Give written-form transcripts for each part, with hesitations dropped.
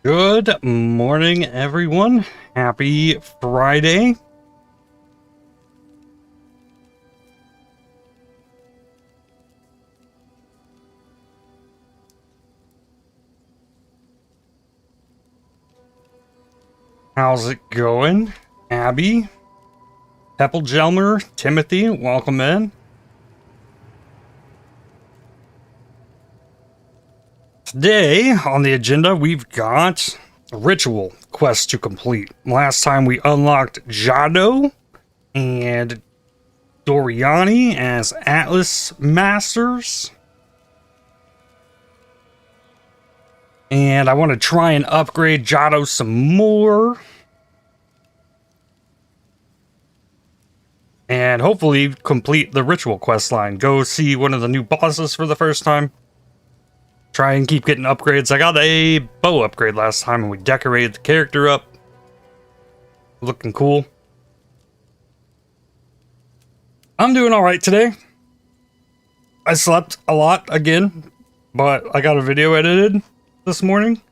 Good morning, everyone. Happy Friday. How's it going? Abby, Peppelgelmer, Timothy, welcome in. Today on the agenda, we've got a ritual quest to complete. Last time we unlocked Jado and Doriani as Atlas Masters. And I want to try and upgrade Jado some more. And hopefully complete the ritual quest line. Go see one of the new bosses for the first time. Try and keep getting upgrades. I got a bow upgrade last time and we decorated the character up. Looking cool. I'm doing alright today. I slept a lot again, but I got a video edited this morning.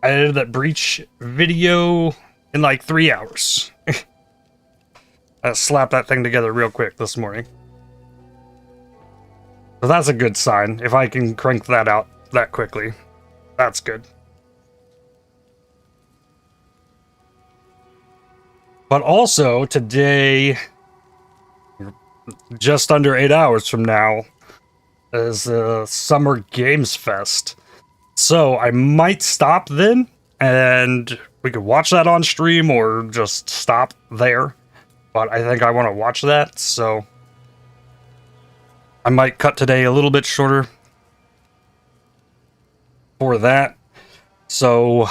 I edited that Breach video in like 3 hours. I slapped that thing together real quick this morning. So that's a good sign. If I can crank that out that quickly, that's good. But also today, just under 8 hours from now, is a Summer Games Fest. So I might stop then, and we could watch that on stream or just stop there. But I think I want to watch that, so I might cut today a little bit shorter for that. So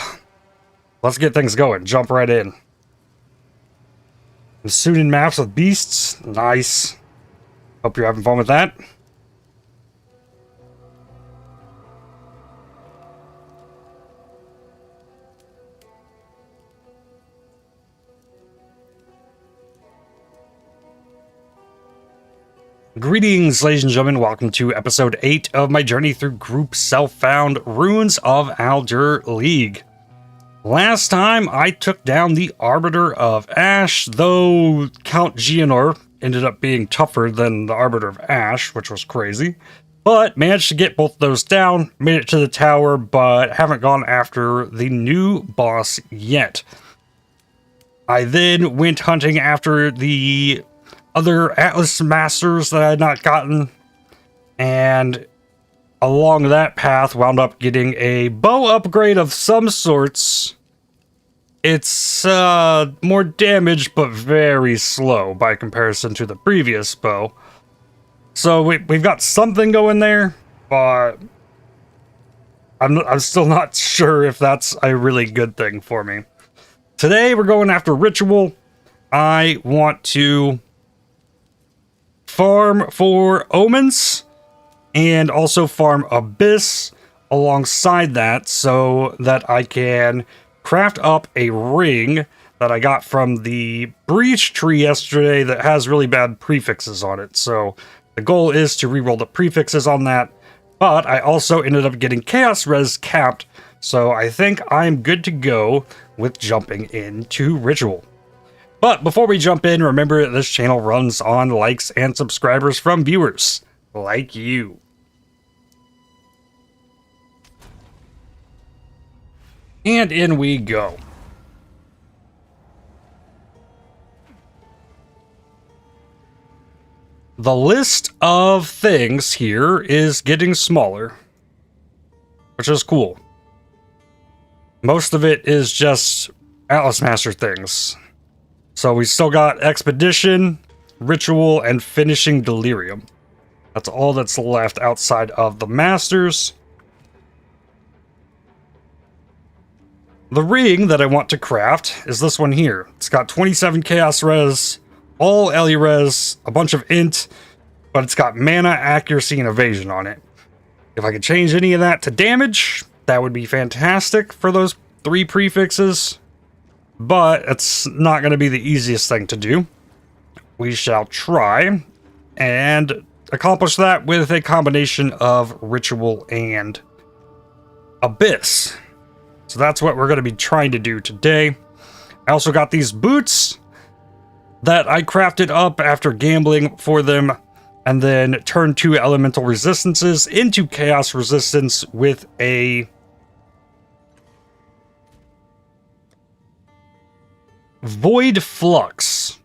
let's get things going. Jump right in. Suited maps with beasts. Nice. Hope you're having fun with that. Greetings, ladies and gentlemen. Welcome to episode 8 of my journey through group self-found Runes of Aldur League. Last time I took down the Arbiter of Ash, though Count Geonor ended up being tougher than the Arbiter of Ash, which was crazy. But managed to get both those down, made it to the tower, but haven't gone after the new boss yet. I then went hunting after the other Atlas Masters that I had not gotten, and along that path wound up getting a bow upgrade of some sorts. It's more damage but very slow by comparison to the previous bow. So we've got something going there, but I'm still not sure if that's a really good thing for me. Today we're going after Ritual. I want to farm for Omens and also farm Abyss alongside that so that I can craft up a ring that I got from the Breach tree yesterday that has really bad prefixes on it. So the goal is to reroll the prefixes on that, but I also ended up getting Chaos Res capped, so I think I'm good to go with jumping into Ritual. But before we jump in, remember that this channel runs on likes and subscribers from viewers like you. And in we go. The list of things here is getting smaller, which is cool. Most of it is just Atlas Master things. So we still got Expedition, Ritual, and Finishing Delirium. That's all that's left outside of the Masters. The ring that I want to craft is this one here. It's got 27 Chaos Res, all Ellie Res, a bunch of Int, but it's got Mana, Accuracy, and Evasion on it. If I could change any of that to damage, that would be fantastic for those 3 prefixes. But it's not going to be the easiest thing to do. We shall try and accomplish that with a combination of Ritual and Abyss. So that's what we're going to be trying to do today. I also got these boots that I crafted up after gambling for them, and then turned 2 elemental resistances into chaos resistance with a void flux,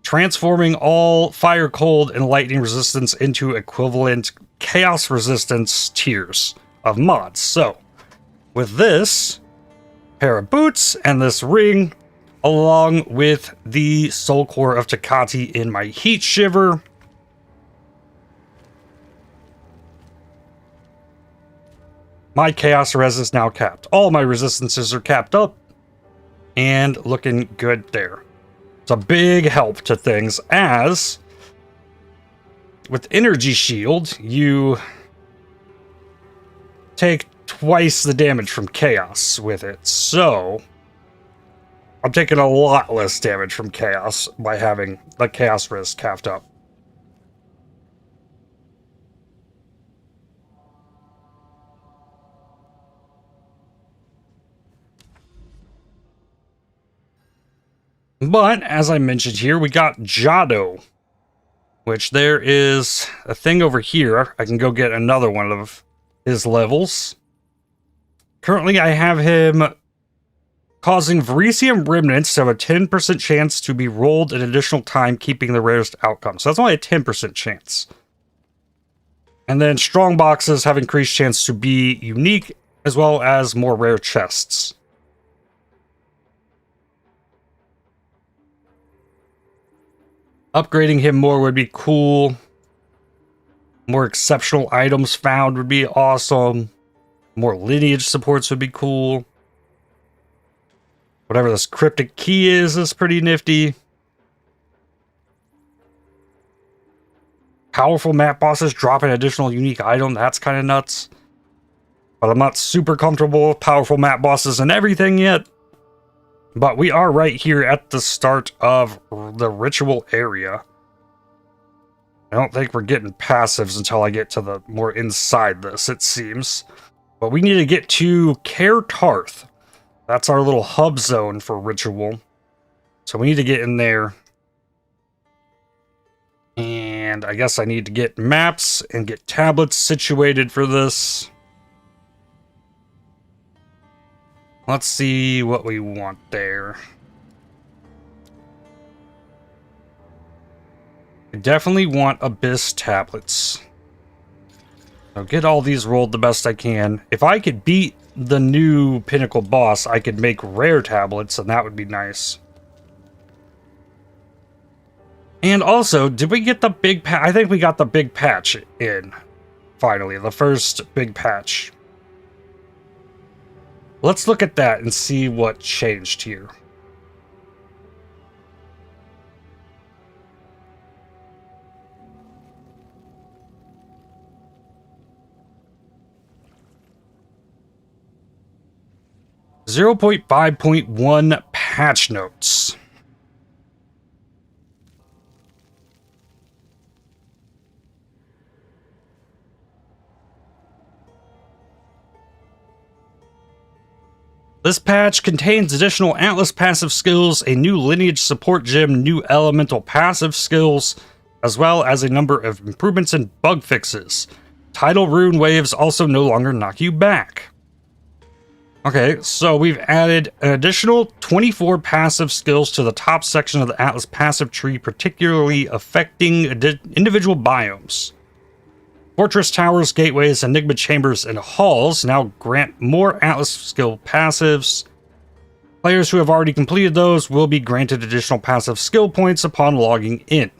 transforming all fire, cold, and lightning resistance into equivalent chaos resistance tiers of mods. So with this pair of boots and this ring, along with the soul core of Takati in my heat shiver, my chaos res is now capped. All my resistances are capped up and looking good there. It's a big help to things, as with energy shield, you take twice the damage from chaos with it. So I'm taking a lot less damage from chaos by having the chaos res capped up. But, as I mentioned here, we got Jado, which there is a thing over here. I can go get another one of his levels. Currently, I have him causing Verisium Remnants to have a 10% chance to be rolled an additional time, keeping the rarest outcome. So that's only a 10% chance. And then Strong Boxes have increased chance to be unique, as well as more rare chests. Upgrading him more would be cool. More exceptional items found would be awesome. More lineage supports would be cool. Whatever this cryptic key is pretty nifty. Powerful map bosses drop an additional unique item. That's kind of nuts. But I'm not super comfortable with powerful map bosses and everything yet. But we are right here at the start of the ritual area. I don't think we're getting passives until I get to the more inside this, it seems. But we need to get to Kaer Tarth. That's our little hub zone for ritual. So we need to get in there. And I guess I need to get maps and get tablets situated for this. Let's see what we want there. I definitely want Abyss tablets. So get all these rolled the best I can. If I could beat the new Pinnacle boss, I could make rare tablets, and that would be nice. And also, did we get the big patch? I think we got the big patch in, finally. The first big patch. Let's look at that and see what changed here. .5.1 patch notes. This patch contains additional Atlas passive skills, a new lineage support gem, new elemental passive skills, as well as a number of improvements and bug fixes. Tidal rune waves also no longer knock you back. Okay, so we've added an additional 24 passive skills to the top section of the Atlas passive tree, particularly affecting individual biomes. Fortress towers, gateways, enigma chambers, and halls now grant more Atlas skill passives. Players who have already completed those will be granted additional passive skill points upon logging in.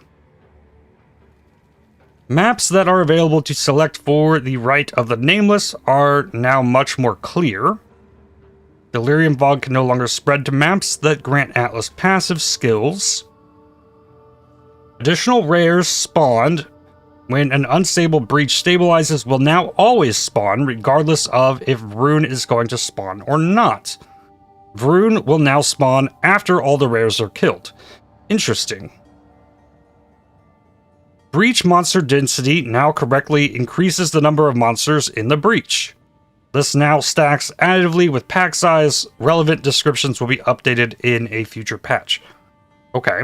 Maps that are available to select for the Rite of the Nameless are now much more clear. Delirium Fog can no longer spread to maps that grant Atlas passive skills. Additional rares spawned when an unstable breach stabilizes will now always spawn, regardless of if Rune is going to spawn or not. Rune will now spawn after all the rares are killed. Interesting. Breach monster density now correctly increases the number of monsters in the breach. This now stacks additively with pack size. Relevant descriptions will be updated in a future patch. Okay.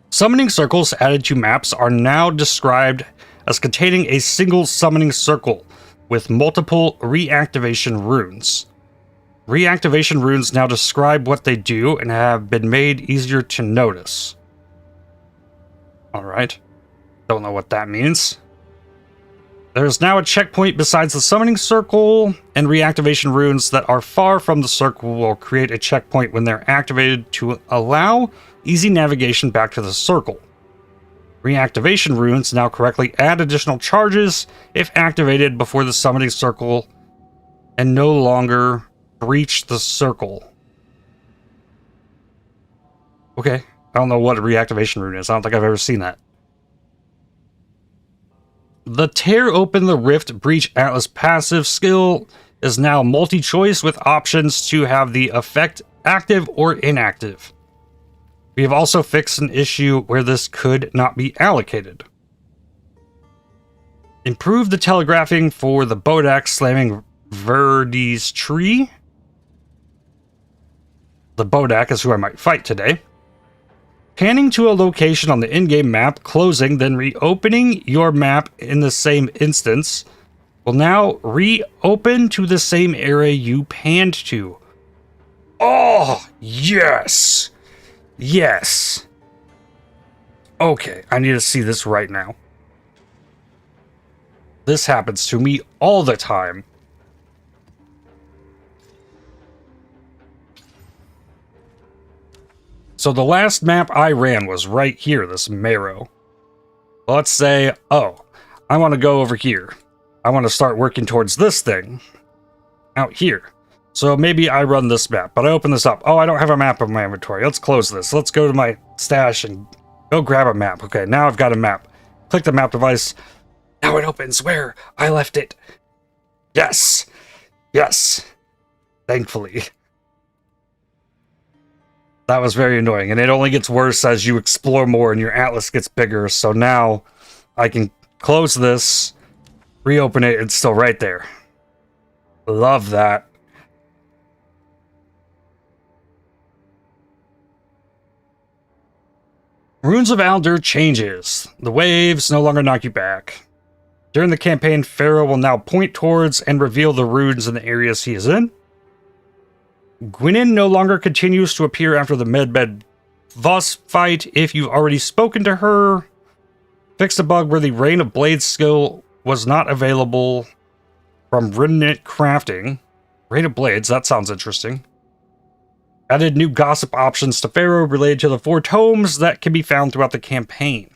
Summoning circles added to maps are now described as containing a single summoning circle with multiple reactivation runes. Reactivation runes now describe what they do and have been made easier to notice. Alright. Don't know what that means. There's now a checkpoint besides the summoning circle, and reactivation runes that are far from the circle will create a checkpoint when they're activated to allow easy navigation back to the circle. Reactivation runes now correctly add additional charges if activated before the summoning circle and no longer breach the circle. Okay, I don't know what a reactivation rune is. I don't think I've ever seen that. The Tear Open the Rift Breach Atlas passive skill is now multi-choice with options to have the effect active or inactive. We have also fixed an issue where this could not be allocated. Improve the telegraphing for the Bodak slamming Verdi's tree. The Bodak is who I might fight today. Panning to a location on the in-game map, closing, then reopening your map in the same instance will now reopen to the same area you panned to. Oh, yes! Yes! Okay, I need to see this right now. This happens to me all the time. So the last map I ran was right here, this Marrow. Let's say, oh, I want to go over here. I want to start working towards this thing. Out here. So maybe I run this map, but I open this up. Oh, I don't have a map in my inventory. Let's close this. Let's go to my stash and go grab a map. Okay, now I've got a map. Click the map device. Now it opens where I left it. Yes. Yes. Thankfully. That was very annoying, and it only gets worse as you explore more and your atlas gets bigger, so now I can close this, reopen it, it's still right there. Love that. Runes of Aldur changes. The waves no longer knock you back. During the campaign, Pharaoh will now point towards and reveal the runes in the areas he is in. Gwynyn no longer continues to appear after the Medbed Voss fight if you've already spoken to her. Fixed a bug where the Rain of Blades skill was not available from Runic Crafting. Rain of Blades, that sounds interesting. Added new gossip options to Pharaoh related to the 4 tomes that can be found throughout the campaign.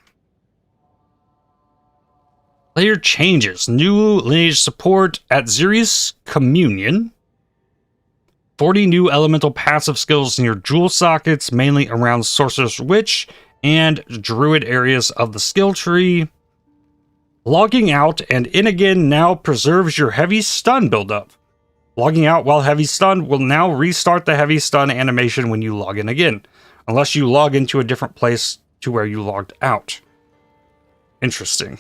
Player changes. New lineage support at Xerius Communion. 40 new elemental passive skills in your jewel sockets, mainly around Sorceress Witch and Druid areas of the skill tree. Logging out and in again now preserves your heavy stun buildup. Logging out while heavy stun will now restart the heavy stun animation when you log in again, unless you log into a different place to where you logged out. Interesting.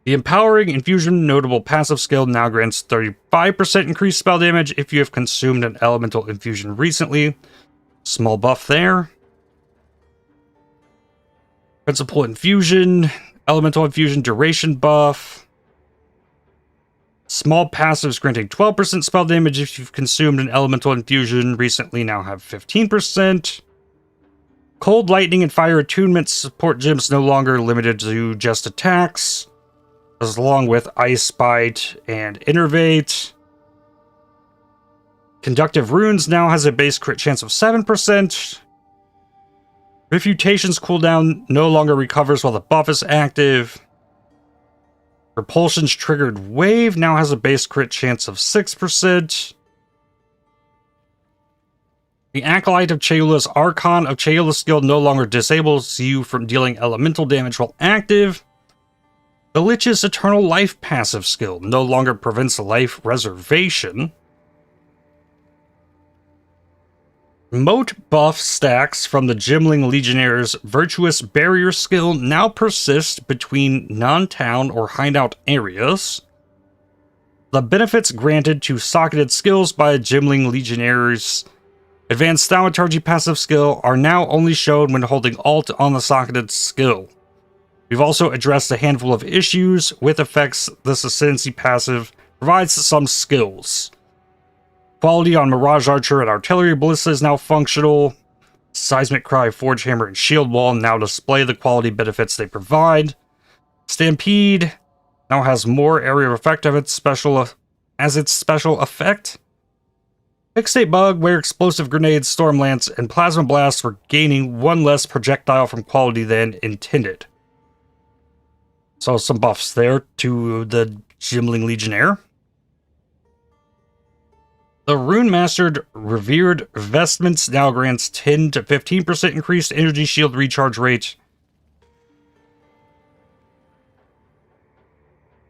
The Empowering Infusion notable passive skill now grants 35% increased spell damage if you have consumed an elemental infusion recently. Small buff there. Principal Infusion, Elemental Infusion duration buff. Small passives granting 12% spell damage if you've consumed an elemental infusion recently now have 15%. Cold, Lightning, and Fire attunement support gems no longer limited to just attacks, along with Ice Bite and Innervate. Conductive Runes now has a base crit chance of 7%. Refutation's cooldown no longer recovers while the buff is active. Repulsion's triggered wave now has a base crit chance of 6%. The Acolyte of Cheula's Archon of Cheula skill no longer disables you from dealing elemental damage while active. The Lich's Eternal Life passive skill no longer prevents life reservation. Moat buff stacks from the Gimling Legionnaire's Virtuous Barrier skill now persist between non-town or hideout areas. The benefits granted to socketed skills by Gimling Legionnaire's Advanced Thaumaturgy passive skill are now only shown when holding Alt on the socketed skill. We've also addressed a handful of issues with effects this Ascendancy passive provides some skills. Quality on Mirage Archer and Artillery Ballista is now functional. Seismic Cry, Forge Hammer, and Shield Wall now display the quality benefits they provide. Stampede now has more area of effect of its special effect. Fixate Bug, where Explosive Grenades, Storm Lance, and Plasma Blasts were gaining one less projectile from quality than intended. So some buffs there to the Gimling Legionnaire. The Rune Mastered Revered Vestments now grants 10 to 15% increased energy shield recharge rate.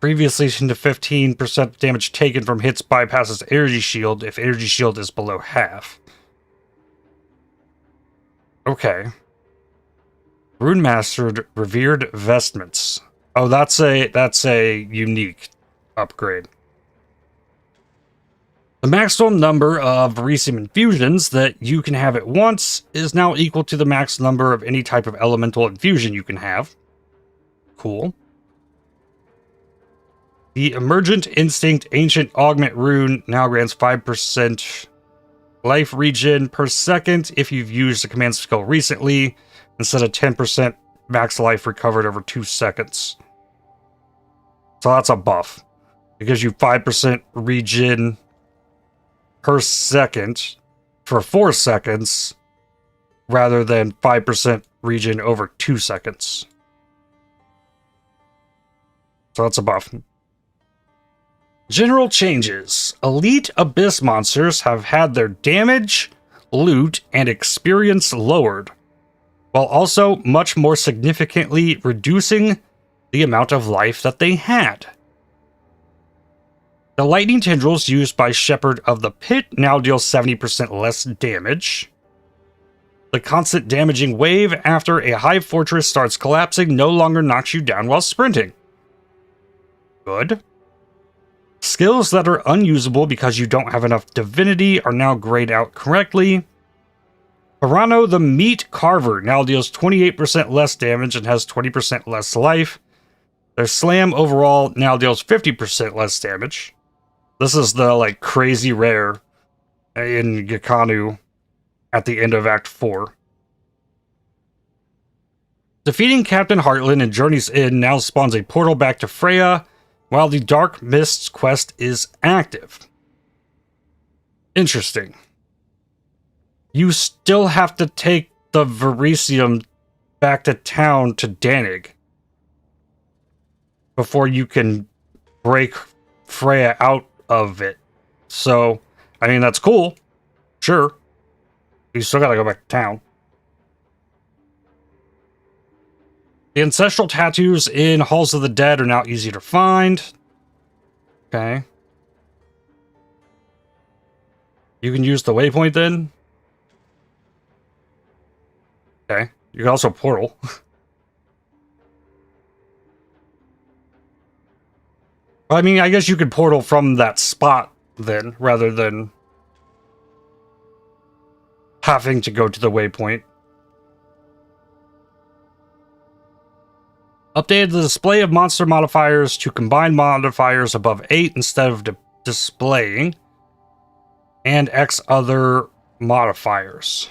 Previously, 10 to 15% damage taken from hits bypasses energy shield if energy shield is below half. Okay. Rune Mastered Revered Vestments. Oh, that's a unique upgrade. The maximum number of Verisium infusions that you can have at once is now equal to the max number of any type of elemental infusion you can have. Cool. The Emergent Instinct Ancient Augment Rune now grants 5% life regen per second if you've used a command skill recently, instead of 10% max life recovered over 2 seconds. So that's a buff. It gives you 5% regen per second for 4 seconds, rather than 5% regen over 2 seconds. So that's a buff. General changes. Elite Abyss monsters have had their damage, loot, and experience lowered, while also much more significantly reducing the amount of life that they had. The lightning tendrils used by Shepherd of the Pit now deal 70% less damage. The constant damaging wave after a hive fortress starts collapsing no longer knocks you down while sprinting. Good. Skills that are unusable because you don't have enough divinity are now grayed out correctly. Pirano the Meat Carver now deals 28% less damage and has 20% less life. Their Slam overall now deals 50% less damage. This is the crazy rare in Gekanu at the end of Act 4. Defeating Captain Heartland in Journey's End now spawns a portal back to Freya, while the Dark Mists quest is active. Interesting. You still have to take the Verisium back to town to Danig before you can break Freya out of it. So, I mean, that's cool. Sure. You still gotta go back to town. The ancestral tattoos in Halls of the Dead are now easy to find. Okay. You can use the waypoint then? Okay. You can also portal. I mean, I guess you could portal from that spot then, rather than having to go to the waypoint. Updated the display of monster modifiers to combine modifiers above 8 instead of displaying, and X other modifiers.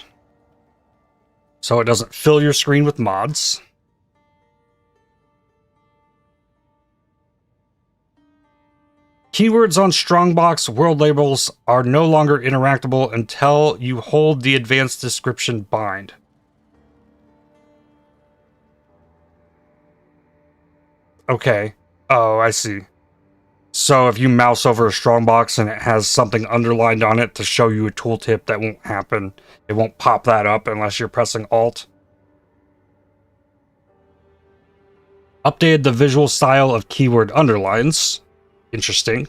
So it doesn't fill your screen with mods. Keywords on Strongbox world labels are no longer interactable until you hold the advanced description bind. Okay. Oh, I see. So if you mouse over a Strongbox and it has something underlined on it to show you a tooltip, that won't happen. It won't pop that up unless you're pressing Alt. Updated the visual style of keyword underlines. Interesting.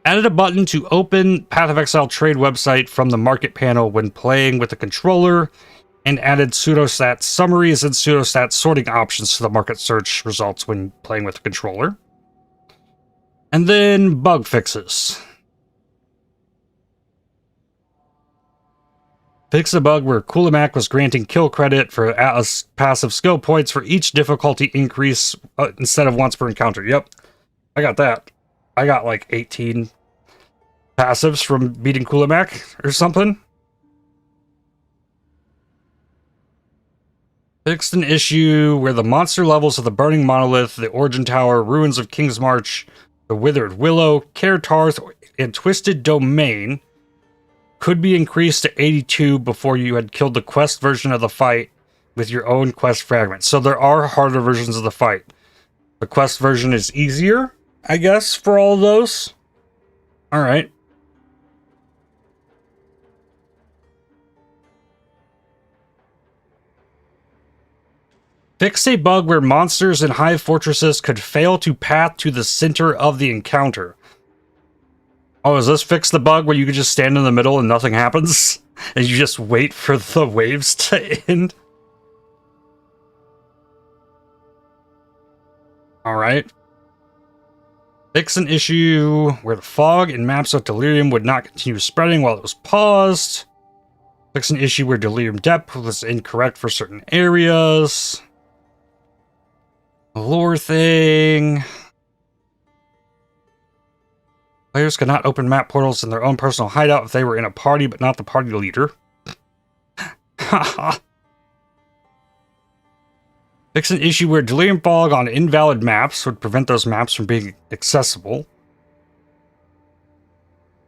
Added a button to open Path of Exile trade website from the market panel when playing with the controller, and added pseudostat summaries and pseudostat sorting options to the market search results when playing with the controller. And then bug fixes. Fix a bug where Kulimak was granting kill credit for Atlas passive skill points for each difficulty increase instead of once per encounter. Yep, I got that. I got like 18 passives from beating Kulimak or something. Fixed an issue where the monster levels of the Burning Monolith, the Origin Tower, Ruins of King's March, the Withered Willow, Kaer Tarth, and Twisted Domain could be increased to 82 before you had killed the quest version of the fight with your own quest fragments. So there are harder versions of the fight. The quest version is easier, I guess, for all of those. Alright. Fix a bug where monsters in high fortresses could fail to path to the center of the encounter. Oh, does this fix the bug where you could just stand in the middle and nothing happens? And you just wait for the waves to end? Alright. Fix an issue where the fog in maps of Delirium would not continue spreading while it was paused. Fix an issue where Delirium depth was incorrect for certain areas. Lore thing. Players could not open map portals in their own personal hideout if they were in a party but not the party leader. Fix an issue where Delirium fog on invalid maps would prevent those maps from being accessible.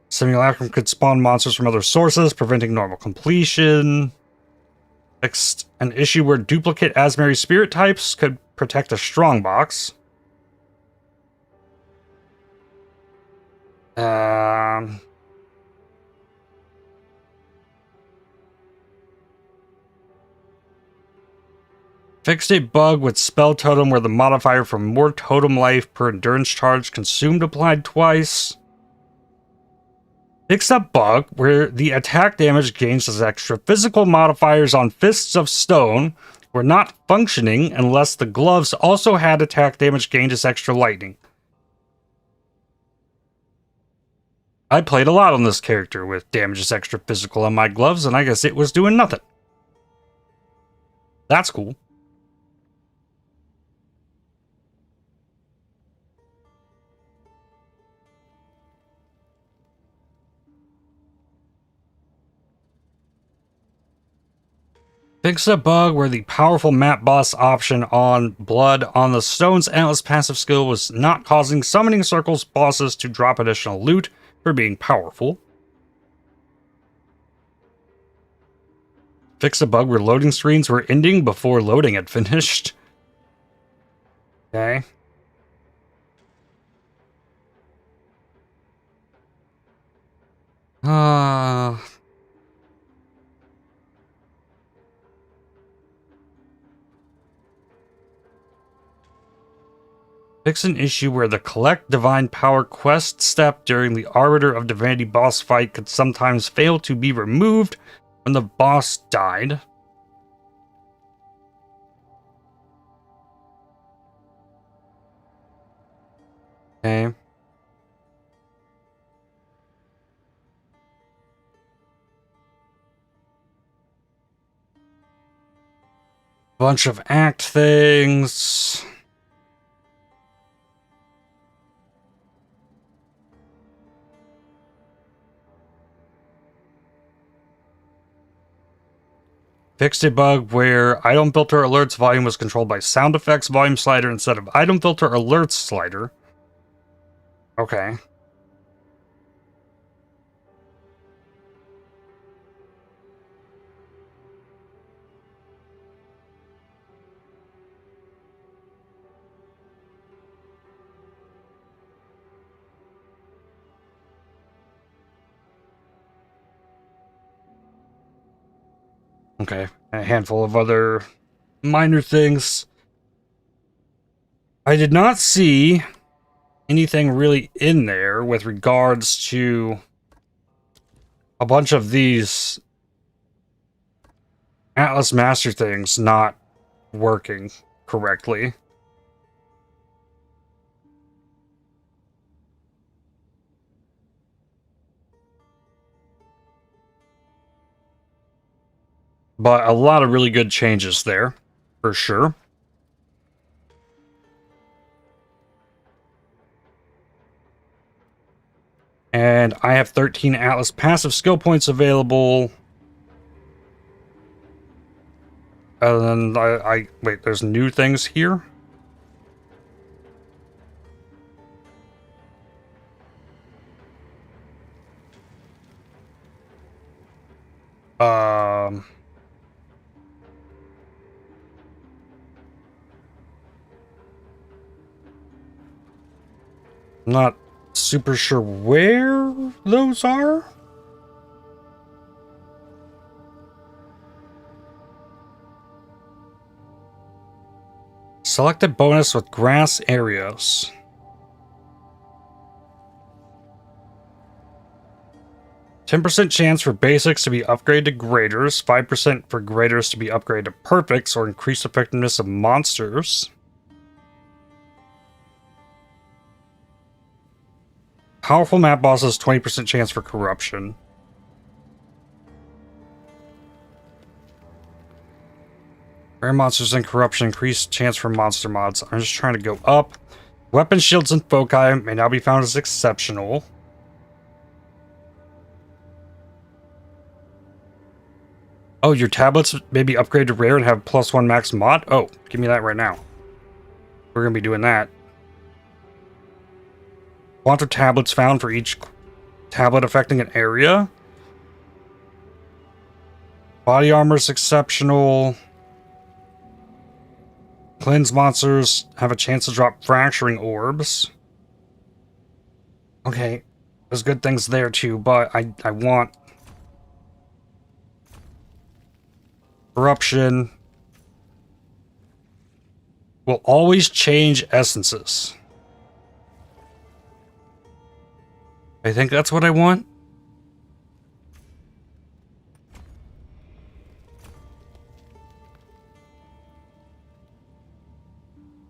Simulacrum could spawn monsters from other sources, preventing normal completion. Fixed an issue where duplicate Asmeri spirit types could protect a strongbox. Fixed a bug with spell totem where the modifier for more totem life per endurance charge consumed applied twice. Fixed a bug where the attack damage gains as extra physical modifiers on Fists of Stone were not functioning unless the gloves also had attack damage gained as extra lightning. I played a lot on this character with damage as extra physical on my gloves, and I guess it was doing nothing. That's cool. Fix a bug where the powerful map boss option on Blood on the Stone's Atlas passive skill was not causing summoning circles bosses to drop additional loot for being powerful. Fix a bug where loading screens were ending before loading had finished. Okay. Fix an issue where the Collect Divine Power quest step during the Arbiter of Divinity boss fight could sometimes fail to be removed when the boss died. Okay. Bunch of act things. Fixed a bug where item filter alerts volume was controlled by sound effects volume slider instead of item filter alerts slider. Okay. Okay, a handful of other minor things. I did not see anything really in there. here with regards to a bunch of these Atlas Master things not working correctly. But a lot of really good changes there, for sure. And I have 13 Atlas passive skill points available. And then wait, there's new things here? Not super sure where those are. Select a bonus with grass areas. %10 chance for basics to be upgraded to graders, 5% for graders to be upgraded to perfects or increased effectiveness of monsters. Powerful map bosses, 20% chance for corruption. Rare monsters and corruption, increased chance for monster mods. I'm just trying to go up. Weapon shields and foci may now be found as exceptional. Oh, your tablets may be upgraded to rare and have +1 max mod? Oh, give me that right now. We're going to be doing that. Quanta tablets found for each tablet affecting an area. Body armor is exceptional. Cleanse monsters have a chance to drop fracturing orbs. Okay, there's good things there too, but I want corruption. Will always change essences. I think that's what I want.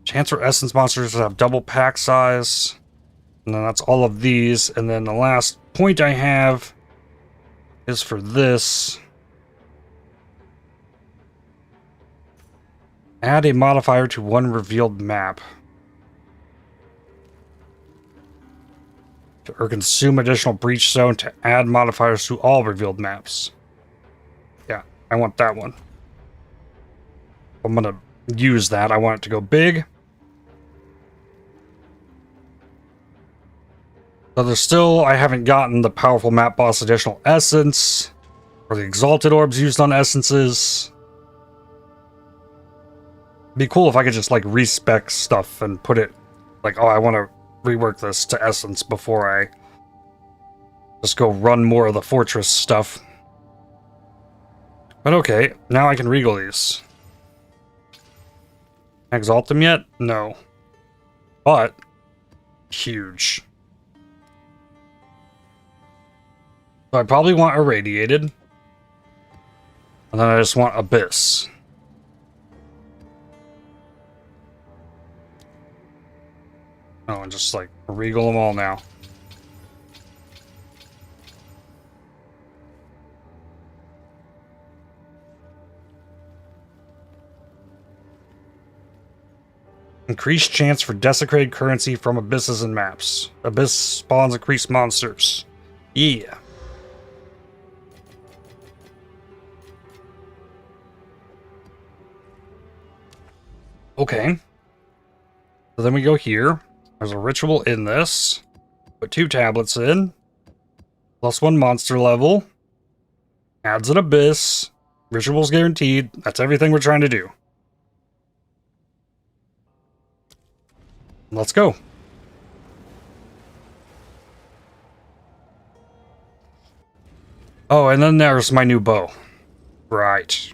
Chance for essence monsters to have double pack size. And then that's all of these. And then the last point I have is for this. Add a modifier to one revealed map. Or consume additional breach zone to add modifiers to all revealed maps. Yeah, I want that one. I'm gonna use that. I want it to go big. So there's still, I haven't gotten the powerful map boss additional essence, or the exalted orbs used on essences. It'd be cool if I could just like respec stuff and put it like, oh, I want to rework this to essence before I just go run more of the fortress stuff. But okay, now I can regal these. Exalt them yet? No. But huge. So I probably want irradiated. And then I just want abyss. Oh, and just like regal them all now. Increased chance for desecrated currency from abysses and maps. Abyss spawns increased monsters. Yeah. Okay. So then we go here. There's a ritual in this. Put 2 tablets in. +1 monster level. Adds an abyss. Ritual's guaranteed. That's everything we're trying to do. Let's go. Oh, and then there's my new bow. Right.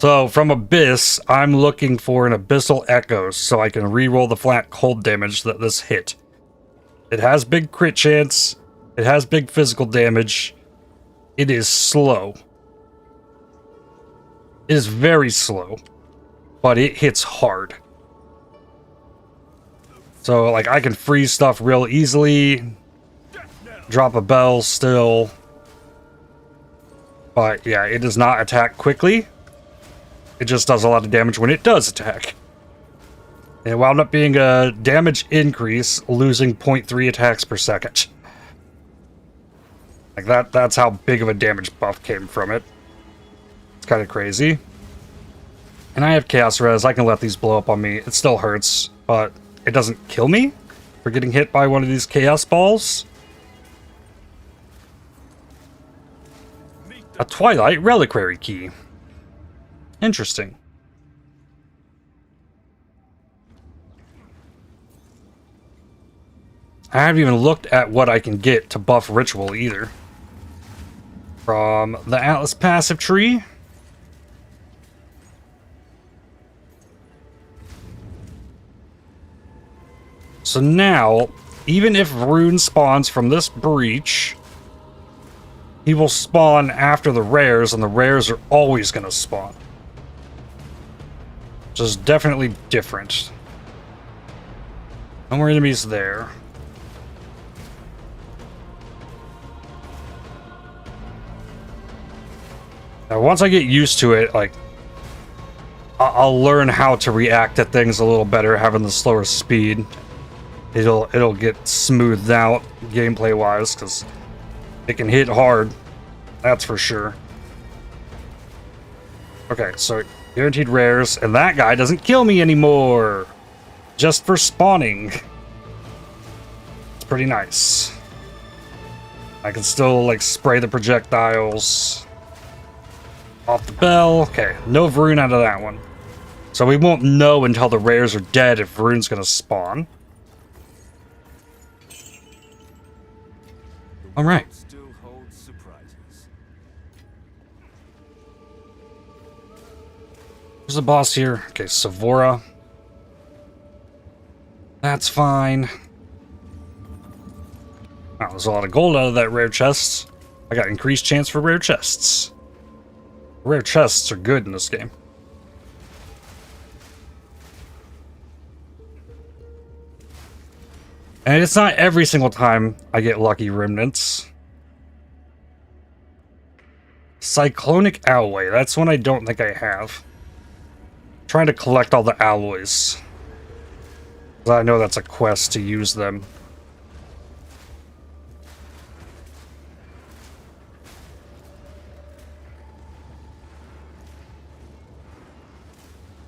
So, from Abyss, I'm looking for an Abyssal Echoes so I can reroll the flat cold damage that this hit. It has big crit chance. It has big physical damage. It is slow. It is very slow, but it hits hard. So, like, I can freeze stuff real easily. Drop a bell still. But, yeah, it does not attack quickly. It just does a lot of damage when it does attack. And it wound up being a damage increase, losing 0.3 attacks per second. Like, that's how big of a damage buff came from it. It's kind of crazy. And I have Chaos Res. I can let these blow up on me. It still hurts, but it doesn't kill me for getting hit by one of these Chaos Balls. A Twilight Reliquary Key. Interesting. I haven't even looked at what I can get to buff Ritual either. From the Atlas passive tree. So now, even if Rune spawns from this breach, he will spawn after the rares, and the rares are always going to spawn. Which is definitely different. No more enemies there. Now, once I get used to it, like, I'll learn how to react to things a little better, having the slower speed. It'll get smoothed out gameplay-wise, because it can hit hard. That's for sure. Okay, so guaranteed rares, and that guy doesn't kill me anymore. Just for spawning. It's pretty nice. I can still, like, spray the projectiles off the bell. Okay, no Rune out of that one. So we won't know until the rares are dead if Rune's gonna spawn. Alright. There's a boss here. Okay, Savora. That's fine. Wow, there's a lot of gold out of that rare chest. I got increased chance for rare chests. Rare chests are good in this game. And it's not every single time I get lucky remnants. Cyclonic Alloy. That's one I don't think I have. I'm trying to collect all the alloys. I know that's a quest to use them.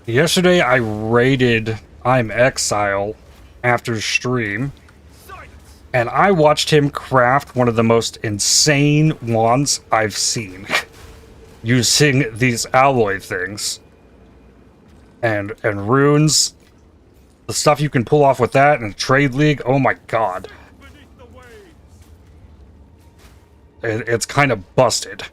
Yesterday I raided ItFightsBack after stream, and I watched him craft one of the most insane wands I've seen using these alloy things and runes. The stuff you can pull off with that in a trade league, oh my god. It's kind of busted.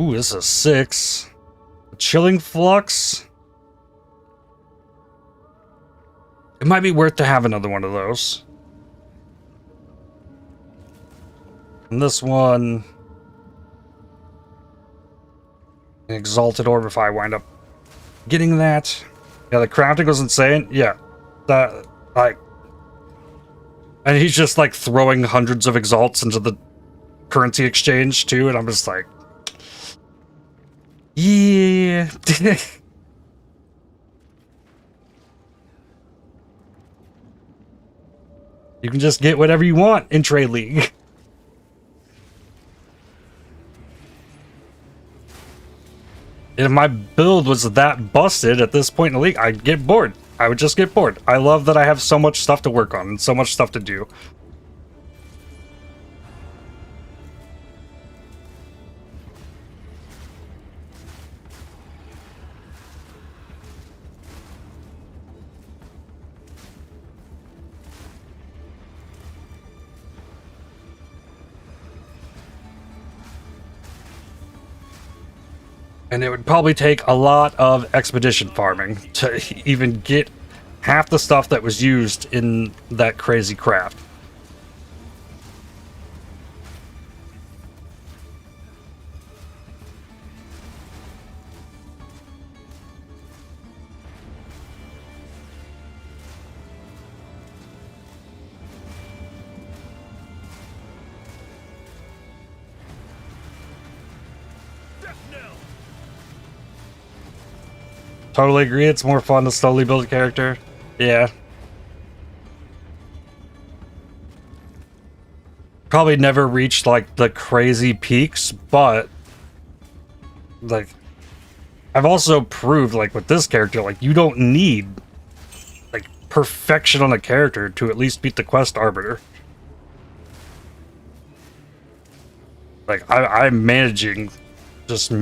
Ooh, this is a 6. A Chilling Flux. It might be worth to have another one of those. And this one... An Exalted Orb if I wind up getting that. Yeah, the crafting was insane. Yeah. That, like... And he's just, like, throwing hundreds of Exalts into the currency exchange, too, and I'm just like... Yeah. You can just get whatever you want in Trade League. If my build was that busted at this point in the league, I'd get bored. I would just get bored. I love that I have so much stuff to work on and so much stuff to do. And it would probably take a lot of expedition farming to even get half the stuff that was used in that crazy craft. Totally agree, it's more fun to slowly build a character. Yeah. Probably never reached, like, the crazy peaks, but... like... I've also proved, like, with this character, like, you don't need, like, perfection on a character to at least beat the quest arbiter. Like, I'm managing just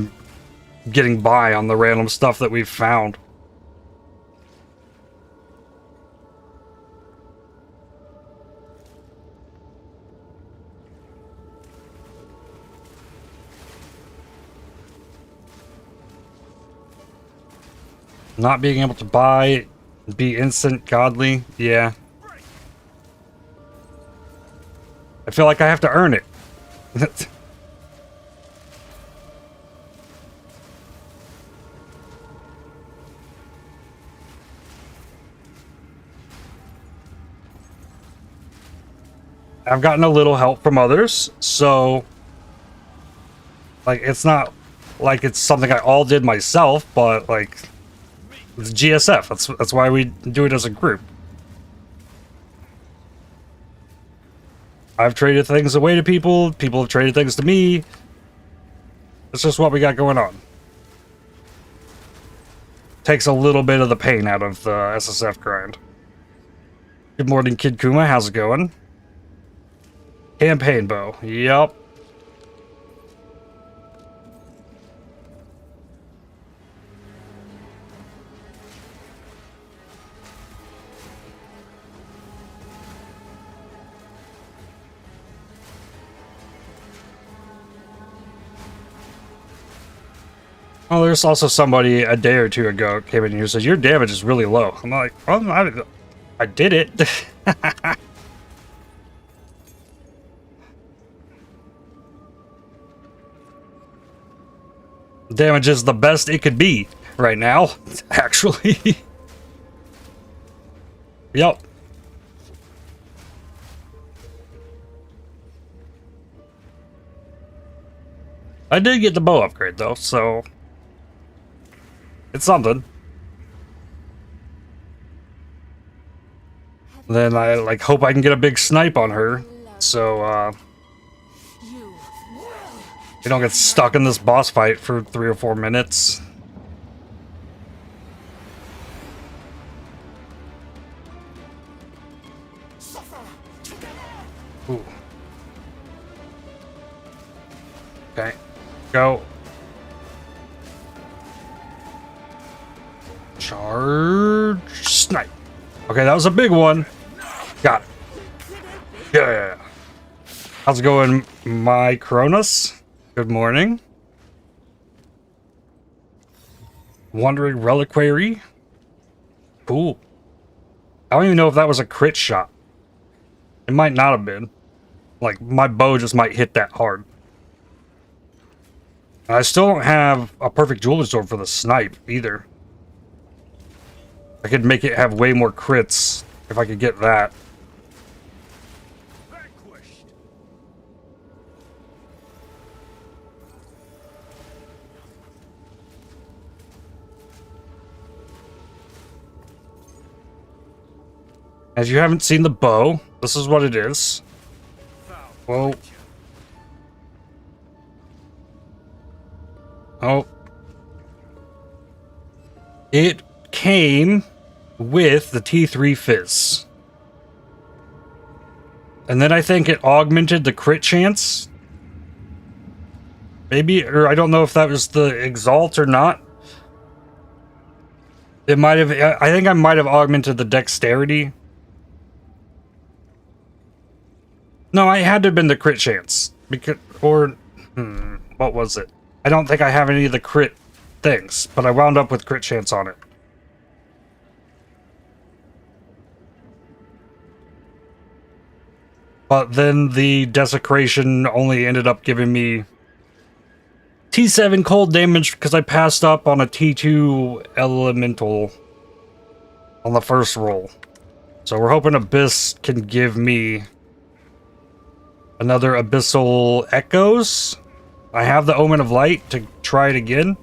getting by on the random stuff that we've found. Not being able to buy, be instant godly, yeah. I feel like I have to earn it. I've gotten a little help from others, so like it's not like it's something I all did myself, but like it's GSF. That's why we do it as a group. I've traded things away to people, people have traded things to me. It's just what we got going on. Takes a little bit of the pain out of the SSF grind. Good morning, Kid Kuma. How's it going? Campaign bow. Yup. Oh, there's also somebody a day or two ago came in here and said, your damage is really low. I'm like, well, I did it. Damage is the best it could be right now, actually. Yep. I did get the bow upgrade though, so it's something. Then I like hope I can get a big snipe on her, so you don't get stuck in this boss fight for 3 or 4 minutes. Ooh. Okay, go. Charge, snipe. Okay, that was a big one. Got it. Yeah. How's it going, my Cronus? Good morning. Wandering Reliquary. Cool. I don't even know if that was a crit shot. It might not have been. Like, my bow just might hit that hard. I still don't have a perfect jeweler's sword for the snipe either. I could make it have way more crits if I could get that. As you haven't seen the bow, this is what it is. Whoa. Oh. It came with the T3 Fizz. And then I think it augmented the crit chance. Maybe, or I don't know if that was the Exalt or not. It might have, I think I might have augmented the dexterity. No, it had to have been the crit chance. Because, or, what was it? I don't think I have any of the crit things, but I wound up with crit chance on it. But then the desecration only ended up giving me T7 cold damage because I passed up on a T2 elemental on the first roll. So we're hoping Abyss can give me another Abyssal Echoes. I have the Omen of Light to try it again,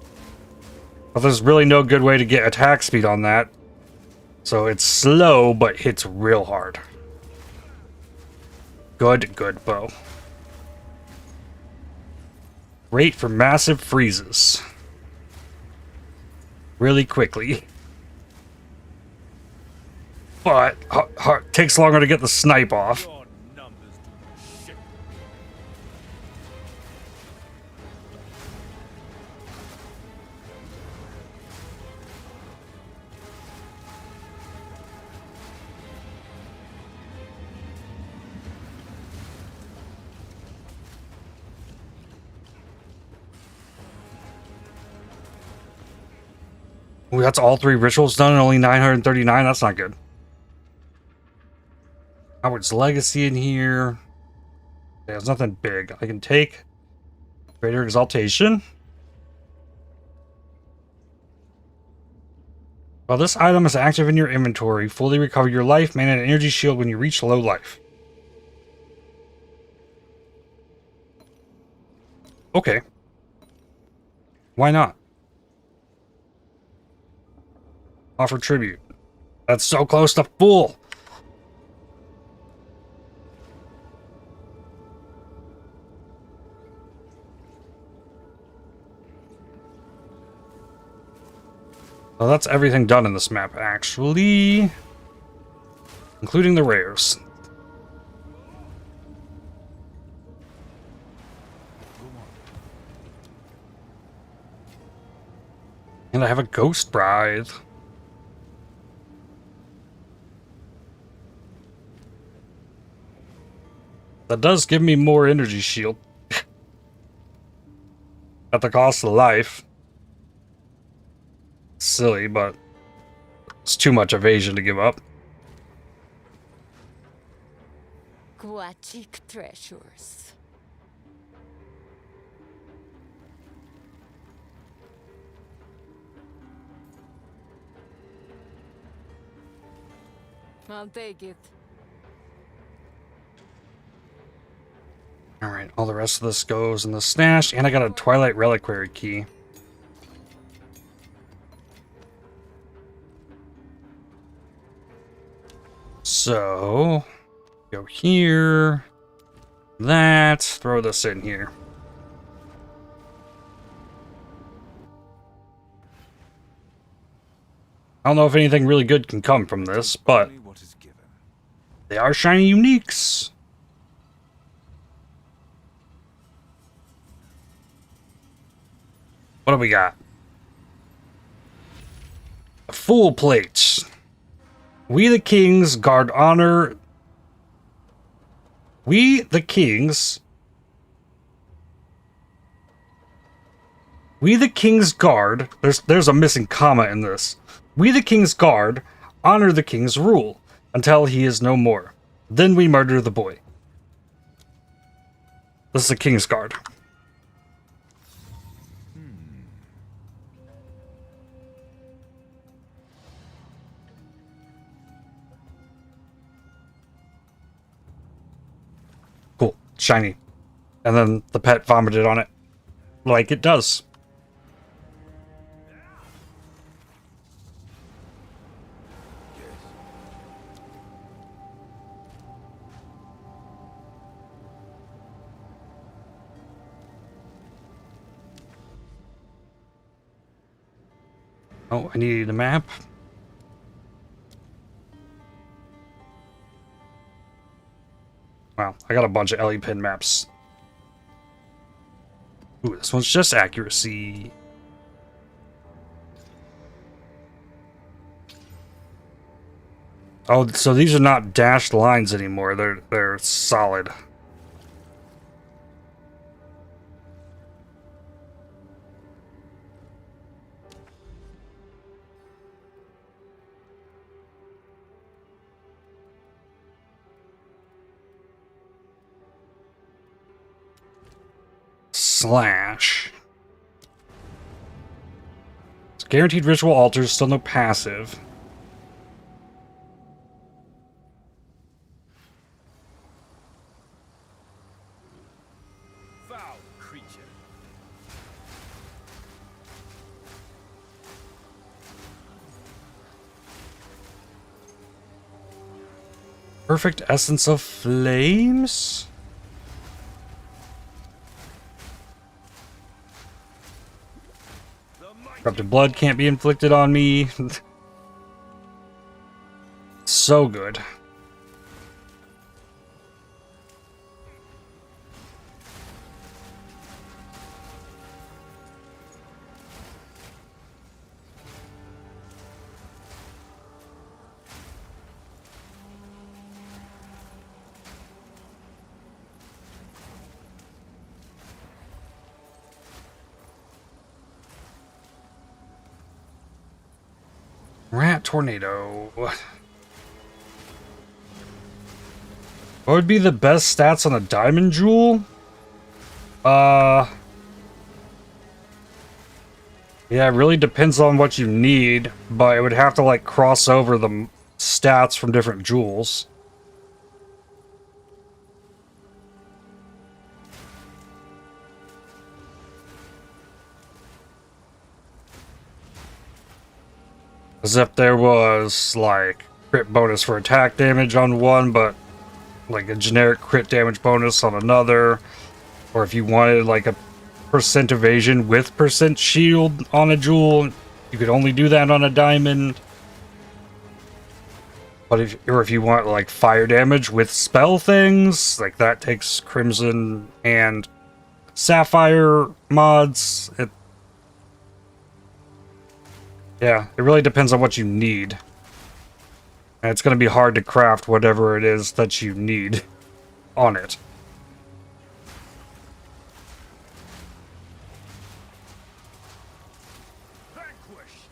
but there's really no good way to get attack speed on that. So it's slow, but hits real hard. Good bow. Great for massive freezes. Really quickly. But takes longer to get the snipe off. Ooh, that's all 3 rituals done and only 939. That's not good. Howard's Legacy in here. Yeah, there's nothing big. I can take Greater Exaltation. While this item is active in your inventory, fully recover your life, mana, and energy shield when you reach low life. Okay. Why not? Offer tribute. That's so close to full. Well, that's everything done in this map, actually. Including the rares. And I have a Ghost Bride. That does give me more energy shield. At the cost of life. Silly, but it's too much evasion to give up. Aquatic treasures. I'll take it. Alright, all the rest of this goes in the stash, and I got a Twilight Reliquary key. So, go here, that, throw this in here. I don't know if anything really good can come from this, but they are shiny uniques. What do we got? Full plates. We the kings guard honor. We the kings. We the king's guard. There's a missing comma in this. We the king's guard honor the king's rule until he is no more. Then we murder the boy. This is the king's guard. Cool. Shiny. And then the pet vomited on it. Like it does. Oh, I need a map. Wow, I got a bunch of LE pin maps. Ooh, this one's just accuracy. Oh, so these are not dashed lines anymore. They're solid. slash. It's guaranteed ritual altars, still no passive. Foul creature. Perfect essence of flames? Corrupted blood can't be inflicted on me. So good. Rat tornado. What would be the best stats on a diamond jewel? Yeah, it really depends on what you need, but it would have to like cross over the stats from different jewels. As if there was like crit bonus for attack damage on one, but like a generic crit damage bonus on another, or if you wanted like a percent evasion with percent shield on a jewel, you could only do that on a diamond. But if you want like fire damage with spell things, like that takes crimson and sapphire mods. Yeah, it really depends on what you need. And it's going to be hard to craft whatever it is that you need on it. Vanquish.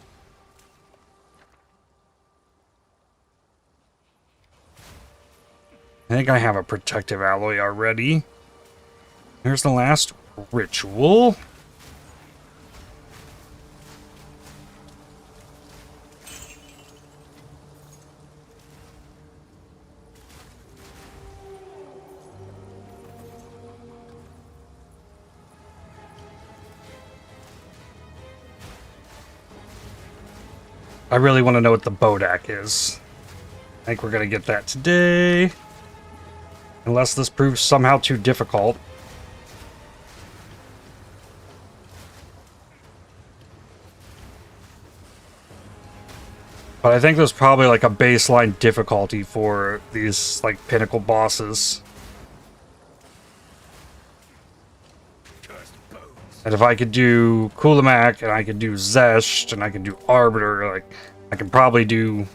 I think I have a protective alloy already. Here's the last ritual. I really want to know what the Bodak is. I think we're going to get that today. Unless this proves somehow too difficult. But I think there's probably like a baseline difficulty for these like pinnacle bosses. And if I could do Kulamak, and I could do Zesht, and I could do Arbiter, like, I could probably do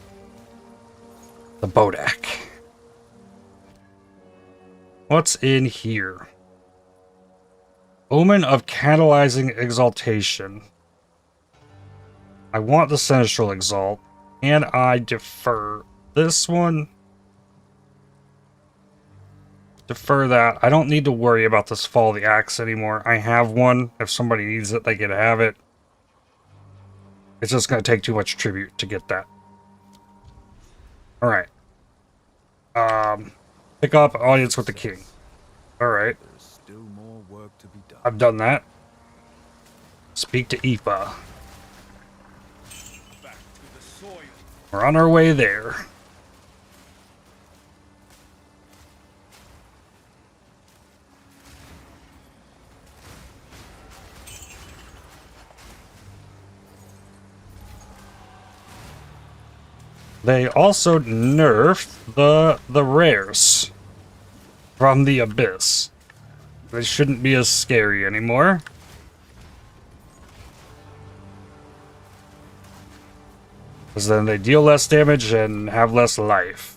the Bodak. What's in here? Omen of Catalyzing Exaltation. I want the Sinistral Exalt, and I defer this one. Defer that. I don't need to worry about this Fall of the Axe anymore. I have one. If somebody needs it, they can have it. It's just going to take too much tribute to get that. Alright. Pick up Audience with the King. Alright. There's still more work to be done. I've done that. Speak to Aoife. Back to the soil. We're on our way there. They also nerfed the rares from the Abyss. They shouldn't be as scary anymore. Because then they deal less damage and have less life.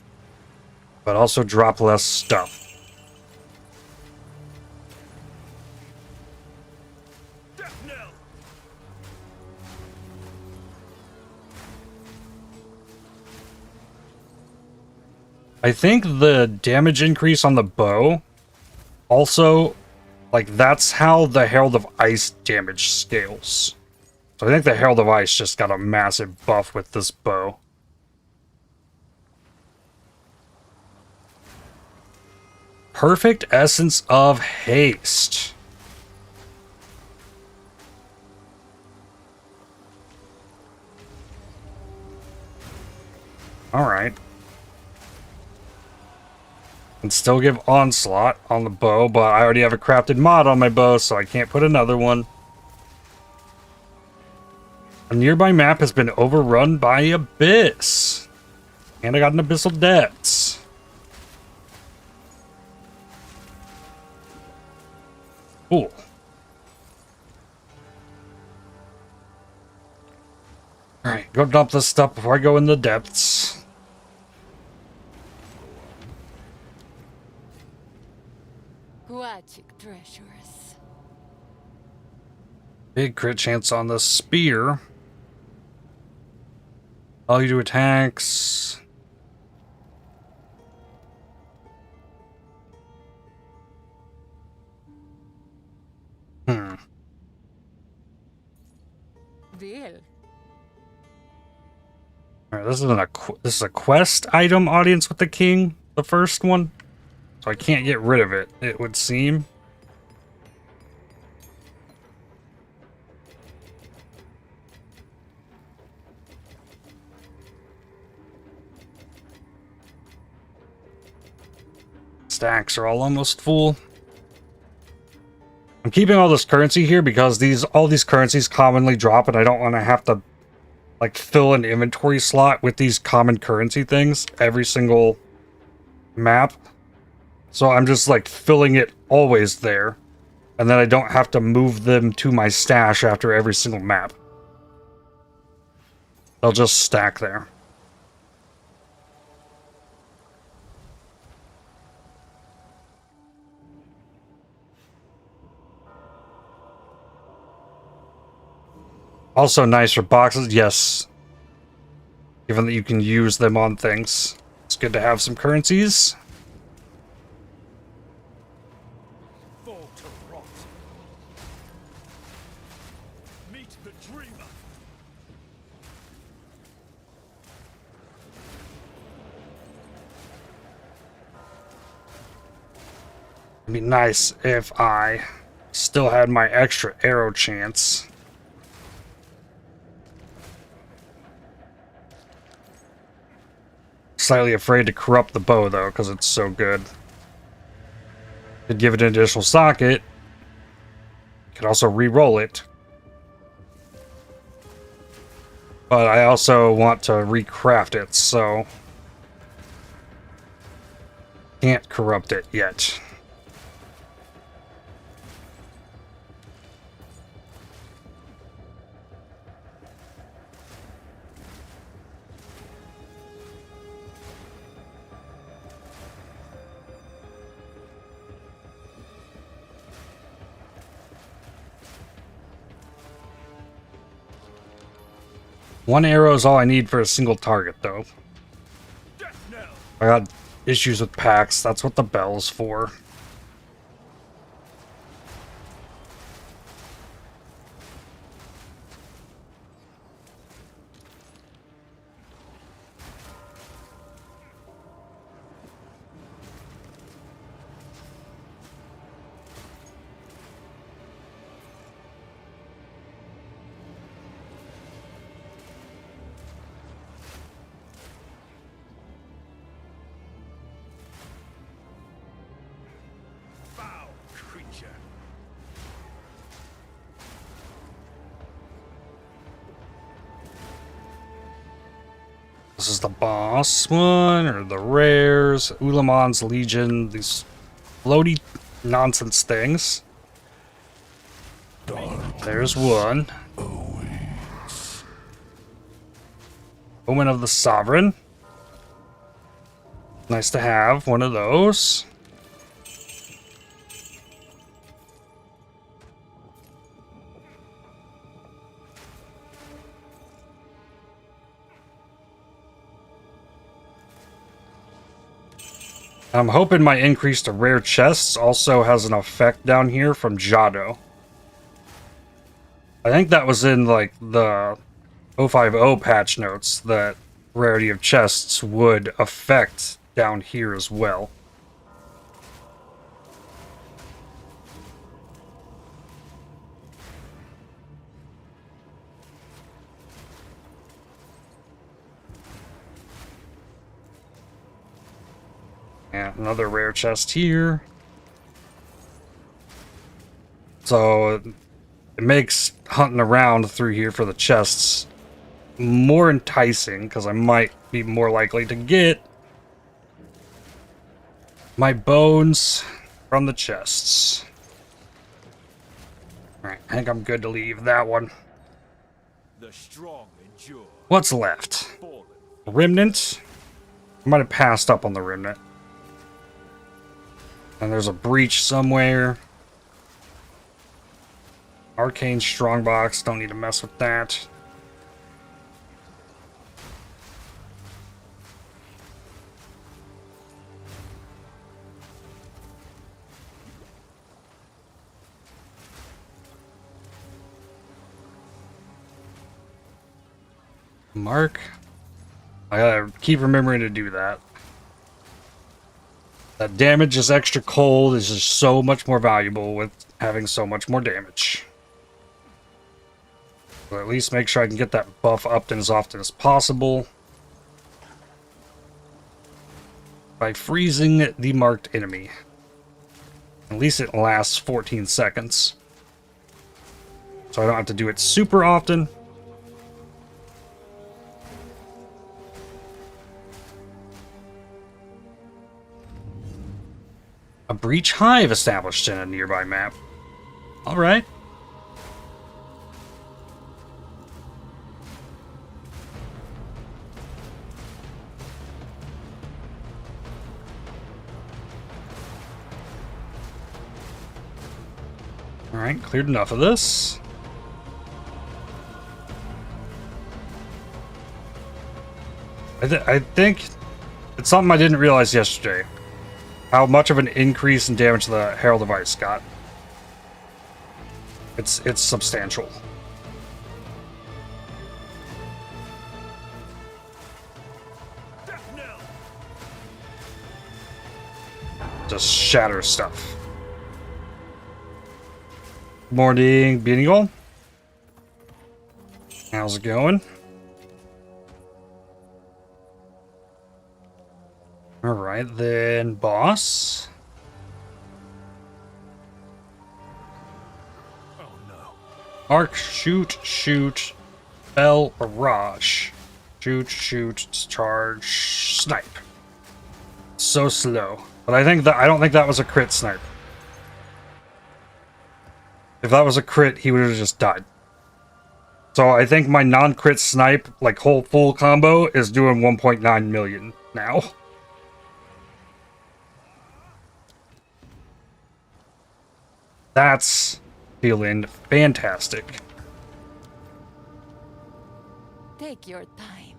But also drop less stuff. Death knell. I think the damage increase on the bow also Like, that's how the Herald of Ice damage scales. So I think the Herald of Ice just got a massive buff with this bow. Perfect Essence of Haste. Alright. And still give Onslaught on the bow, but I already have a crafted mod on my bow, so I can't put another one. A nearby map has been overrun by Abyss. And I got an Abyssal Depths. Cool. Alright, go dump this stuff before I go in the depths. Watching treasures. Big crit chance on the spear. All you do attacks. Deal. Alright, this is a quest item, Audience with the King, the first one. So I can't get rid of it, it would seem. Stacks are all almost full. I'm keeping all this currency here because all these currencies commonly drop, and I don't want to have to like fill an inventory slot with these common currency things every single map. So I'm just like filling it always there, and then I don't have to move them to my stash after every single map. They'll just stack there. Also nice for boxes, yes. Given that you can use them on things. It's good to have some currencies. Fall to rot. Meet the dreamer. It'd be nice if I still had my extra arrow chance. Slightly afraid to corrupt the bow though, because it's so good. Could give it an additional socket. Could also re-roll it. But I also want to recraft it, so can't corrupt it yet. One arrow is all I need for a single target, though. Death knell. I got issues with packs. That's what the bell's for. Foul creature. This is the boss one, or the rares, Ulamon's Legion, these floaty nonsense things. There's one. Omen of the Sovereign. Nice to have one of those. I'm hoping my increase to rare chests also has an effect down here from Jado. I think that was in, like, the 050 patch notes that rarity of chests would affect down here as well. And another rare chest here. So it makes hunting around through here for the chests more enticing, because I might be more likely to get my bones from the chests. Alright, I think I'm good to leave that one. The strong endure. What's left? Fallen. Remnant? I might have passed up on the remnant. And there's a breach somewhere. Arcane strongbox, don't need to mess with that. Mark. I gotta keep remembering to do that. That damage is extra cold is just so much more valuable with having so much more damage. So at least make sure I can get that buff up as often as possible by freezing the marked enemy. At least it lasts 14 seconds. So I don't have to do it super often. A breach hive established in a nearby map. Alright. Alright, cleared enough of this. I think it's something I didn't realize yesterday. How much of an increase in damage the Herald of Ice got. It's substantial. Death knell. Just shatter stuff. Morning, Beanigal. How's it going? Alright, then boss. Oh no. Arc, shoot, bell, barrage. Shoot, charge, snipe. So slow. But I don't think that was a crit snipe. If that was a crit, he would have just died. So I think my non-crit snipe, like whole full combo, is doing 1.9 million now. That's feeling fantastic. Take your time.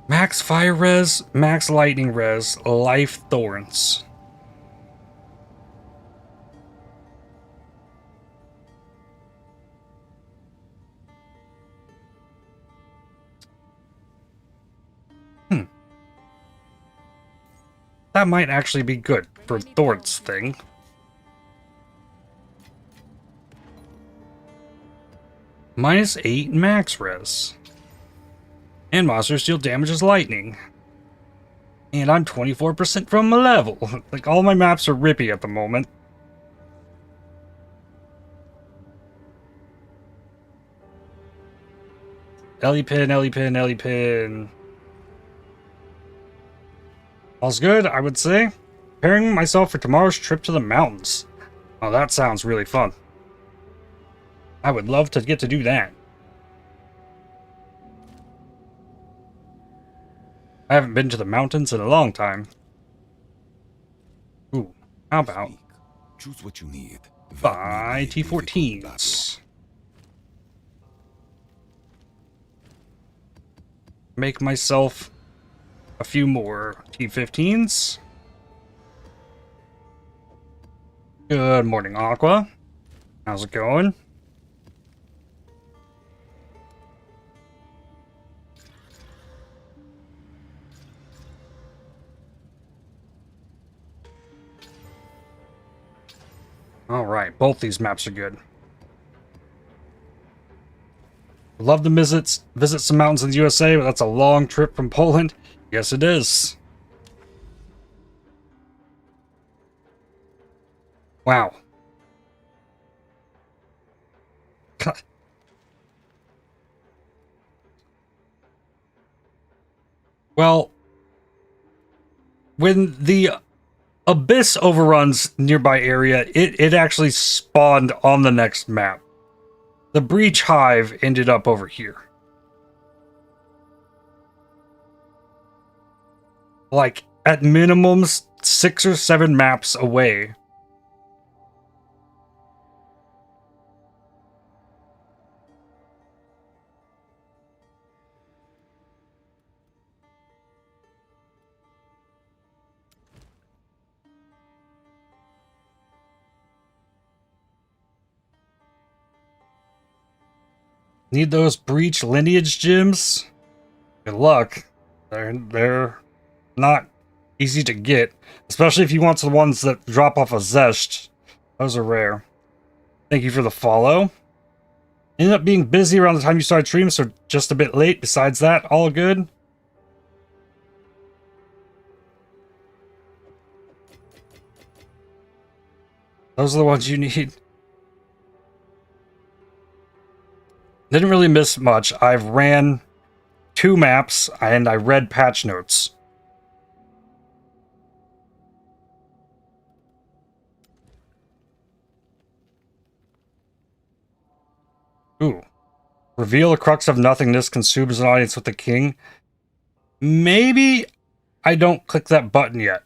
Max fire res, max lightning res, life thorns. That might actually be good for Thorn's thing. -8 max res. And monsters deal damage as lightning. And I'm 24% from a level. Like, all my maps are rippy at the moment. Ellie pin. All's good, I would say. Preparing myself for tomorrow's trip to the mountains. Oh, that sounds really fun. I would love to get to do that. I haven't been to the mountains in a long time. Ooh, how about Choose what you need. buy T14s? Make myself a few more T-15s. Good morning, Aqua. How's it going? Alright, both these maps are good. Love to visit some mountains in the USA, but that's a long trip from Poland. Yes, it is. Wow. Well, when the Abyss overruns nearby area, it actually spawned on the next map. The Breach Hive ended up over here. Like, at minimum, 6 or 7 maps away. Need those Breach lineage gems? Good luck. They're not easy to get, especially if you want the ones that drop off a Zest. Those are rare. Thank you for the follow. Ended up being busy around the time you started streaming, so just a bit late. Besides that, all good. Those are the ones you need. Didn't really miss much. I've ran 2 maps, and I read patch notes. Ooh. Reveal the crux of nothingness consumes an audience with the king. Maybe I don't click that button yet.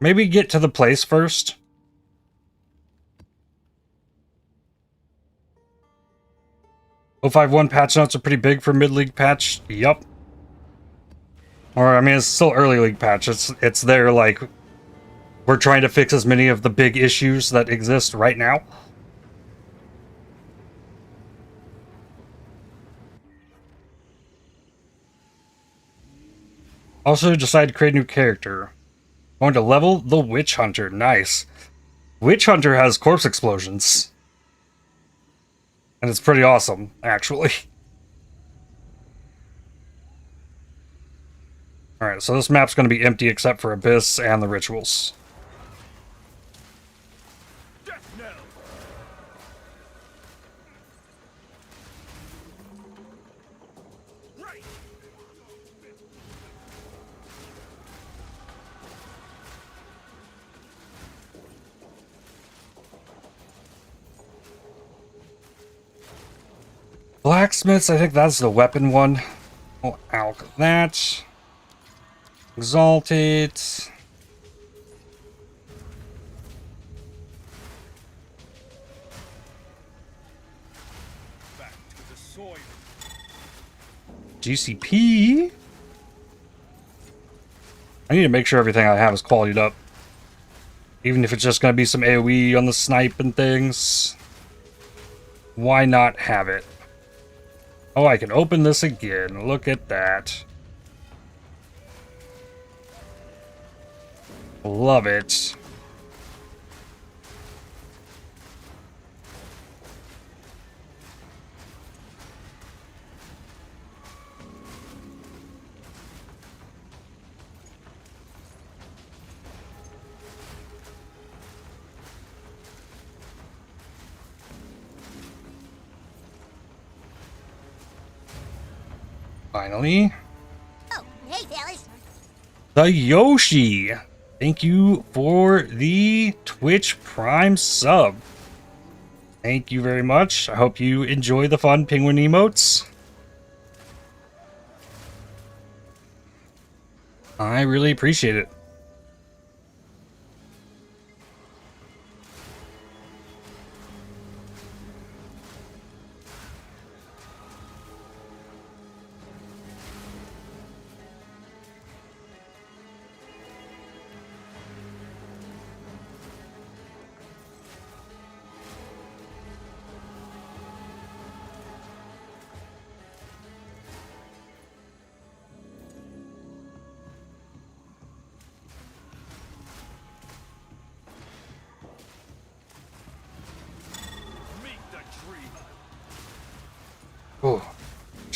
Maybe get to the place first. 051 patch notes are pretty big for mid-league patch. Yup. Or, I mean, it's still early league patch. It's there, like, we're trying to fix as many of the big issues that exist right now. Also decided to create a new character. Going to level the Witch Hunter. Nice. Witch Hunter has corpse explosions. And it's pretty awesome, actually. Alright, so this map's going to be empty except for Abyss and the rituals. Death knell. Right. Blacksmiths, I think that's the weapon one. Oh, out that. Exalted. Back to the soil. GCP. I need to make sure everything I have is qualityed up. Even if it's just going to be some AoE on the snipe and things. Why not have it? Oh, I can open this again. Look at that. Love it. Finally. Oh, hey, fellas. The Yoshi. Thank you for the Twitch Prime sub. Thank you very much. I hope you enjoy the fun penguin emotes. I really appreciate it.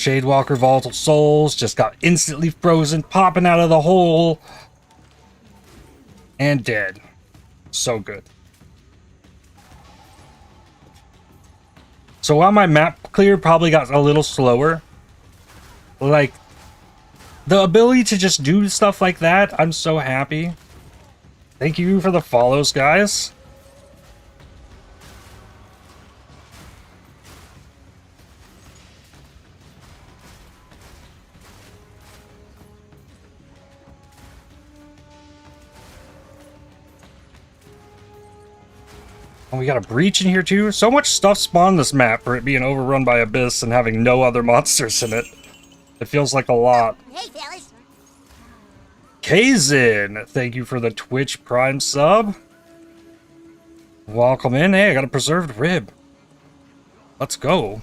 Shadewalker Volatile Souls just got instantly frozen, popping out of the hole. And dead. So good. So while my map clear probably got a little slower, like, the ability to just do stuff like that, I'm so happy. Thank you for the follows, guys. And we got a breach in here too. So much stuff spawned this map for it being overrun by Abyss and having no other monsters in it. It feels like a lot. Hey, fellas. Kazin, thank you for the Twitch Prime sub. Welcome in. Hey, I got a preserved rib. Let's go.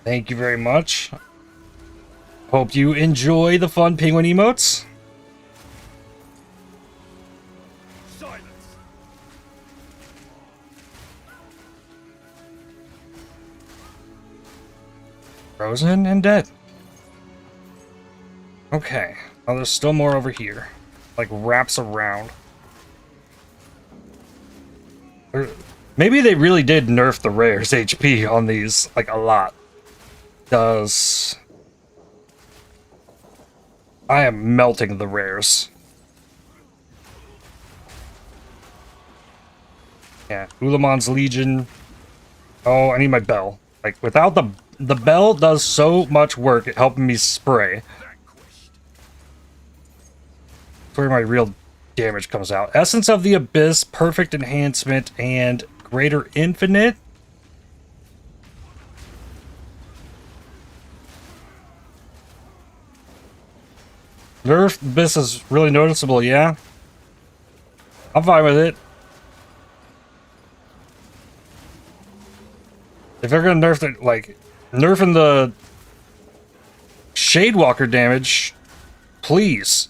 Thank you very much. Hope you enjoy the fun penguin emotes. Silence. Frozen and dead. Okay. Oh, there's still more over here. Like, wraps around. Maybe they really did nerf the rares HP on these, like, a lot. Does... I am melting the rares. Yeah, Ulamon's Legion. Oh, I need my bell. Like, without the bell does so much work at helping me spray. That's where my real damage comes out. Essence of the Abyss, Perfect Enhancement, and Greater Infinite. Nerf Abyss is really noticeable, yeah? I'm fine with it. If they're gonna nerf the, like, nerfing the Shadewalker damage, please.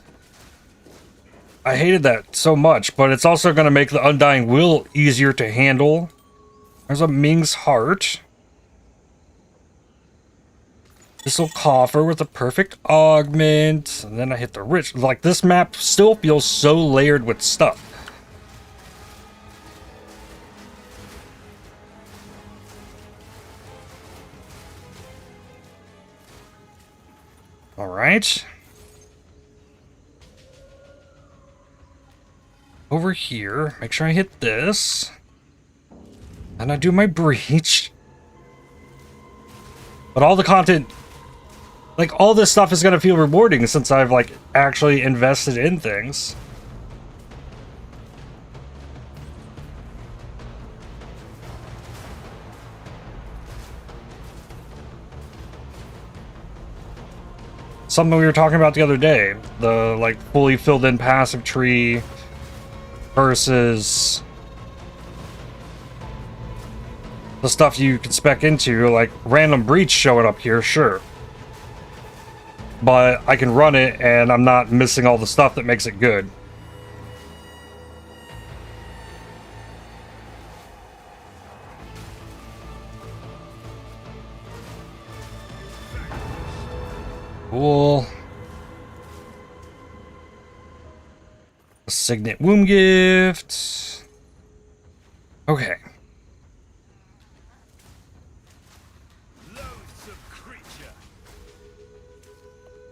I hated that so much, but it's also gonna make the Undying Will easier to handle. There's a Ming's Heart. This'll Coffer with a perfect augment. And then I hit the rich. Like, this map still feels so layered with stuff. Alright. Over here. Make sure I hit this. And I do my breach. But all the content... Like, all this stuff is going to feel rewarding since I've, like, actually invested in things. Something we were talking about the other day. The, like, fully filled in passive tree versus the stuff you can spec into, like random breach showing up here, sure. But I can run it and I'm not missing all the stuff that makes it good. Cool. A Signet Womb Gift. Okay. Loathsome creature.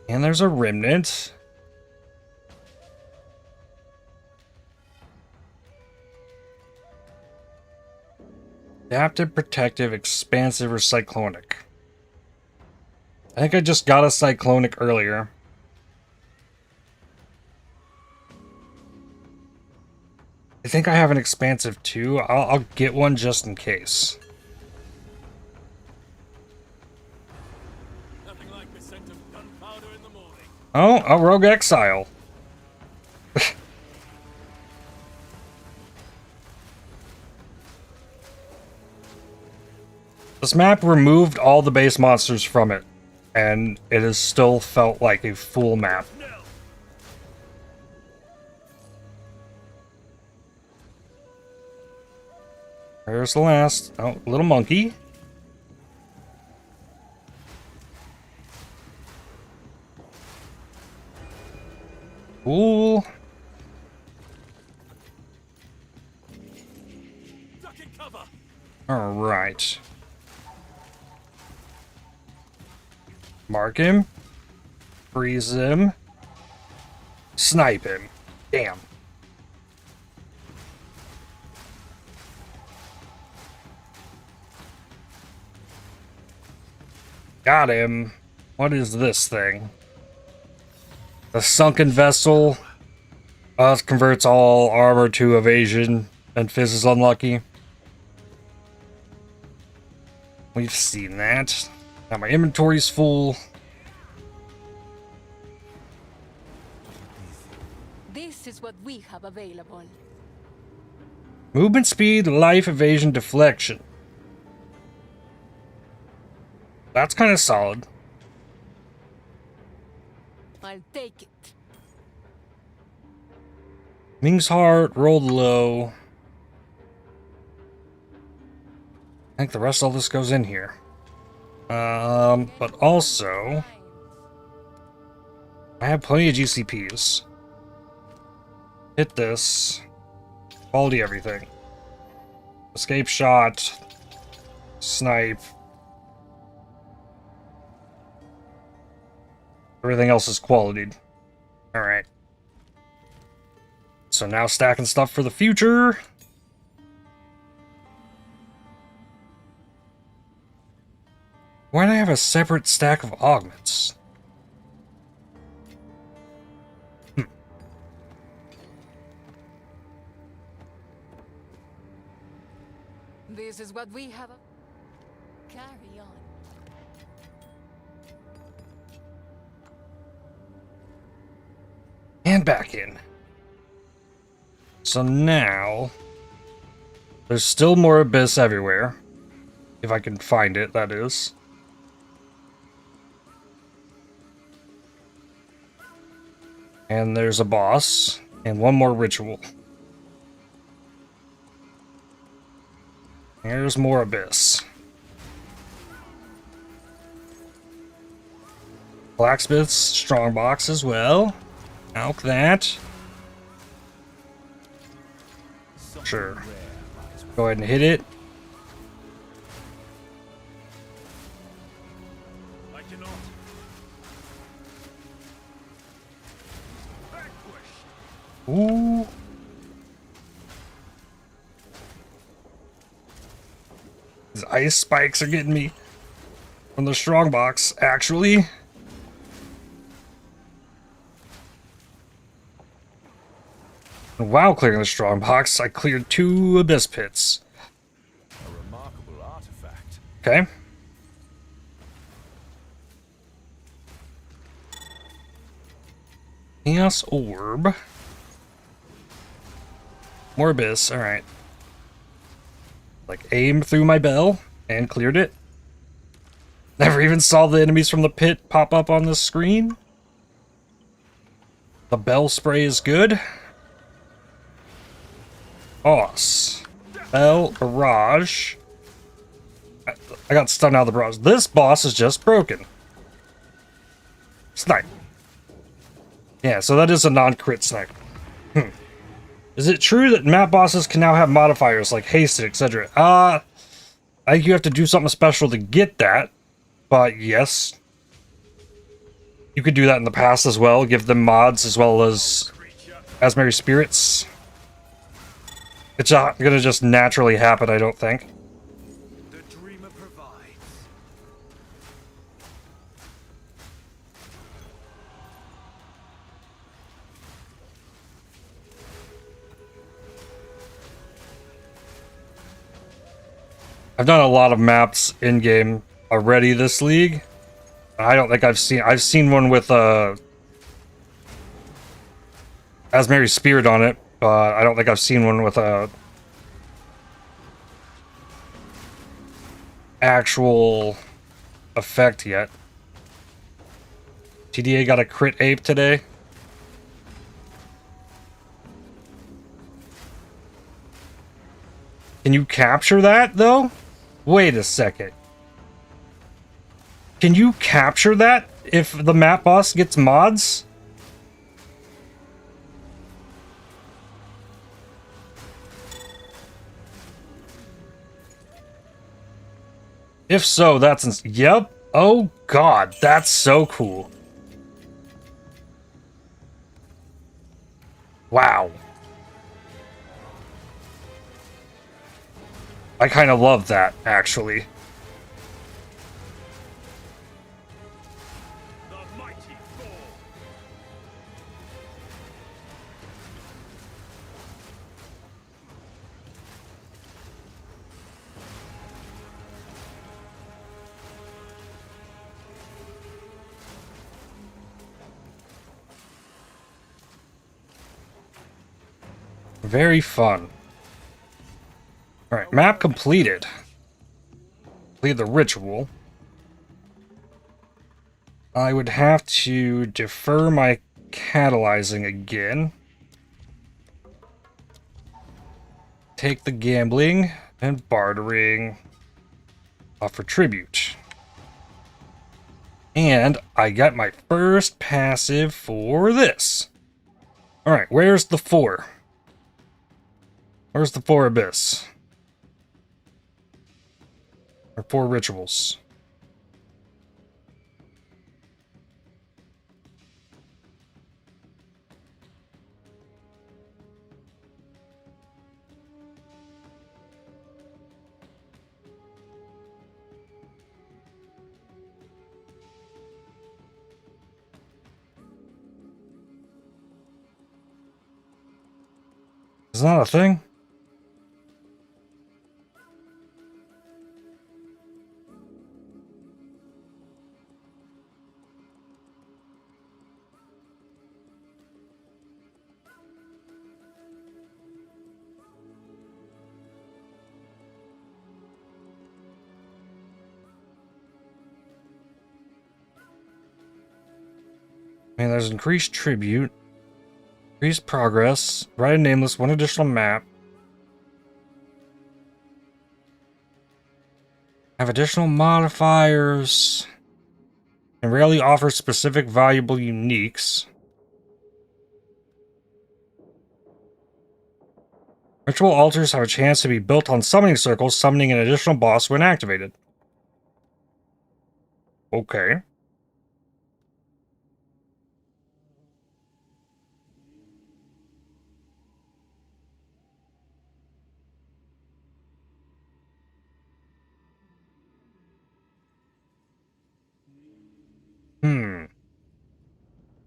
And there's a Remnant. Adaptive, Protective, Expansive, or Cyclonic. I think I just got a Cyclonic earlier. I think I have an Expansive too. I'll get one just in case. Nothing like the scent of gunpowder in the morning. Oh, a Rogue Exile. This map removed all the base monsters from it, and it has still felt like a full map. No. There's the last. Oh, little monkey. Duck and cover. All right. Mark him. Freeze him. Snipe him. Damn. Got him. What is this thing? The sunken vessel. It converts all armor to evasion, and Fizz is unlucky. We've seen that. Now my inventory's full. This is what we have available. Movement speed, life, evasion, deflection. That's kind of solid. I'll take it. Ming's heart, rolled low. I think the rest of all this goes in here. But also, I have plenty of GCPs. Hit this. Quality everything. Escape shot. Snipe. Everything else is qualityed. Alright. So now stacking stuff for the future. Why do I have a separate stack of augments? This is what we have. Carry on. And back in. So now, there's still more abyss everywhere. If I can find it, that is. And there's a boss, and one more ritual. There's more abyss. Blacksmith's strongbox as well. Alk that. Sure. Go ahead and hit it. I cannot. Vanquished. Ooh. These ice spikes are getting me from the strongbox, actually. While clearing the strongbox, I cleared 2 abyss pits. A remarkable artifact. Okay. Chaos orb. More abyss, alright. Like, aimed through my bell and cleared it. Never even saw the enemies from the pit pop up on the screen. The bell spray is good. Boss. Bell barrage. I got stunned out of the barrage. This boss is just broken. Snipe. Yeah, so that is a non-crit snipe. Is it true that map bosses can now have modifiers like hasted, etc.? I think you have to do something special to get that. But yes. You could do that in the past as well. Give them mods as well as Asmeri spirits. It's not gonna just naturally happen, I don't think. The dreamer provides. I've done a lot of maps in-game already this league. I don't think I've seen one with Asmeri Spirit on it, but I don't think I've seen one with a actual effect yet. TDA got a crit ape today. Can you capture that though? Wait a second. Can you capture that if the map boss gets mods? If so, that's yep. Oh god, that's so cool. Wow. I kind of love that, actually. The mighty fall. Very fun. Alright, map completed. Completed the ritual. I would have to defer my catalyzing again. Take the gambling and bartering. Offer tribute. And I got my first passive for this. Alright, where's the 4? Where's the 4 abyss? Or 4 rituals? Is that a thing? I mean, there's increased tribute, increased progress, write a nameless, 1 additional map. Have additional modifiers, and rarely offer specific valuable uniques. Ritual altars have a chance to be built on summoning circles, summoning an additional boss when activated. Okay.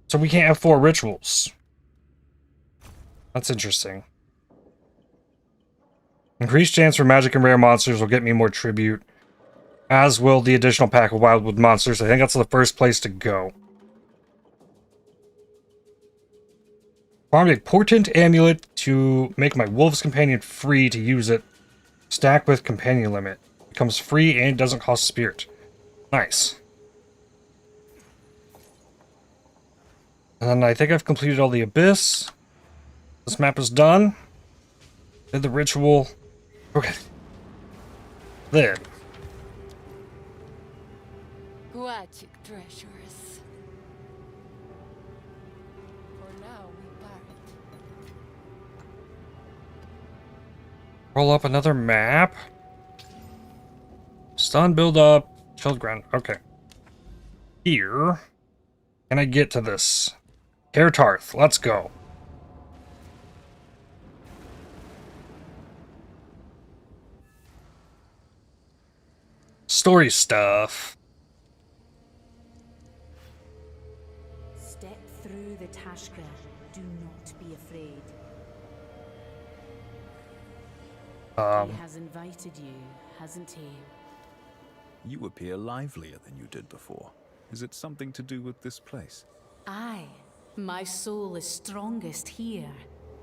So we can't have 4 rituals. That's interesting. Increased chance for magic and rare monsters will get me more tribute. As will the additional pack of wildwood monsters. I think that's the first place to go. Farmed a portent amulet to make my wolf's companion free to use it. Stack with companion limit. Becomes free and doesn't cost spirit. Nice. And then I think I've completed all the abyss. This map is done. Did the ritual. Okay. Then. Guachic treasures. For now, we part. Roll up another map. Stun build up. Chilled ground. Okay. Here. Can I get to this? Hairtarth. Let's go. Story stuff. Step through the Tashka. Do not be afraid. He has invited you, hasn't he? You appear livelier than you did before. Is it something to do with this place? Aye. My soul is strongest here.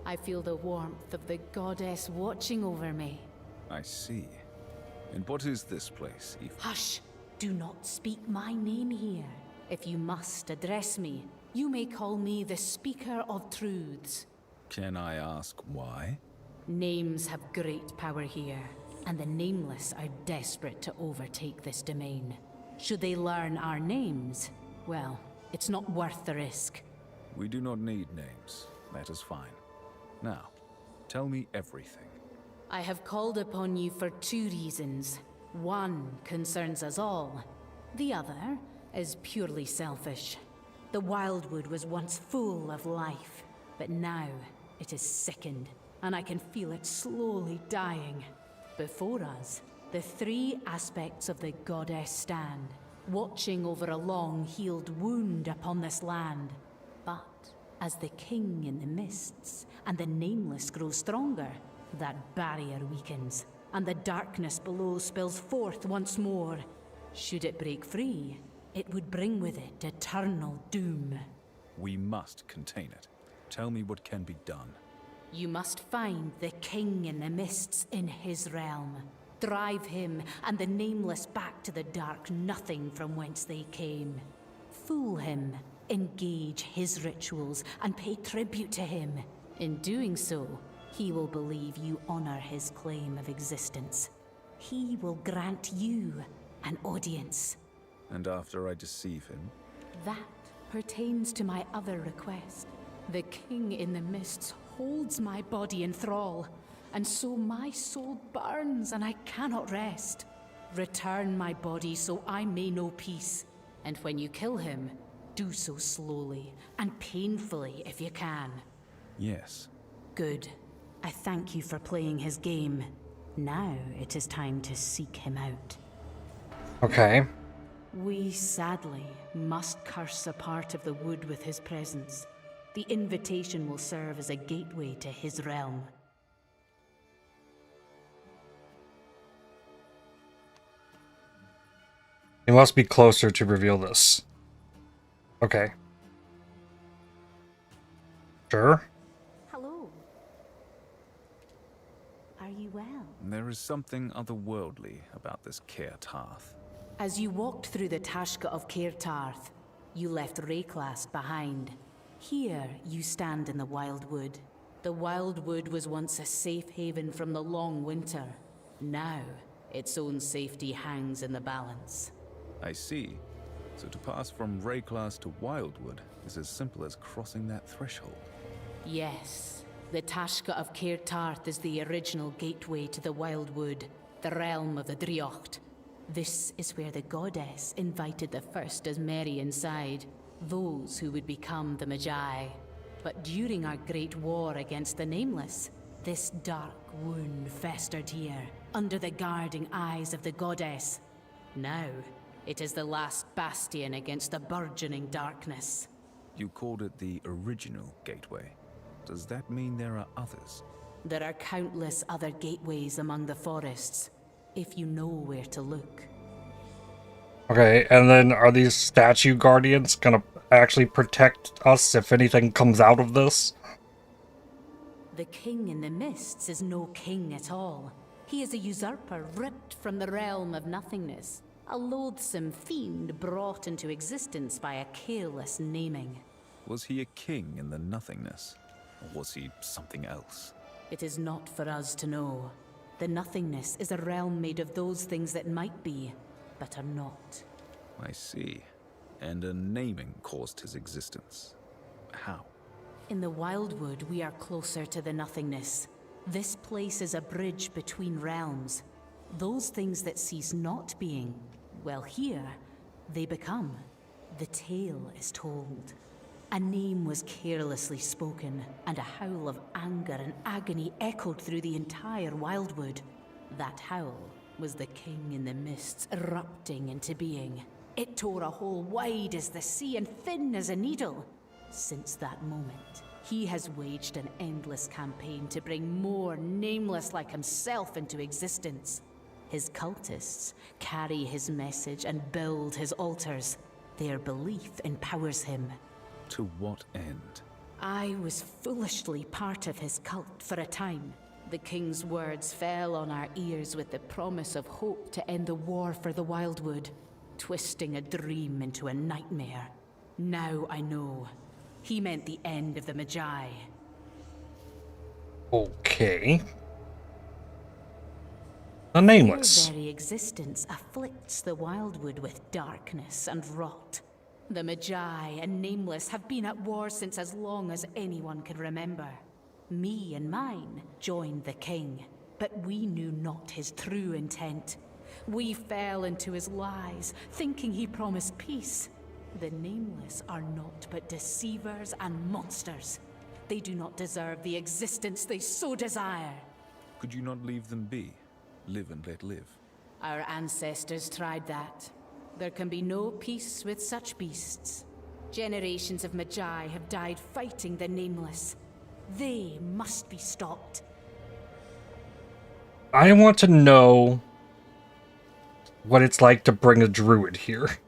I feel the warmth of the goddess watching over me. I see. And what is this place, Eve? Hush! Do not speak my name here. If you must address me, you may call me the Speaker of Truths. Can I ask why? Names have great power here, and the nameless are desperate to overtake this domain. Should they learn our names, well, it's not worth the risk. We do not need names. That is fine. Now, tell me everything. I have called upon you for 2 reasons. One concerns us all. The other is purely selfish. The Wildwood was once full of life, but now it is sickened, and I can feel it slowly dying. Before us, the three aspects of the goddess stand, watching over a long-healed wound upon this land. But as the king in the mists and the nameless grow stronger, that barrier weakens, and the darkness below spills forth once more. Should it break free, it would bring with it eternal doom. We must contain it. Tell me what can be done. You must find the king in the mists in his realm. Drive him and the nameless back to the dark nothing from whence they came. Fool him, engage his rituals, and pay tribute to him. In doing so, he will believe you honor his claim of existence. He will grant you an audience. And after I deceive him? That pertains to my other request. The king in the mists holds my body in thrall, and so my soul burns and I cannot rest. Return my body so I may know peace, and when you kill him, do so slowly and painfully if you can. Yes. Good. I thank you for playing his game. Now it is time to seek him out. Okay. We sadly must curse a part of the wood with his presence. The invitation will serve as a gateway to his realm. It must be closer to reveal this. Okay. Sure. Hello. Are you well? There is something otherworldly about this Caer Tarth. As you walked through the Tashka of Caer Tarth, you left Rayclast behind. Here you stand in the Wildwood. The Wildwood was once a safe haven from the long winter. Now, its own safety hangs in the balance. I see. So to pass from Rayclast to Wildwood is as simple as crossing that threshold. Yes, the Tashka of Caer Tarth is the original gateway to the Wildwood, the realm of the Driocht. This is where the goddess invited the first as merry inside, those who would become the Magi. But during our great war against the Nameless, this dark wound festered here, under the guarding eyes of the goddess. Now, it is the last bastion against the burgeoning darkness. You called it the original gateway. Does that mean there are others? There are countless other gateways among the forests, if you know where to look. Okay, and then are these statue guardians gonna actually protect us if anything comes out of this? The king in the mists is no king at all. He is a usurper ripped from the realm of nothingness. A loathsome fiend brought into existence by a careless naming. Was he a king in the nothingness? Or was he something else? It is not for us to know. The nothingness is a realm made of those things that might be, but are not. I see. And a naming caused his existence. How? In the Wildwood, we are closer to the nothingness. This place is a bridge between realms. Those things that cease not being, well, here, they become. The tale is told. A name was carelessly spoken, and a howl of anger and agony echoed through the entire Wildwood. That howl was the king in the mists erupting into being. It tore a hole wide as the sea and thin as a needle. Since that moment, he has waged an endless campaign to bring more nameless like himself into existence. His cultists carry his message and build his altars. Their belief empowers him. To what end? I was foolishly part of his cult for a time. The king's words fell on our ears with the promise of hope to end the war for the Wildwood, twisting a dream into a nightmare. Now I know. He meant the end of the Magi. Okay. The Nameless. Their very existence afflicts the Wildwood with darkness and rot. The Magi and Nameless have been at war since as long as anyone can remember. Me and mine joined the king, but we knew not his true intent. We fell into his lies, thinking he promised peace. The Nameless are naught but deceivers and monsters. They do not deserve the existence they so desire. Could you not leave them be? Live and let live. Our ancestors tried that. There can be no peace with such beasts. Generations of Magi have died fighting the Nameless. They must be stopped. I want to know what it's like to bring a druid here.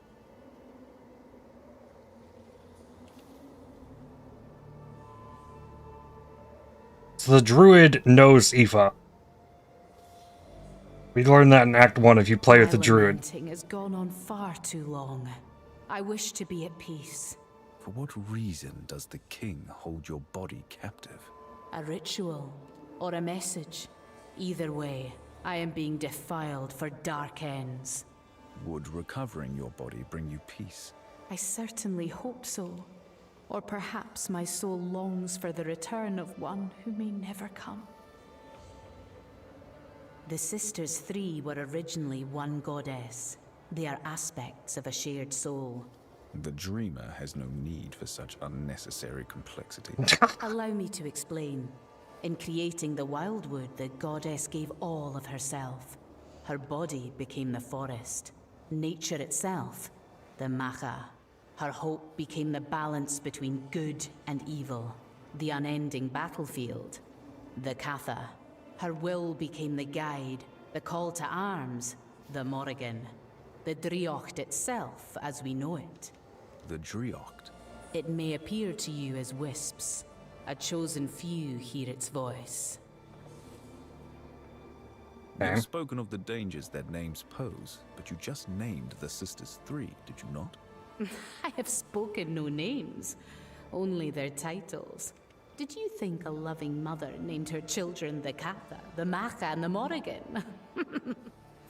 So the druid knows Aoife. We learned that in Act 1 if you play with the druid. Lamenting has gone on far too long. I wish to be at peace. For what reason does the king hold your body captive? A ritual or a message. Either way, I am being defiled for dark ends. Would recovering your body bring you peace? I certainly hope so. Or perhaps my soul longs for the return of one who may never come. The Sisters Three were originally one goddess. They are aspects of a shared soul. The dreamer has no need for such unnecessary complexity. Allow me to explain. In creating the Wildwood, the goddess gave all of herself. Her body became the forest. Nature itself, the Macha. Her hope became the balance between good and evil. The unending battlefield, the Katha. Her will became the guide, the call to arms, the Morrigan. The Driocht itself, as we know it. The Driocht? It may appear to you as wisps. A chosen few hear its voice. You've spoken of the dangers their names pose, but you just named the Sisters Three, did you not? I have spoken no names, only their titles. Did you think a loving mother named her children the Katha, the Macha, and the Morrigan?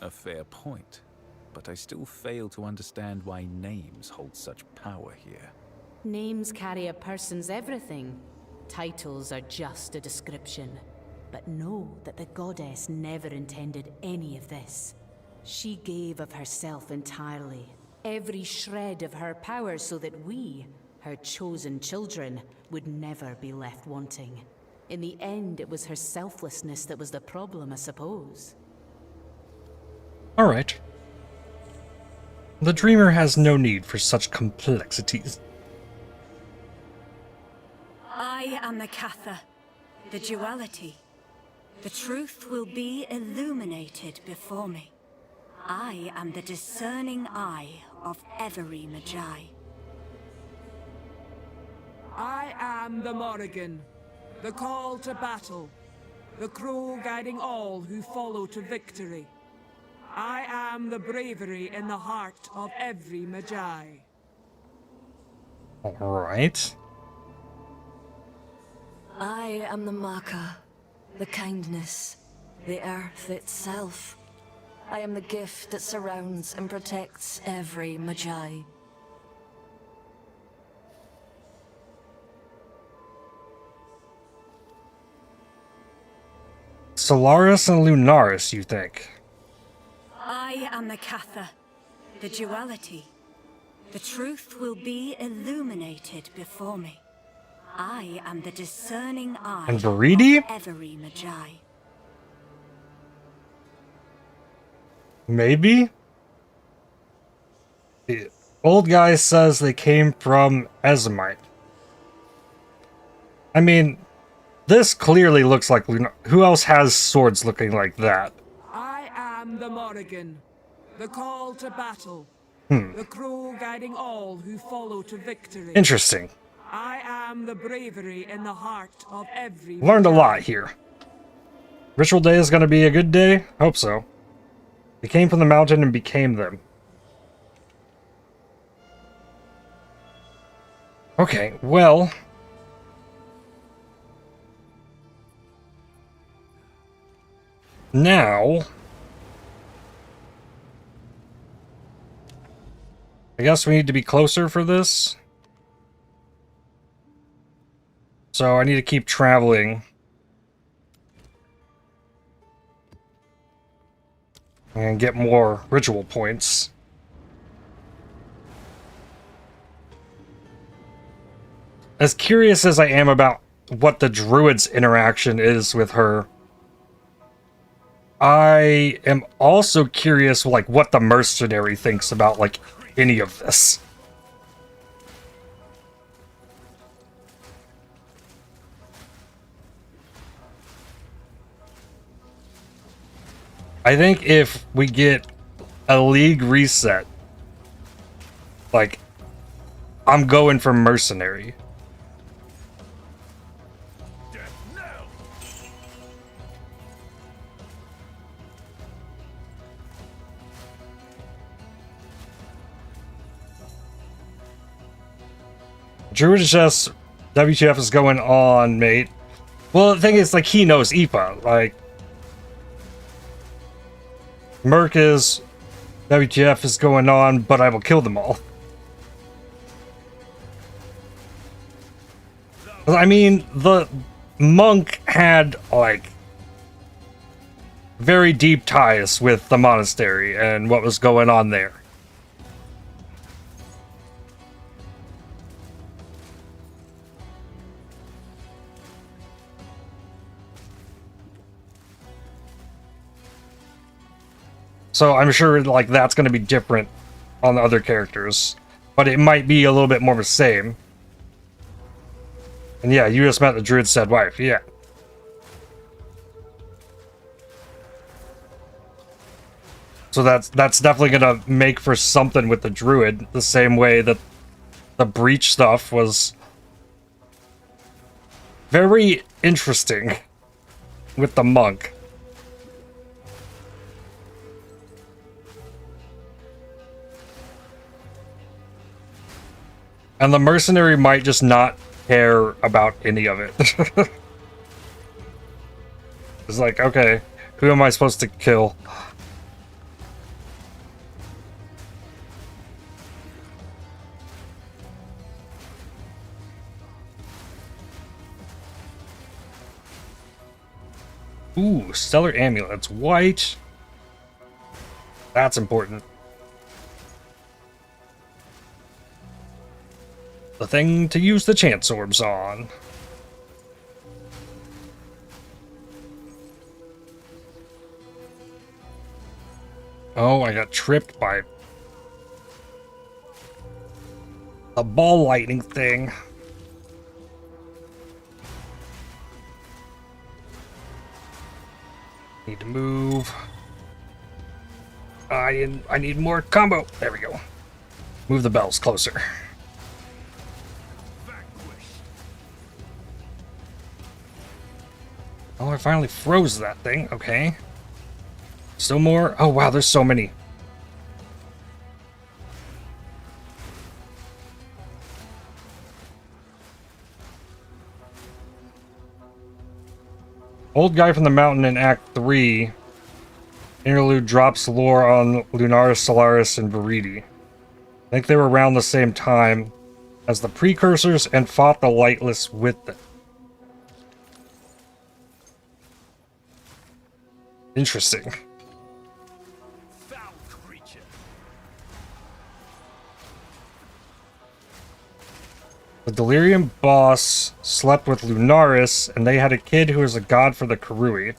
A fair point, but I still fail to understand why names hold such power here. Names carry a person's everything. Titles are just a description. But know that the goddess never intended any of this. She gave of herself entirely, every shred of her power, so that we, her chosen children, would never be left wanting. In the end, it was her selflessness that was the problem, I suppose. All right. The dreamer has no need for such complexities. I am the Katha, the duality. The truth will be illuminated before me. I am the discerning eye of every Magi. I am the Morrigan, the call to battle, the crow guiding all who follow to victory. I am the bravery in the heart of every Magi. All right. I am the Macha, the kindness, the earth itself. I am the gift that surrounds and protects every Magi. Solaris and Lunaris, you think? I am the Katha, the duality. The truth will be illuminated before me. I am the discerning eye And Viridi? of every Magi. Maybe? The old guy says they came from Ezomite. I mean, this clearly looks like Luna. Who else has swords looking like that? I am the Morrigan, the call to battle, the crow guiding all who follow to victory. Interesting. I am the bravery in the heart of every Learned a Magi. lot here. Ritual day is going to be a good day? Hope so. They came from the mountain and became them. Okay, well... now... I guess we need to be closer for this. So I need to keep traveling. and get more ritual points. As curious as I am about what the druid's interaction is with her, I am also curious, like, what the mercenary thinks about, like, any of this. I think if we get a league reset, like, I'm going for mercenary. Druid is just WTF is going on, mate. Well, the thing is, like, he knows IPA. Like, Merc is WTF is going on, but I will kill them all. I mean, the monk had, like, very deep ties with the monastery and what was going on there. So I'm sure, like, that's going to be different on the other characters. But it might be a little bit more the same. And yeah, you just met the druid's said wife, yeah. So that's definitely going to make for something with the druid, the same way that the breach stuff was very interesting with the monk. And the mercenary might just not care about any of it. It's like, okay, who am I supposed to kill? Ooh, stellar amulets, white. That's important. The thing to use the chance orbs on. Oh, I got tripped by the ball lightning thing. Need to move. I need more combo. There we go. Move the bells closer. Oh, I finally froze that thing. Okay. Still more? Oh, wow, there's so many. Old guy from the mountain in Act 3. Interlude drops lore on Lunaris, Solaris, and Viridi. I think they were around the same time as the precursors and fought the Lightless with them. Interesting. Foul creature. The Delirium boss slept with Lunaris, and they had a kid who was a god for the Karui.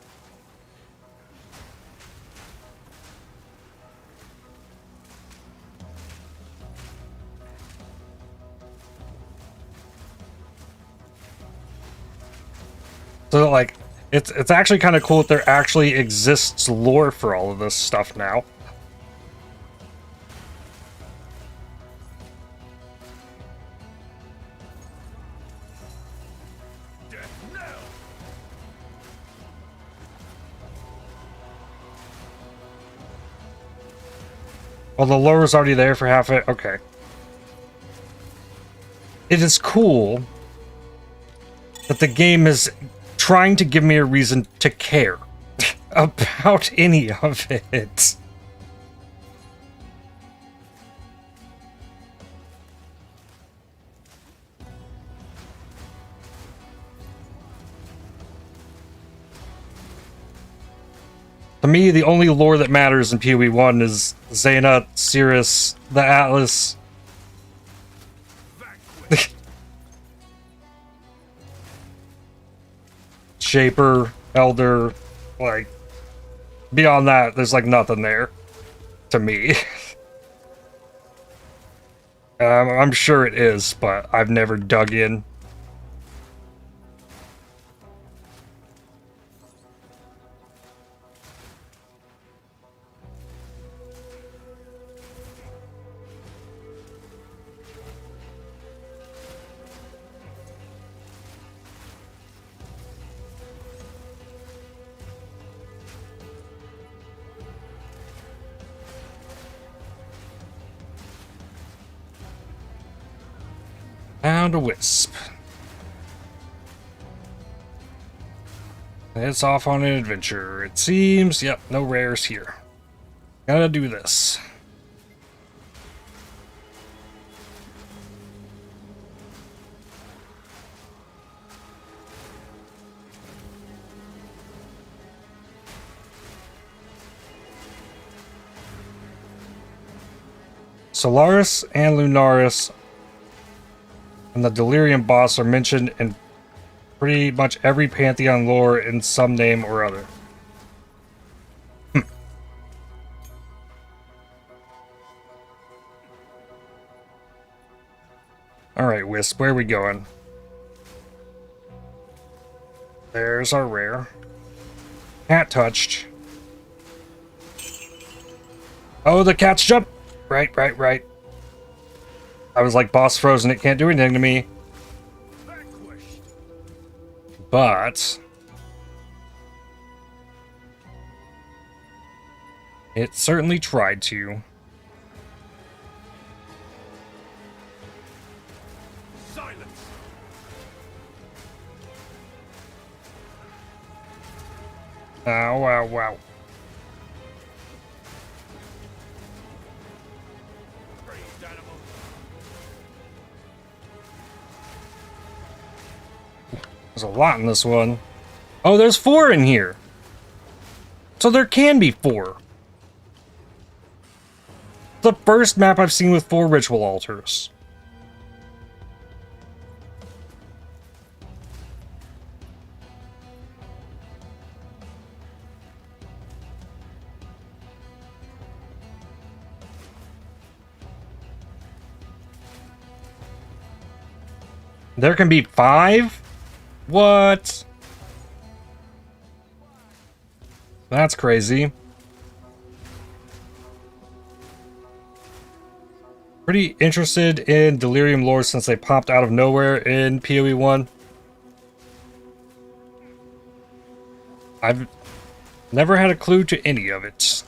So, like, it's actually kind of cool that there actually exists lore for all of this stuff now. Well, the lore's already there for half it. Okay. It is cool that the game is trying to give me a reason to care about any of it. To me, the only lore that matters in PoE 1 is Zaina, Cirrus, the Atlas. Shaper, Elder, like, beyond that, there's like nothing there. To me. I'm sure it is, but I've never dug in. Found a wisp. It's off on an adventure. It seems, yep, no rares here. Gotta do this. Solaris and Lunaris and the Delirium boss are mentioned in pretty much every Pantheon lore in some name or other. Alright, Wisp, where are we going? There's our rare. Cat touched. Oh, the cat's jump! Right. I was like, boss frozen, it can't do anything to me. But it certainly tried to. Silence. Wow. There's a lot in this one. Oh, there's 4 in here. So there can be 4. The first map I've seen with 4 ritual altars. There can be 5? What? That's crazy. Pretty interested in Delirium lore since they popped out of nowhere in PoE 1. I've never had a clue to any of it.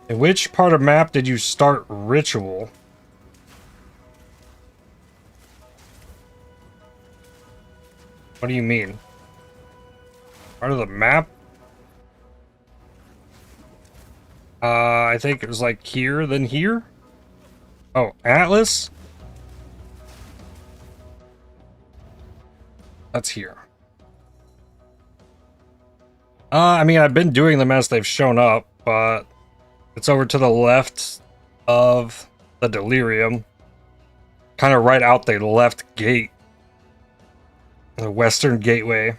In which part of map did you start ritual? What do you mean? Part of the map? I think it was like here, then here? Oh, Atlas? That's here. I mean, I've been doing them as they've shown up, but it's over to the left of the Delirium. Kind of right out the left gate. The western gateway.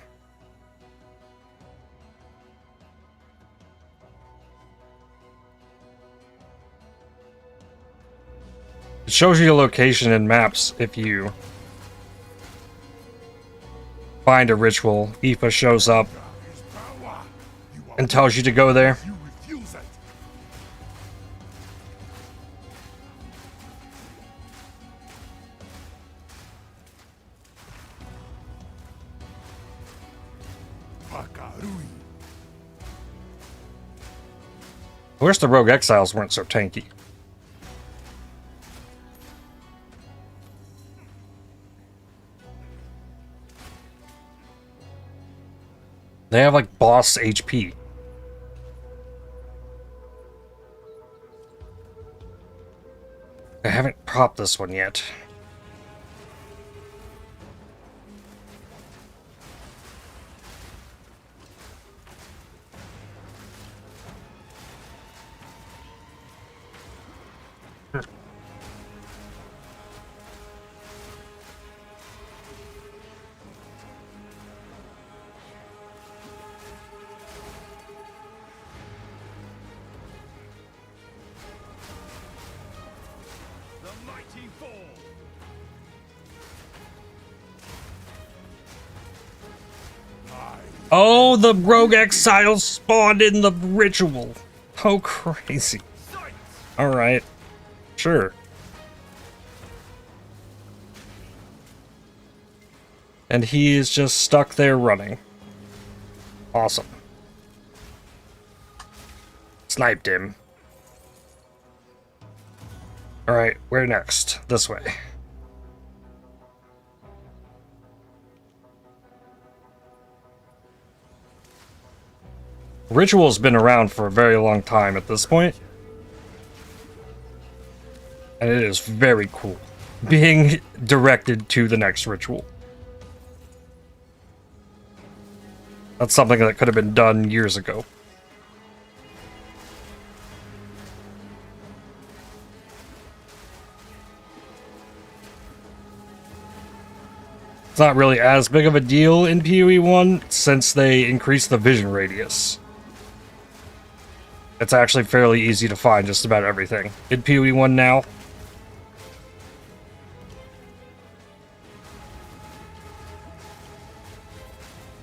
It shows you the location in maps if you find a ritual. Aoife shows up and tells you to go there. I wish the Rogue Exiles weren't so tanky. They have like boss HP. I haven't propped this one yet. Oh, the rogue exile spawned in the ritual. Oh, crazy. Alright. Sure. And he is just stuck there running. Awesome. Sniped him. Alright, where next? This way. Ritual's been around for a very long time at this point. And it is very cool being directed to the next ritual. That's something that could have been done years ago. It's not really as big of a deal in PoE 1 since they increased the vision radius. It's actually fairly easy to find just about everything in PoE 1 now.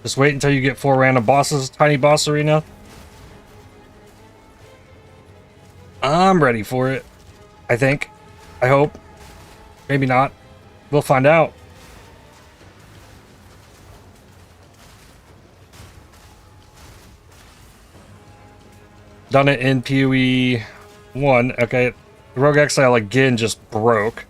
Just wait until you get 4 random bosses, tiny boss arena. I'm ready for it. I think. I hope. Maybe not. We'll find out. Done it in PoE 1. Okay. Rogue Exile again just broke.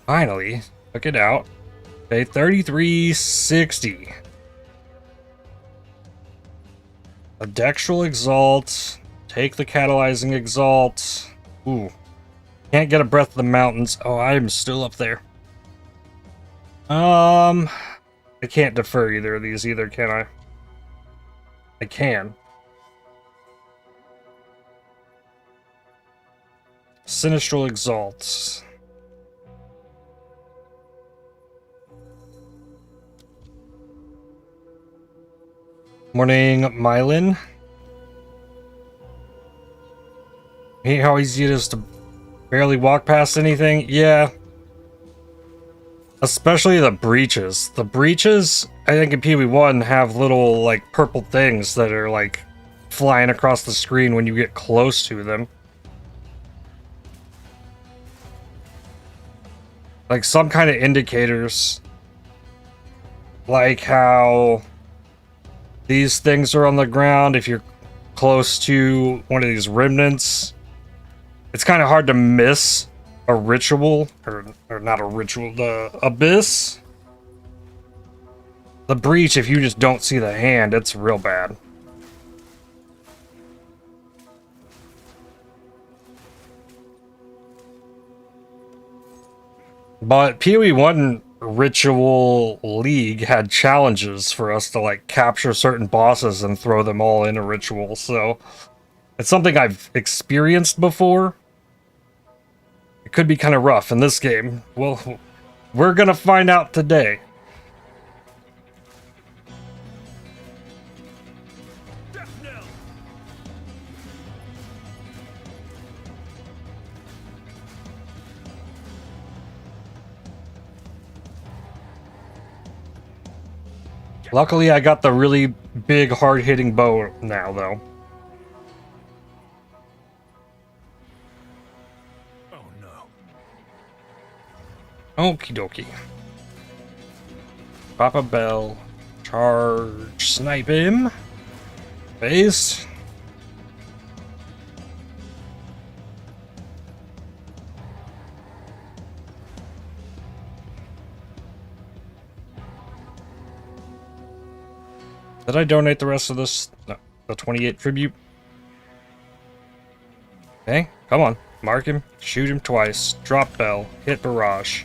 Finally, took it out. Okay, 3360. A Dextral Exalt. Take the Catalyzing Exalt. Ooh. Can't get a Breath of the Mountains. Oh, I am still up there. I can't defer either of these either, can I? I can. Sinistral Exalt. Morning, Mylin. Hate how easy it is to barely walk past anything. Yeah. Especially the breaches. The breaches, I think in PoE 1 have little, like, purple things that are, like, flying across the screen when you get close to them. Like, some kind of indicators. Like how these things are on the ground if you're close to one of these remnants. It's kind of hard to miss a ritual, or not a ritual, the abyss. The breach, if you just don't see the hand, it's real bad. But PoE 1 Ritual League had challenges for us to like capture certain bosses and throw them all in a ritual, so it's something I've experienced before. It could be kind of rough in this game. Well, we're gonna find out today. Luckily, I got the really big, hard-hitting bow now, though. Oh no. Okie dokie. Pop a bell. Charge. Snipe him. Phase. Did I donate the rest of this? No, the 28 tribute? Okay, come on. Mark him, shoot him twice, drop bell, hit barrage.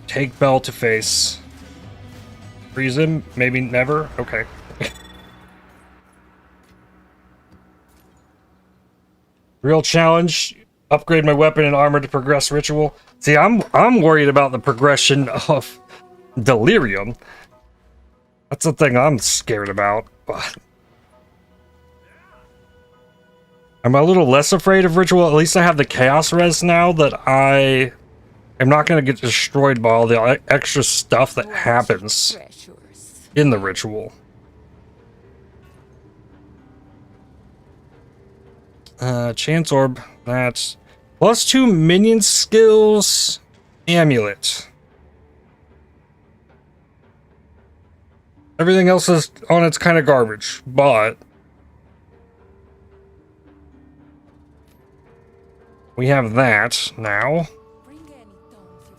Take bell to face. Freeze him, maybe never? Okay. Real challenge, upgrade my weapon and armor to progress ritual. See, I'm worried about the progression of delirium. That's the thing I'm scared about. But I'm a little less afraid of ritual. At least I have the chaos res now that I am not going to get destroyed by all the extra stuff that happens in the ritual. Chance orb, that's +2 minion skills, amulet. Everything else is on its kind of garbage, but we have that now. Bring any stones you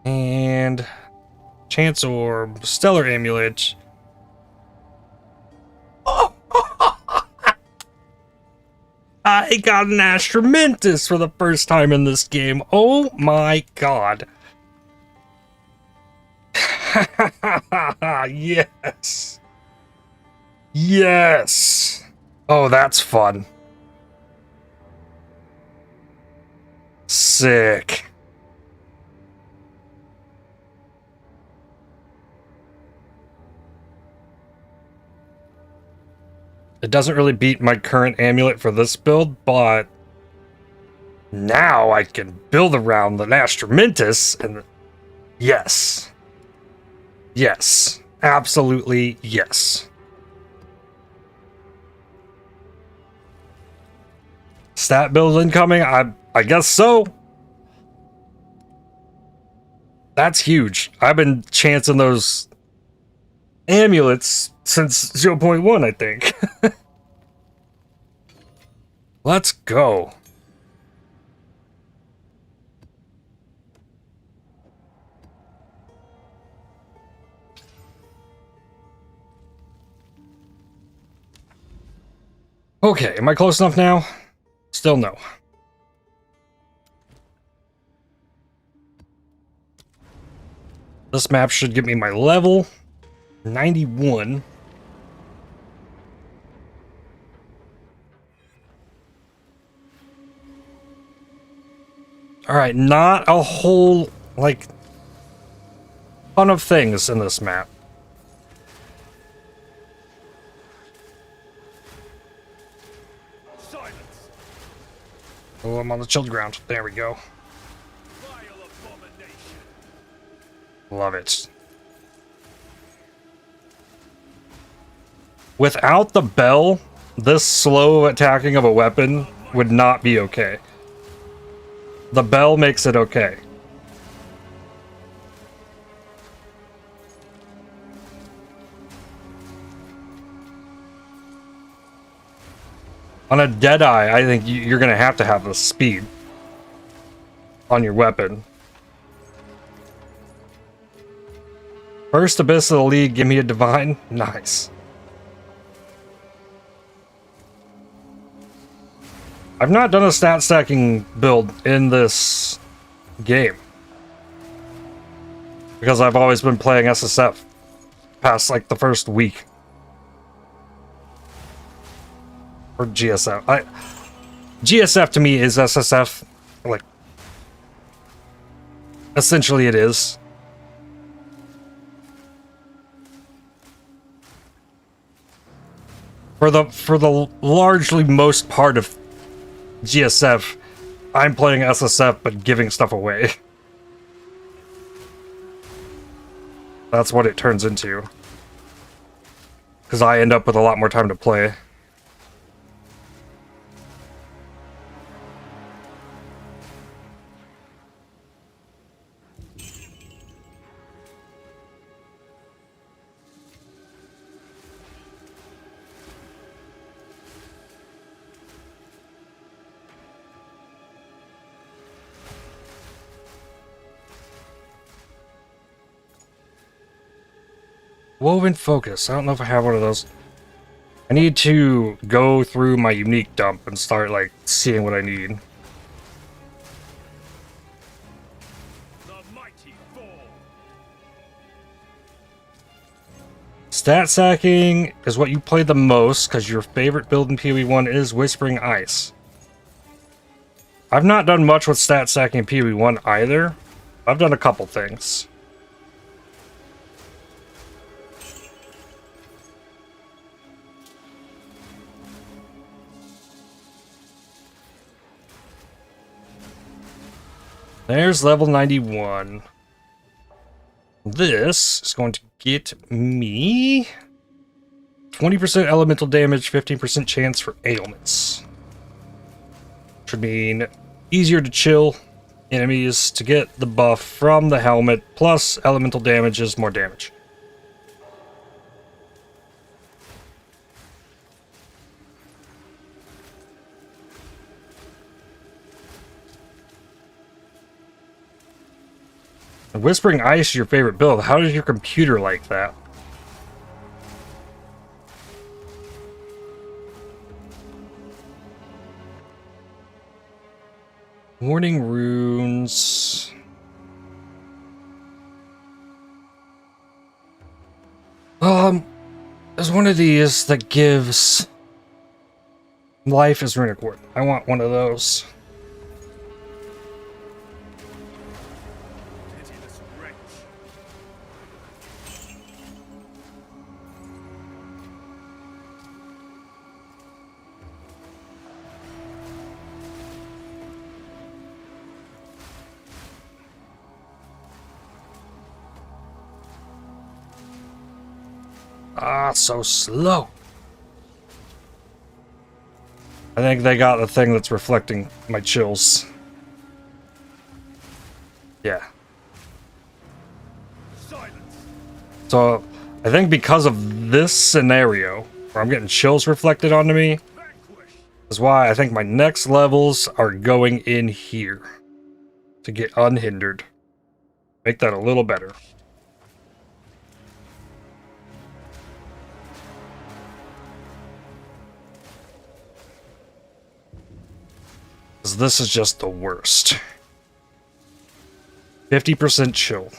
find. And Chance Orb, Stellar Amulet. I got an Astramantis for the first time in this game. Oh my god. Yes. Yes. Oh, that's fun. Sick. It doesn't really beat my current amulet for this build, but now I can build around the Astramantis, and yes. Yes. Absolutely yes. Stat build incoming? I guess so. That's huge. I've been chancing those amulets since 0.1, I think. Let's go. Okay, am I close enough now? Still no. This map should give me my level. 91. Alright, not a whole, like, ton of things in this map. Silence! Oh, I'm on the chilled ground. There we go. Vile abomination! Love it. Without the bell, this slow attacking of a weapon would not be okay. The bell makes it okay. On a Deadeye, I think you're going to have the speed on your weapon. First Abyss of the League, give me a Divine. Nice. I've not done a stat stacking build in this game. Because I've always been playing SSF past like the first week. Or GSF. GSF to me is SSF. Like, essentially it is. For the largely most part of GSF, I'm playing SSF but giving stuff away. That's what it turns into. Because I end up with a lot more time to play. Woven Focus. I don't know if I have one of those. I need to go through my unique dump and start, like, seeing what I need. The mighty fall. Stat sacking is what you play the most, because your favorite build in PoE1 is Whispering Ice. I've not done much with stat sacking in PoE1 either. I've done a couple things. There's level 91. This is going to get me 20% elemental damage, 15% chance for ailments. Which would mean easier to chill enemies to get the buff from the helmet, plus elemental damage is more damage. Whispering Ice is your favorite build. How does your computer like that? Warning runes. There's one of these that gives life as runic ward. I want one of those. Pitiless wretch. Ah, so slow. I think they got the thing that's reflecting my chills. Yeah. Silence. So, I think because of this scenario, where I'm getting chills reflected onto me, Vanquish. is why I think my next levels are going in here. To get unhindered. Make that a little better. Because this is just the worst. 50% chill.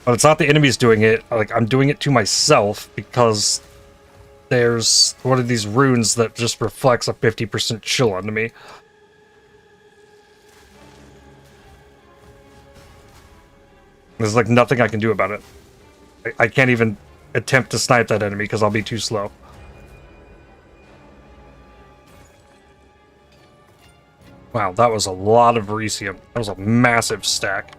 But it's not the enemies doing it. Like, I'm doing it to myself because there's one of these runes that just reflects a 50% chill onto me. There's like nothing I can do about it. I can't even attempt to snipe that enemy because I'll be too slow. Wow, that was a lot of Verisium. That was a massive stack.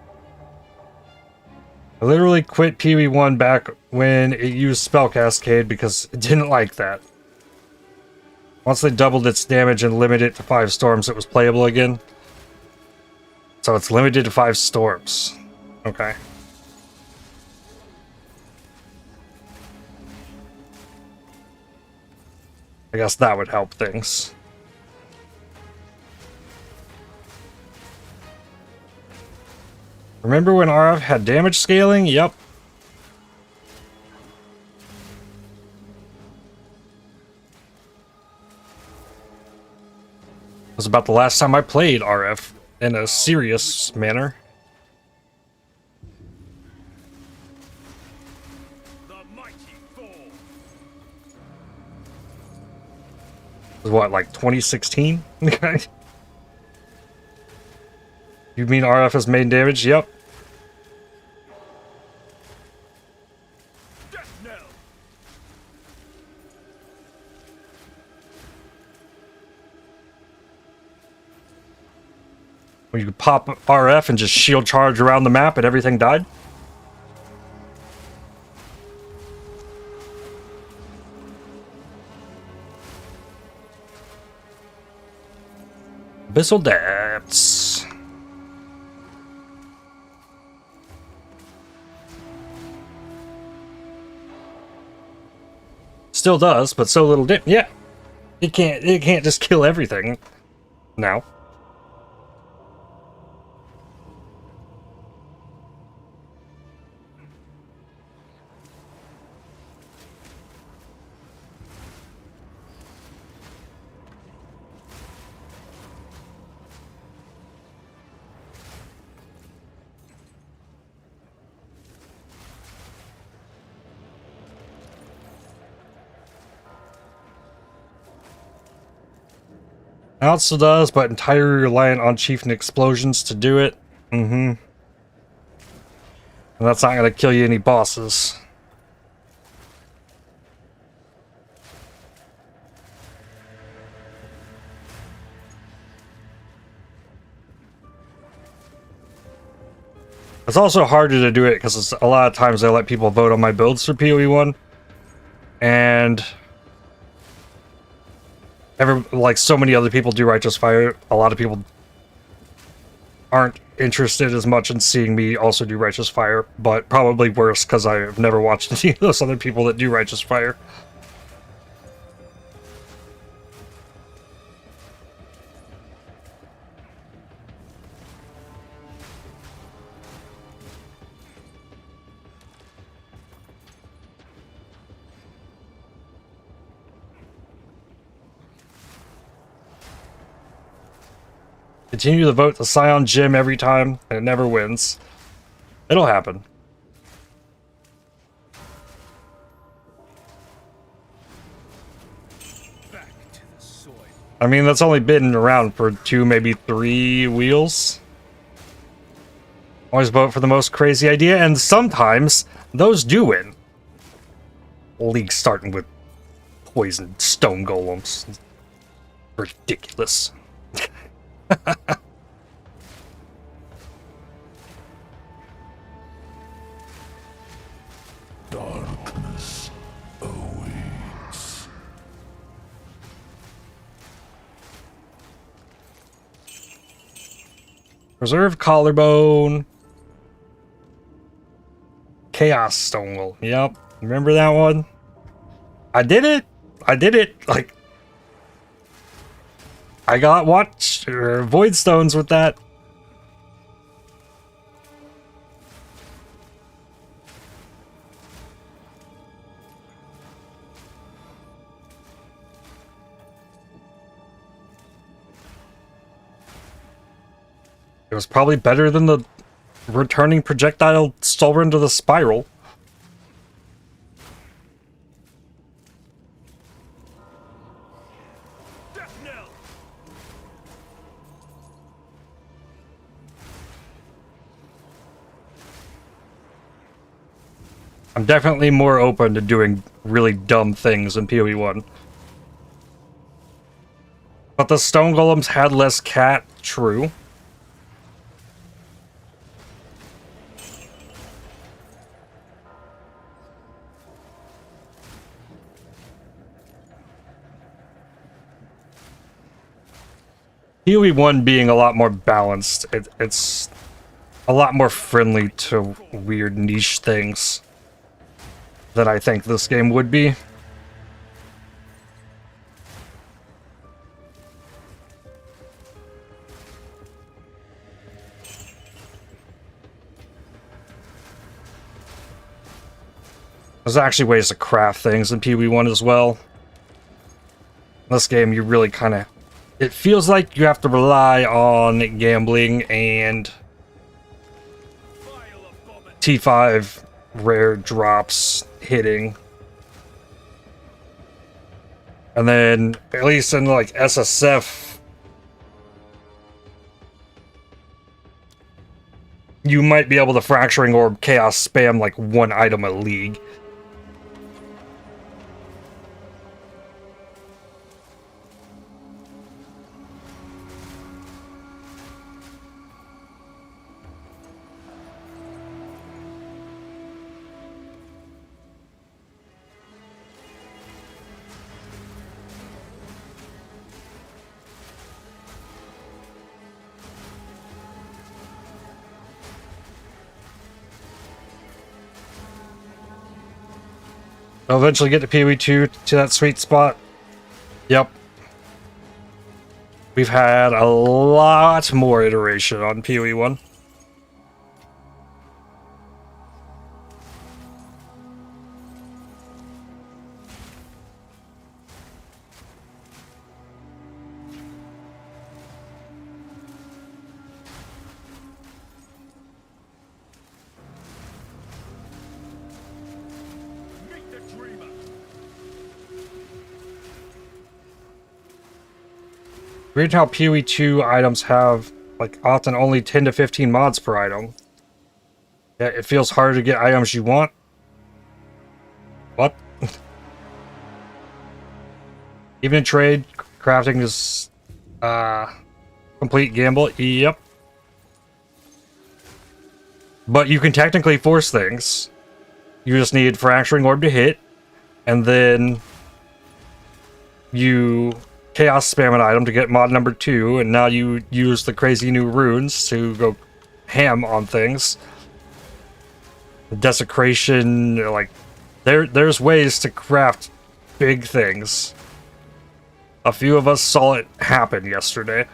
I literally quit PoE1 back when it used Spell Cascade because it didn't like that. Once they doubled its damage and limited it to 5 storms, it was playable again. So it's limited to 5 storms. Okay. I guess that would help things. Remember when RF had damage scaling? Yep. It was about the last time I played RF in a serious manner. The mighty fall. It was what, like 2016? You mean RF has main damage? Yep. Death knell. When you could pop RF and just shield charge around the map and everything died? Abyssal Depths. Still does, but so little dip. Yeah. It can't just kill everything now. It also does, but entirely reliant on chieftain explosions to do it. And that's not going to kill you any bosses. It's also harder to do it because a lot of times I let people vote on my builds for PoE1. And like so many other people do Righteous Fire, a lot of people aren't interested as much in seeing me also do Righteous Fire, but probably worse because I've never watched any of those other people that do Righteous Fire. Continue to vote the Scion Gem every time, and it never wins. It'll happen. Back to the soil. I mean, that's only been around for 2, maybe 3 wheels. Always vote for the most crazy idea, and sometimes those do win. League starting with poisoned stone golems. Ridiculous. Darkness awaits. Preserve collarbone. Chaos Stone. Yep. Remember that one? I did it. I did it. Like, I got Void Stones with that. It was probably better than the returning projectile stolen into the spiral. Death knell. I'm definitely more open to doing really dumb things in PoE1. But the stone golems had less cat, true. PoE1 being a lot more balanced, it's a lot more friendly to weird niche things than I think this game would be. There's actually ways to craft things in PoE1 as well. In this game, you really kind of... It feels like you have to rely on gambling and T5 rare drops hitting. And then, at least in like SSF, you might be able to Fracturing Orb Chaos spam like one item a league. I'll eventually get to PoE2 to that sweet spot. Yep. We've had a lot more iteration on PoE1. Weird how PoE 2 items have, like, often only 10 to 15 mods per item. Yeah, it feels harder to get items you want. What? Even in trade, crafting is, complete gamble. Yep. But you can technically force things. You just need Fracturing Orb to hit, and then you Chaos spam an item to get mod number 2, and now you use the crazy new runes to go ham on things. Desecration, like, there's ways to craft big things. A few of us saw it happen yesterday.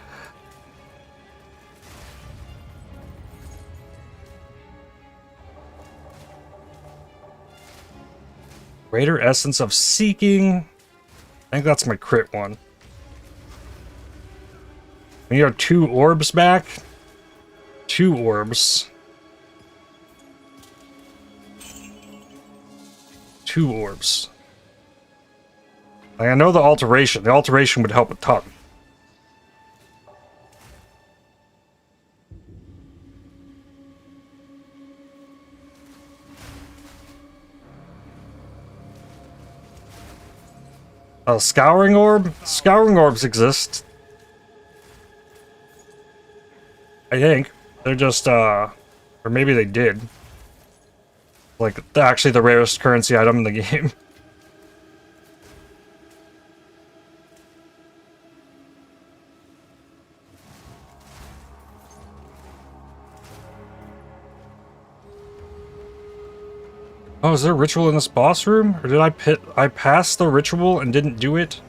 Greater Essence of Seeking. I think that's my crit one. We need 2 orbs back. 2 orbs. 2 orbs. Like, I know the alteration. The alteration would help a ton. Scouring Orb? Scouring Orbs exist. I think. They're just, or maybe they did. Like, actually the rarest currency item in the game. Oh, is there a ritual in this boss room? Or did I pass the ritual and didn't do it?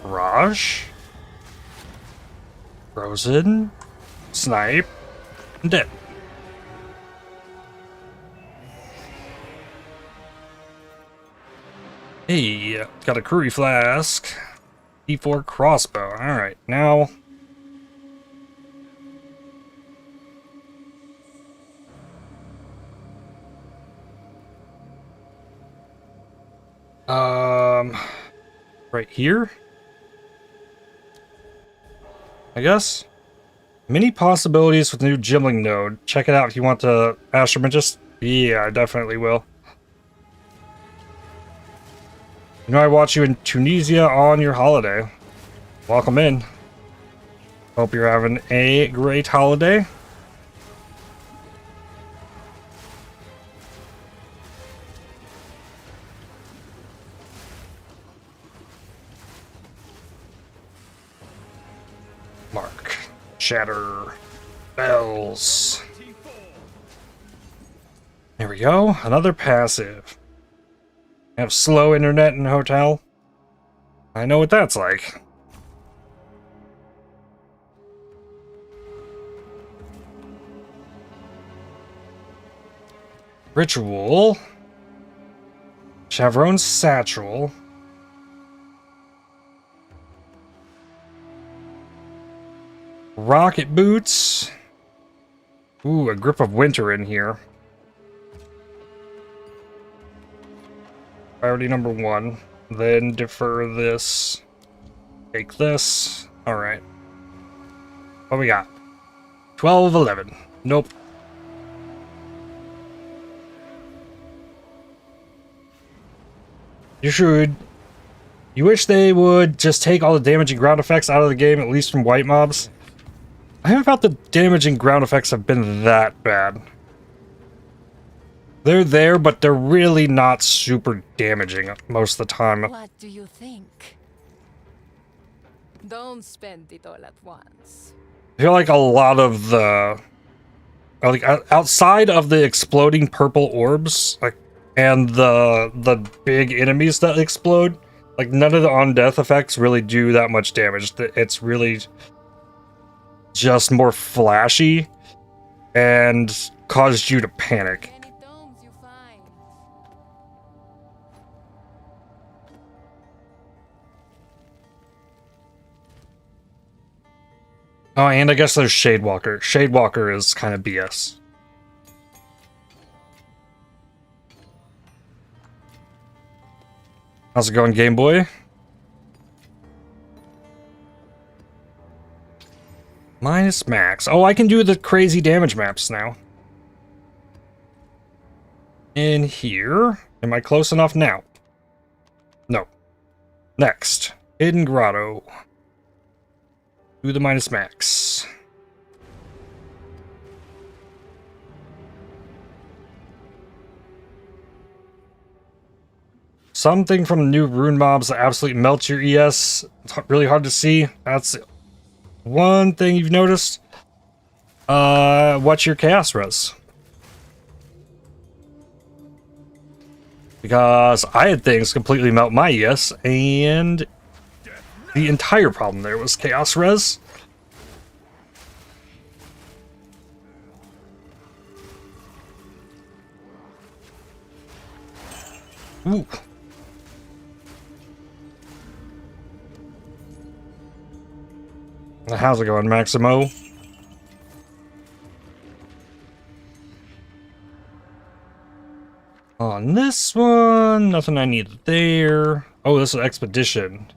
Raj? Frozen? Snipe? And dead. Hey, got a curry flask. E4 crossbow. Alright, now... Right here? I guess? Many possibilities with the new Gimling node. Check it out if you want to Astromantis. Yeah, I definitely will. You know, I watch you in Tunisia on your holiday. Welcome in. Hope you're having a great holiday. Mark. Shatter. Bells. There we go. Another passive. Have slow internet in a hotel? I know what that's like. Ritual. Chavron's Satchel. Rocket Boots. Ooh, a Grip of Winter in here. Priority number 1. Then defer this. Take this. Alright. What we got? 12, 11. Nope. You should. You wish they would just take all the damaging ground effects out of the game, at least from white mobs? I haven't felt the damaging ground effects have been that bad. They're there, but they're really not super damaging most of the time. What do you think? Don't spend it all at once. I feel like a lot of the... like, outside of the exploding purple orbs, like, and the big enemies that explode, like, none of the on-death effects really do that much damage. It's really just more flashy and caused you to panic. Any domes you find. Oh, and I guess there's Shadewalker. Shadewalker is kind of BS. How's it going, Game Boy? Minus max. Oh, I can do the crazy damage maps now. In here. Am I close enough now? No. Next. Hidden Grotto. Do the minus max. Something from the new rune mobs that absolutely melts your ES. It's really hard to see. That's one thing you've noticed. What's your chaos res? Because I had things completely melt my ES, and the entire problem there was chaos res. Ooh. How's it going, Maximo? On this one, nothing I need there. Oh, this is Expedition.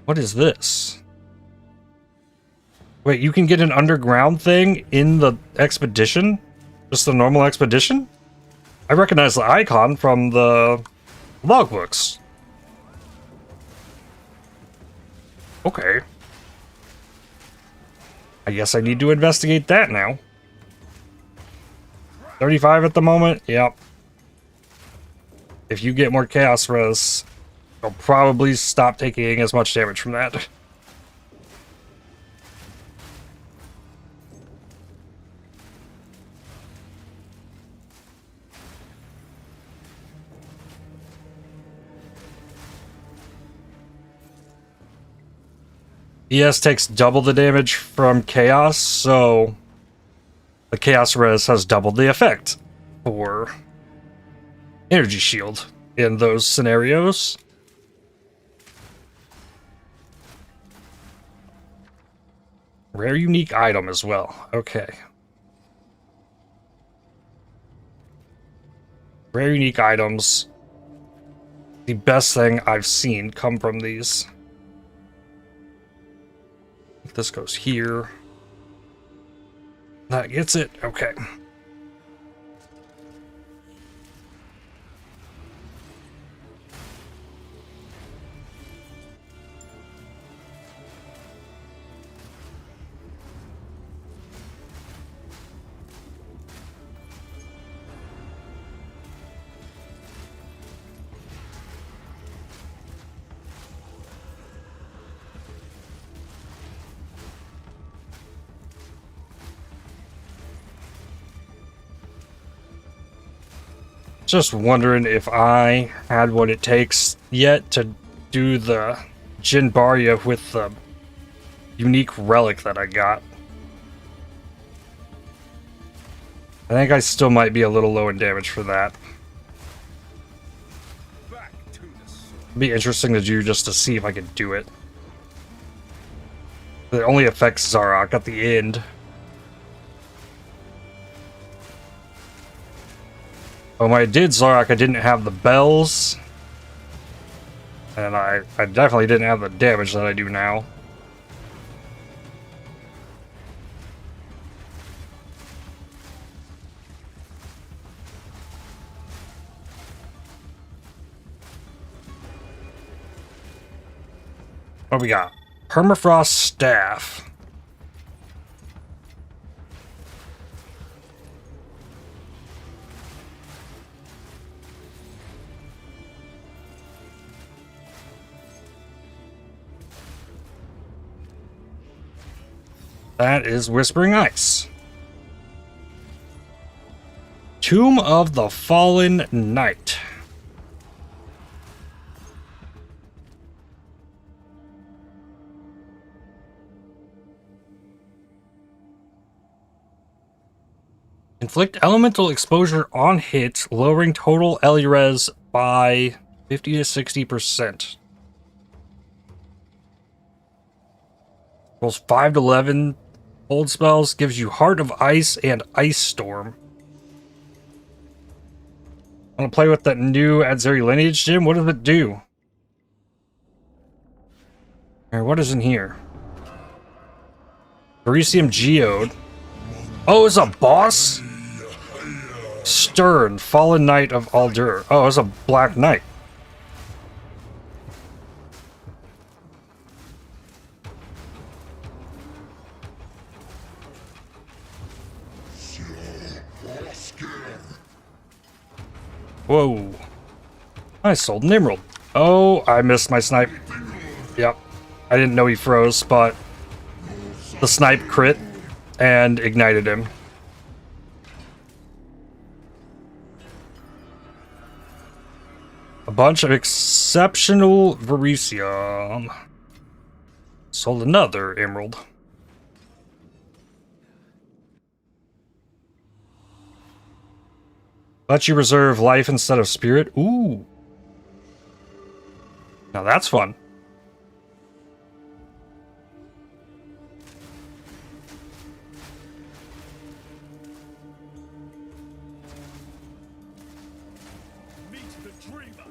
What is this? Wait, you can get an underground thing in the Expedition? Just the normal Expedition? I recognize the icon from the logbooks. Okay. I guess I need to investigate that now. 35 at the moment? Yep. If you get more chaos res, you'll probably stop taking as much damage from that. ES takes double the damage from chaos, so the chaos res has doubled the effect for energy shield in those scenarios. Rare unique item as well. Okay. Rare unique items. The best thing I've seen come from these. This goes here. That gets it. Okay. Just wondering if I had what it takes yet to do the Jinbaria with the unique relic that I got. I think I still might be a little low in damage for that. It'd be interesting to do just to see if I could do it. It only affects Zarok at the end. When I did Zarok, I didn't have the bells. And I definitely didn't have the damage that I do now. What we got? Permafrost Staff. That is Whispering Ice. Tomb of the Fallen Knight. Inflict elemental exposure on hit, lowering total Res by 50 to 60%. Rolls 5 to 11 hold spells, gives you Heart of Ice and Ice Storm. I want to play with that new Adzeri Lineage Gem. What does it do? Or what is in here? Verisium Geode. Oh, it's a boss? Stern, Fallen Knight of Aldur. Oh, it's a Black Knight. Whoa. I sold an emerald. Oh, I missed my snipe. Yep. I didn't know he froze, but the snipe crit and ignited him. A bunch of exceptional Verisium. Sold another emerald. Let you reserve life instead of spirit. Ooh. Now that's fun. Meet the dreamer.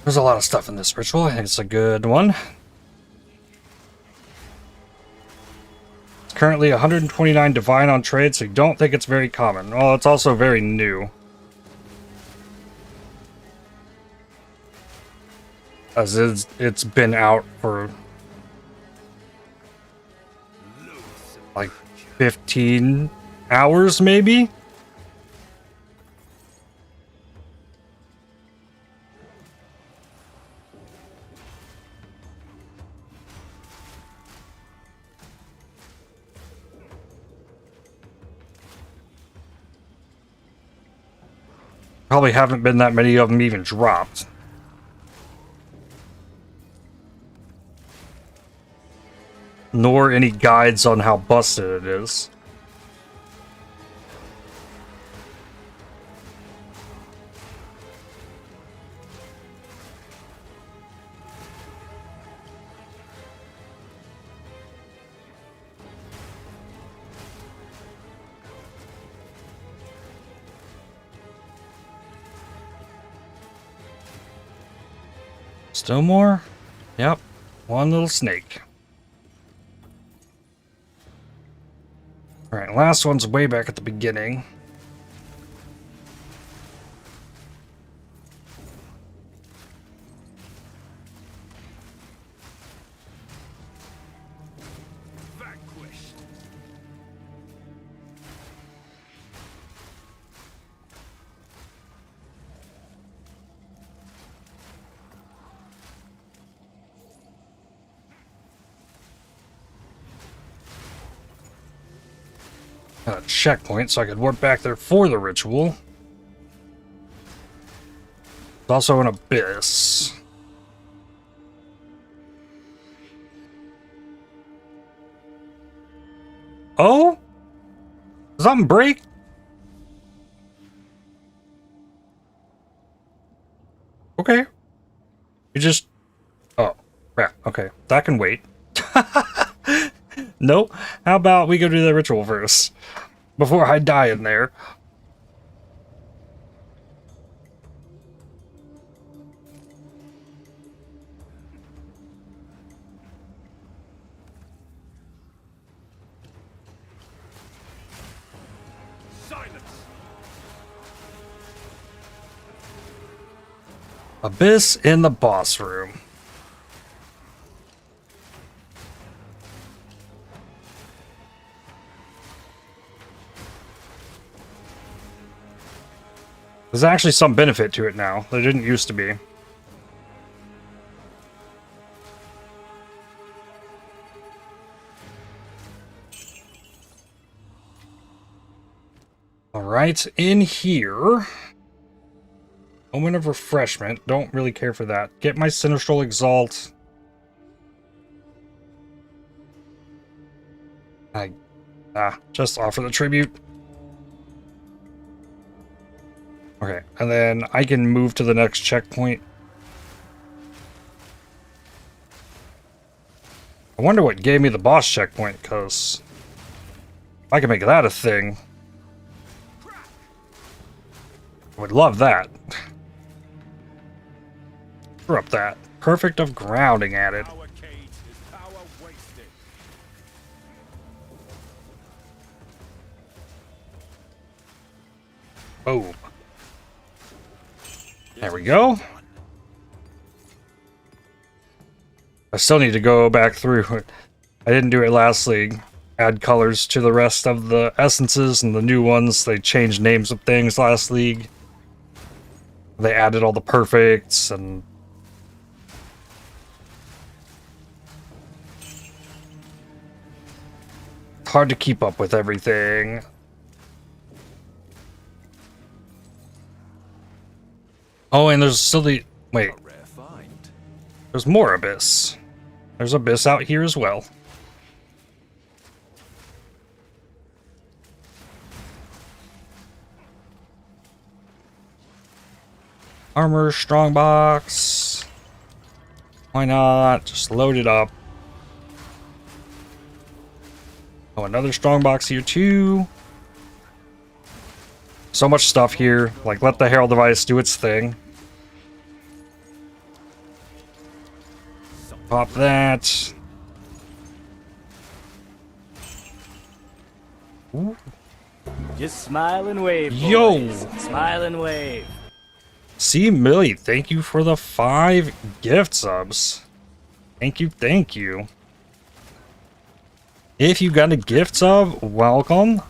There's a lot of stuff in this ritual. I think it's a good one. It's currently 129 divine on trade, so you don't think it's very common. Well, it's also very new. As it's been out for like 15 hours, maybe? Probably haven't been that many of them even dropped. Nor any guides on how busted it is. Still more? Yep. One little snake. Alright, last one's way back at the beginning. Vanquished. Got a checkpoint so I could warp back there for the ritual. It's also an abyss. Oh? Does something break? Okay. You just... Oh, crap. Okay. That can wait. Nope. How about we go do the ritual first? Before I die in there. Silence. Abyss in the boss room. There's actually some benefit to it now. There didn't used to be. Alright, in here... Omen of Refreshment. Don't really care for that. Get my Sinistral Exalt. Just offer the tribute. Okay, and then I can move to the next checkpoint. I wonder what gave me the boss checkpoint, because I can make that a thing. I would love that. Screw up that. Perfect of grounding at it. Power cage is power wasted. Boom. There we go. I still need to go back through. I didn't do it last league. Add colors to the rest of the essences and the new ones. They changed names of things last league. They added all the perfects and... It's hard to keep up with everything. Oh, and there's still the... Wait. A rare find. There's more Abyss. There's Abyss out here as well. Armor, strongbox. Why not? Just load it up. Oh, another strongbox here too. So much stuff here. Like, let the Herald device do its thing. Pop that. Ooh. Just smile and wave. Yo! Boys. Smile and wave. C. Millie, thank you for the 5 gift subs. Thank you, thank you. If you got a gift sub, welcome.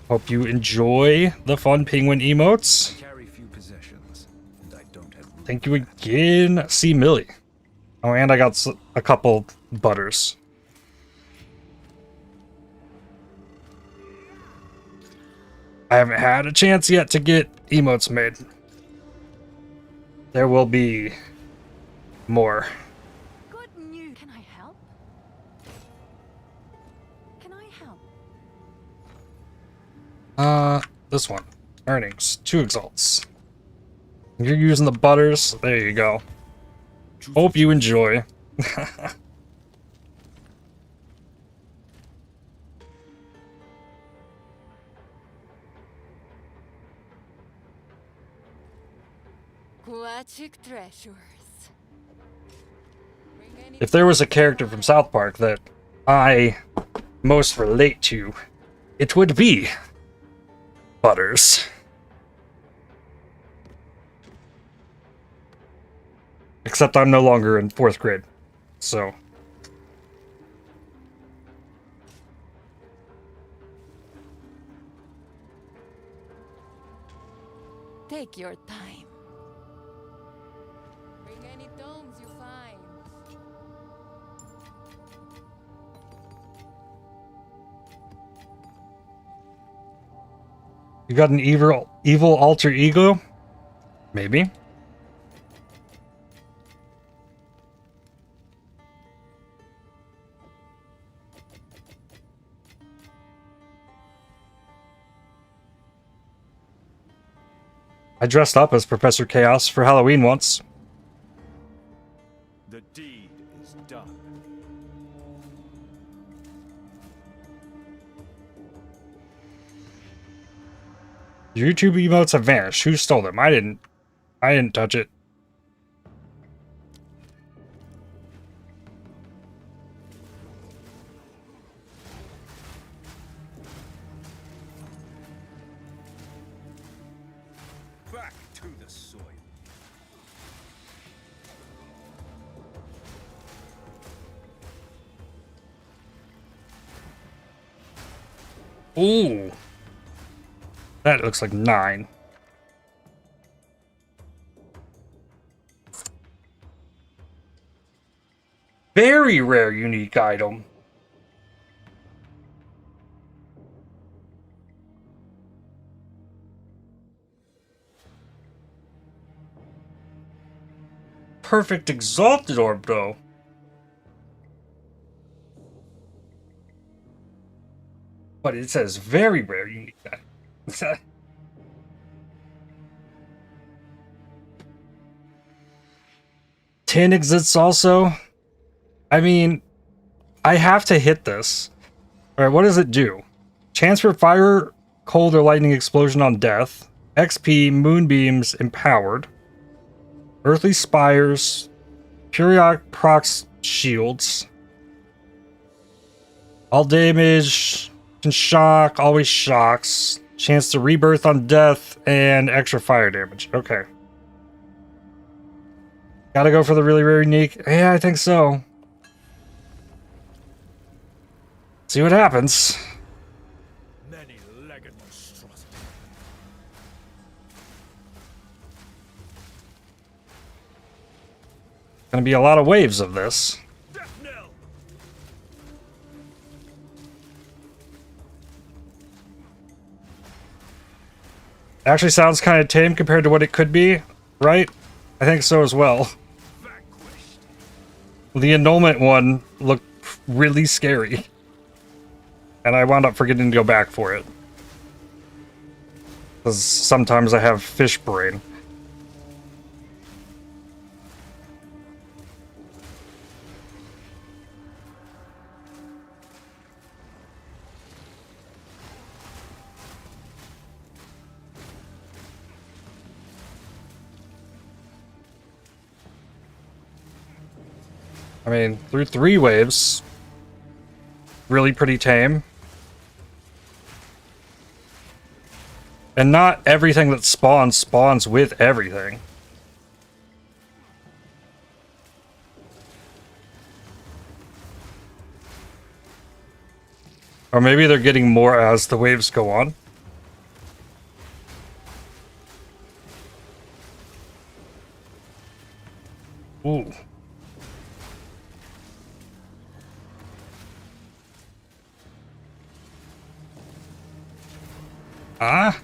Hope you enjoy the fun penguin emotes. Carry few possessions, and I don't have room. Thank you again, C. Millie. Oh, and I got a couple butters. I haven't had a chance yet to get emotes made. There will be more. Good news. Can I help? Can I help? This one. Earnings. 2 exalts. You're using the butters. There you go. Hope you enjoy. Aquatic treasures. If there was a character from South Park that I most relate to, it would be Butters. Except I'm no longer in 4th grade, so... Take your time. Bring any tomes you find. You got an evil alter ego? Maybe. I dressed up as Professor Chaos for Halloween once. The deed is done. YouTube emotes have vanished. Who stole them? I didn't touch it. Back to the soil. Ooh. That looks like 9. Very rare unique item. perfect exalted orb, though. But it says very rare. You need that. 10 exists also. I mean, I have to hit this. Alright, what does it do? Chance for fire, cold, or lightning explosion on death. XP, moonbeams, empowered. Earthly spires. Periodic procs shields. All damage, can shock, always shocks. Chance to rebirth on death, and extra fire damage. Okay. Gotta go for the really rare unique. Yeah, I think so. See what happens. Many-legged monstrosity. Gonna be a lot of waves of this. Death knell. Actually sounds kind of tame compared to what it could be, right? I think so as well. Vanquished. The annulment one looked really scary. And I wound up forgetting to go back for it. Because sometimes I have fish brain. I mean, through 3 waves, really pretty tame. And not everything that spawns with everything. Or maybe they're getting more as the waves go on. Ooh. Ah.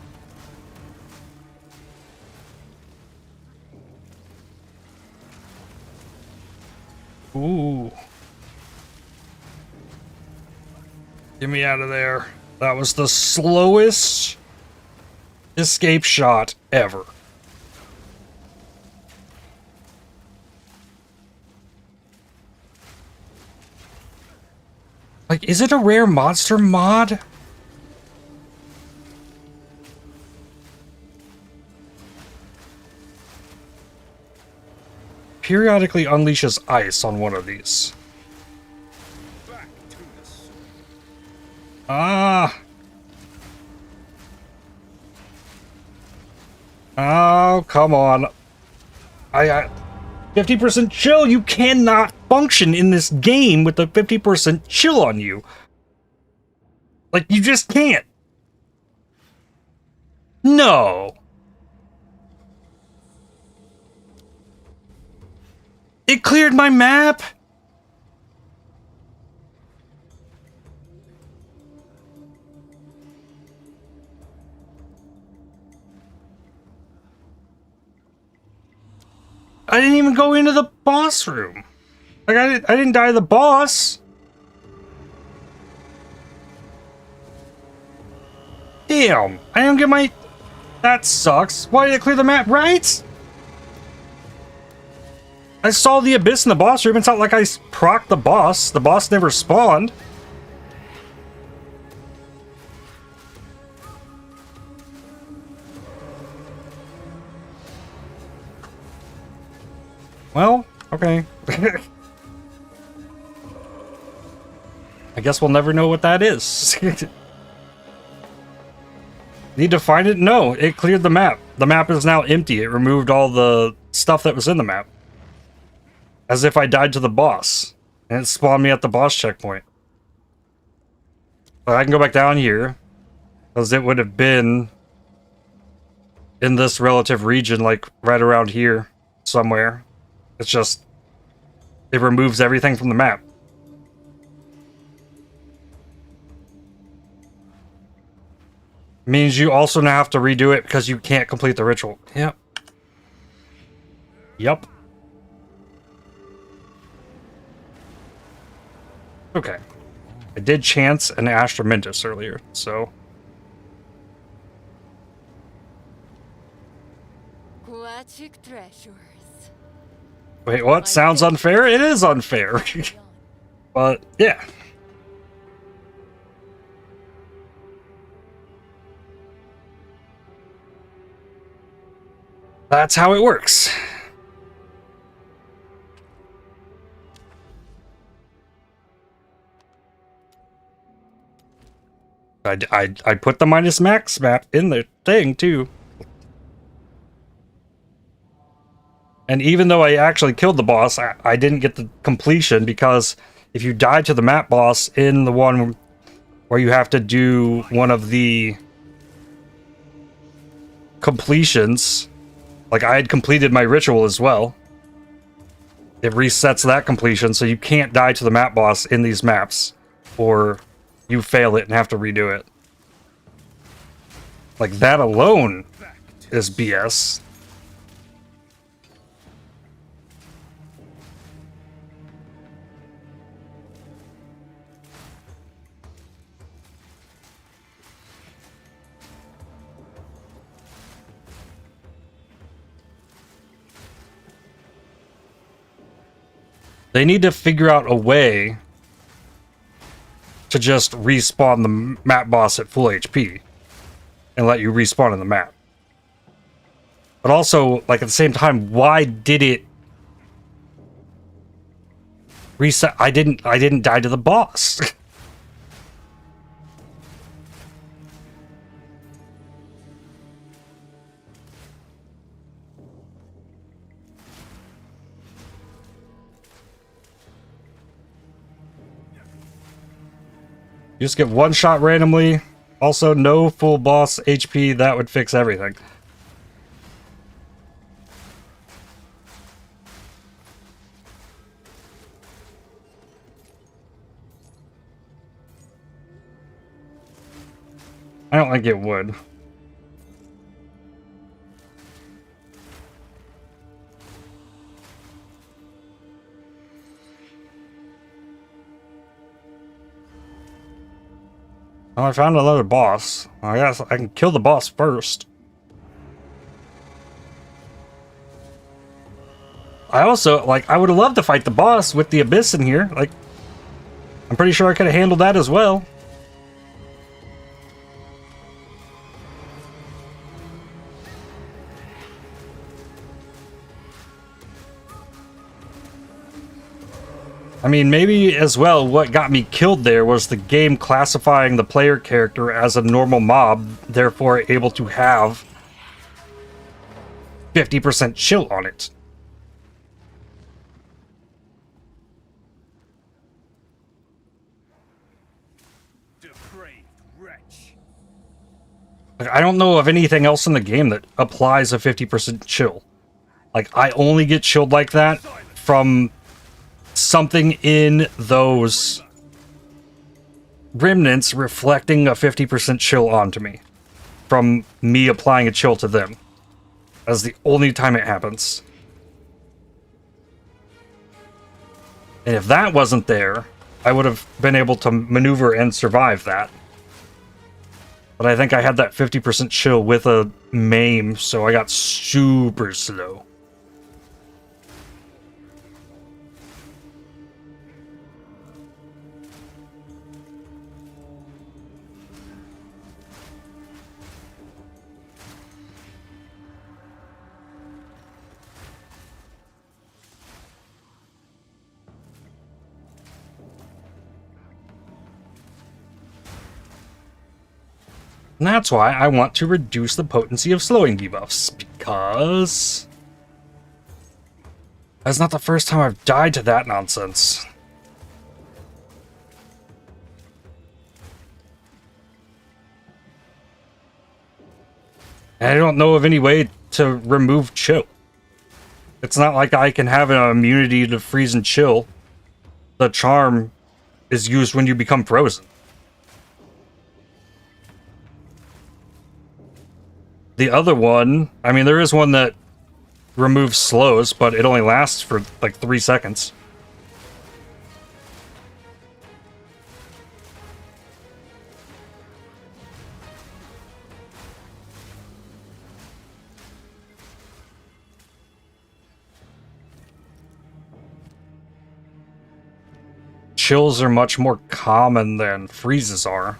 Ooh. Get me out of there. That was the slowest escape shot ever. Like, is it a rare monster mod? Periodically unleashes ice on one of these. Back to the sword. Ah. Oh, come on. I 50% chill. You cannot function in this game with a 50% chill on you. Like, you just can't. No. It cleared my map. I didn't even go into the boss room. Like, I didn't die to the boss. Damn, I didn't get my... That sucks. Why did it clear the map, right? I saw the abyss in the boss room. It's not like I procced the boss. The boss never spawned. Well, okay. I guess we'll never know what that is. Need to find it? No, it cleared the map. The map is now empty. It removed all the stuff that was in the map. As if I died to the boss. And it spawned me at the boss checkpoint. But I can go back down here. Because it would have been in this relative region, like right around here somewhere. It's just, it removes everything from the map. Means you also now have to redo it because you can't complete the ritual. Yep. Yup. Okay. I did chance an Astra Mentis earlier, so... Aquatic treasures. Wait, what? Sounds unfair? It is unfair. But, yeah. That's how it works. I put the minus max map in the thing, too. And even though I actually killed the boss, I didn't get the completion, because if you die to the map boss in the one where you have to do one of the completions, like I had completed my ritual as well, it resets that completion, so you can't die to the map boss in these maps, or you fail it and have to redo it. Like, that alone is BS. They need to figure out a way to just respawn the map boss at full HP and let you respawn in the map. But also, like, at the same time, why did it reset? I didn't die to the boss. You just get one shot randomly. Also, no full boss HP. That would fix everything. I don't think it would. Oh, I found another boss. I guess I can kill the boss first. I also, like, I would have loved to fight the boss with the Abyss in here. Like, I'm pretty sure I could have handled that as well. I mean, maybe as well, what got me killed there was the game classifying the player character as a normal mob, therefore able to have 50% chill on it. Depraved wretch. Like, I don't know of anything else in the game that applies a 50% chill. Like, I only get chilled like that from something in those remnants reflecting a 50% chill onto me from me applying a chill to them. That's the only time it happens. And if that wasn't there, I would have been able to maneuver and survive that. But I think I had that 50% chill with a maim, so I got super slow. And that's why I want to reduce the potency of slowing debuffs, because that's not the first time I've died to that nonsense. And I don't know of any way to remove chill. It's not like I can have an immunity to freeze and chill. The charm is used when you become frozen. The other one, I mean, there is one that removes slows, but it only lasts for like 3 seconds. chills are much more common than freezes are.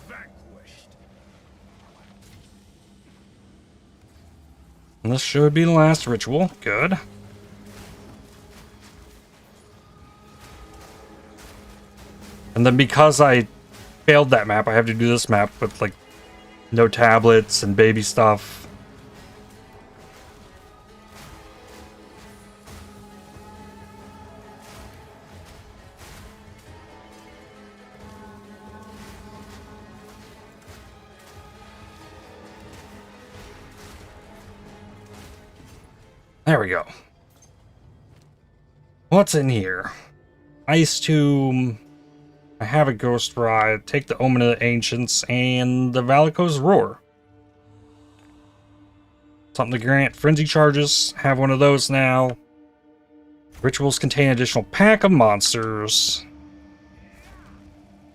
Vanquished. And this should be the last ritual. Good. And then because I failed that map, I have to do this map with, like, no tablets and baby stuff. There we go. What's in here? Ice Tomb. I have a Ghost Ride. Take the Omen of the Ancients and the Valiko's Roar. Something to grant frenzy charges. Have one of those now. Rituals contain additional pack of monsters.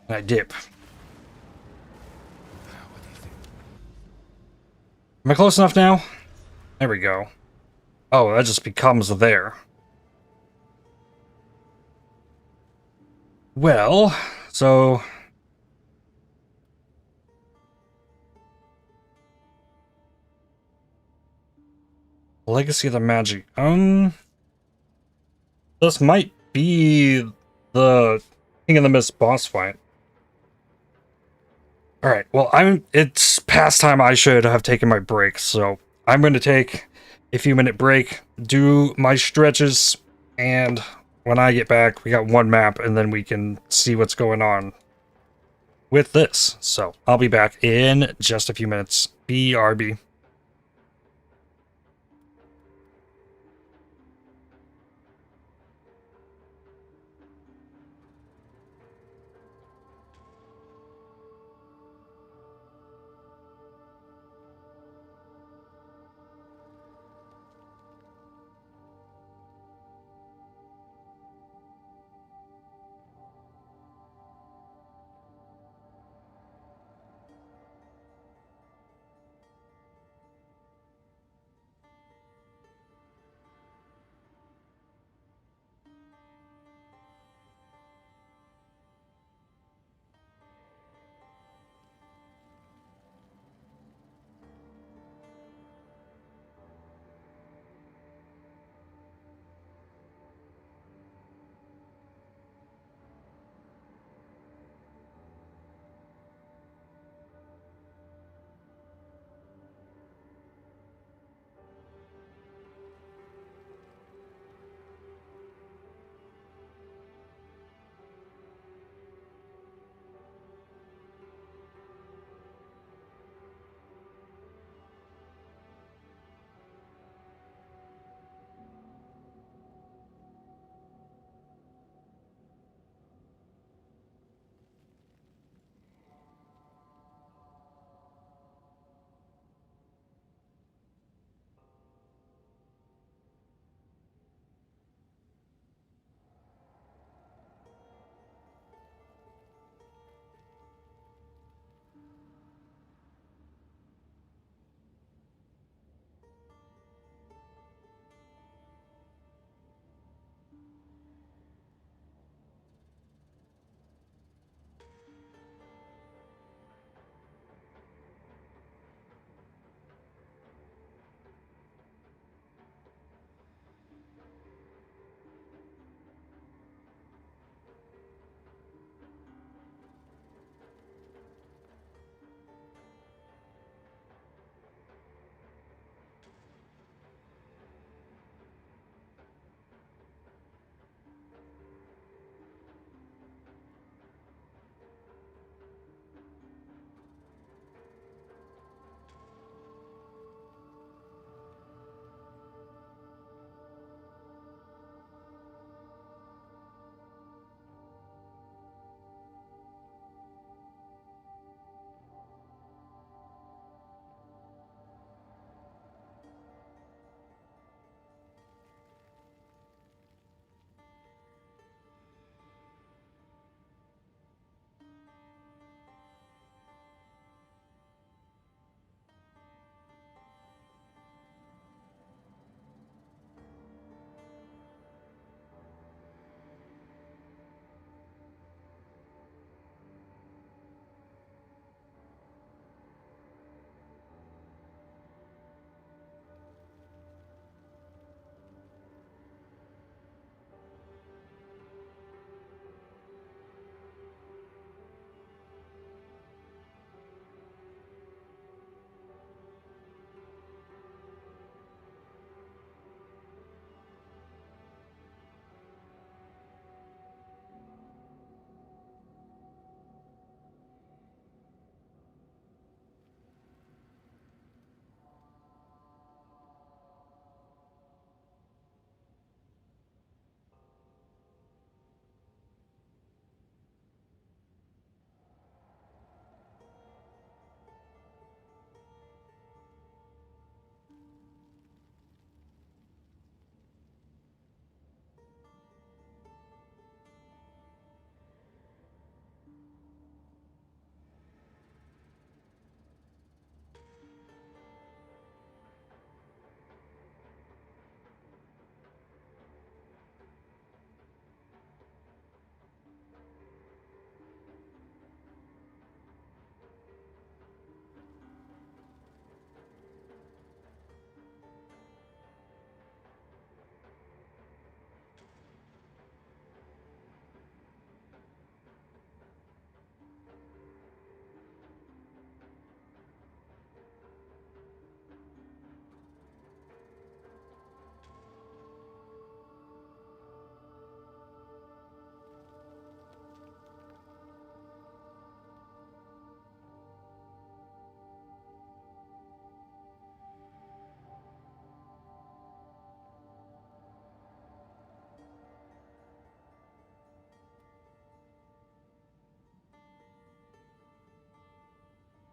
And I dip. Am I close enough now? There we go. Oh, that just becomes there. Well, so... Legacy of the Magic. This might be the King of the Mist boss fight. Alright, well, it's past time I should have taken my break, so I'm going to take a few minute break, do my stretches, and when I get back, we got one map, and then we can see what's going on with this. So, I'll be back in just a few minutes. BRB.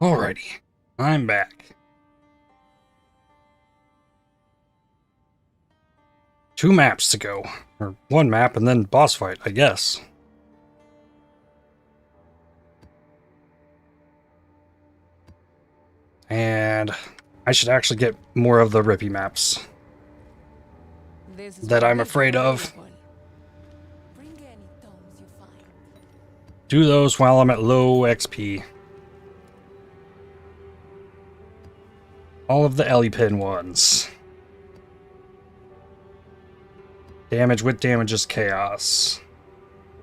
Alrighty, I'm back. 2 maps to go. Or 1 map and then boss fight, I guess. And I should actually get more of the Rippy maps that I'm afraid of. Bring any tomes you find. Do those while I'm at low XP. All of the Ellie Pin ones. Damage with damage is chaos.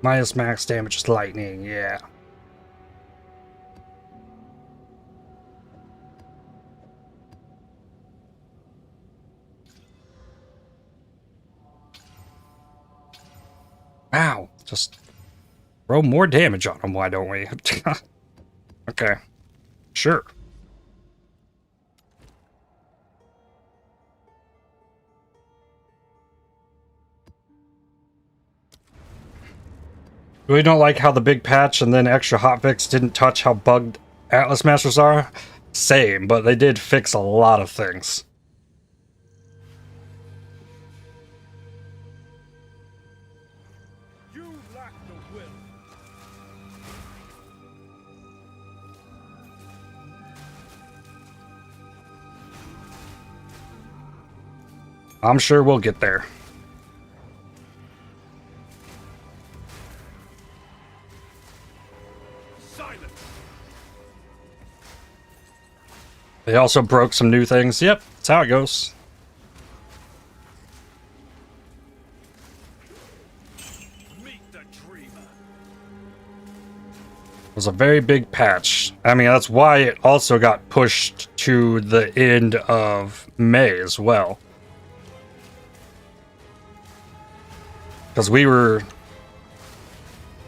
Minus max damage is lightning, yeah. Wow, just throw more damage on them, why don't we? Okay, sure. Really don't like how the big patch and then extra hotfix didn't touch how bugged Atlas Masters are. Same, but they did fix a lot of things. You lack the will. I'm sure we'll get there. Silence. They also broke some new things. Yep, that's how it goes. Meet the dreamer. It was a very big patch. I mean, that's why it also got pushed to the end of May as well. Because we were,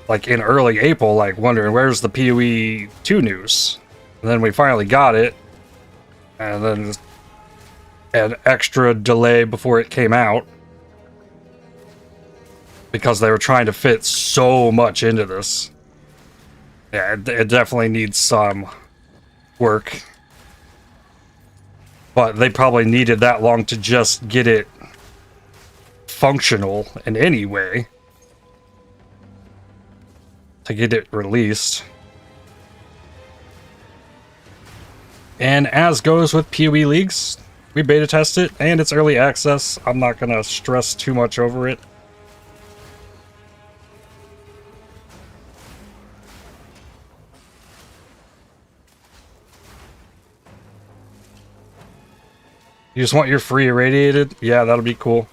like, in early April, like, wondering, where's the PoE 2 news? And then we finally got it. And then an extra delay before it came out. Because they were trying to fit so much into this. Yeah, it definitely needs some work. But they probably needed that long to just get it functional in any way. To get it released. And as goes with PoE leagues, we beta test it, and it's early access. I'm not going to stress too much over it. You just want your free irradiated? Yeah, that'll be cool.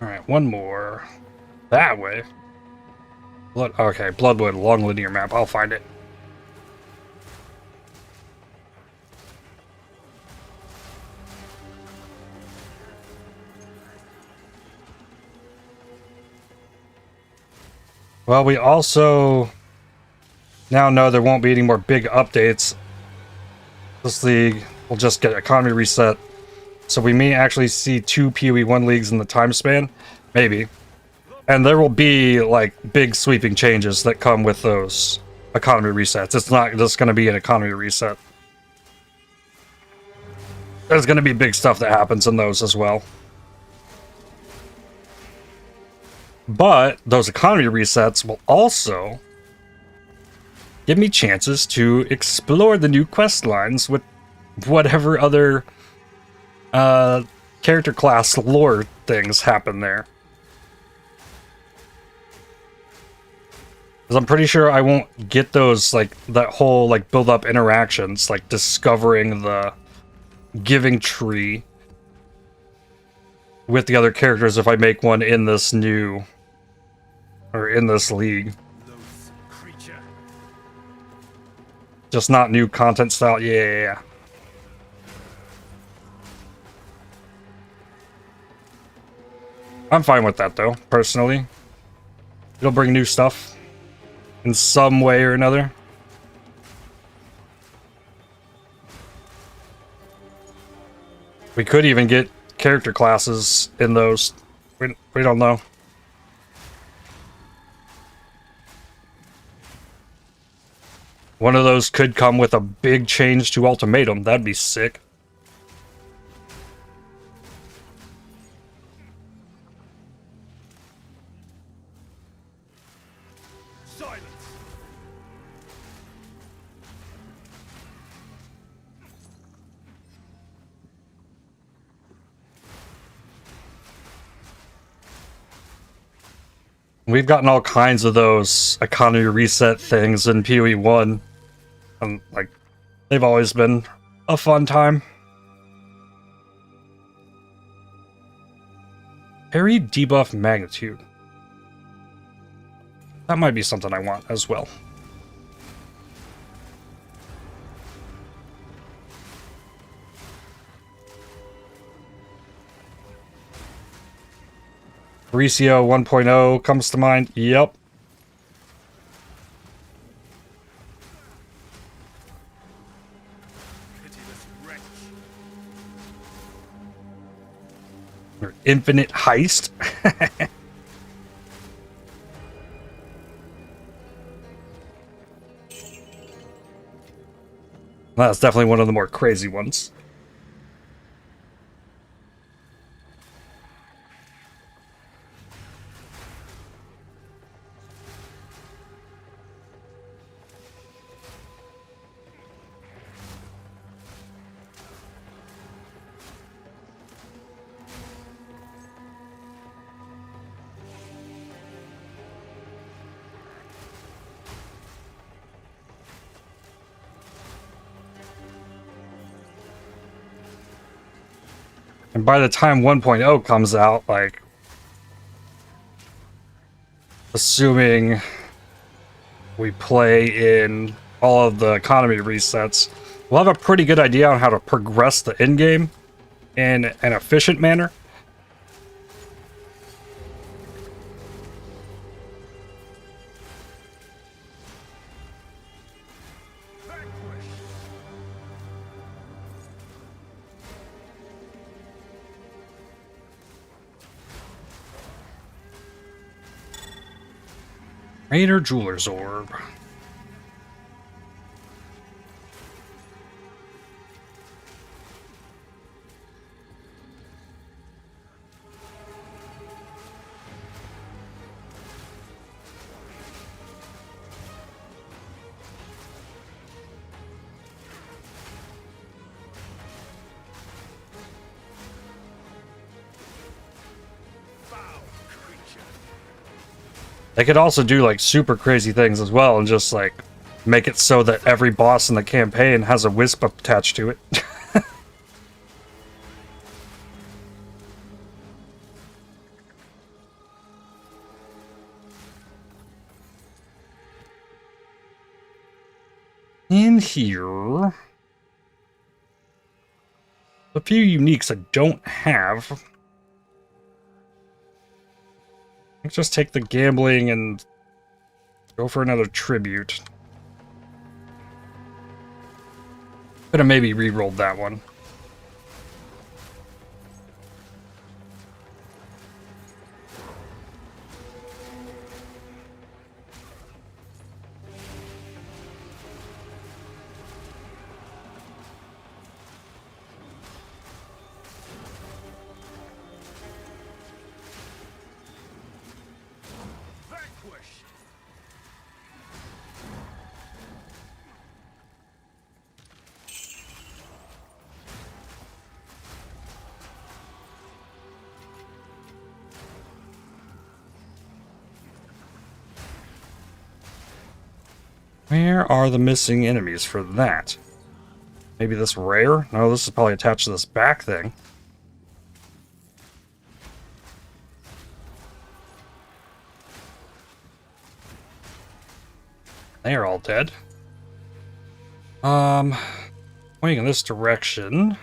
Alright, one more. That way. Okay, Bloodwood, long linear map. I'll find it. Well, we also now know there won't be any more big updates. This league will just get economy reset. So we may actually see 2 PoE 1 leagues in the time span. Maybe. And there will be, like, big sweeping changes that come with those economy resets. It's not just going to be an economy reset. There's going to be big stuff that happens in those as well. But those economy resets will also give me chances to explore the new quest lines with whatever other character class lore things happen there. Because I'm pretty sure I won't get those, like, that whole, like, build up interactions, like discovering the giving tree with the other characters if I make one in this new, or in this league. Loath creature. Just not new content style. Yeah. I'm fine with that, though, personally. It'll bring new stuff in some way or another. We could even get character classes in those. We don't know. One of those could come with a big change to Ultimatum. That'd be sick. Silence. We've gotten all kinds of those economy reset things in PoE 1. And, like, they've always been a fun time. Parry debuff magnitude. That might be something I want as well. Recio 1.0 comes to mind. Yep. Pitiless wretch. Or infinite heist. That's definitely one of the more crazy ones. And by the time 1.0 comes out, like, assuming we play in all of the economy resets, we'll have a pretty good idea on how to progress the endgame in an efficient manner. Raider Jeweler's Orb. They could also do like super crazy things as well and just like make it so that every boss in the campaign has a wisp attached to it. In here, a few uniques I don't have. Let's just take the gambling and go for another tribute. Could have maybe re-rolled that one. Where are the missing enemies for that? Maybe this rare? No, this is probably attached to this back thing. They are all dead. Pointing in this direction.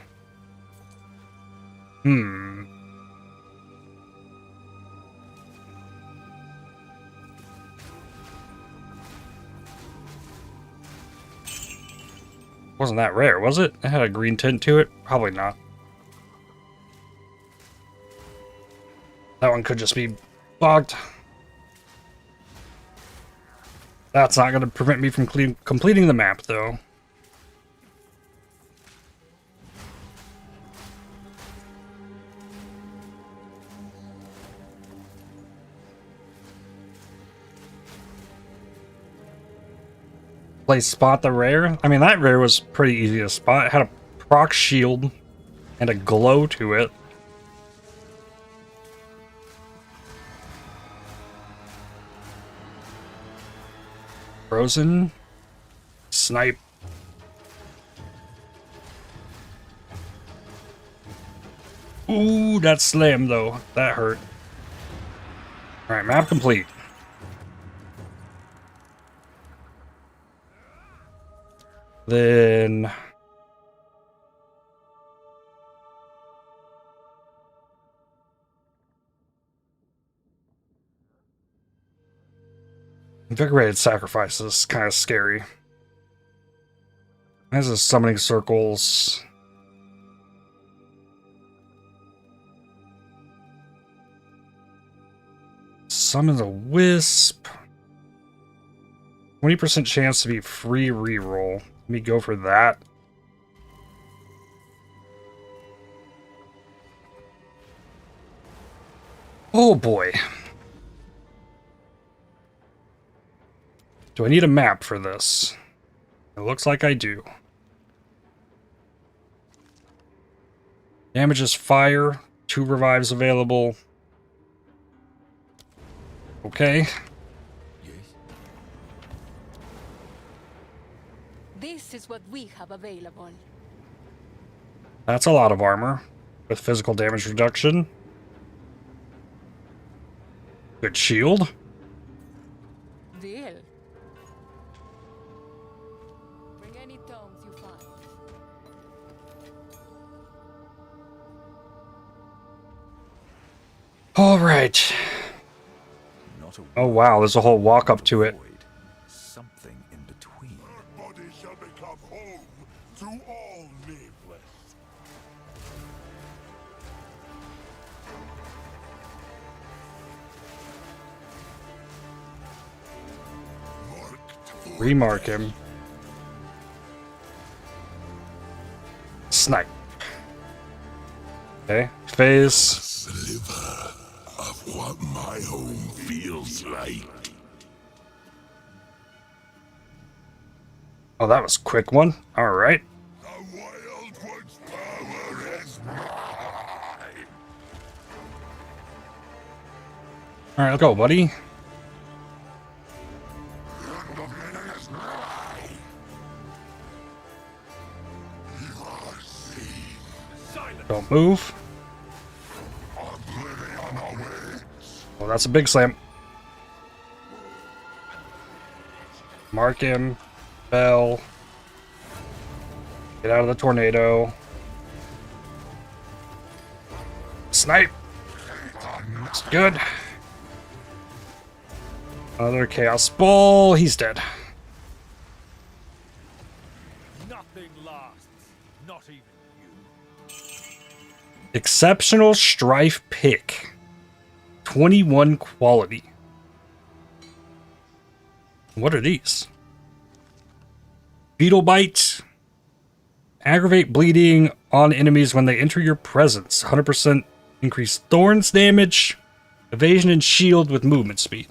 Wasn't that rare, was it? It had a green tint to it? Probably not. That one could just be bugged. That's not going to prevent me from completing the map, though. Play spot the rare. I mean, that rare was pretty easy to spot. It had a proc shield and a glow to it. Frozen. Snipe. Ooh, that slam though. That hurt. Alright, map complete. Then invigorated sacrifice is kind of scary. Has a summoning circles. Summons a wisp. 20% chance to be free reroll. Let me go for that. Oh boy. Do I need a map for this? It looks like I do. Damage is fire. 2 revives available. Okay. This is what we have available. That's a lot of armor with physical damage reduction. Good shield. Deal. Bring any tomes you find. All right. Oh wow, there's a whole walk up to it. Something in between. Her body shall become home to all nameless. Remark him. Snipe. Okay, phase. Sliver of what my home feels like. Oh, that was a quick one. All right. The Wildwood's power is mine. All right, let's go, buddy. Oblivion is nigh. You are seen. Don't move. Oblivion awaits. Oh, that's a big slam. Mark him. Bell. Get out of the tornado. Snipe. That's good. Another chaos ball. He's dead. Nothing lasts. Not even you. Exceptional Strife Pick. 21 quality. What are these? Beetle Bite. Aggravate bleeding on enemies when they enter your presence. 100% increased thorns damage. Evasion and shield with movement speed.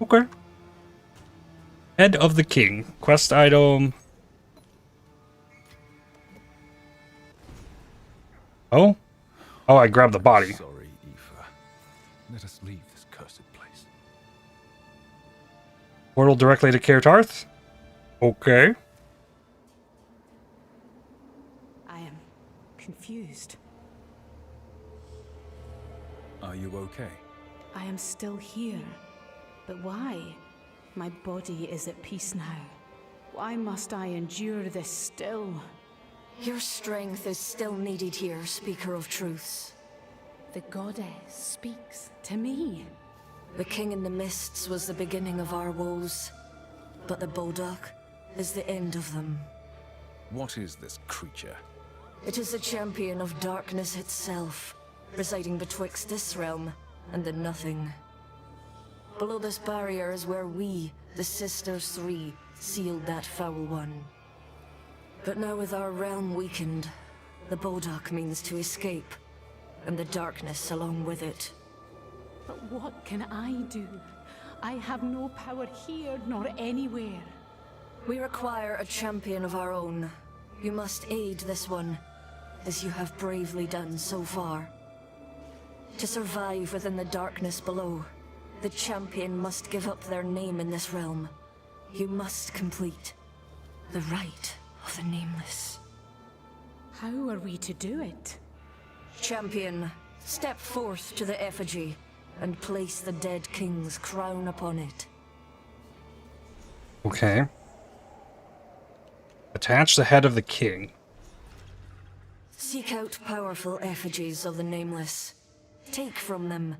Okay. Head of the King. Quest item. Oh? Oh, I grabbed the body. Sorry, Aoife. Let us leave this cursed place. Portal directly to Kaer Tarth? Okay. I am confused. Are you okay? I am still here. But why? My body is at peace now. Why must I endure this still? Your strength is still needed here, Speaker of Truths. The goddess speaks to me. The King in the Mists was the beginning of our woes, but the Bodach is the end of them. What is this creature? It is a champion of darkness itself, residing betwixt this realm and the nothing. Below this barrier is where we, the Sisters Three, sealed that foul one. But now with our realm weakened, the Bodak means to escape, and the darkness along with it. But what can I do? I have no power here nor anywhere. We require a champion of our own. You must aid this one, as you have bravely done so far. To survive within the darkness below, the champion must give up their name in this realm. You must complete the rite of the Nameless. How are we to do it? Champion, step forth to the effigy and place the dead king's crown upon it. Okay. Attach the head of the king. Seek out powerful effigies of the Nameless. Take from them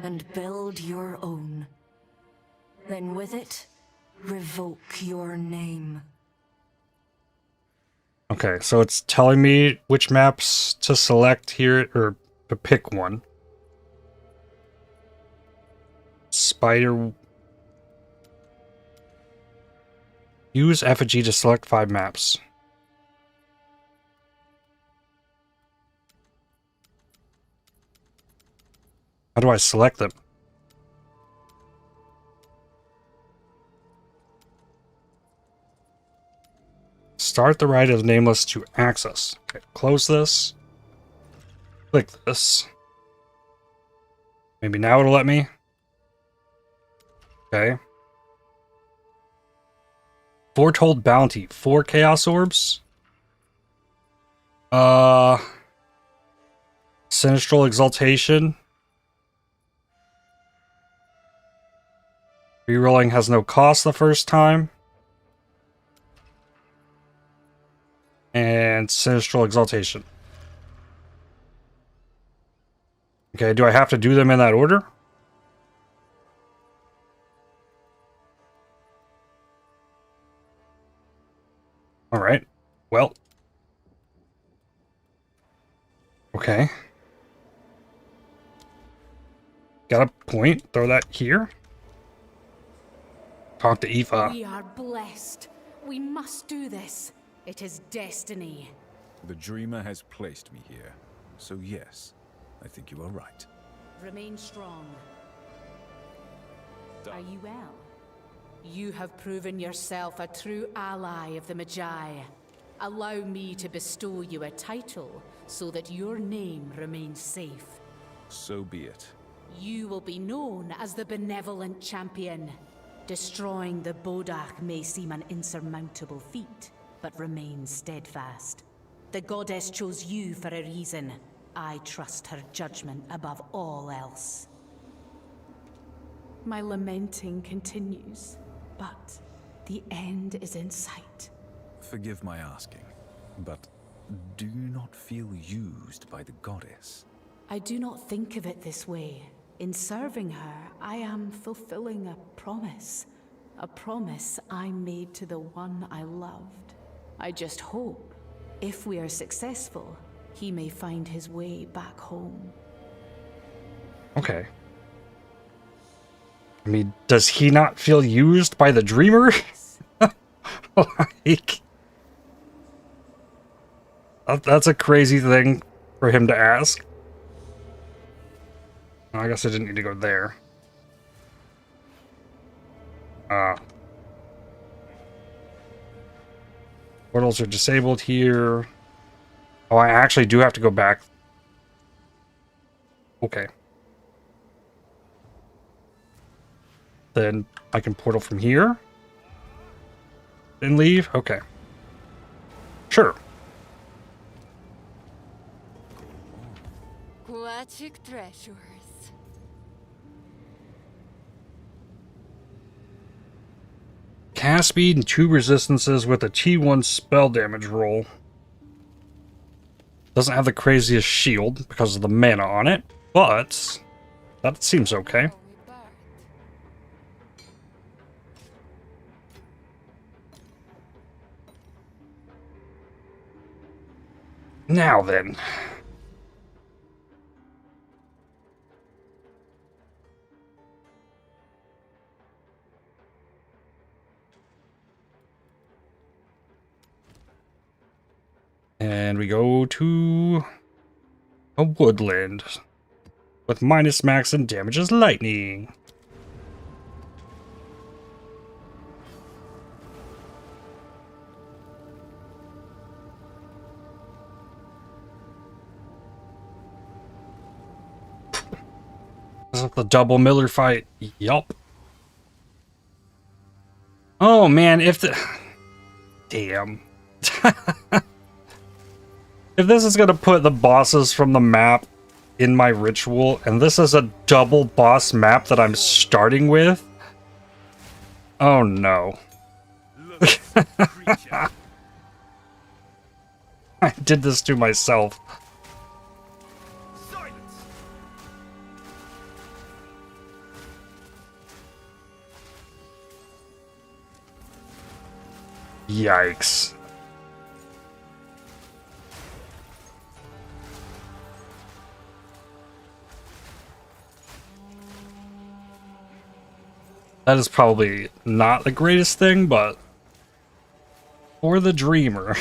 and build your own. Then with it, revoke your name. Okay, so it's telling me which maps to select here, or to pick one. Spider. Use effigy to select 5 maps. How do I select them? Start the rite of the Nameless to access. Okay, close this. Click this. Maybe now it'll let me. Okay. Foretold bounty. 4 chaos orbs. Sinistral exaltation. Rerolling has no cost the first time. And Sinistral exaltation. Okay, do I have to do them in that order? Alright. Well. Okay. Got a point. Throw that here. Talk to Aoife. We are blessed. We must do this. It is destiny. The Dreamer has placed me here. So yes, I think you are right. Remain strong. Are you well? You have proven yourself a true ally of the Magi. Allow me to bestow you a title so that your name remains safe. So be it. You will be known as the Benevolent Champion. Destroying the Bodak may seem an insurmountable feat, but remain steadfast. The goddess chose you for a reason. I trust her judgment above all else. My lamenting continues, but the end is in sight. Forgive my asking, but do you not feel used by the goddess? I do not think of it this way. In serving her, I am fulfilling a promise I made to the one I loved. I just hope, if we are successful, he may find his way back home. Okay. I mean, does he not feel used by the Dreamer? Like, that's a crazy thing for him to ask. I guess I didn't need to go there. Portals are disabled here. Oh, I actually do have to go back. Okay. Then I can portal from here. And leave? Okay. Sure. Aquatic treasures. Cast speed and 2 resistances with a T1 spell damage roll. Doesn't have the craziest shield because of the mana on it, but that seems okay. Now then. And we go to a woodland with minus max and damages lightning. Is it the double Miller fight? Yup. Oh man, if the... Damn. If this is gonna put the bosses from the map in my ritual, and this is a double boss map that I'm starting with... Oh no. I did this to myself. Yikes. That is probably not the greatest thing, but for the dreamer.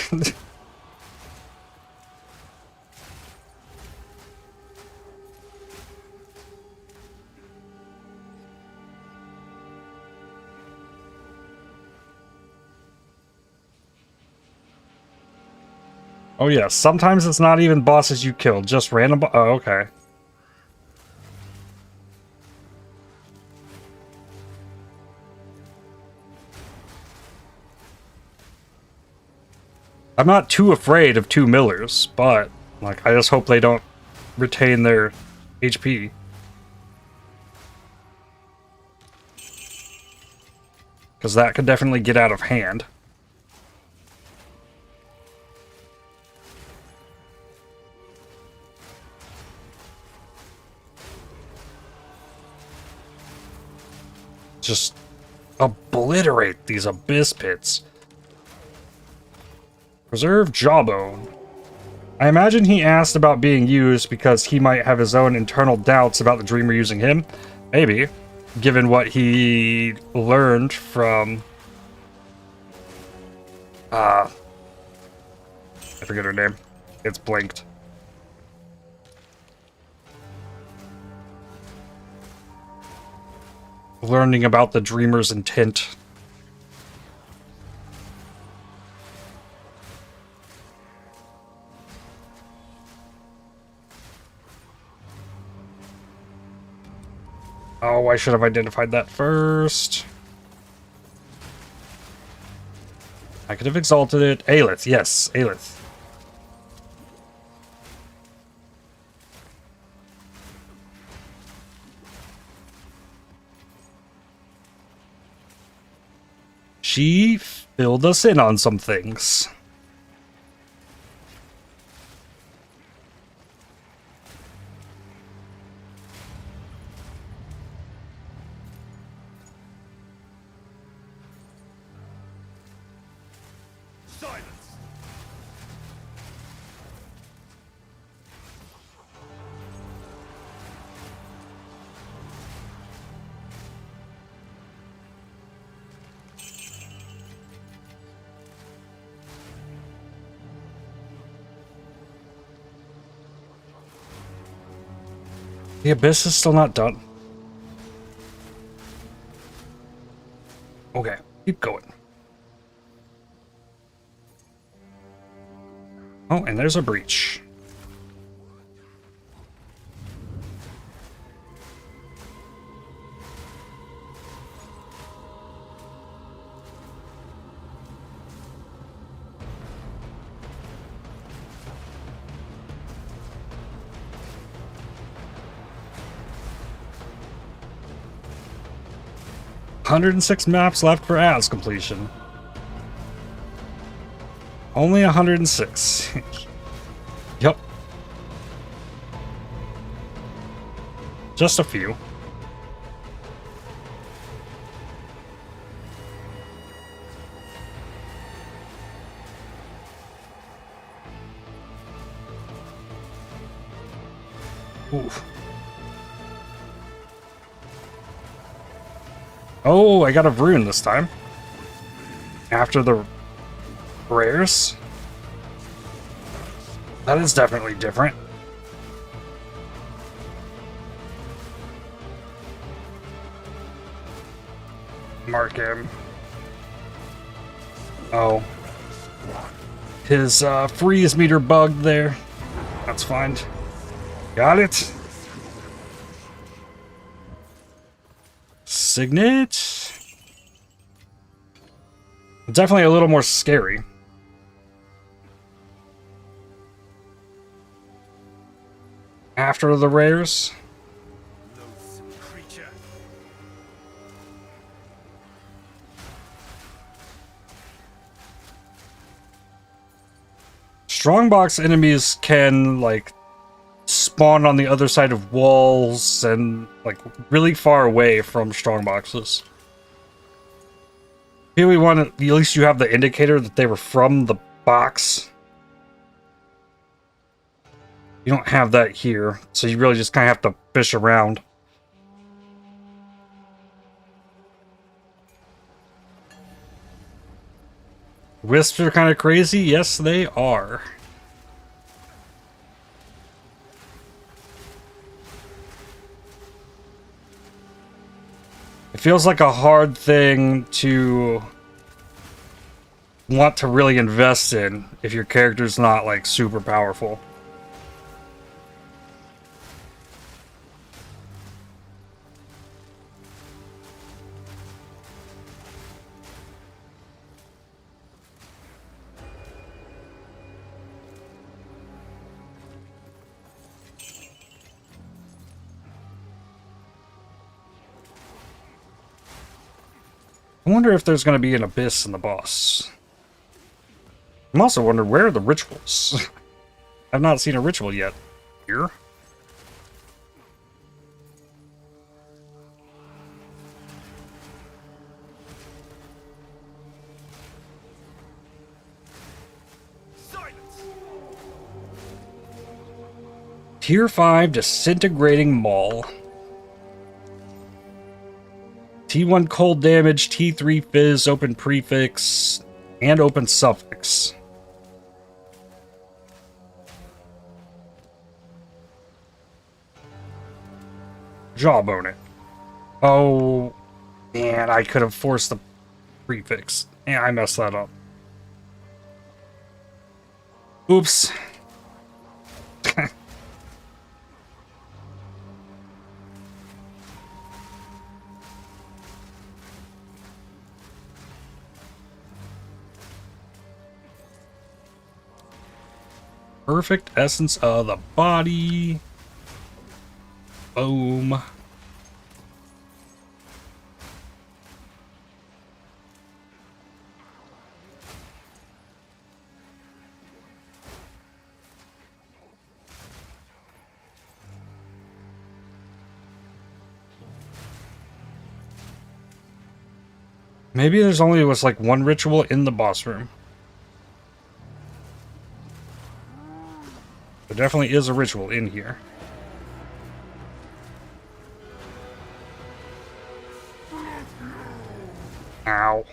Oh yeah, sometimes it's not even bosses you killed, just random oh, okay. I'm not too afraid of 2 Millers, but like I just hope they don't retain their HP. Because that could definitely get out of hand. Just obliterate these abyss pits. Preserve jawbone. I imagine he asked about being used because he might have his own internal doubts about the dreamer using him. Maybe, given what he learned from... I forget her name. It's blinked. Learning about the dreamer's intent. Oh, I should have identified that first. I could have exalted it. Aelith, yes, Aelith. She filled us in on some things. Silence! The abyss is still not done. Okay, keep going. Oh, and there's a breach. $106 maps left for AS completion. Only 106. Yep. Just a few. Oof. Oh, I got a rune this time. After the rares. That is definitely different. Mark him. Oh. His freeze meter bugged there. That's fine. Got it. Signet. Definitely a little more scary. After the rares. Strongbox enemies can, like, spawn on the other side of walls and, like, really far away from strongboxes. Here we want to, at least you have the indicator that they were from the box. You don't have that here, so you really just kind of have to fish around. Wisps are kind of crazy. Yes, they are. It feels like a hard thing to want to really invest in if your character's not, like, super powerful. I wonder if there's going to be an abyss in the boss. I'm also wondering, where are the rituals? I've not seen a ritual yet. Here? Silence! Tier 5 Disintegrating Maul. T1 cold damage, T3 fizz, open prefix, and open suffix. Jawbone it. Oh, man, I could have forced the prefix. Yeah, I messed that up. Oops. Perfect essence of the body. Boom. Maybe there's only was like one ritual in the boss room. There definitely is a ritual in here. Ow.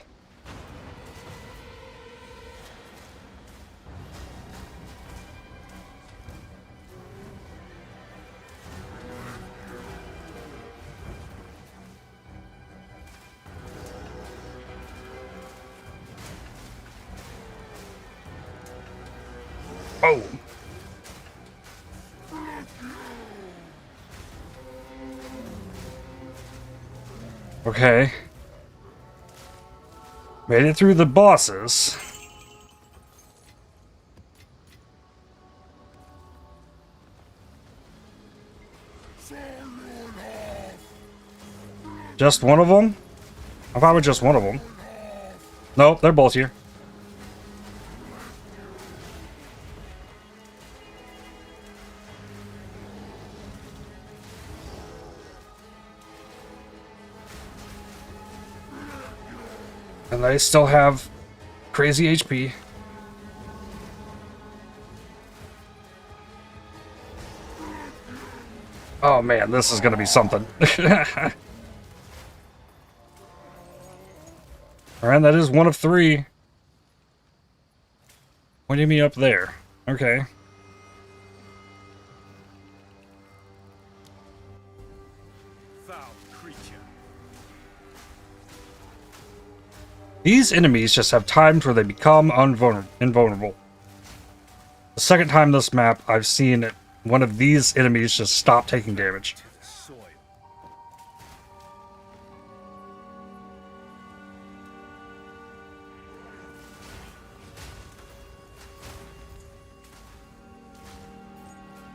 Oh. Okay. Made it through the bosses. Just one of them? I thought it was just one of them. Nope, they're both here. And they still have crazy HP. Oh man, this is gonna be something. Alright, that is one of three. Pointing me up there. Okay. creature. These enemies just have times where they become invulnerable. The second time this map, I've seen one of these enemies just stop taking damage. Soil.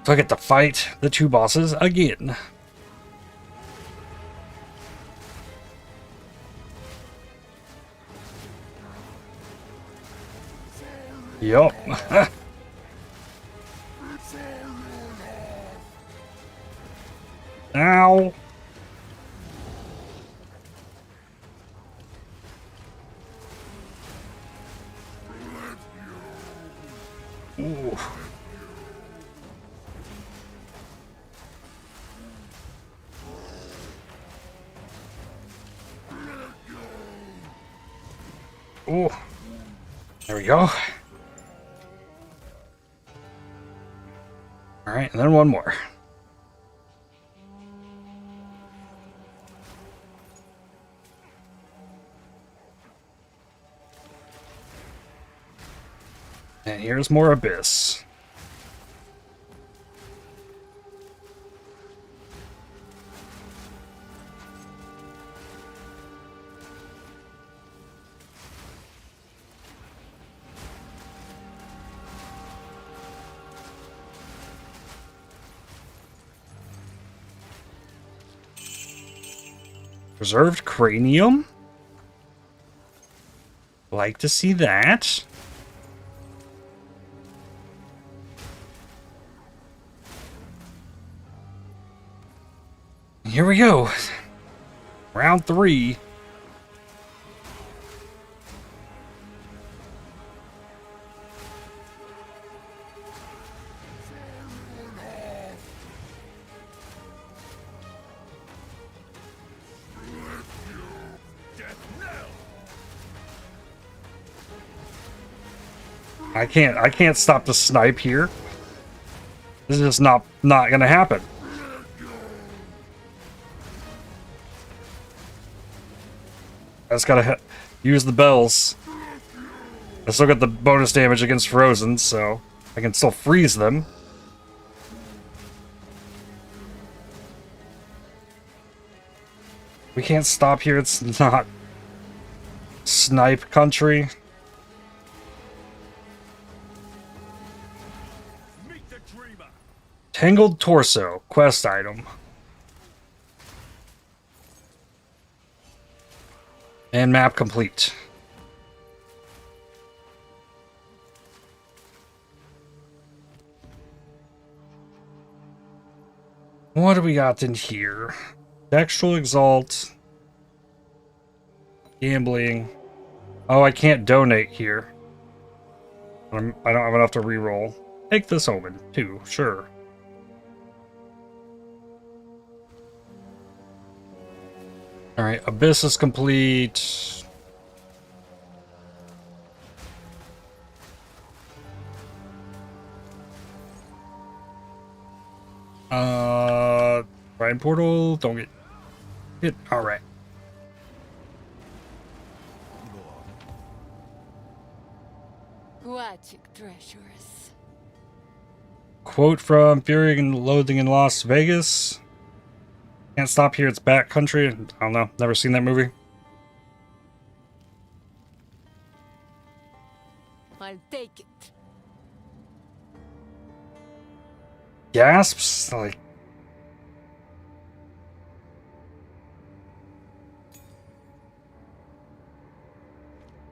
So I get to fight the two bosses again. Yup. Ow. Ooh. Ooh. There we go. Alright, and then one more. And here's more Abyss. Preserved cranium? Like to see that. Here we go. Round 3. I can't stop the snipe here. This is just not gonna happen. I just gotta use the bells. I still got the bonus damage against frozen, so I can still freeze them. We can't stop here, it's not snipe country. Tangled Torso, quest item. And map complete. What do we got in here? Textual Exalt. Gambling. Oh, I can't donate here. I don't have enough to reroll. Take this omen, too, sure. Alright, Abyss is complete. Ryan Portal, don't get hit. Alright. Watching treasures. Quote from Fury and Loathing in Las Vegas. Can't stop here, it's backcountry. I don't know, never seen that movie. I'll take it. Gasps? Like...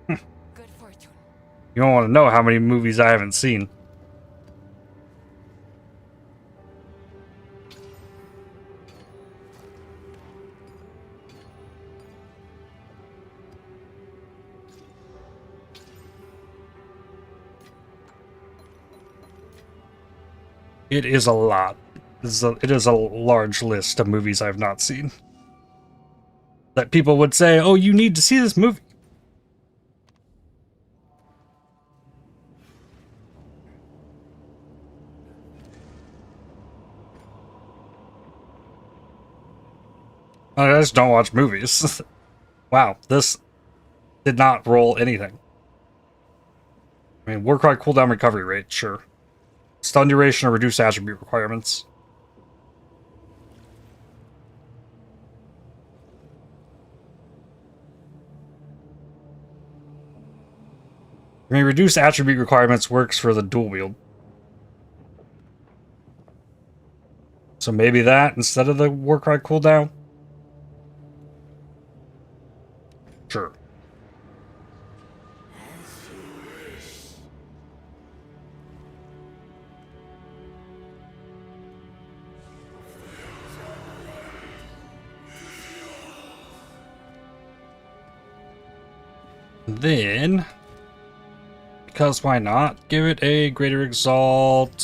Good fortune. You don't want to know how many movies I haven't seen. It is a lot. It is a large list of movies I've not seen. That people would say, oh, you need to see this movie. I just don't watch movies. Wow, this did not roll anything. I mean, Warcry cooldown recovery rate, sure. Stun duration or reduced attribute requirements. I mean, reduced attribute requirements works for the dual wield. So maybe that instead of the Warcry cooldown? Sure. Then, because why not, give it a greater exalt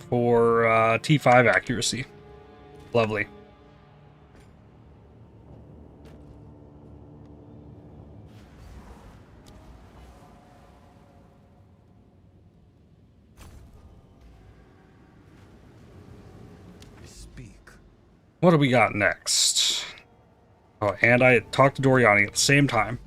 for T5 accuracy. Lovely. What do we got next? Oh, and I talked to Doriani at the same time.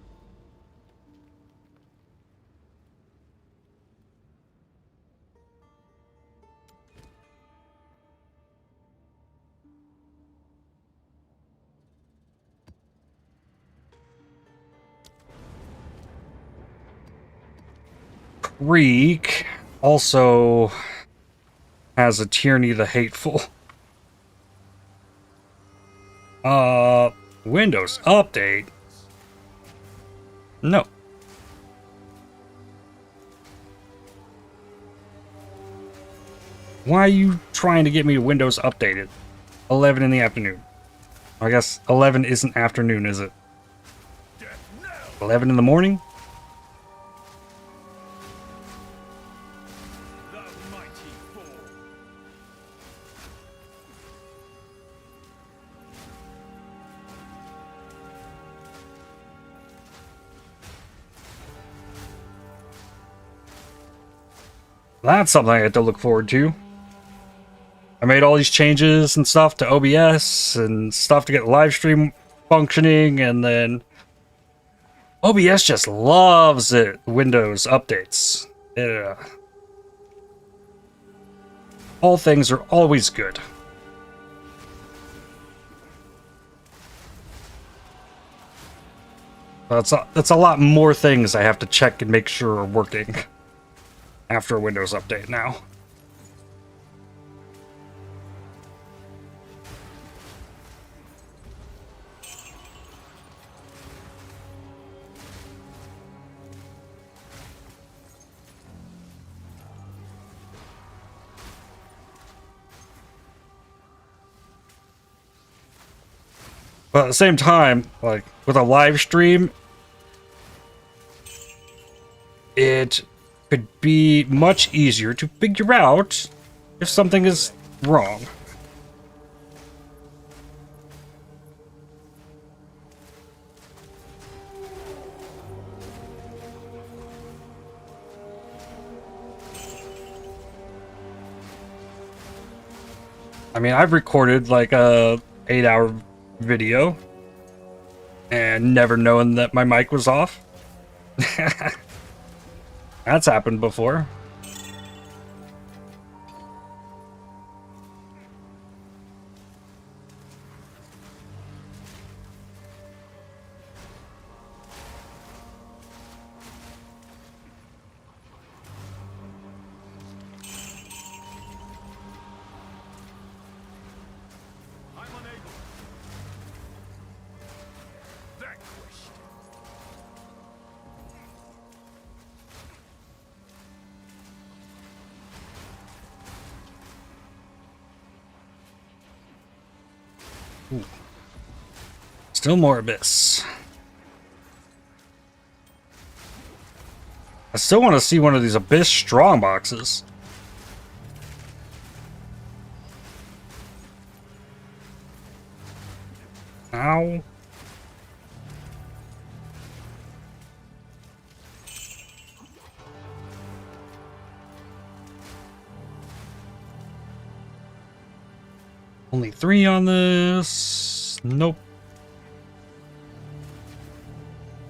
Reek also has a Tyranny the Hateful. Windows Update? No. Why are you trying to get me Windows updated? 11 in the afternoon. I guess 11 isn't afternoon, is it? 11 in the morning? That's something I have to look forward to. I made all these changes and stuff to OBS and stuff to get the live stream functioning, and then OBS just loves it. Windows updates. All things are always good. That's a lot more things I have to check and make sure are working after a Windows update now. But at the same time, like with a live stream, it could be much easier to figure out if something is wrong. I mean, I've recorded like a 8-hour video and never known that my mic was off. That's happened before. Ooh. Still more Abyss. I still want to see one of these Abyss strong boxes. Ow. Only 3 on this. Nope.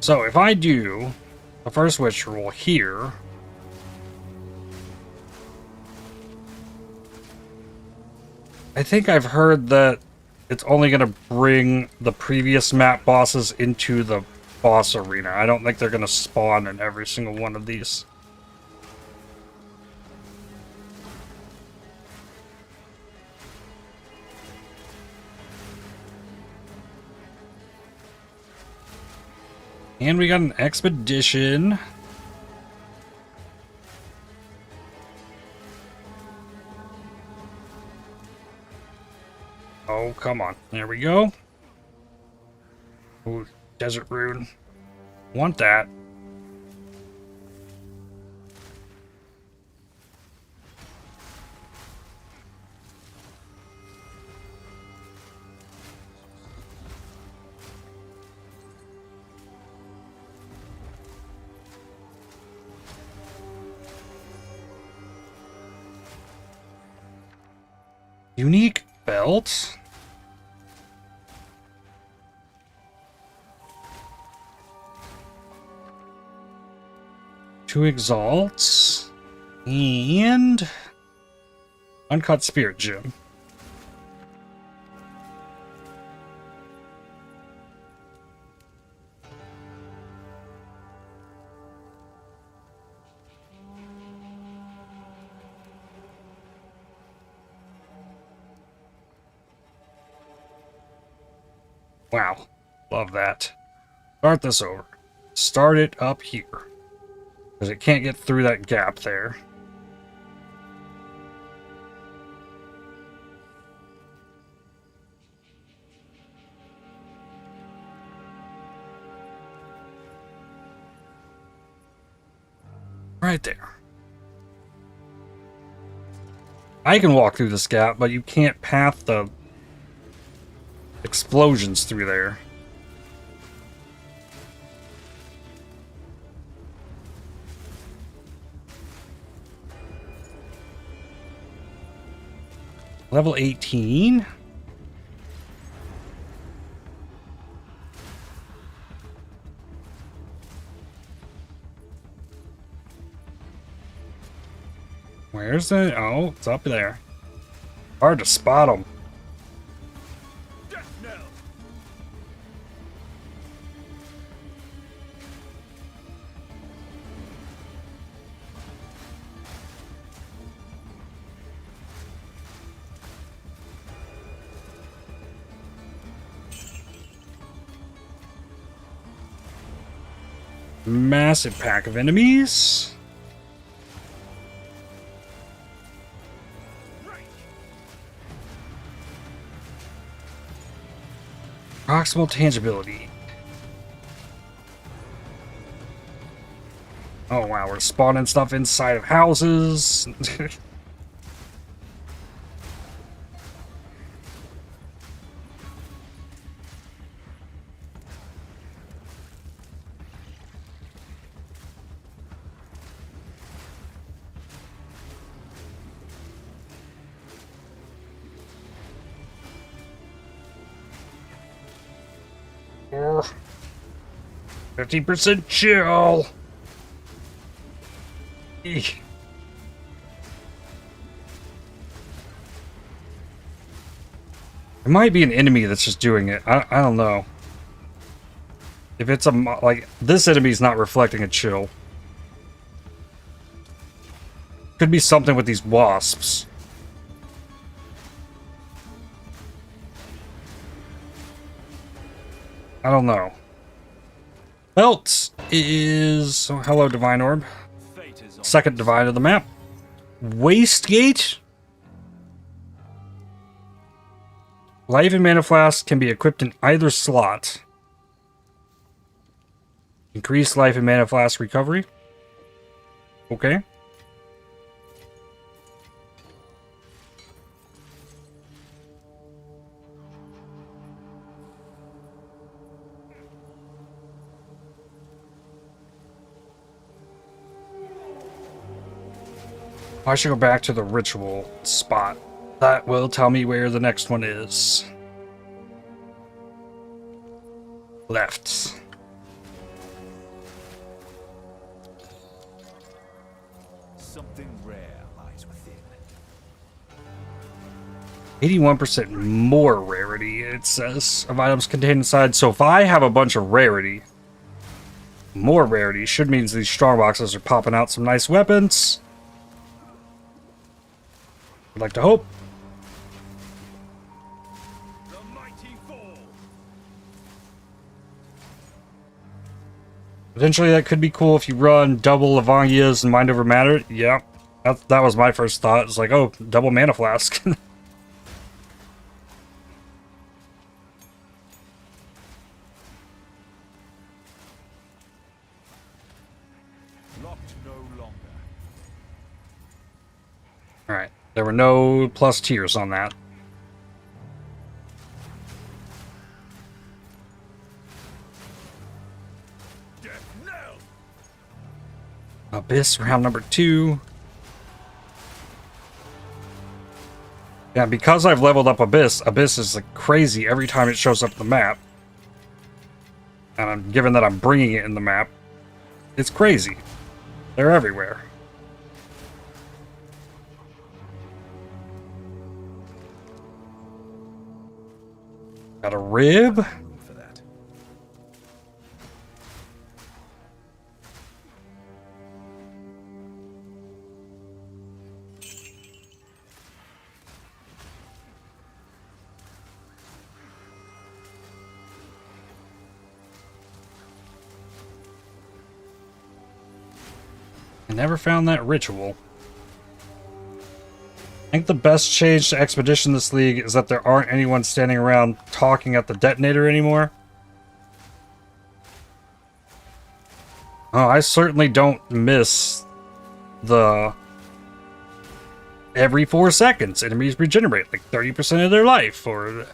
So if I do the first witch rule here, I think I've heard that it's only going to bring the previous map bosses into the boss arena. I don't think they're going to spawn in every single one of these. And we got an expedition. Oh, come on. There we go. Ooh, desert rune. Want that. Unique belt. Two exalts. And uncut spirit gem. Wow, love that. Start this over. Start it up here. Because it can't get through that gap there. Right there. I can walk through this gap, but you can't path the explosions through there. Level 18. Where's the... Oh, it's up there. Hard to spot them. Massive pack of enemies. Proximal tangibility. Oh wow, we're spawning stuff inside of houses. Or 50% chill. Eek. It might be an enemy that's just doing it. I don't know. If it's a like this enemy's not reflecting a chill. Could be something with these wasps. I don't know. Belt is... Oh, hello, Divine Orb. Second Divine of the map. Wastegate. Life and Mana Flask can be equipped in either slot. Increase Life and Mana Flask recovery. Okay. I should go back to the ritual spot. That will tell me where the next one is. Left. Something rare lies within. 81% more rarity, it says, of items contained inside. So if I have a bunch of rarity, more rarity should mean these strong boxes are popping out some nice weapons. I'd like to hope. The mighty fall. Potentially that could be cool if you run double Lavangias and Mind Over Matter. Yeah, that was my first thought. It's like, oh, double Mana Flask. Locked no longer. Alright, there were no plus tiers on that. Death knell. Abyss, round number 2. Yeah, because I've leveled up Abyss, Abyss is like crazy every time it shows up in the map. And given that I'm bringing it in the map, it's crazy. They're everywhere. Got a rib. Room for that. I never found that ritual. I think the best change to Expedition this league is that there aren't anyone standing around talking at the detonator anymore. Oh, I certainly don't miss the every 4 seconds enemies regenerate like 30% of their life, or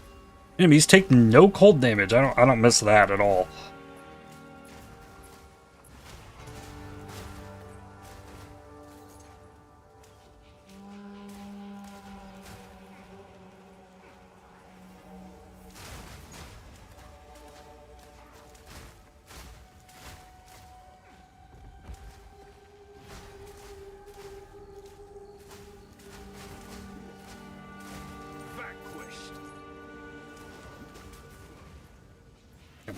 enemies take no cold damage. I don't miss that at all.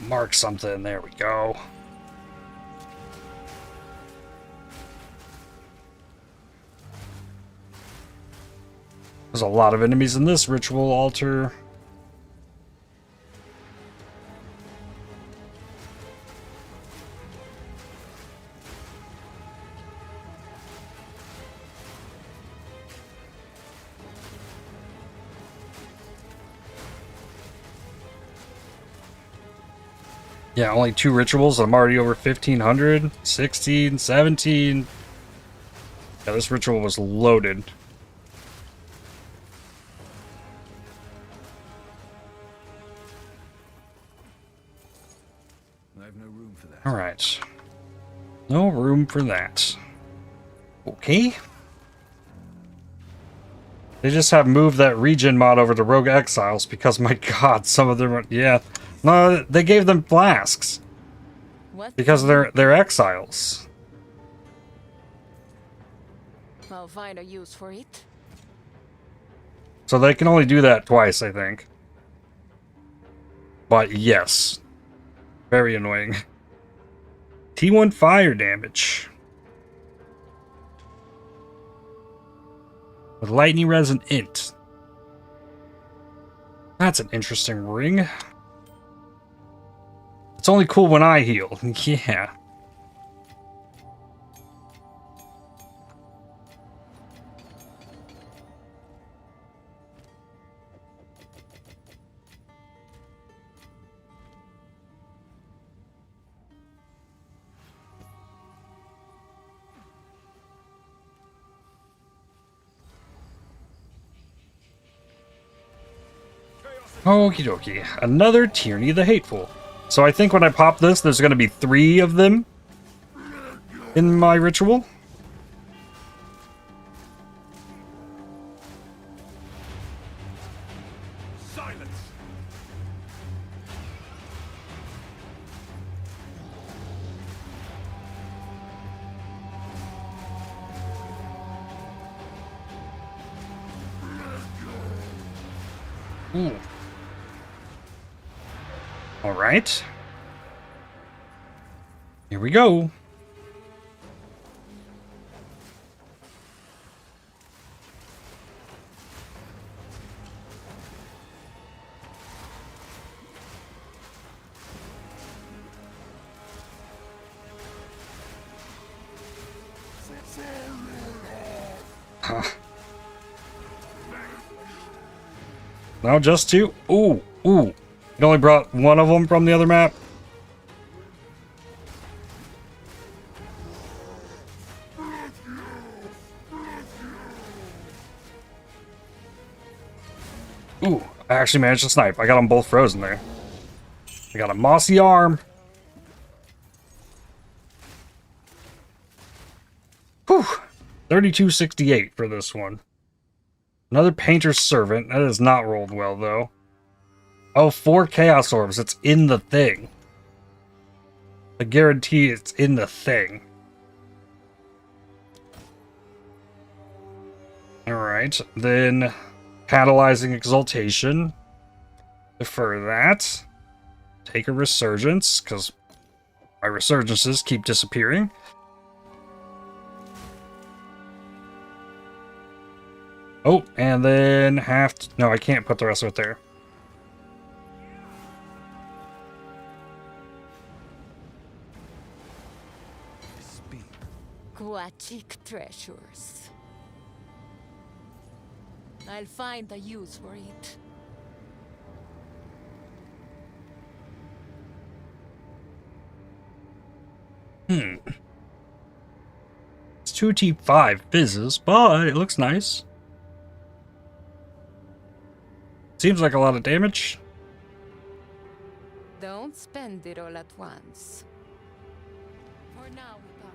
Mark something. There we go. There's a lot of enemies in this ritual altar. Yeah, only 2 rituals. I'm already over 1,500. 16, 17. Yeah, this ritual was loaded. I have no room for that. Alright. No room for that. Okay. They just have moved that regen mod over to Rogue Exiles because, my god, some of them are... Yeah. No, they gave them flasks. What? Because they're exiles. I'll find a use for it. So they can only do that twice, I think. But yes. Very annoying. T1 fire damage. With lightning resin int. That's an interesting ring. It's only cool when I heal. Yeah. Okie dokie. Another Tyranny the Hateful. So I think when I pop this, there's going to be 3 of them in my ritual. Silence. Ooh. All right. Here we go. Huh. No, just two? Ooh, ooh. It only brought one of them from the other map? Ooh, I actually managed to snipe. I got them both frozen there. I got a mossy arm. Whew. 3268 for this one. Another Painter's Servant. That has not rolled well, though. Oh, 4 Chaos Orbs. It's in the thing. I guarantee it's in the thing. Alright. Then, Catalyzing Exaltation. Defer that. Take a Resurgence, because my Resurgences keep disappearing. Oh, and then have to... No, I can't put the rest of it there. Aquatic treasures. I'll find a use for it. It's 2T5 fizzes, but it looks nice. Seems like a lot of damage. Don't spend it all at once. For now, we part.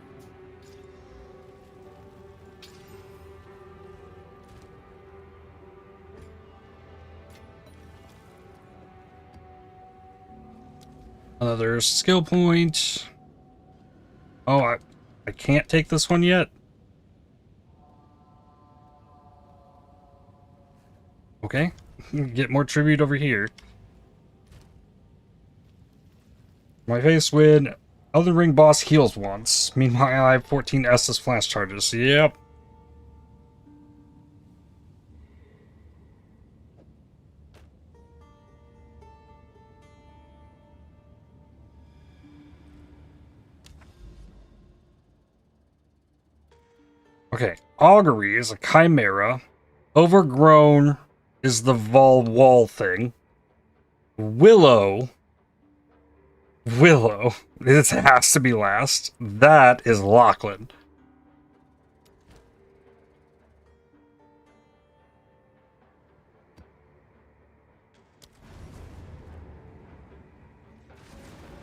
Another skill point. Oh, I can't take this one yet. Okay. Get more tribute over here. My face when Elden Ring boss heals once. Meanwhile, I have 14 Estus flash charges. Yep. Okay. Augury is a chimera. Overgrown is the Vol Wall thing. Willow. This has to be last. That is Lachlan.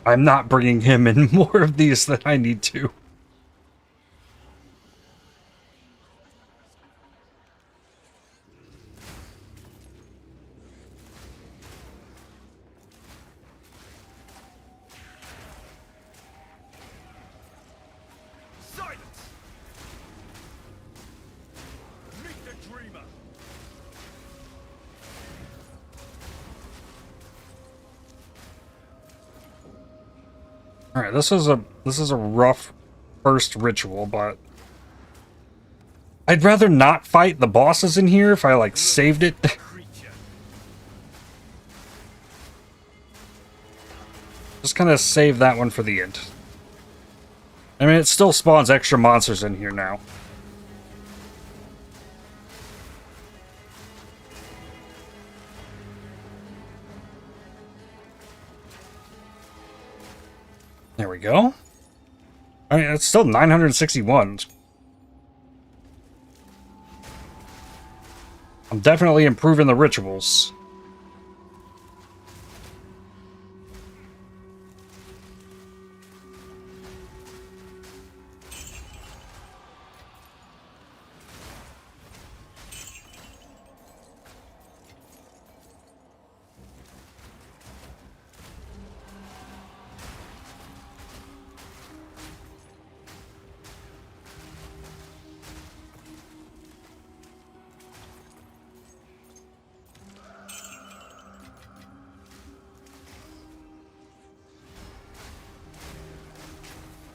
I'm not bringing him in more of these than I need to. Alright, this is a rough first ritual, but I'd rather not fight the bosses in here if I like saved it. Just kind of save that one for the end. I mean, it still spawns extra monsters in here now. There we go. I mean, it's still 961. I'm definitely improving the rituals.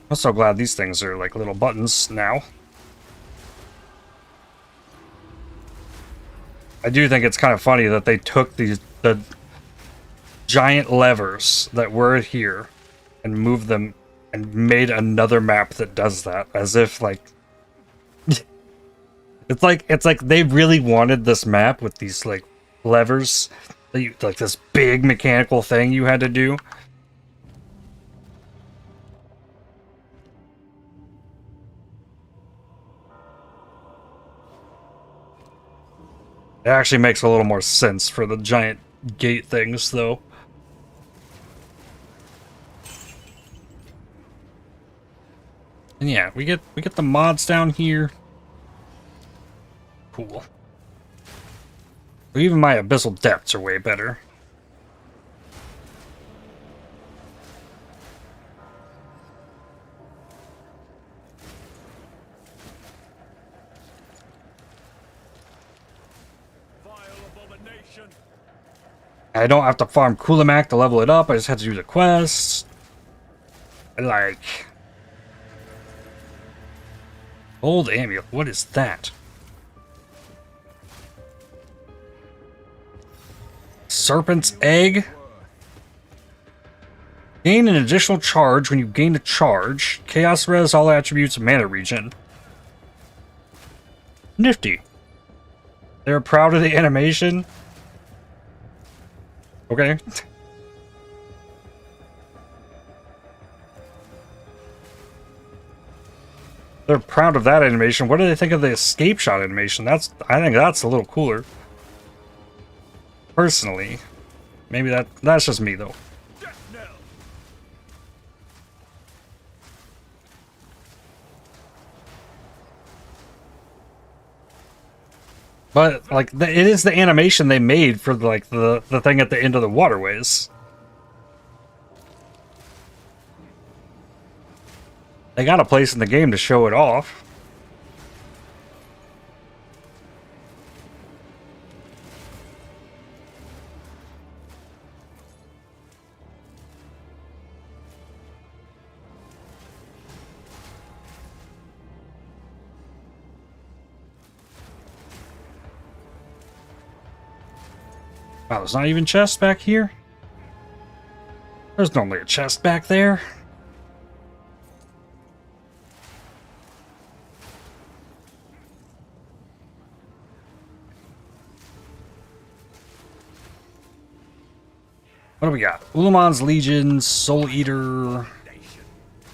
I'm so glad these things are like little buttons now. I do think it's kind of funny that they took the giant levers that were here and moved them and made another map that does that, as if like it's like they really wanted this map with these like levers that you, like this big mechanical thing you had to do. It actually makes a little more sense for the giant gate things, though. And yeah, we get the mods down here. Cool. But even my abyssal depths are way better. I don't have to farm Kulamak to level it up. I just have to do the quests. Like... Old amulet. What is that? Serpent's egg? Gain an additional charge when you gain a charge. Chaos res all attributes of mana regen. Nifty. They're proud of the animation. Okay. They're proud of that animation. What do they think of the escape shot animation? I think that's a little cooler. Personally. Maybe that's just me though. But like it is the animation they made for like the thing at the end of the waterways. They got a place in the game to show it off. Wow, there's not even chests back here? There's normally a chest back there. What do we got? Ulamon's Legion, Soul Eater,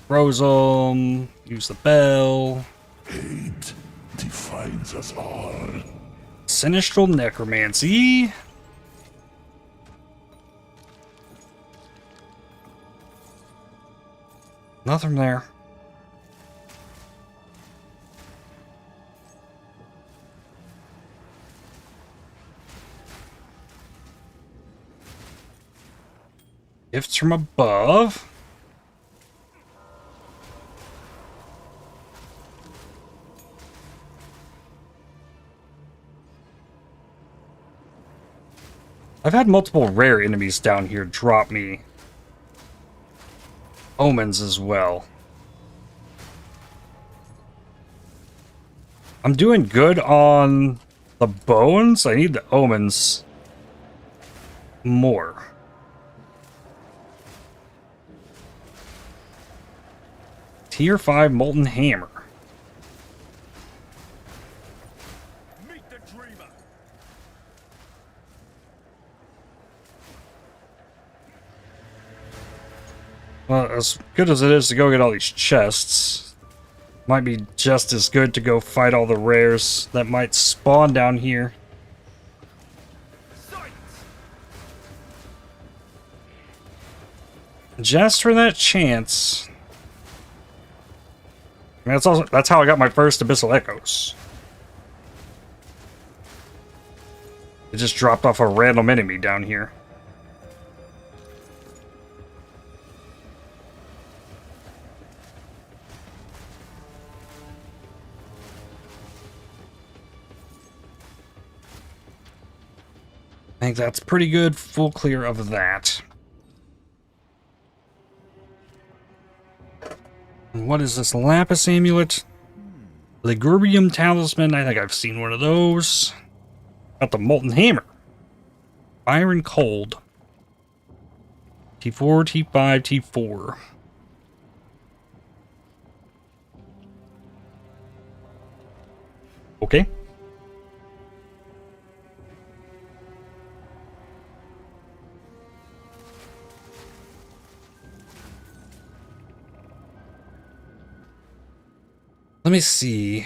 Rosum, use the bell. Hate defines us all. Sinistral Necromancy. Nothing there. Gifts from above. I've had multiple rare enemies down here drop me omens as well. I'm doing good on the bones. I need the omens more. Tier 5 Molten Hammer. Meet the dreamer. Well, as good as it is to go get all these chests, might be just as good to go fight all the rares that might spawn down here. Just for that chance. I mean, that's how I got my first Abyssal Echoes. It just dropped off a random enemy down here. I think that's pretty good. Full clear of that. And what is this? Lapis amulet? Ligurium talisman. I think I've seen one of those. Got the molten hammer. Iron cold. T4, T5, T4. Okay. Let me see.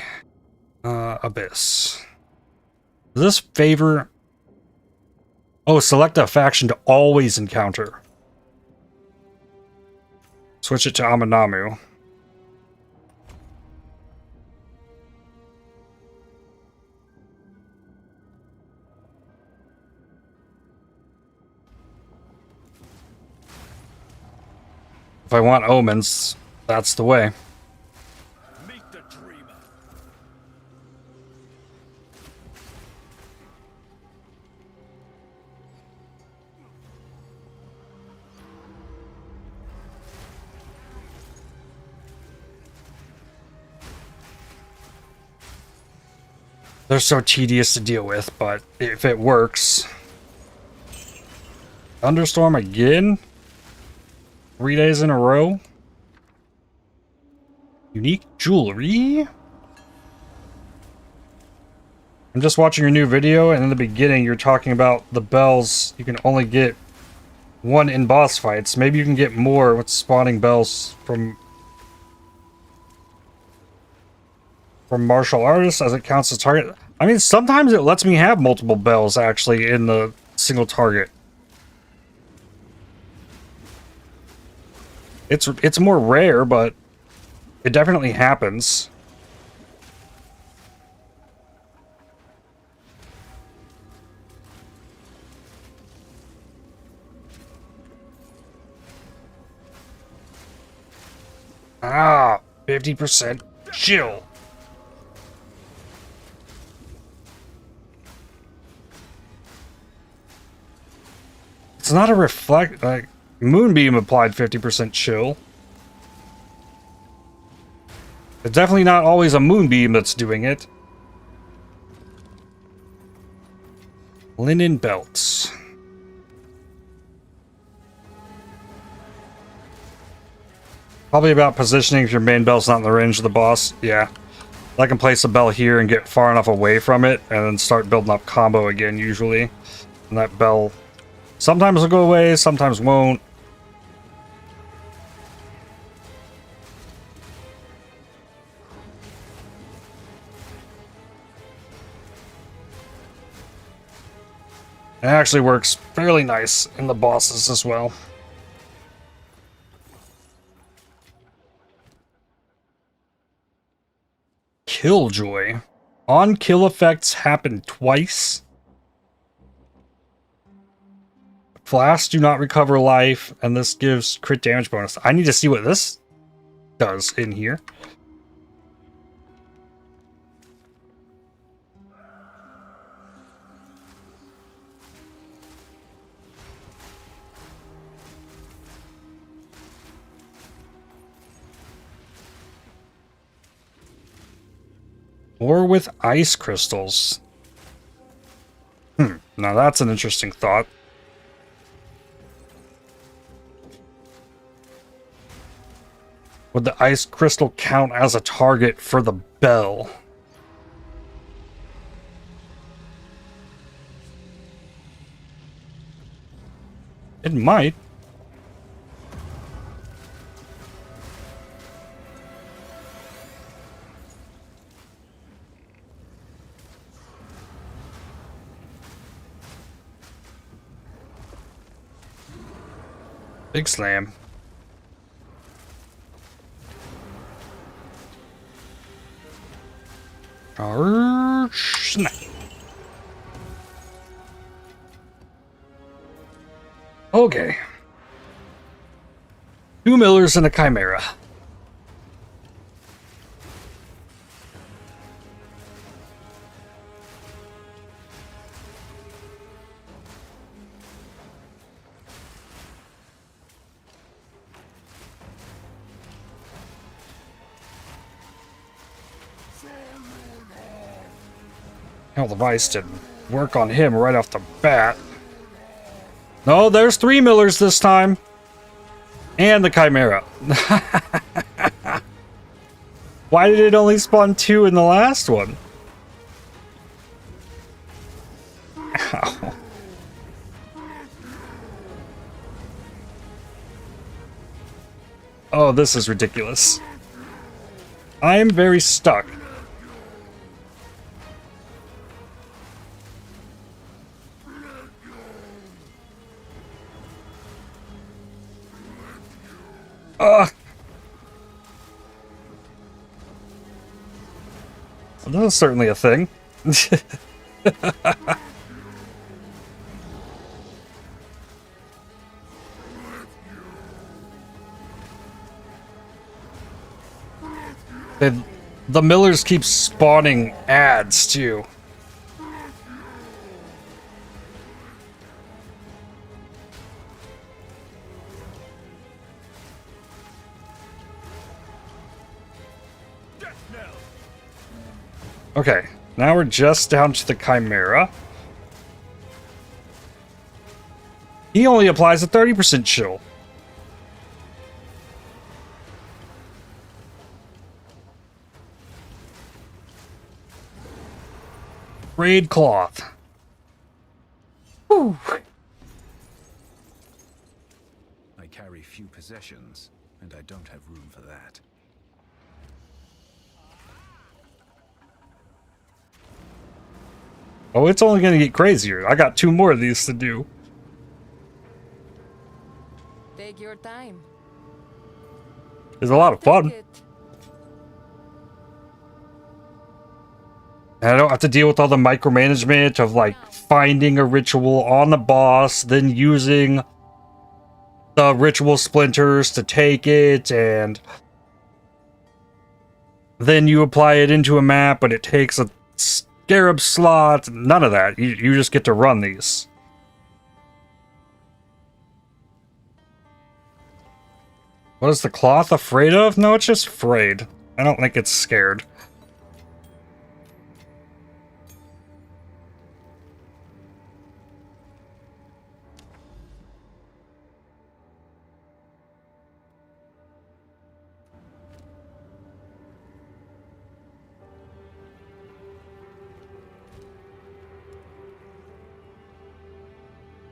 Abyss. Does this favor... Oh, select a faction to always encounter. Switch it to Amannamu. If I want omens, that's the way. Meet the dreamer. They're so tedious to deal with, but if it works... Thunderstorm again? 3 days in a row? Unique jewelry? I'm just watching your new video, and in the beginning you're talking about the bells. You can only get one in boss fights. Maybe you can get more with spawning bells from martial artists as it counts as target. I mean, sometimes it lets me have multiple bells actually in the single target. It's more rare, but it definitely happens. Ah, 50% chill. It's not a reflect, like, Moonbeam applied 50% chill. It's definitely not always a Moonbeam that's doing it. Linen belts. Probably about positioning if your main belt's not in the range of the boss. Yeah. I can place a bell here and get far enough away from it and then start building up combo again usually. And that bell sometimes will go away, sometimes won't. It actually works fairly nice in the bosses as well. Killjoy. On-kill effects happen twice. Flasks do not recover life, and this gives crit damage bonus. I need to see what this does in here. Or with ice crystals. Now that's an interesting thought. Would the ice crystal count as a target for the bell? It might. Big slam. Charge snap. Okay. 2 millers and a chimera. Hell, the Vice didn't work on him right off the bat. No, there's 3 Millers this time. And the Chimera. Why did it only spawn 2 in the last one? Ow. Oh, this is ridiculous. I am very stuck. Ugh. Well, this is certainly a thing. The Millers keep spawning ads, too. Okay, now we're just down to the Chimera. He only applies a 30% chill. Braid cloth. Whew. I carry few possessions, and I don't have room for that. Oh, it's only going to get crazier. I got 2 more of these to do. Take your time. It's a lot of fun. And I don't have to deal with all the micromanagement of, like, finding a ritual on the boss, then using the ritual splinters to take it, and then you apply it into a map, but it takes a scarab slot. None of that. You just get to run these. What is the cloth afraid of? No, it's just frayed. I don't think it's scared.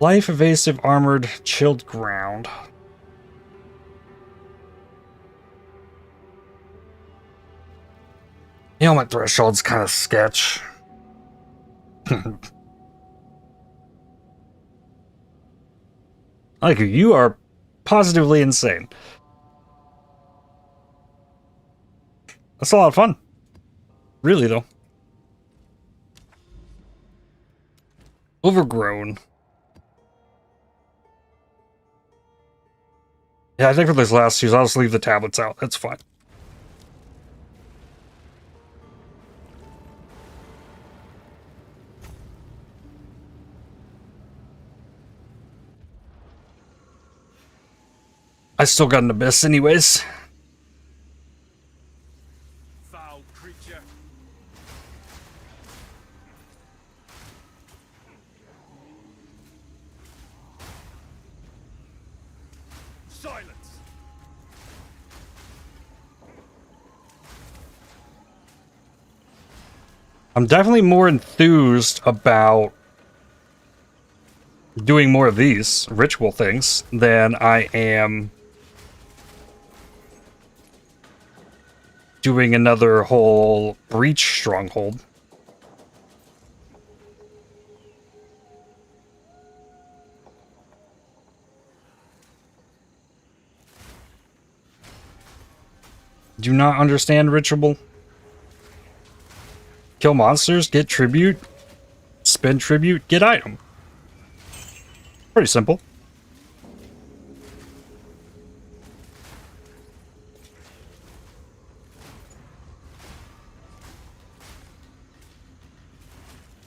Life evasive armored chilled ground. Helmet threshold's kind of sketch. Like you are positively insane. That's a lot of fun. Really though. Overgrown. Yeah, I think for those last 2, I'll just leave the tablets out. That's fine. I still got an abyss anyways. Foul creature. Silence. I'm definitely more enthused about doing more of these ritual things than I am doing another whole breach stronghold. Do not understand ritual. Kill monsters, get tribute, spend tribute, get item. Pretty simple.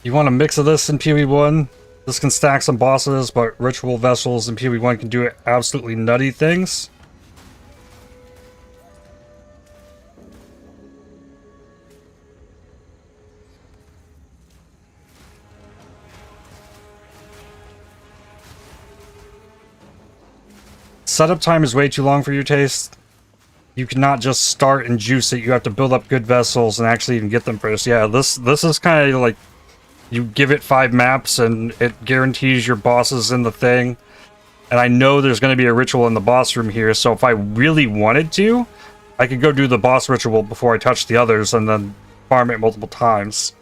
You want a mix of this in PoE1? This can stack some bosses, but ritual vessels in PoE1 can do absolutely nutty things. setup time is way too long for your taste. You cannot just start and juice it. You have to build up good vessels and actually even get them first. Yeah, this is kind of like you give it 5 maps and it guarantees your bosses in the thing. And I know there's going to be a ritual in the boss room here, so if I really wanted to, I could go do the boss ritual before I touch the others and then farm it multiple times.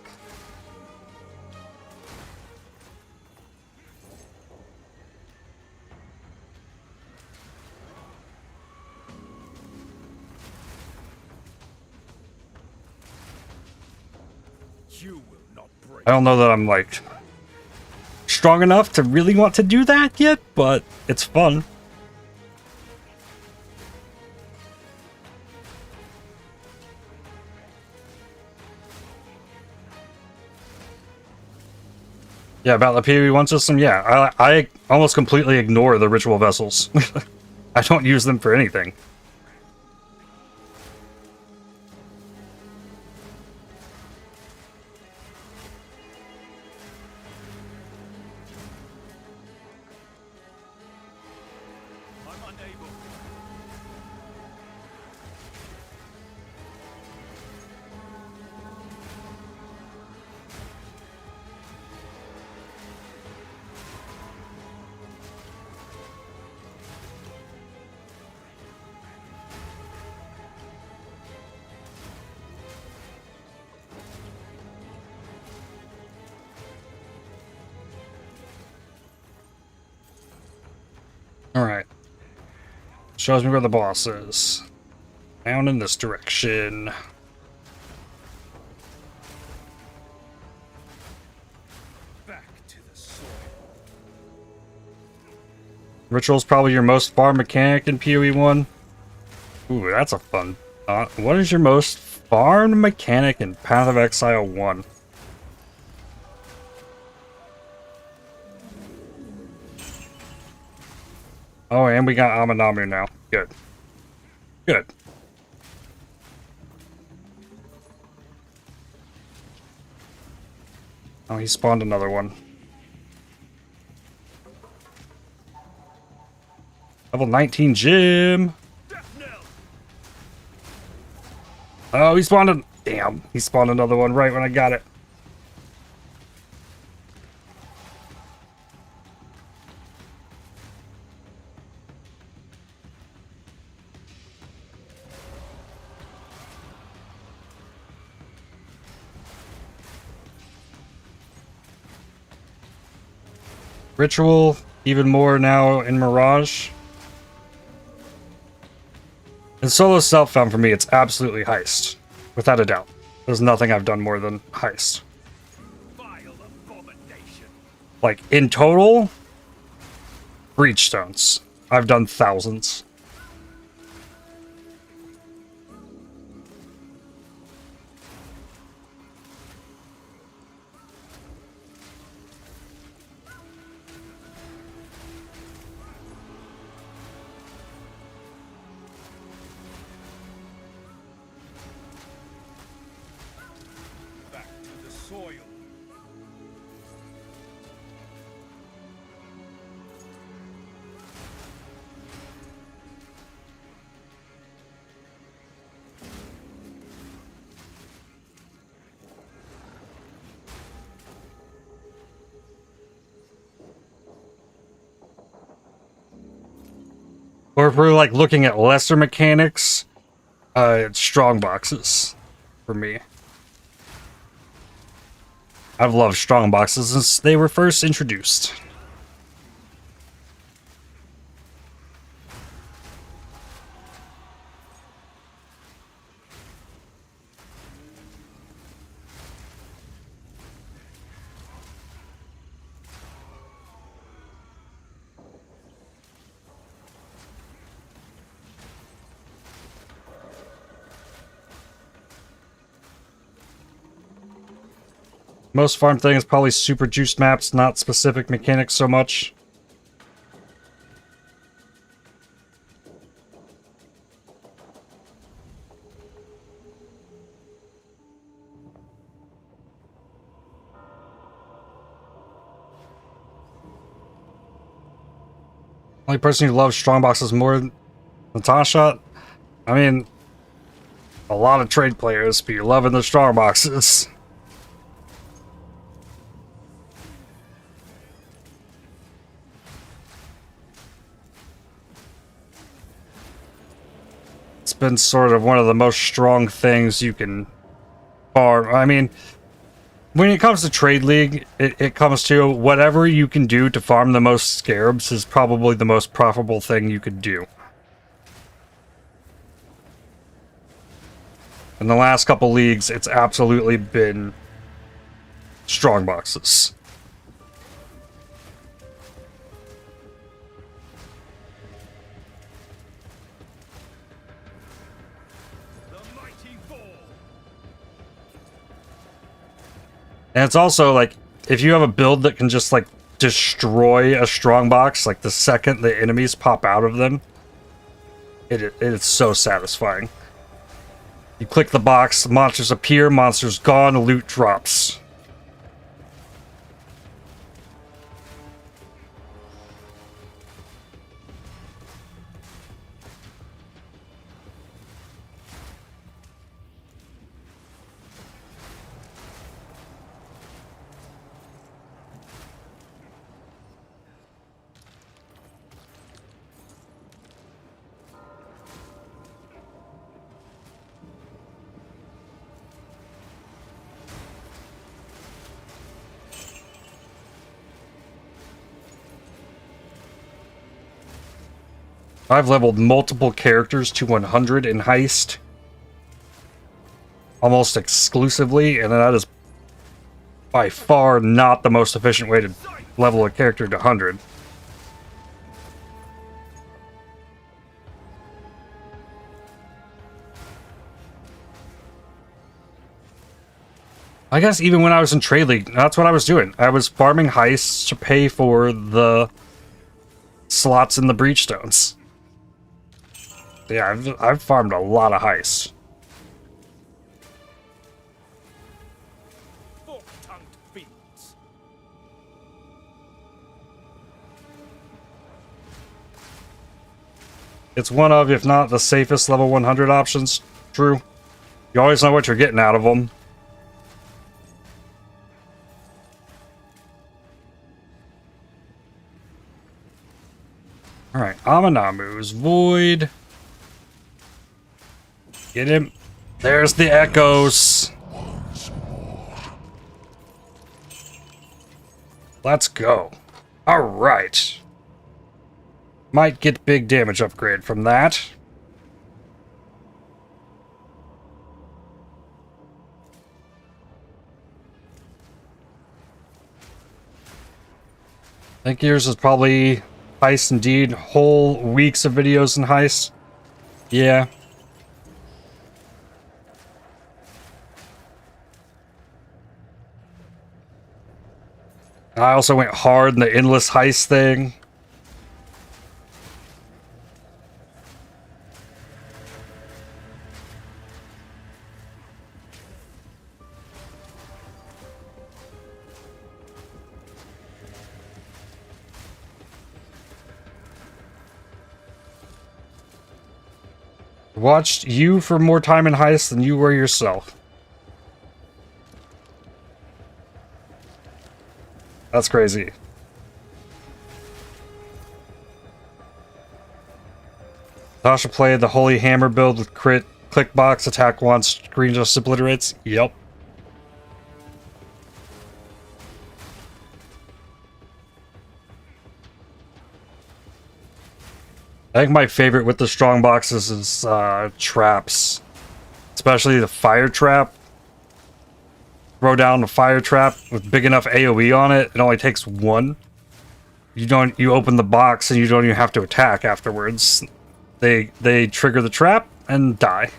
You will not break. I don't know that I'm, like, strong enough to really want to do that yet, but it's fun. Yeah, about the PoE1 system, yeah, I almost completely ignore the ritual vessels. I don't use them for anything. I'm unable. Alright. Shows me where the boss is. Down in this direction. Back to the soil. Ritual's probably your most farm mechanic in PoE1. Ooh, that's a fun thought. What is your most farmed mechanic in Path of Exile 1? Oh, and we got Amanami now. Good. Good. Oh, he spawned another one. Level 19 Jim. Oh, he spawned a... Damn, he spawned another one right when I got it. Ritual, even more now in Mirage. In solo self-found for me, it's absolutely heist. Without a doubt. There's nothing I've done more than heist. Vile abomination. Like, in total, Breachstones. I've done thousands. Back to the soil. Or if we're like looking at lesser mechanics, it's strong boxes for me. I've loved strong boxes since they were first introduced. Most farm thing is probably super juiced maps, not specific mechanics so much. Only Only person who loves strongboxes more than Natasha? I mean, a lot of trade players be loving the strongboxes. It's been sort of one of the most strong things you can farm. I mean, when it comes to Trade League, it comes to whatever you can do to farm the most scarabs is probably the most profitable thing you could do. In the last couple leagues, it's absolutely been strong boxes. And it's also like, if you have a build that can just like destroy a strong box, like the second the enemies pop out of them, it is so satisfying. You click the box, monsters appear, monsters gone, loot drops. I've leveled multiple characters to 100 in Heist. Almost exclusively, and that is by far not the most efficient way to level a character to 100. I guess even when I was in Trade League, that's what I was doing. I was farming heists to pay for the slots in the Breachstones. Yeah, I've farmed a lot of heists. Fork-tongued fiends. It's one of, if not the safest level 100 options. True. You always know what you're getting out of them. Alright, Amanamuz, Void. Get him. There's the echoes. Let's go. Alright. Might get big damage upgrade from that. I think yours is probably Heist indeed. Whole weeks of videos in Heist. Yeah. I also went hard in the endless Heist thing. Watched you for more time in Heist than you were yourself. That's crazy. Tasha played the Holy Hammer build with crit, click box, attack once, screen just obliterates. Yep. I think my favorite with the strong boxes is traps. Especially the fire trap. Throw down the fire trap with big enough AoE on it. It only takes one. You open the box and you don't even have to attack afterwards. They trigger the trap and die.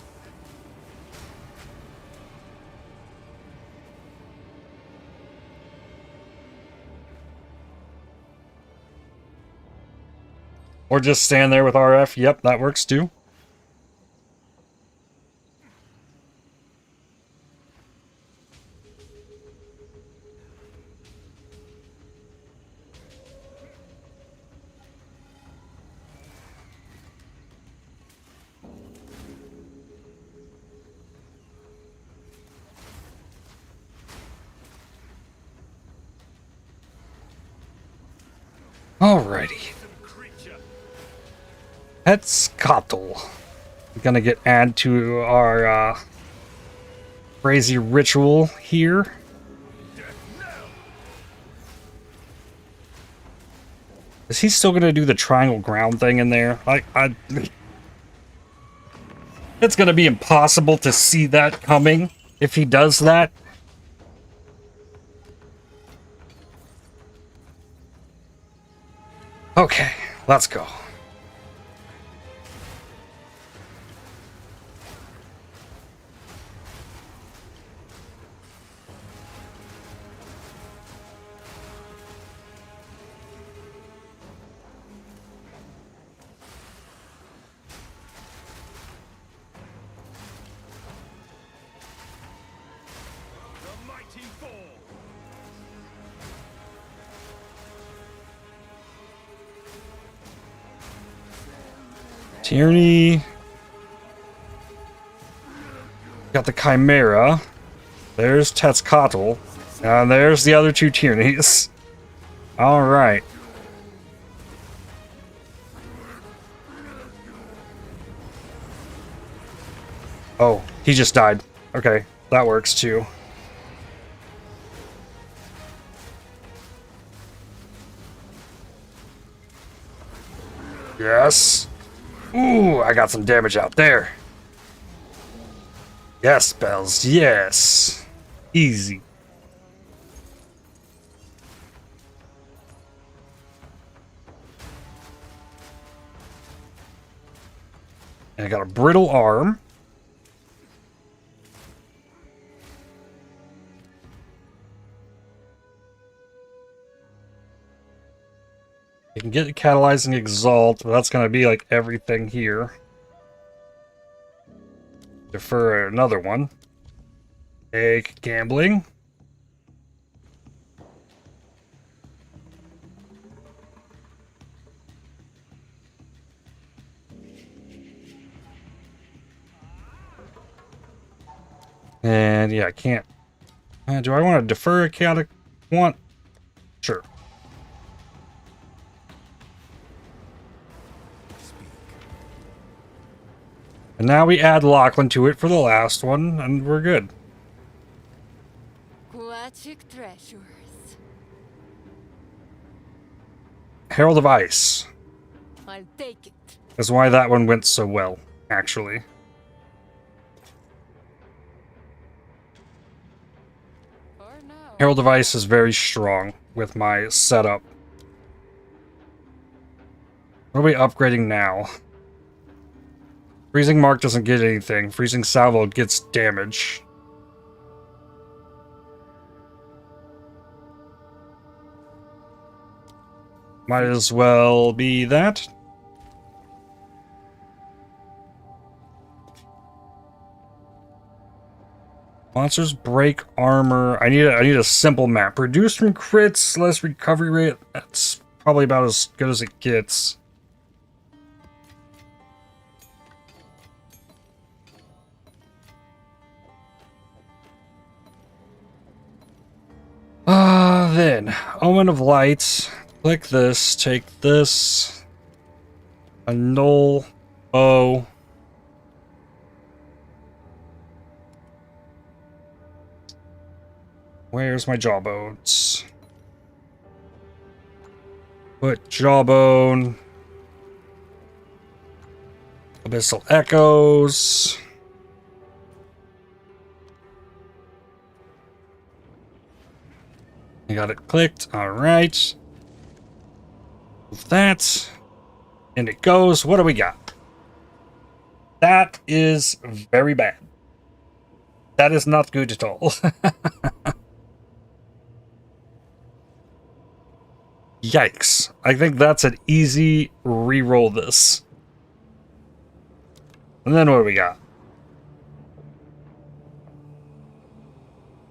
Or just stand there with RF. Yep, that works too. Alrighty. Quetzalcoatl. We're gonna get add to our crazy ritual here. Is he still gonna do the triangle ground thing in there? It's gonna be impossible to see that coming if he does that. Okay, let's go. Tyranny. Got the Chimera. There's Quetzalcoatl. And there's the other two Tyrannies. Alright. Oh, he just died. Okay, that works too. Yes. Ooh, I got some damage out there. Yes, Bells, yes. Easy. And I got a brittle arm. You can get catalyzing exalt, but that's going to be like everything here. Defer another one. Take gambling. And yeah, I can't. Do I want to defer a chaotic one? Sure. And now we add Lachlan to it for the last one, and we're good. Aquatic treasures. Herald of Ice. I'll take it. That's why that one went so well, actually. Herald of Ice is very strong with my setup. What are we upgrading now? Freezing Mark doesn't get anything. Freezing Salvo gets damage. Might as well be that. Monsters break armor. I need a simple map. Reduced from crits, less recovery rate. That's probably about as good as it gets. Then, Omen of Light. Click this, take this. Annul. Oh. Where's my jawbones? Put jawbone. Abyssal Echoes. I got it clicked. Alright. Move that. And it goes. What do we got? That is very bad. That is not good at all. Yikes. I think that's an easy re-roll this. And then what do we got?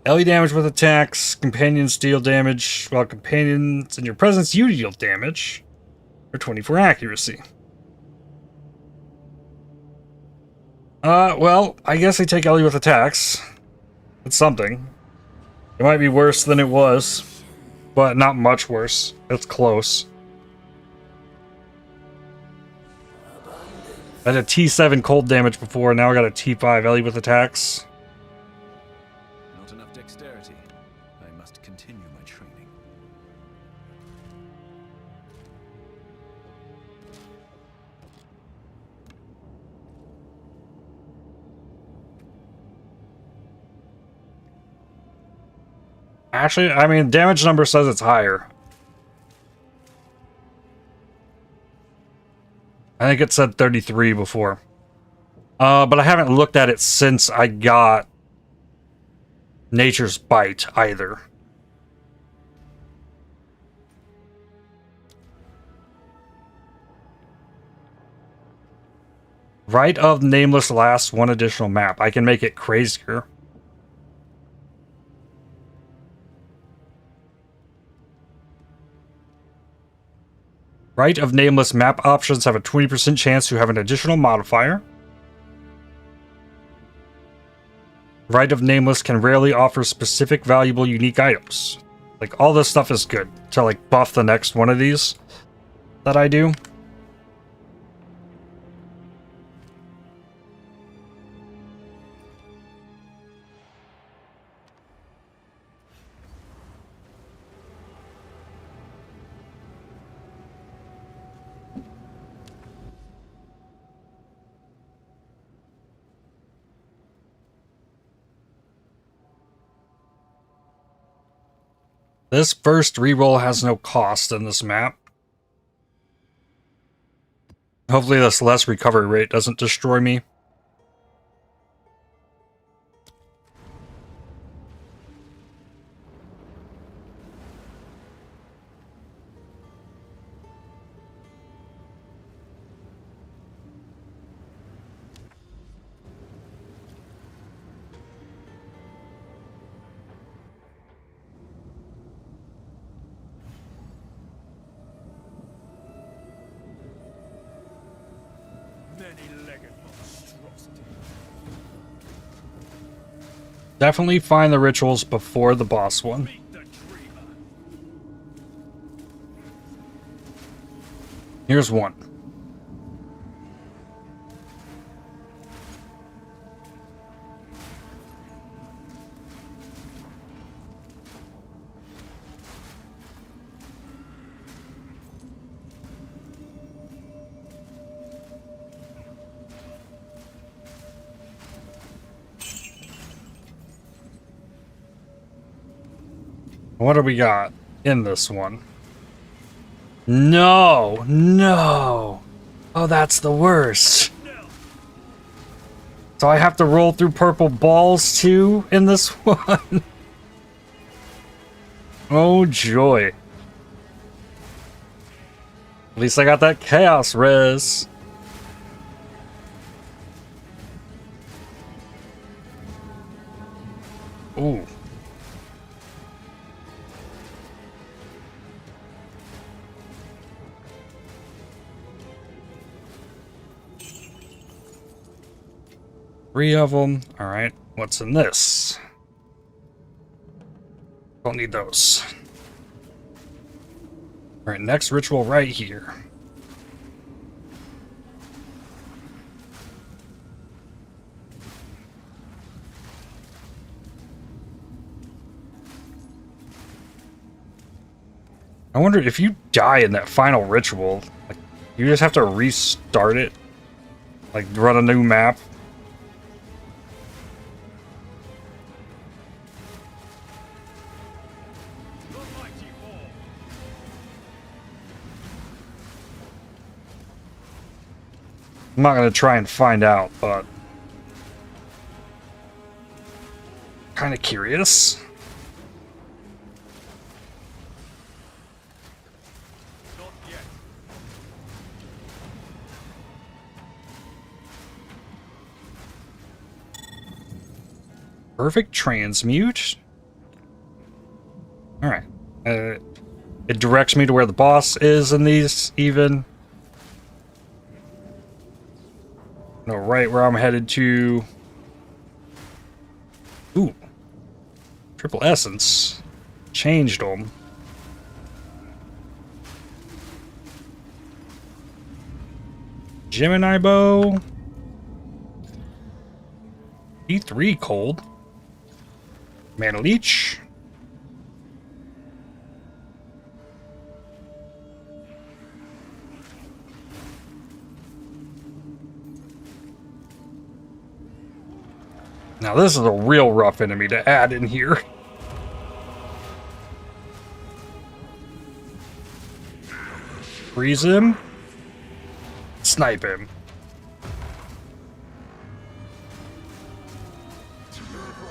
LE damage with attacks, companions deal damage, while companions in your presence you deal damage, for 24 accuracy. Well, I guess I take LE with attacks. It's something. It might be worse than it was, but not much worse. It's close. I had a T7 cold damage before, now I got a T5 Ellie with attacks. Not enough dexterity. I must continue my training. Actually, I mean, damage number says it's higher. I think it said 33 before. But I haven't looked at it since I got Nature's Bite either. Rite of Nameless lasts one additional map. I can make it crazier. Rite of Nameless map options have a 20% chance to have an additional modifier. Rite of Nameless can rarely offer specific valuable unique items. Like, all this stuff is good to, like, buff the next one of these that I do. This first reroll has no cost in this map. Hopefully this less recovery rate doesn't destroy me. Definitely find the rituals before the boss one. Here's one. What do we got in this one? No, no. Oh, that's the worst. So I have to roll through purple balls too in this one. Oh, joy. At least I got that chaos res. Ooh. Three of them. All right. What's in this? Don't need those. All right. Next ritual right here. I wonder if you die in that final ritual, like, you just have to restart it, like run a new map. I'm not going to try and find out, but kind of curious. Perfect transmute. All right. It directs me to where the boss is in these even. No, right where I'm headed to. Ooh. Triple Essence. Changed them. Gemini bow. E3 cold. Mana leech. Now this is a real rough enemy to add in here. Freeze him. Snipe him.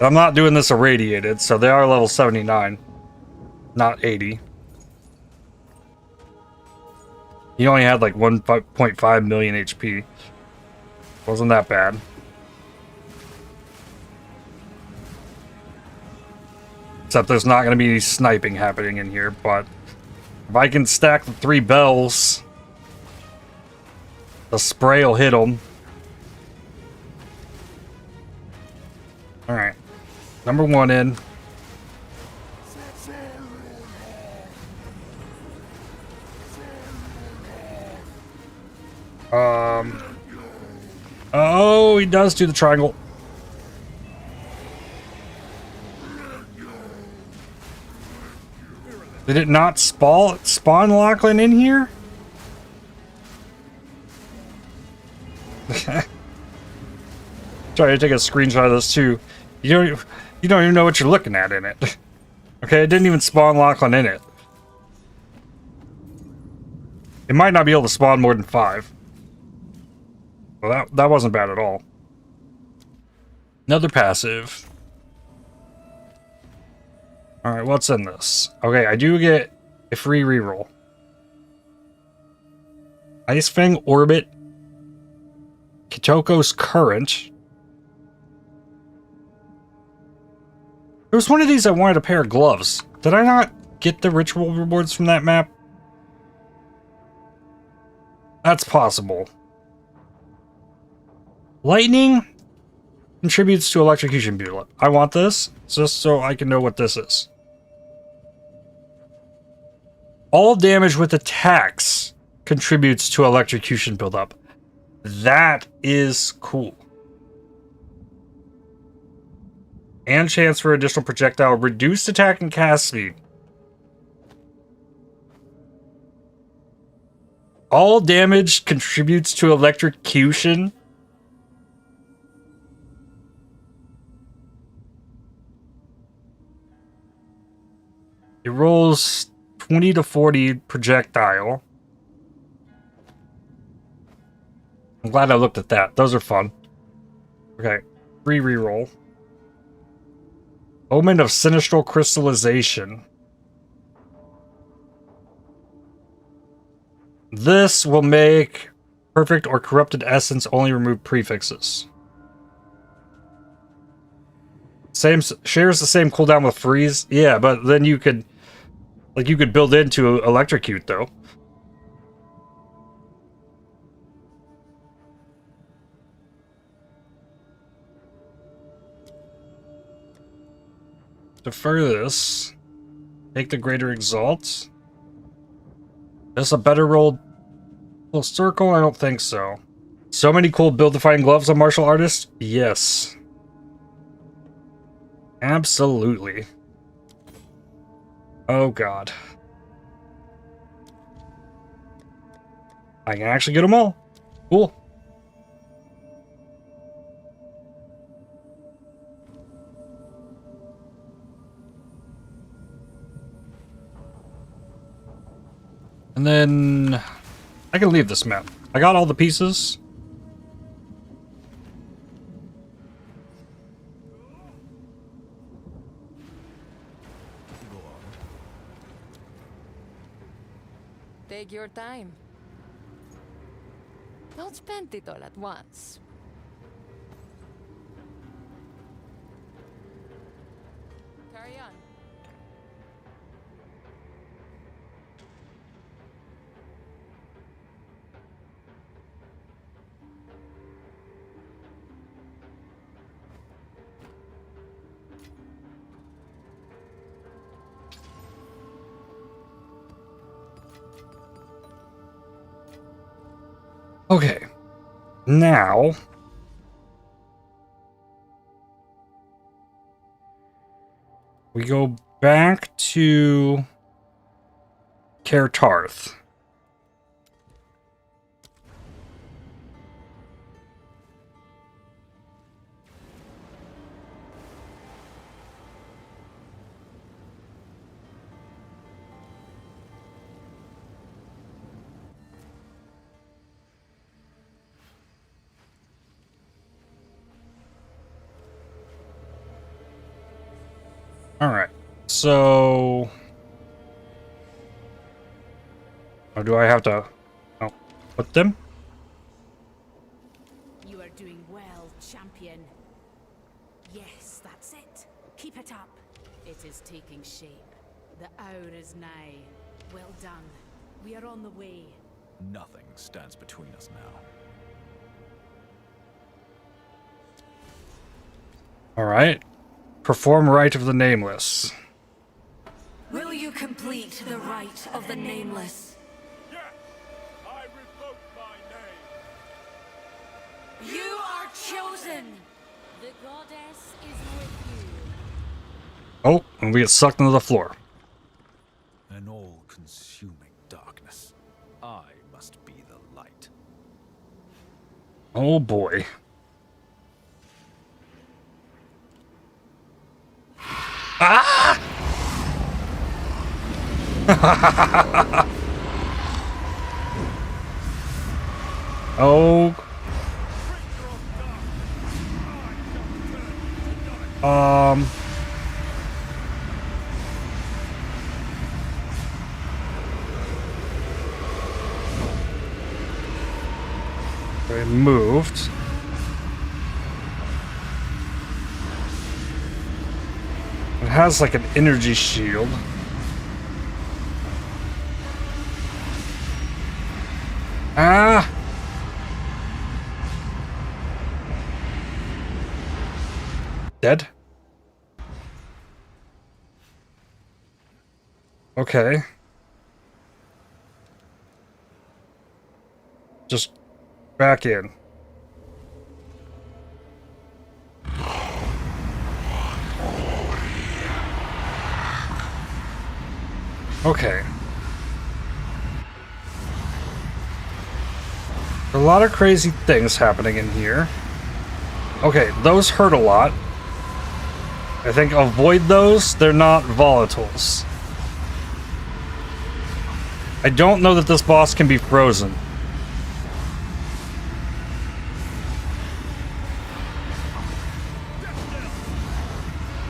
I'm not doing this irradiated, so they are level 79, not 80. He only had like 1.5 million HP. Wasn't that bad. Except there's not going to be any sniping happening in here, but if I can stack the 3 bells, the spray will hit them. Alright. Number 1 in. Oh, he does do the triangle. Did it not spawn Lachlan in here? Try to take a screenshot of this too. You don't even know what you're looking at in it. Okay, it didn't even spawn Lachlan in it. It might not be able to spawn more than 5. Well, that wasn't bad at all. Another passive. Alright, what's in this? Okay, I do get a free reroll. Ice Fang Orbit. Kitoko's Current. There was one of these I wanted a pair of gloves. Did I not get the ritual rewards from that map? That's possible. Lightning contributes to electrocution buildup. I want this just so I can know what this is. All damage with attacks contributes to electrocution buildup. That is cool. And chance for additional projectile reduced attack and cast speed. All damage contributes to electrocution. It rolls 20 to 40 projectile. I'm glad I looked at that. Those are fun. Okay, free reroll. Omen of Sinistral Crystallization. This will make perfect or corrupted essence only remove prefixes. Shares the same cooldown with freeze. Yeah, but then you could build into electrocute though. Defer this. Take the greater exalt. Is this a better rolled full circle? I don't think so. So many cool build-defining gloves on martial artists? Yes. Absolutely. Oh god. I can actually get them all. Cool. And then I can leave this map. I got all the pieces. Take your time. Don't spend it all at once. Carry on. Okay. Now, we go back to Kertarth. Alright, so... Or do I have to... Oh, put them? You are doing well, champion. Yes, that's it. Keep it up. It is taking shape. The hour is nigh. Well done. We are on the way. Nothing stands between us now. Alright. Perform Rite of the Nameless. Will you complete the Rite of the Nameless? Yes! I revoke my name! You are chosen! The goddess is with you. Oh, and we get sucked into the floor. An all-consuming darkness. I must be the light. Oh boy. Ah! Oh. They moved. It has like an energy shield. Ah! Dead? Okay. Just back in. Okay. A lot of crazy things happening in here. Okay, those hurt a lot. I think avoid those. They're not volatiles. I don't know that this boss can be frozen.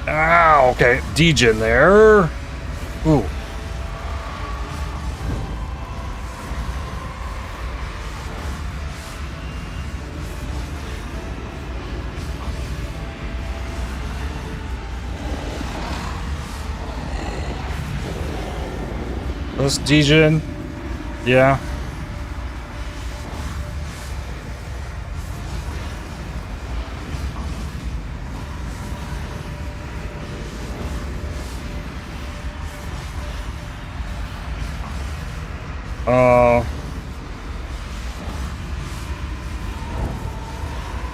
Ah, okay. Degen there. Ooh. This Degen. Yeah.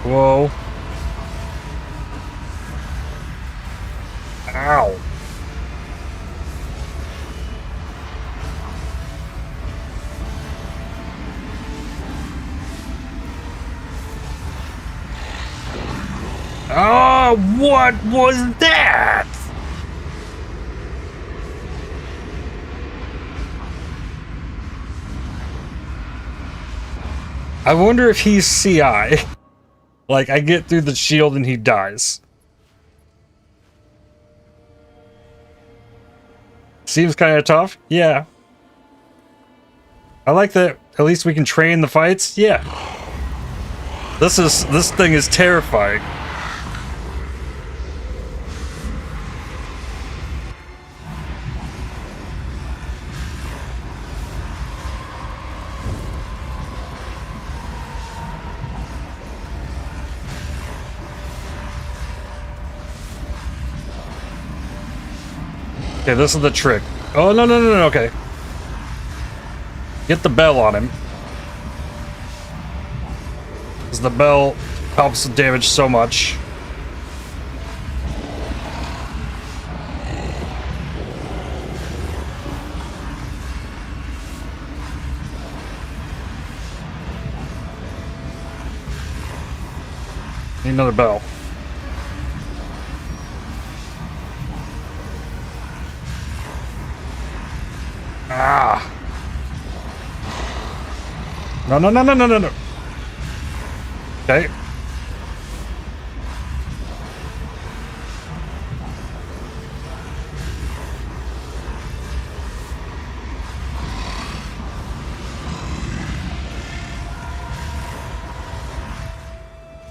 Whoa. Ow. Oh, what was that? I wonder if he's CI. Like, I get through the shield and he dies. Seems kind of tough. Yeah. I like that. At least we can train the fights. Yeah. This thing is terrifying. Okay, this is the trick. Oh, no, okay. Get the bell on him. because the bell helps damage so much. Need another bell. Ah. No, no, no, no, no, no, no. Okay.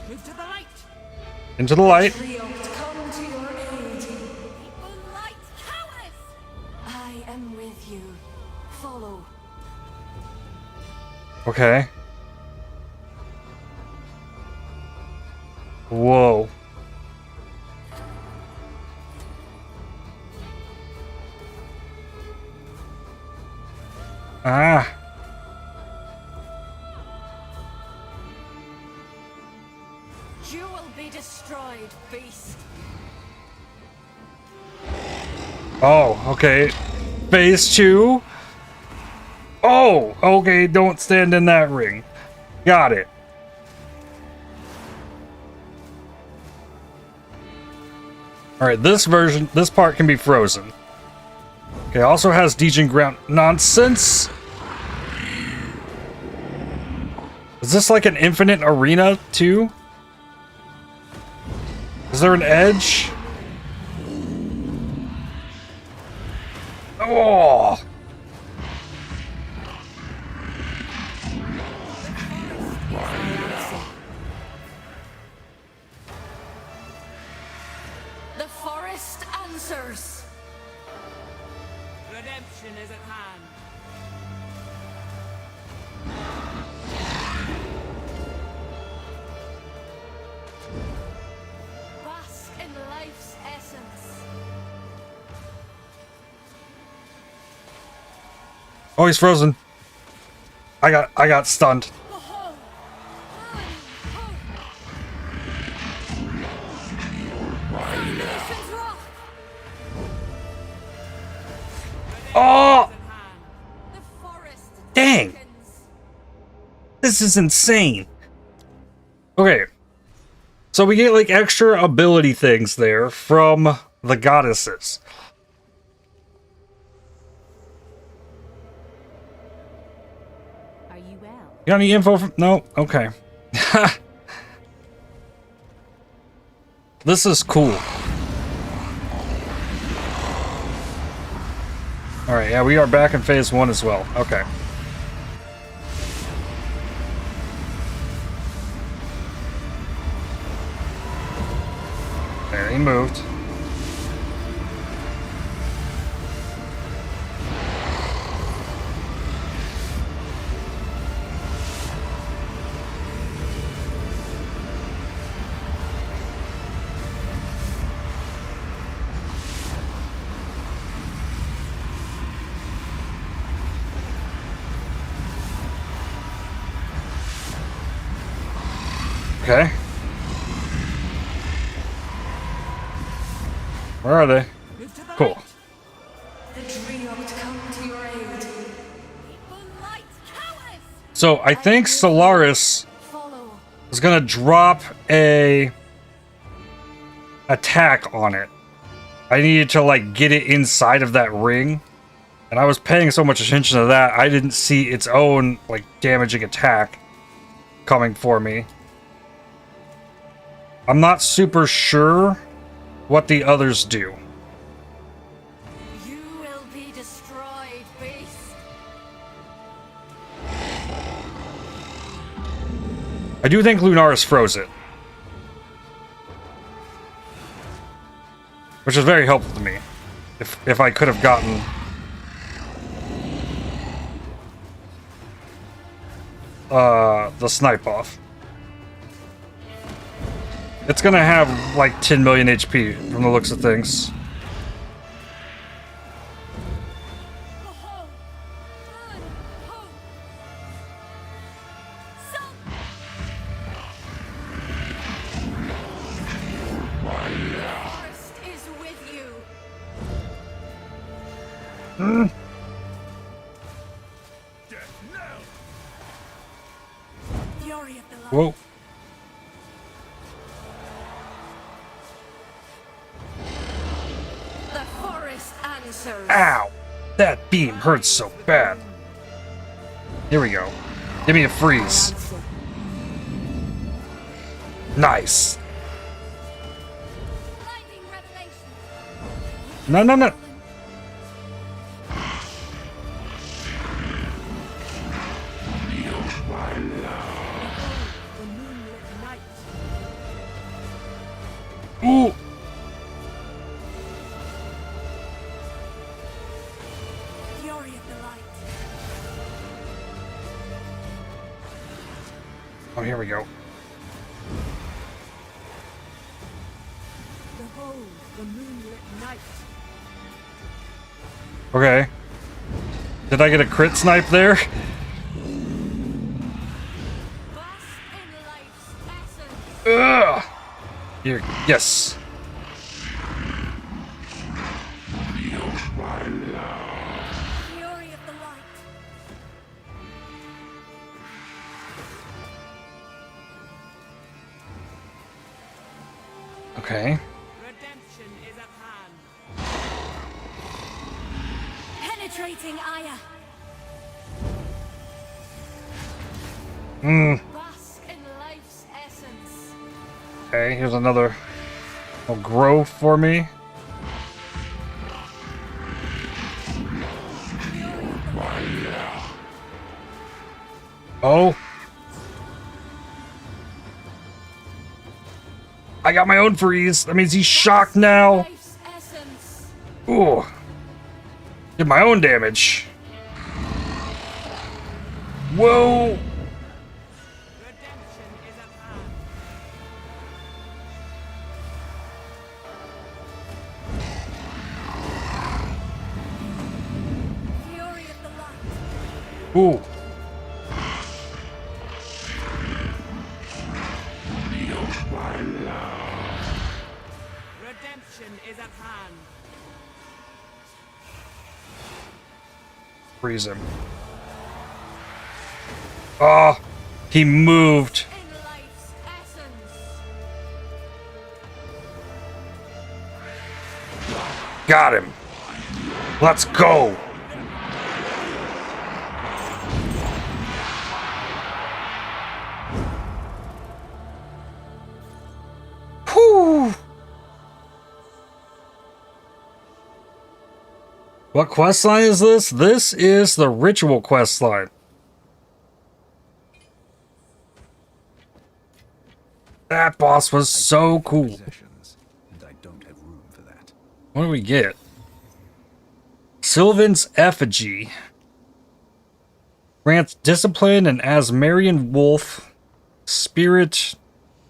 Move to the light. Into the light. Come to your aid. Light towers! I am with you. Follow. Okay. Whoa. Ah. You will be destroyed, beast. Oh, okay. Phase 2. Oh, okay, don't stand in that ring. Got it. Alright, this part can be frozen. Okay, also has Degen ground nonsense. Is this like an infinite arena too? Is there an edge? Oh! The forest answers. Redemption is at hand. Bask in life's essence. Oh, he's frozen. I got stunned. Oh! Dang! This is insane. Okay. So we get like extra ability things there from the goddesses. Are you well? You got any info from... No? Okay. This is cool. Alright, yeah, we are back in phase 1 as well. Okay. There, he moved. Okay. Where are they? Cool. The Dreopt come to your aid. So I think Solaris Follow. is gonna drop a attack on it. I needed to like get it inside of that ring, and I was paying so much attention to that I didn't see its own like damaging attack coming for me. I'm not super sure what the others do. You will be destroyed, beast. I do think Lunaris froze it, which is very helpful to me. If I could have gotten the snipe off. It's gonna have like 10 million HP from the looks of things. Fury of the light. Whoa. The forest answers. Ow! That beam hurts so bad. Here we go. Give me a freeze. Nice. Blinding revelation. No, no, no. The moonlit night. Ooh. Fury of the light. Oh, here we go. Behold, the moonlit night. Okay. Did I get a crit snipe there? Bask in life's essence. Ugh. Here, yes. Fury of the light. Okay. Redemption is at hand. Penetrating ire. Bask in life's essence. Okay, here's another little grove for me. Oh. I got my own freeze. That means he's shocked now. Life's essence. Ooh. Did my own damage. Whoa. Redemption is at hand. Fury of the light. Ooh. Redemption is at hand. Freeze him. Oh, he moved. In life's essence. Got him. Let's go. Whew. What questline is this? This is the ritual questline. That boss was so cool. Possessions, and I don't have room for that. What do we get? Sylvan's Effigy. Grants discipline and Asmarian Wolf. Spirit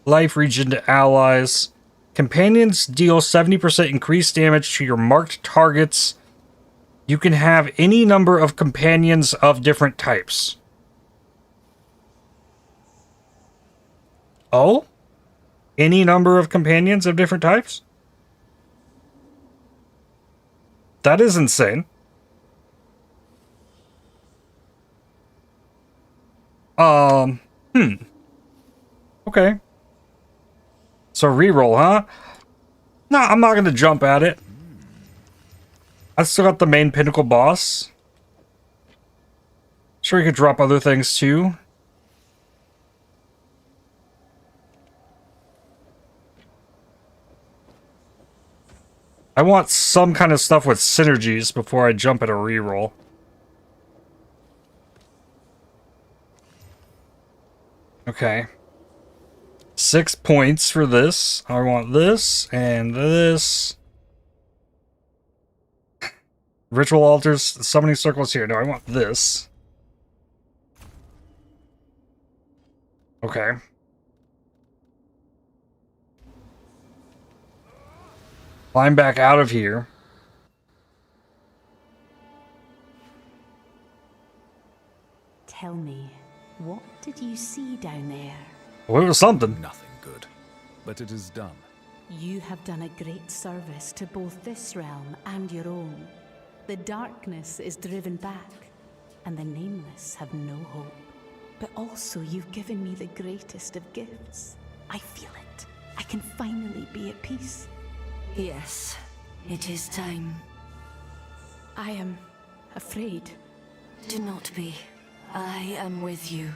life regen to allies. Companions deal 70% increased damage to your marked targets. You can have any number of companions of different types. Oh? Any number of companions of different types? That is insane. Okay. So reroll, huh? No, I'm not gonna jump at it. I still got the main pinnacle boss. Sure, you could drop other things too. I want some kind of stuff with synergies before I jump at a reroll. Okay. 6 points for this. I want this and this. Ritual altars, summoning circles here. No, I want this. Okay. Climb back out of here. Tell me, what did you see down there? Well, it was something. Nothing good. But it is done. You have done a great service to both this realm and your own. The darkness is driven back, and the nameless have no hope. But also, you've given me the greatest of gifts. I feel it. I can finally be at peace. Yes, it is time. I am afraid. Do not be. I am with you.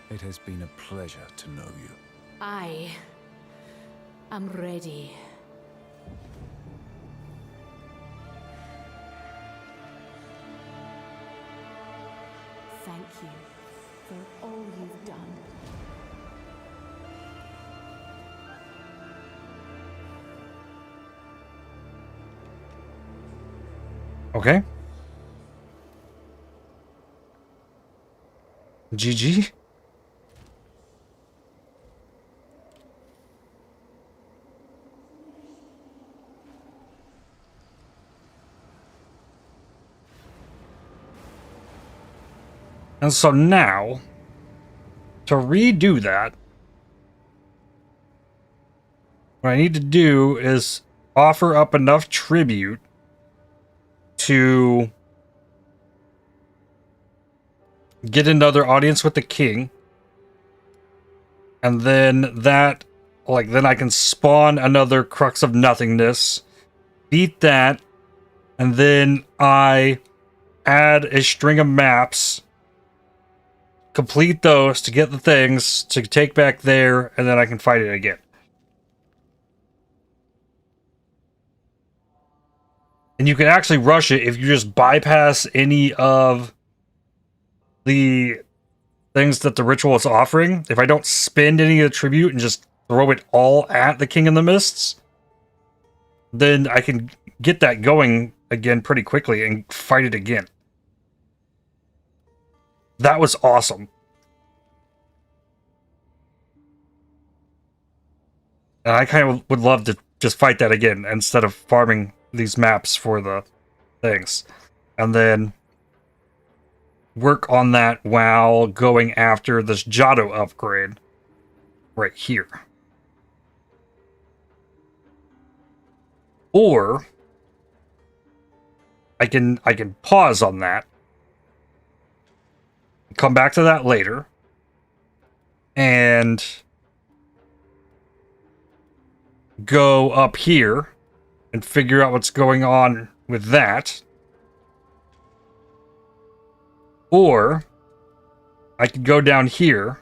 It has been a pleasure to know you. I am ready. Thank you for all you've done. Okay. GG. And so now, to redo that, what I need to do is offer up enough tribute to get another audience with the king. And then that, then I can spawn another Crux of Nothingness, beat that, and then I add a string of maps, complete those to get the things to take back there, and then I can fight it again. And you can actually rush it if you just bypass any of the things that the ritual is offering. If I don't spend any of the tribute and just throw it all at the King in the Mists, then I can get that going again pretty quickly and fight it again. That was awesome. And I kind of would love to just fight that again instead of farming these maps for the things. And then work on that while going after this Giotto upgrade right here. Or I can pause on that, come back to that later, and go up here and figure out what's going on with that. Or I could go down here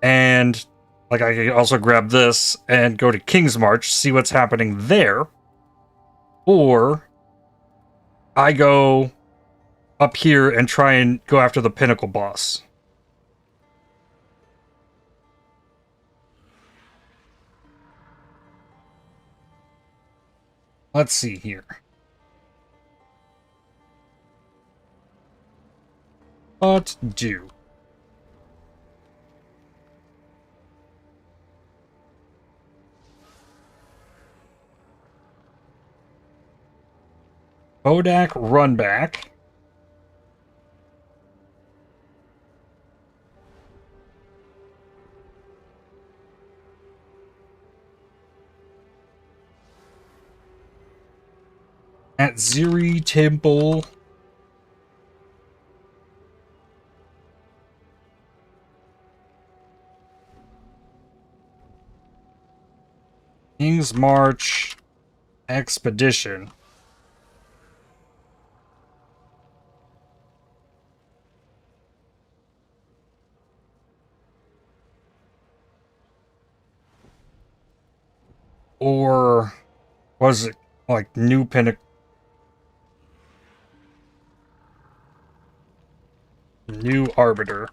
and I could also grab this and go to King's March, see what's happening there. Or I go up here and try and go after the Pinnacle boss. Let's see here. What do? Bodak Runback. At Ziri Temple. King's March Expedition. Or was it like New Pinnacle? New Arbiter.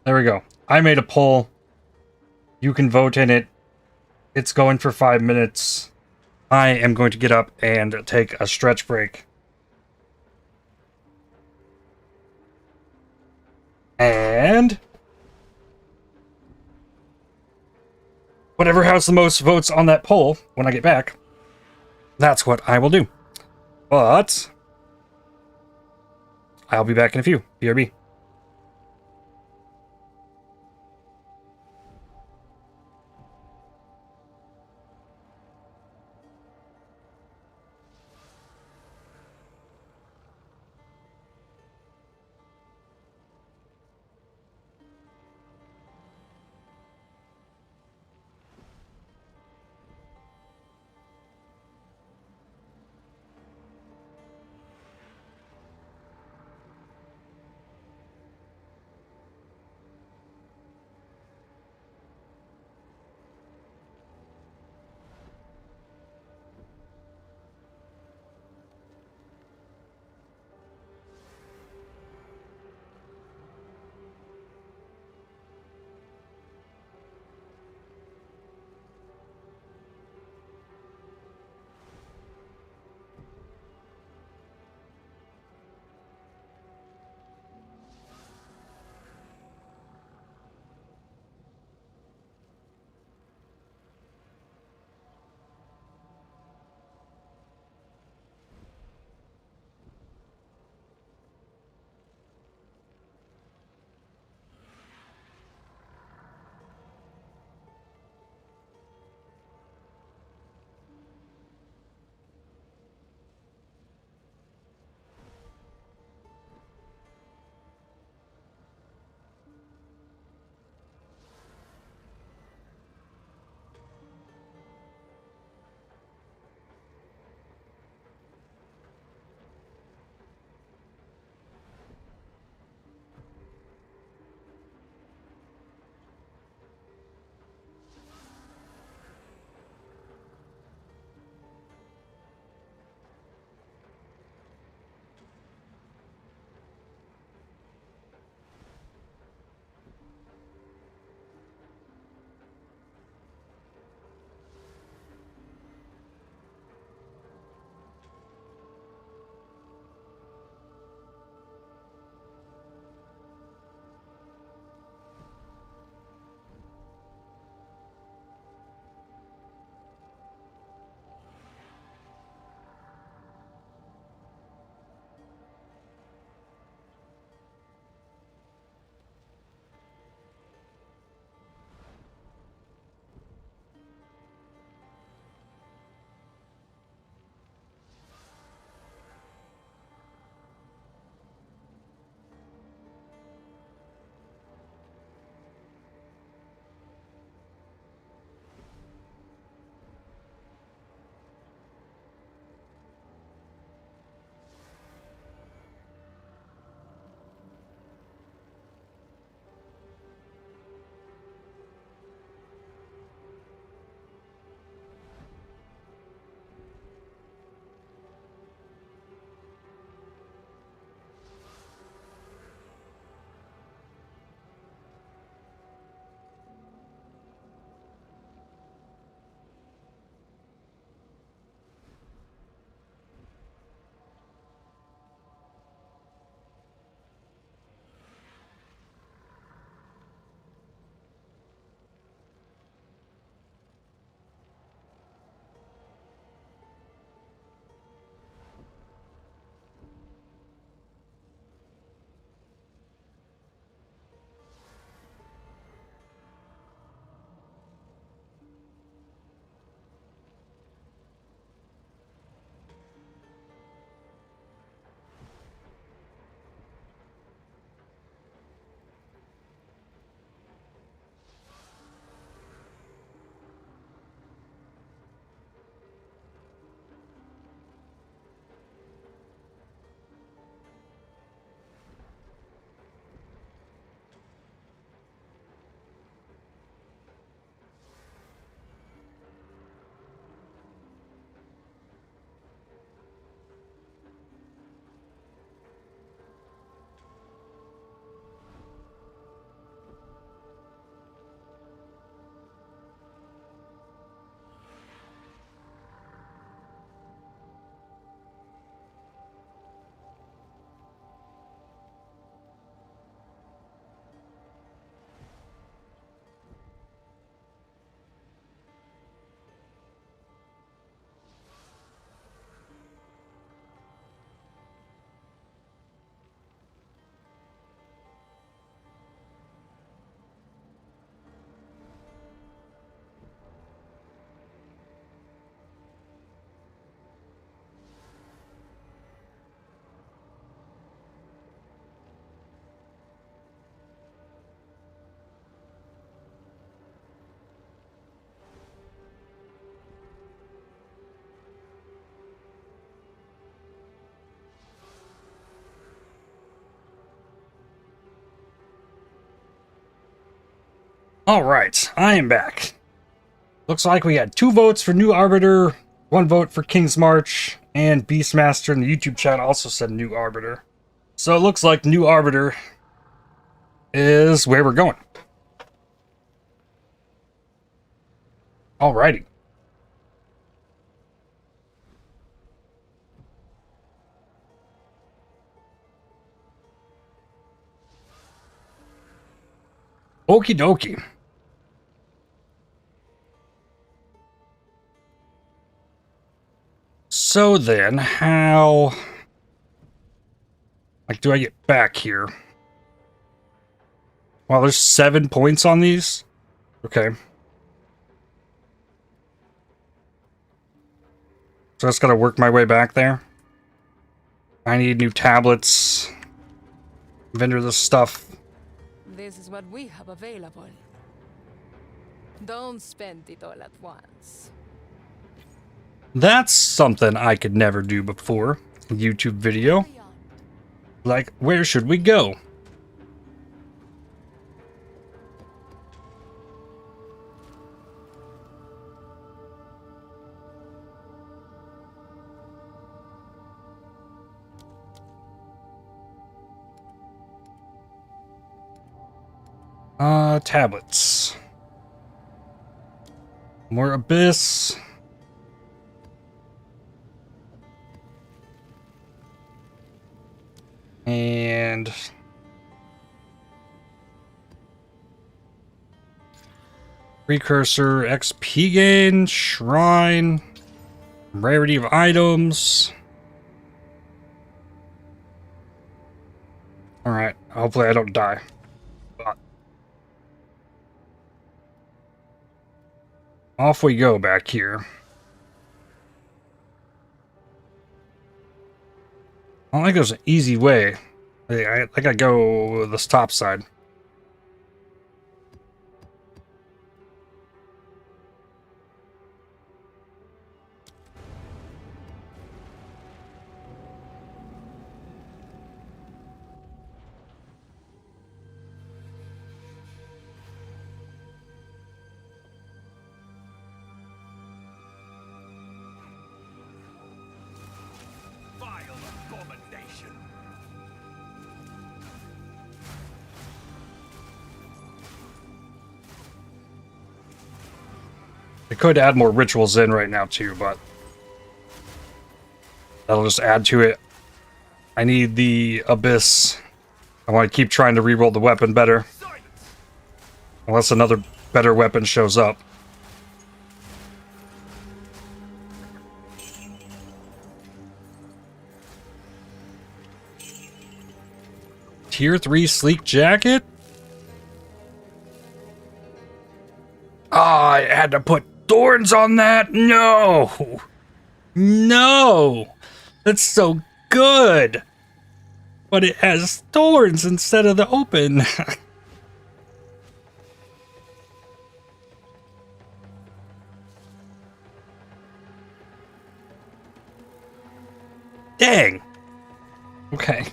There we go. I made a poll. You can vote in it. It's going for 5 minutes. I am going to get up and take a stretch break. And whatever has the most votes on that poll when I get back, that's what I will do. But I'll be back in a few. BRB. Alright, I am back. Looks like we had 2 votes for New Arbiter, 1 vote for King's March, and Beastmaster in the YouTube chat also said New Arbiter. So it looks like New Arbiter is where we're going. Alrighty. Okie dokie. So then, how... like, do I get back here? Wow, there's 7 points on these? Okay. So I just gotta work my way back there. I need new tablets. Vendor this stuff. This is what we have available. Don't spend it all at once. That's something I could never do before. A YouTube video. Like, where should we go? Tablets. More Abyss. And precursor, XP gain, shrine, rarity of items. Alright, hopefully I don't die. But off we go back here. I don't think there's an easy way. I think I go this top side. I could add more rituals in right now too, but that'll just add to it. I need the Abyss. I want to keep trying to reroll the weapon better. Unless another better weapon shows up. Tier 3 sleek jacket? Ah, I had to put thorns on that? No! No! That's so good! But it has thorns instead of the open. Dang! Okay.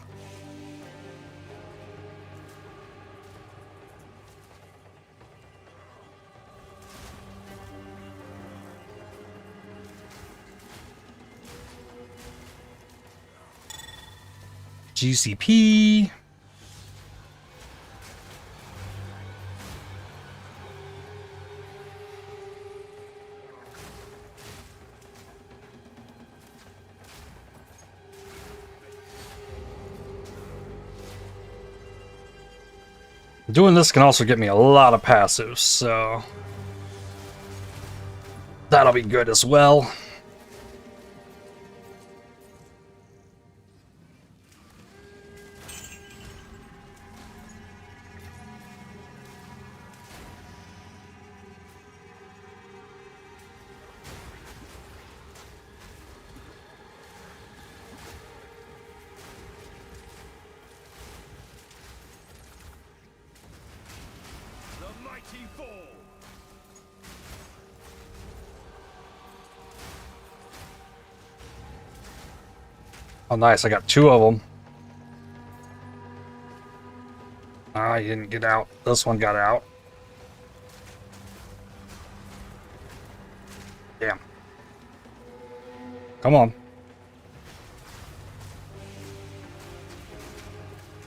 GCP. Doing this can also get me a lot of passives, so that'll be good as well. Oh, nice. I got 2 of them. Ah, he didn't get out. This one got out. Come on.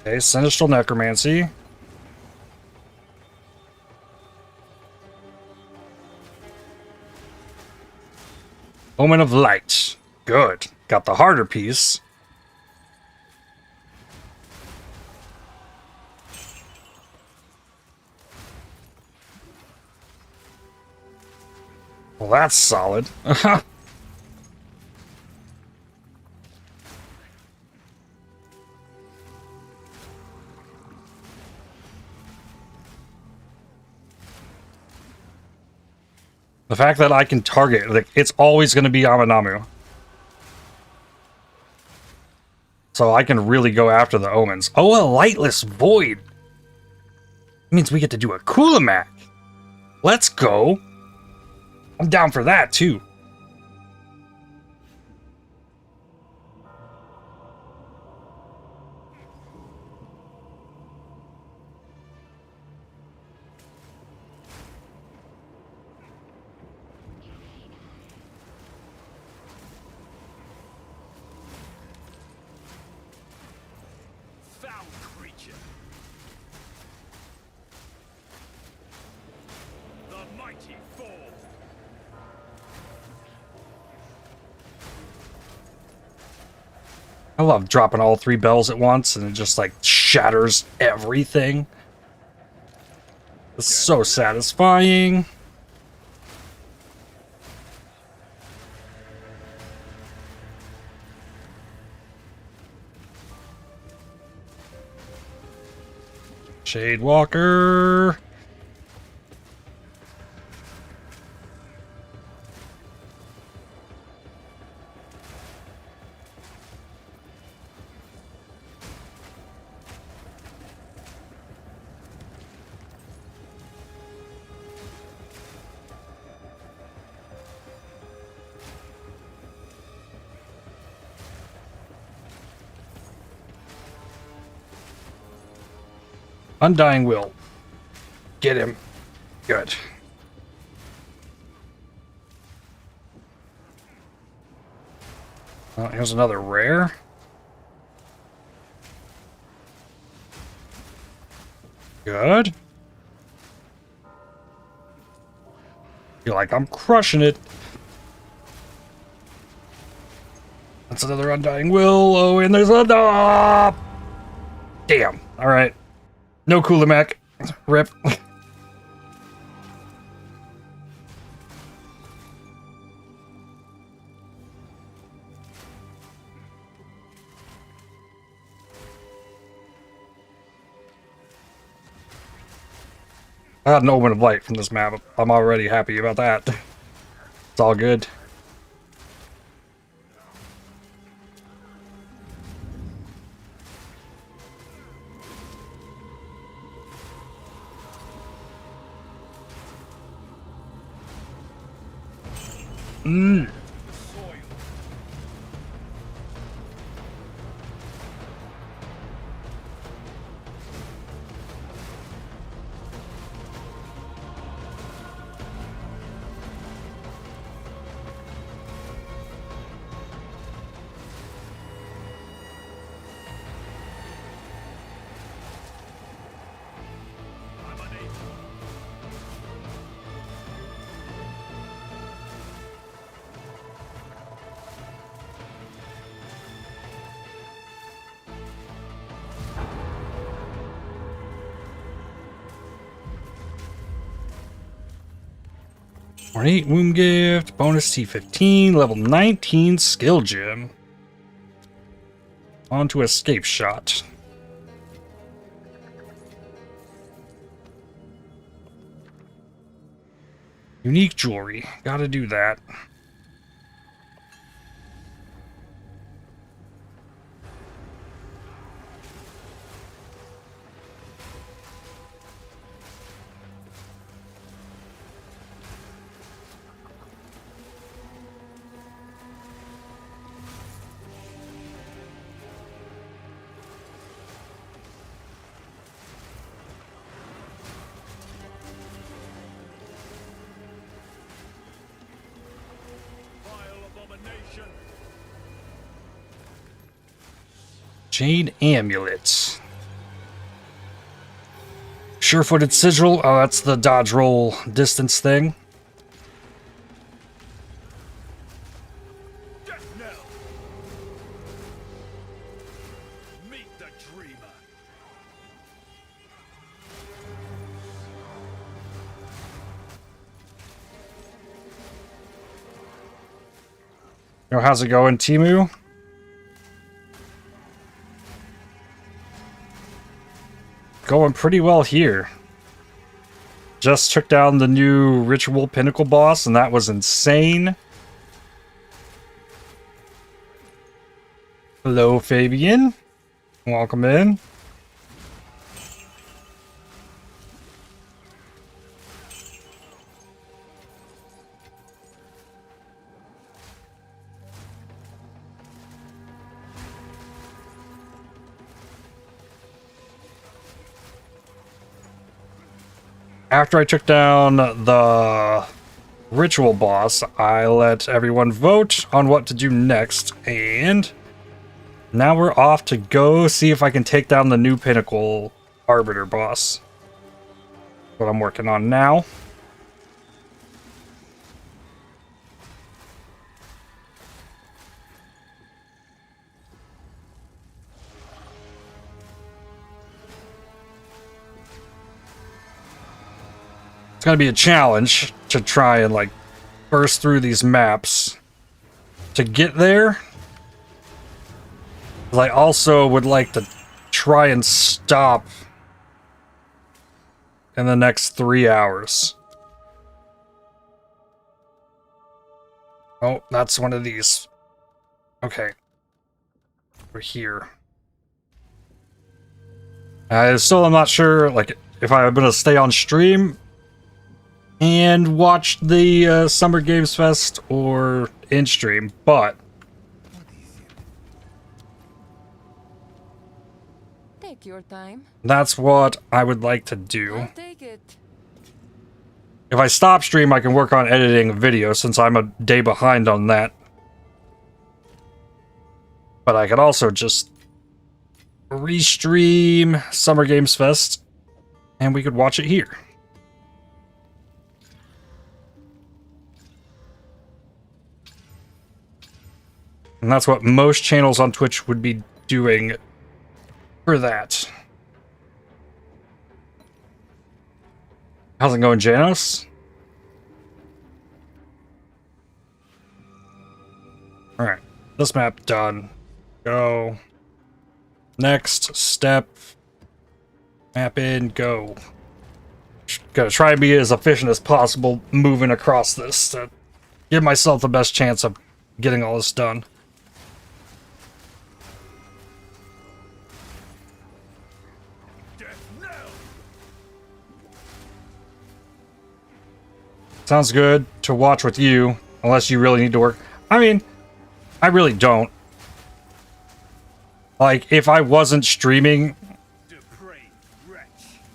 Okay, Sinistral Necromancy. Omen of Light. Good. Got the harder piece. Well, that's solid. The fact that I can target, like, it's always going to be Amanamu. So I can really go after the omens. Oh, a Lightless Void. Means we get to do a Kulamak. Let's go. I'm down for that, too. Foul creature. The mighty fall. I love dropping all 3 bells at once and it just like shatters everything. It's so satisfying. Shadewalker. Undying Will. Get him. Good. Well, here's another rare. Good. Feel like I'm crushing it. That's another Undying Will. Oh, and there's a... Damn. All right. No Kulamak. Rip. I got an Omen of Light from this map. I'm already happy about that. It's all good. Mmm. Ornate Womb Gift, bonus T15, level 19 skill gem. On to Escape Shot. Unique jewelry, gotta do that. Jade Amulet. Sure-footed sigil. Oh, that's the dodge roll distance thing. Death knell. Meet the dreamer. Yo, how's it going, Timu? Going pretty well here. Just took down the new Ritual Pinnacle boss, and that was insane. Hello, Fabian. Welcome in. After I took down the ritual boss, I let everyone vote on what to do next, and now we're off to go see if I can take down the new Pinnacle Arbiter boss. What I'm working on now. It's gonna be a challenge to try and like burst through these maps to get there. I also would like to try and stop in the next 3 hours. Oh, that's one of these. Okay. We're here. I still am not sure like if I'm gonna stay on stream and watch the Summer Games Fest or in stream, but Take your time. that's what I would like to do. I'll take it. If I stop stream, I can work on editing a video since I'm a day behind on that. But I could also just restream Summer Games Fest and we could watch it here. And that's what most channels on Twitch would be doing for that. How's it going, Janos? Alright, this map done. Go. Next step. Map in, go. Gotta try and be as efficient as possible moving across this to give myself the best chance of getting all this done. Sounds good to watch with you, unless you really need to work. I mean, I really don't. Like, if I wasn't streaming,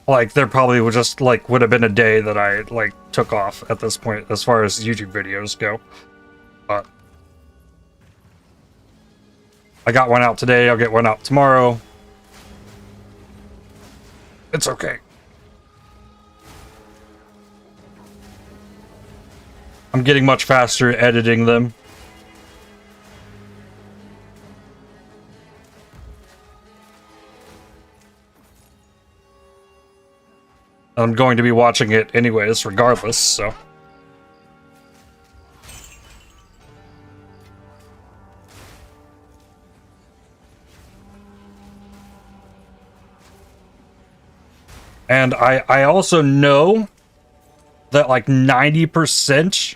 like, there probably would just, like, would have been a day that I, like, took off at this point, as far as YouTube videos go. But I got one out today, I'll get one out tomorrow. It's okay. I'm getting much faster at editing them. I'm going to be watching it anyways, regardless, so. And I also know that like 90%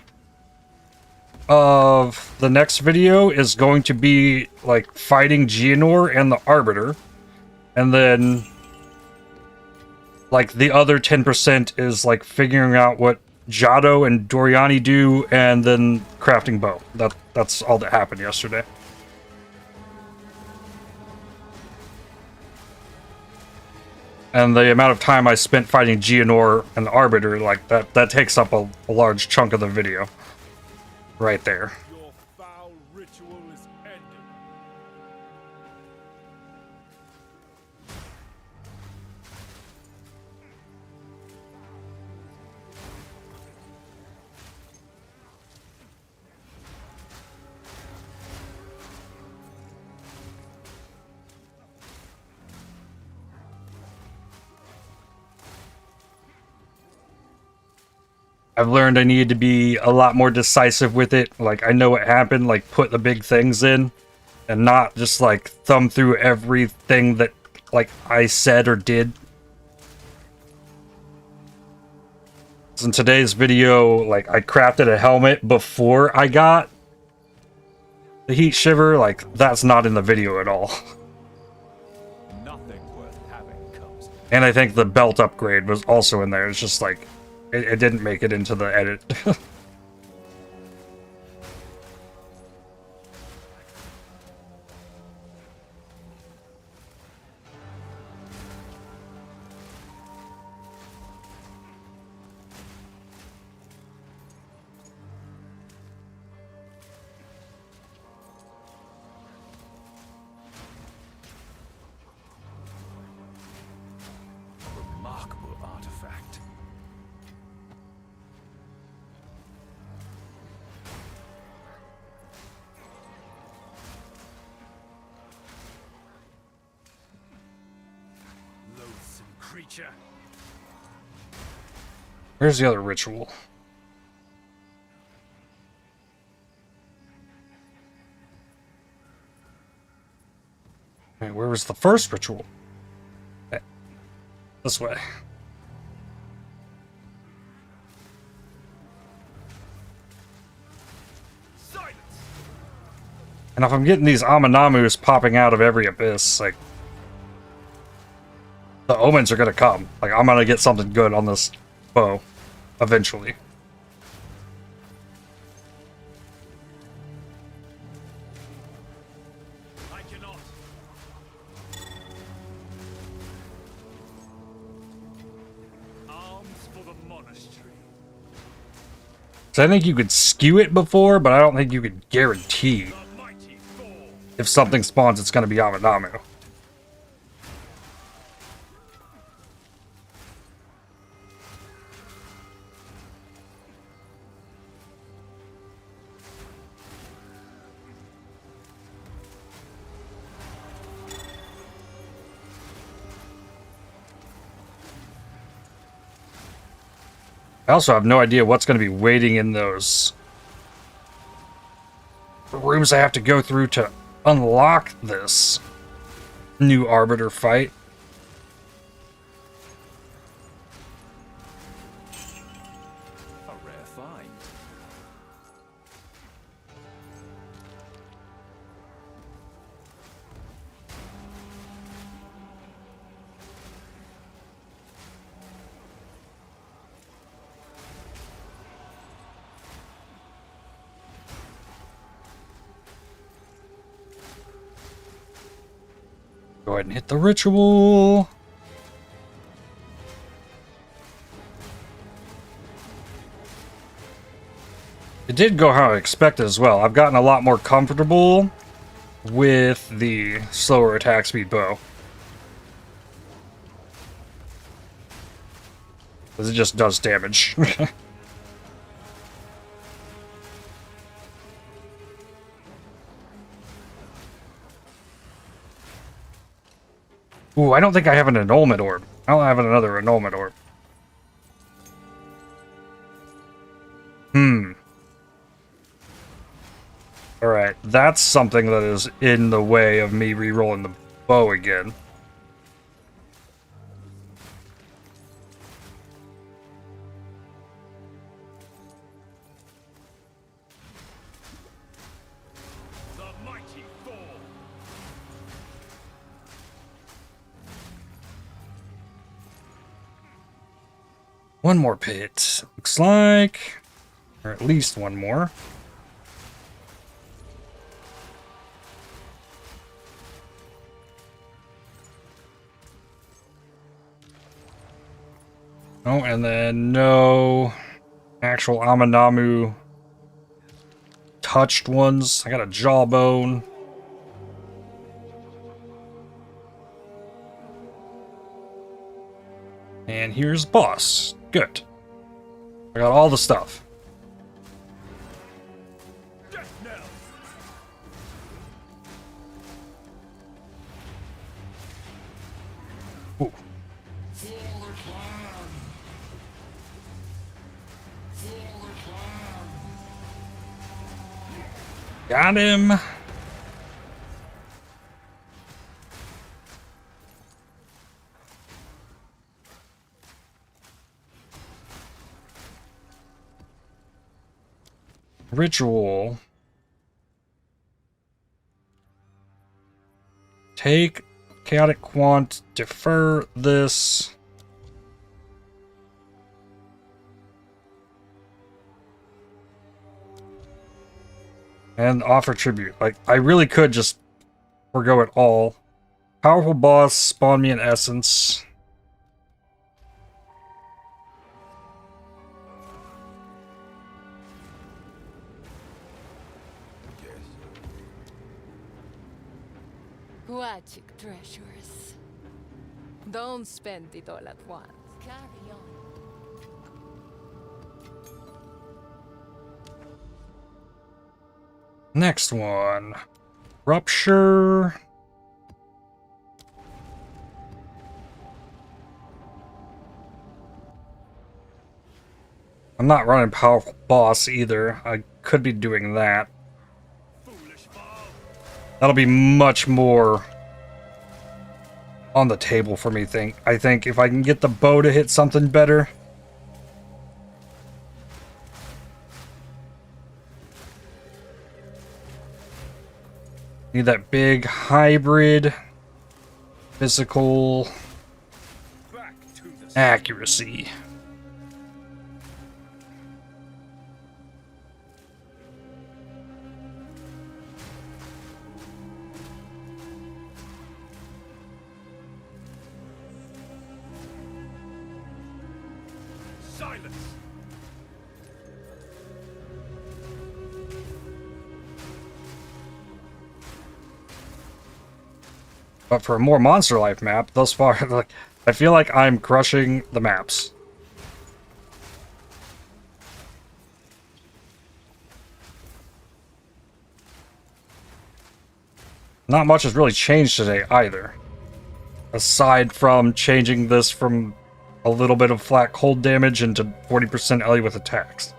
of the next video is going to be like fighting Geonor and the Arbiter, and then like the other 10% is like figuring out what Jado and Doriani do, and then crafting bow. That's all that happened yesterday. And the amount of time I spent fighting Geonor and the Arbiter, like that takes up a large chunk of the video. Right there. Your foul ritual is ended. I've learned I need to be a lot more decisive with it. Like, I know what happened, like, put the big things in, and not just, like, thumb through everything that, like, I said or did. In today's video, like, I crafted a helmet before I got the heat shiver. Like, that's not in the video at all. Nothing worth having comes. And I think the belt upgrade was also in there. It's just like, it didn't make it into the edit. Remarkable artifact. Loathsome creature. Where's the other ritual? Wait, where was the first ritual? Okay. This way. Silence. And if I'm getting these Aminamus popping out of every abyss, like, the omens are gonna come. Like, I'm gonna get something good on this bow eventually. I cannot. Arms for the monastery. So I think you could skew it before, but I don't think you could guarantee The mighty fall. if something spawns, it's gonna be Aminamu. I also have no idea what's going to be waiting in those rooms I have to go through to unlock this new Arbiter fight. A rare find. Go ahead and hit the ritual. It did go how I expected as well. I've gotten a lot more comfortable with the slower attack speed bow. Because it just does damage. Ooh, I don't think I have an annulment orb. I don't have another annulment orb. Alright, that's something that is in the way of me re-rolling the bow again. The mighty fall. One more pit. Looks like... Or at least one more. Oh, and then no actual Aminamu touched ones. I got a jawbone. And here's boss. Good. I got all the stuff. Death knell. Ooh. For the clan. For Got him. Ritual. Take chaotic quant, defer this. And offer tribute. Like, I really could just forgo it all. Powerful boss, spawn me an essence. Watch it, treasures. Don't spend it all at once. Carry on. Next one. Rupture. I'm not running powerful boss either. I could be doing that. That'll be much more on the table for me, I think if I can get the bow to hit something better. Need that big hybrid physical accuracy. Silence! But for a more Monster Life map, thus far, like, I feel like I'm crushing the maps. Not much has really changed today either. Aside from changing this from a little bit of flat cold damage into 40% LE with attacks.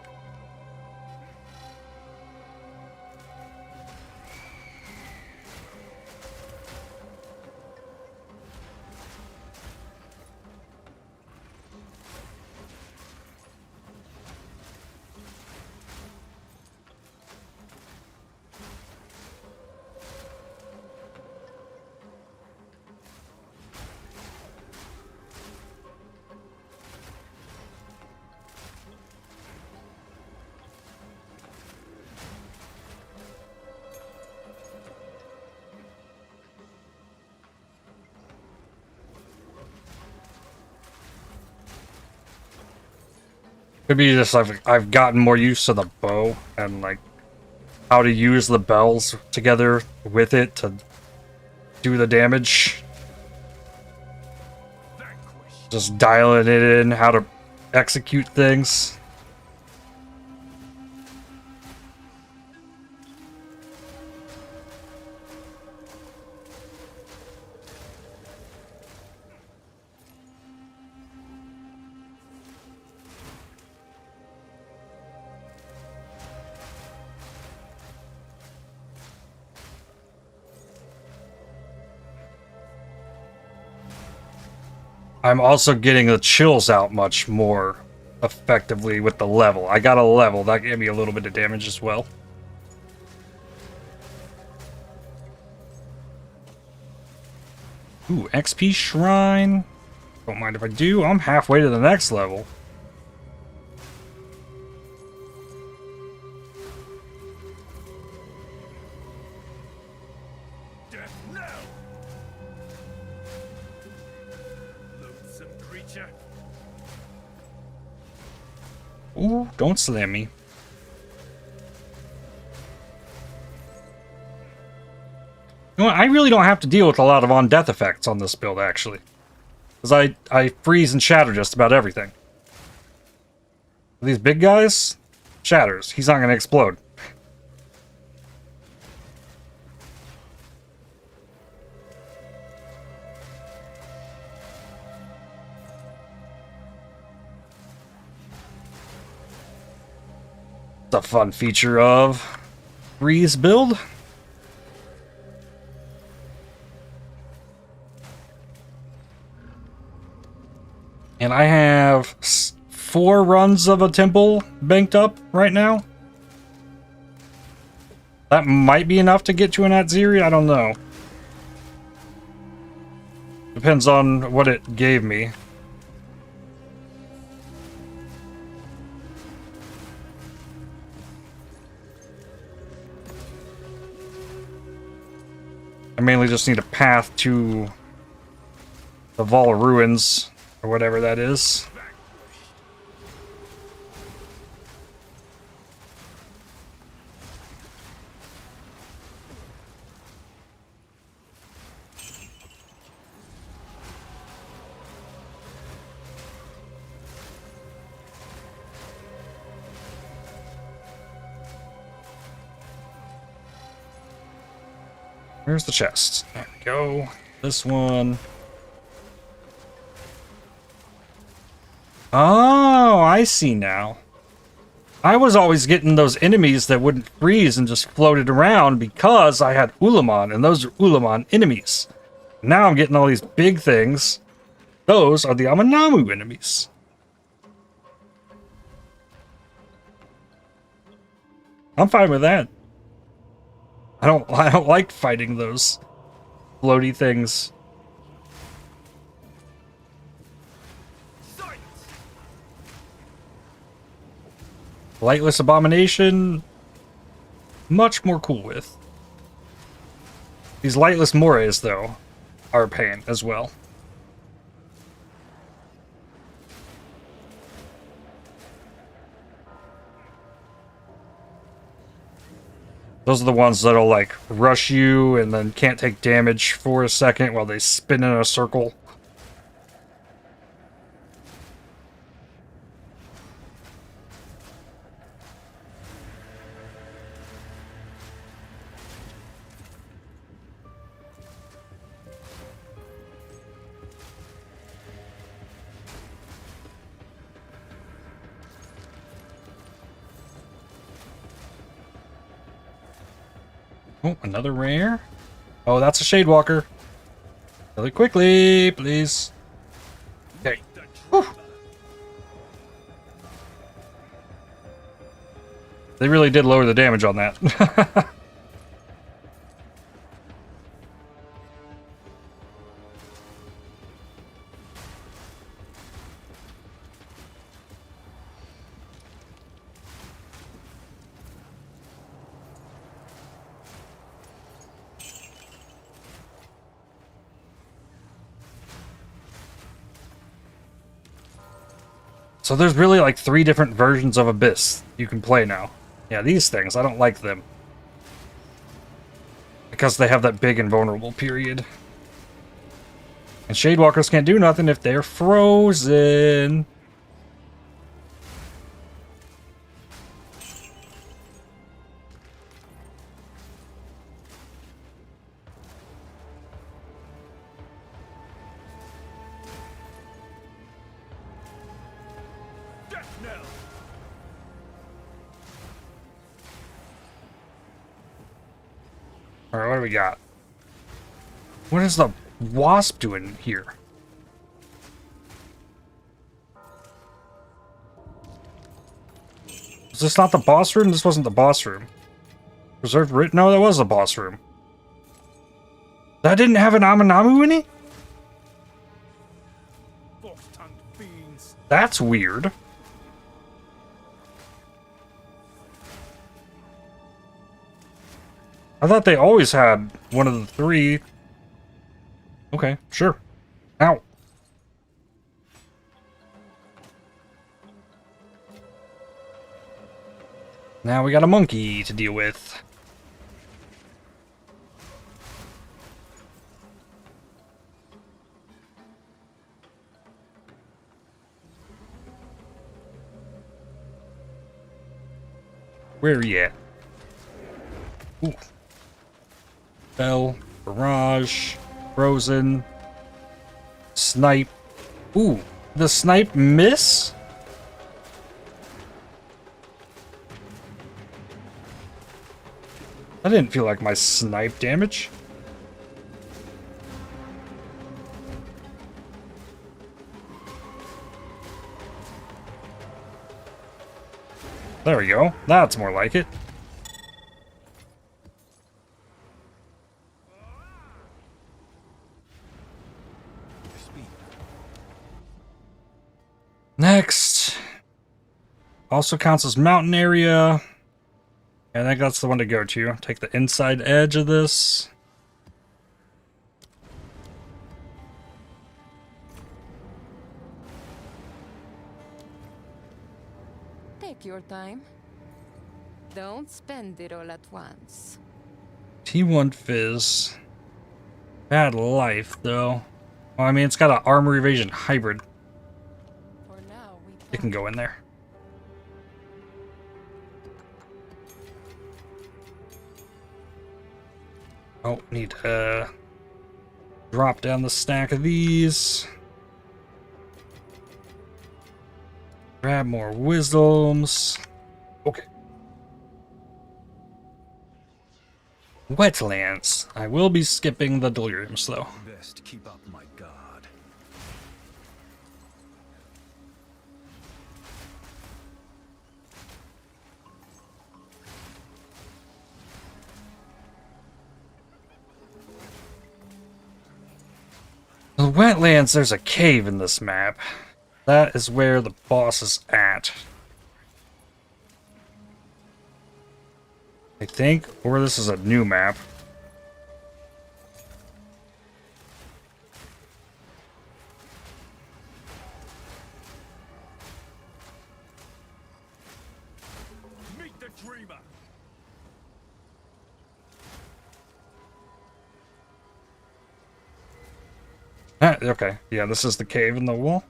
Could be just like I've gotten more used to the bow and like how to use the bells together with it to do the damage. Just dialing it in, how to execute things. I'm also getting the chills out much more effectively with the level. I got a level, that gave me a little bit of damage as well. Ooh, XP Shrine. Don't mind if I do, I'm halfway to the next level. Ooh, don't slam me. You know what, I really don't have to deal with a lot of on-death effects on this build, actually. Because I freeze and shatter just about everything. These big guys? Shatters. He's not going to explode. It's a fun feature of freeze build. And I have 4 runs of a temple banked up right now. That might be enough to get to an Atziri, I don't know. Depends on what it gave me. I mainly just need a path to the Vault of Ruins, or whatever that is. Where's the chest? There we go. This one. Oh, I see now. I was always getting those enemies that wouldn't freeze and just floated around because I had Ulamon, and those are Ulamon enemies. Now I'm getting all these big things. Those are the Amanamu enemies. I'm fine with that. I don't like fighting those floaty things. Lightless Abomination, much more cool with. These Lightless Mores, though, are a pain as well. Those are the ones that'll, like, rush you and then can't take damage for a second while they spin in a circle. Oh, another rare. Oh, that's a Shadewalker. Really quickly, please. Okay. Whew. They really did lower the damage on that. So there's really like 3 different versions of Abyss you can play now. Yeah, these things, I don't like them. Because they have that big invulnerable period. And Shadewalkers can't do nothing if they're frozen. Alright, what do we got? What is the wasp doing here? Is this not the boss room? This wasn't the boss room. Reserved writ? No, that was the boss room. That didn't have an Amanamu in it? That's weird. I thought they always had one of the 3. Okay, sure. Ow. Now we got a monkey to deal with. Where are you at? Ooh. Bell, barrage, frozen, snipe. Ooh, the snipe miss? That didn't feel like my snipe damage. There we go. That's more like it. Next. Also counts as mountain area. I think that's the one to go to. Take the inside edge of this. Take your time. Don't spend it all at once. T1 Fizz. Bad life, though. Well, I mean, it's got an armor evasion hybrid. For now, It can go in there. Oh, need to drop down the stack of these. Grab more wisdoms. Okay. Wetlands. I will be skipping the deliriums, though. Best keep up my guard. The wetlands, there's a cave in this map. That is where the boss is at. I think, or this is a new map. Meet the dreamer. Ah, okay, yeah, this is the cave in the wall.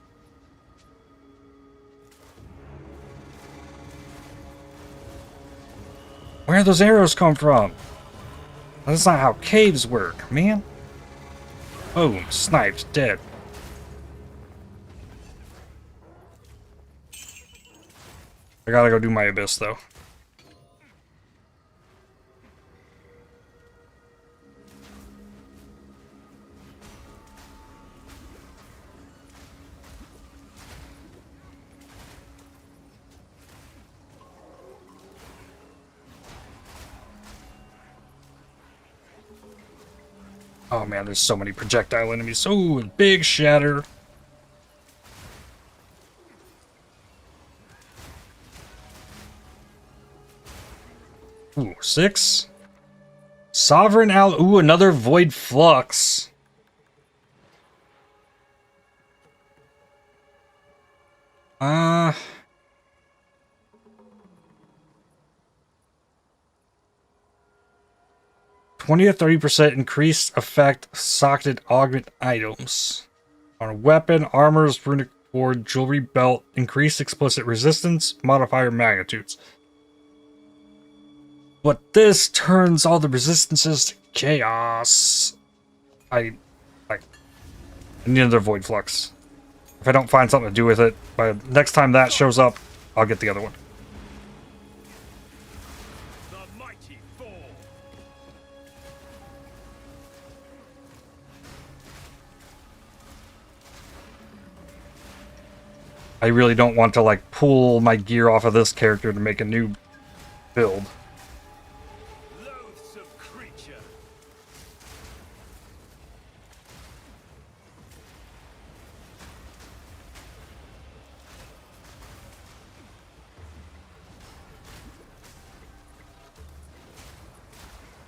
Where those arrows come from? That's not how caves work, man. Boom, sniped, dead. I gotta go do my abyss, though. Oh man, there's so many projectile enemies. Oh, big shatter. Ooh, 6. Sovereign Ooh, another Void Flux. Uh... 20 to 30% increased effect socketed augment items. On a weapon, armors, runic board, jewelry, belt, increased explicit resistance, modifier magnitudes. But this turns all the resistances to chaos. I need another Void Flux. If I don't find something to do with it, by the next time that shows up, I'll get the other one. The mighty fall. I really don't want to, like, pull my gear off of this character to make a new build. Loathsome creature.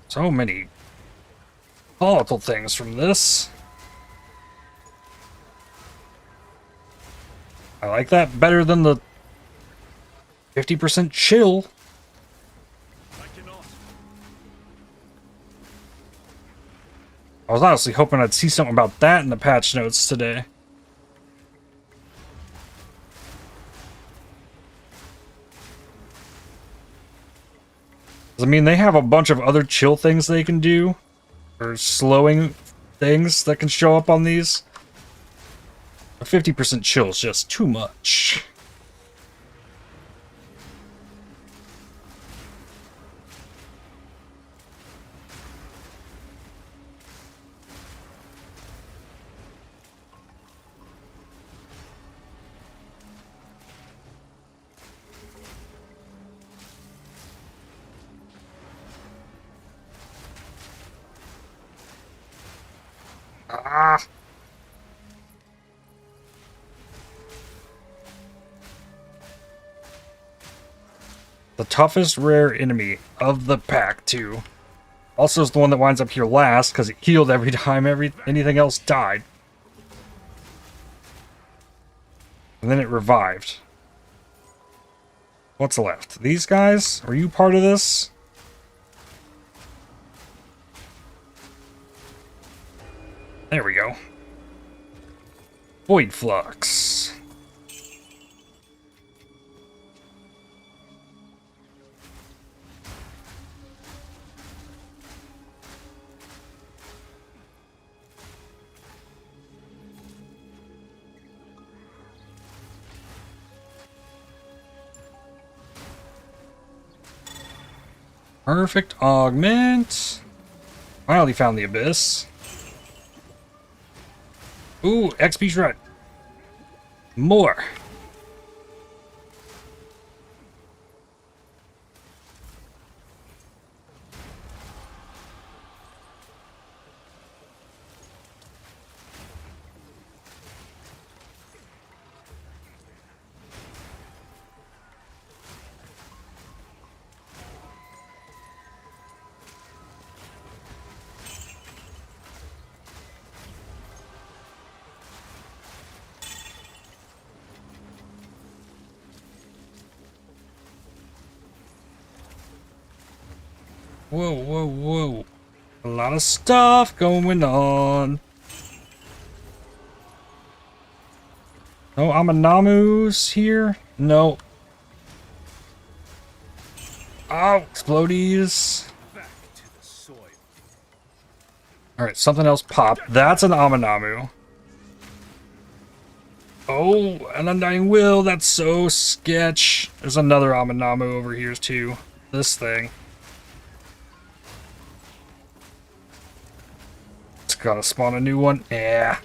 So many volatile things from this. I like that better than the 50% chill. I was honestly hoping I'd see something about that in the patch notes today. I mean, they have a bunch of other chill things they can do, or slowing things that can show up on these. A 50% chill is just too much. Ah! The toughest rare enemy of the pack, too. Also is the one that winds up here last, because it healed every time anything else died. And then it revived. What's left? These guys? Are you part of this? There we go. Void Flux. Perfect augment. Finally found the abyss. Ooh, XP shred. More. Whoa, whoa, whoa. A lot of stuff going on. No Amanamus here? No. Oh, explodies. Alright, something else popped. That's an Amanamu. Oh, an Undying Will. That's so sketch. There's another Amanamu over here too. This thing. Gotta spawn a new one. Yeah.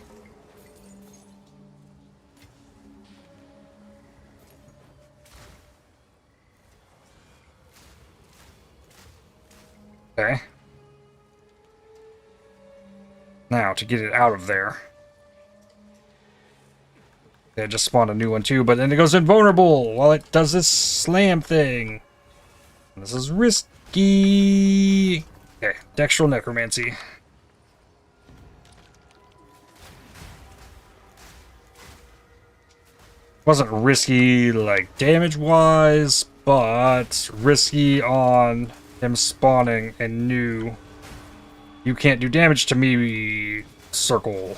Okay. Now, to get it out of there. Yeah, just spawned a new one too, but then it goes invulnerable while it does this slam thing. This is risky. Okay, Dextral Necromancy. Wasn't risky, like, damage-wise, but risky on him spawning a new "you can't do damage to me" circle.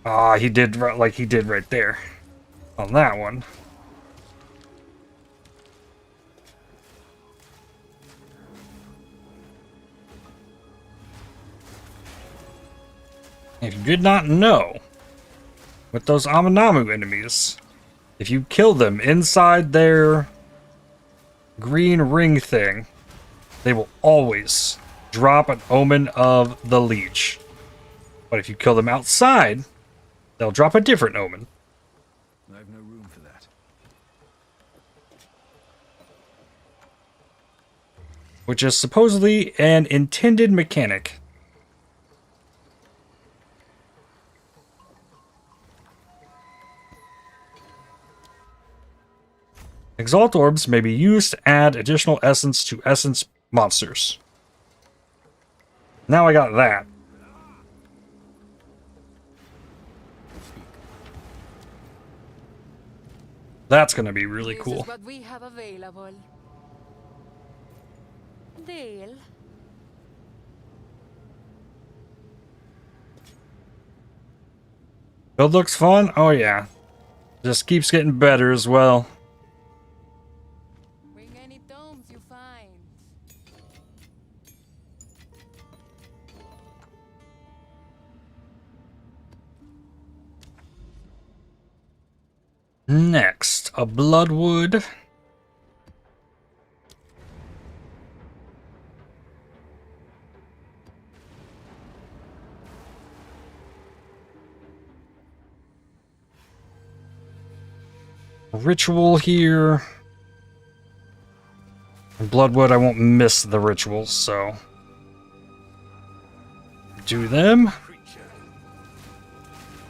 Ah, he did like he did right there on that one. If you did not know, with those Amanamu enemies, if you kill them inside their green ring thing, they will always drop an Omen of the Leech. But if you kill them outside, they'll drop a different Omen. I have no room for that. Which is supposedly an intended mechanic. Exalt orbs may be used to add additional essence to essence monsters. Now I got that. That's gonna be really cool. This is what we have available. Deal. Build looks fun? Oh yeah. Just keeps getting better as well. Bring any domes you find. Next, a Bloodwood. Ritual here. And Bloodwood, I won't miss the rituals, so do them.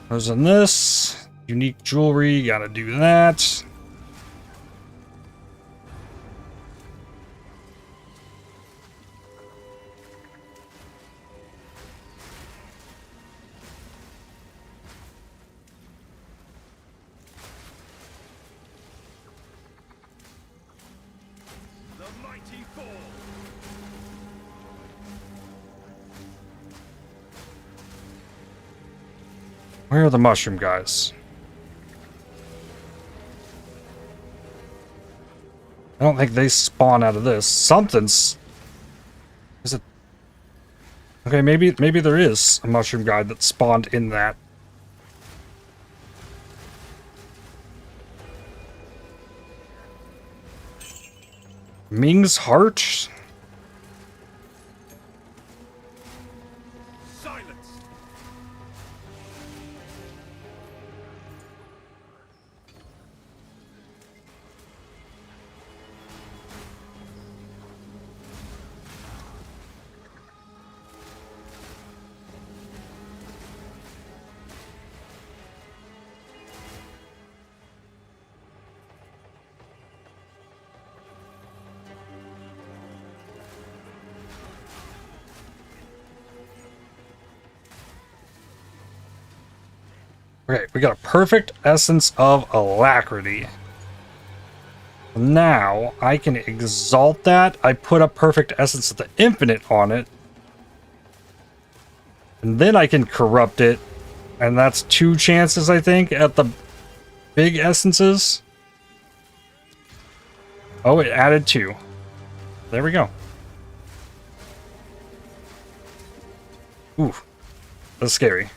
Goes in this. Unique jewelry, gotta do that. The mighty fall. Where are the mushroom guys? I don't think they spawn out of this. Something's... Is it... Okay, maybe there is a mushroom guy that spawned in that. Ming's heart? Silence. Okay, we got a perfect essence of alacrity. Now, I can exalt that. I put a perfect essence of the infinite on it. And then I can corrupt it. And that's 2 chances, I think, at the big essences. Oh, it added 2. There we go. Ooh, that's scary.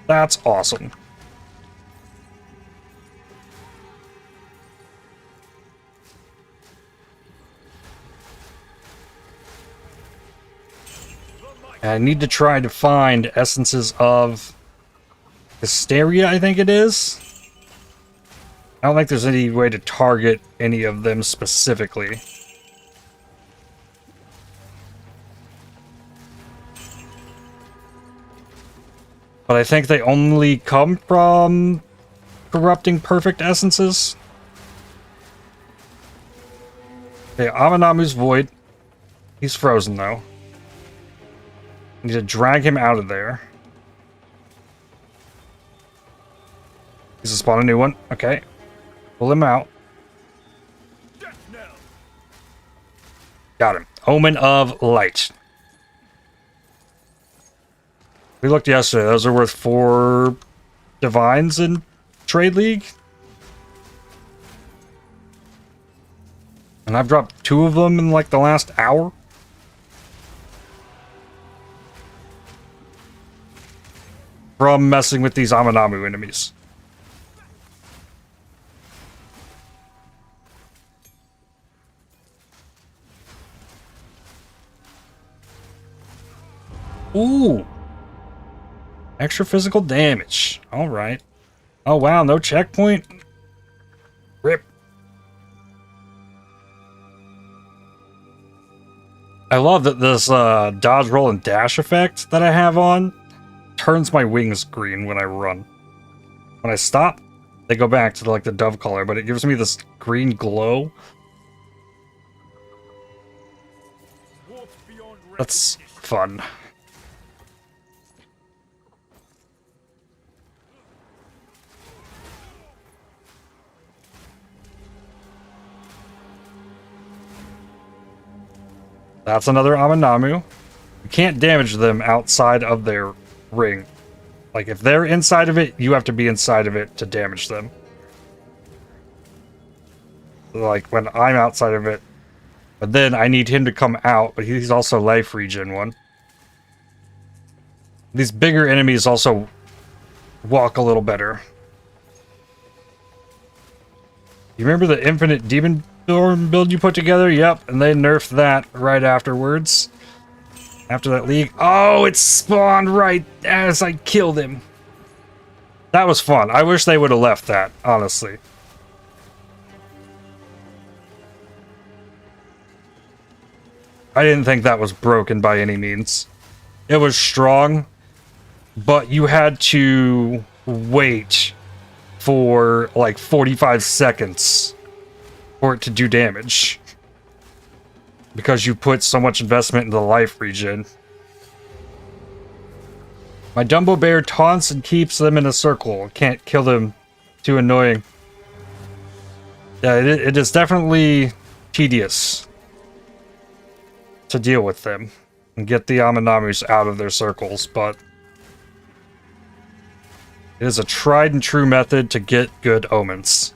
That's awesome. And I need to try to find essences of hysteria, I think it is. I don't think there's any way to target any of them specifically. But I think they only come from corrupting perfect essences. Okay, Aminamu's void. He's frozen, though. Need to drag him out of there. He's to spawn a new one. Okay. Pull him out. Got him. Omen of Light. We looked yesterday. Those are worth 4 divines in Trade League. And I've dropped 2 of them in like the last hour. From messing with these Aminamu enemies. Ooh. Extra physical damage. Alright. Oh wow, no checkpoint? Rip. I love that this dodge, roll, and dash effect that I have on turns my wings green when I run. When I stop, they go back to like the dove color, but it gives me this green glow. That's fun. That's another Aminamu. You can't damage them outside of their ring. Like, if they're inside of it, you have to be inside of it to damage them. Like, when I'm outside of it. But then I need him to come out, but he's also life regen 1. These bigger enemies also walk a little better. You remember the Infinite Demon build you put together? Yep, and they nerfed that right afterwards. After that league. Oh, it spawned right as I killed him. That was fun. I wish they would have left that, honestly. I didn't think that was broken by any means. it was strong, but you had to wait for like 45 seconds for it to do damage. Because you put so much investment into the life regen. My Dumbo Bear taunts and keeps them in a circle. Can't kill them. Too annoying. Yeah, it is definitely tedious to deal with them and get the Aminamus out of their circles, but it is a tried and true method to get good omens.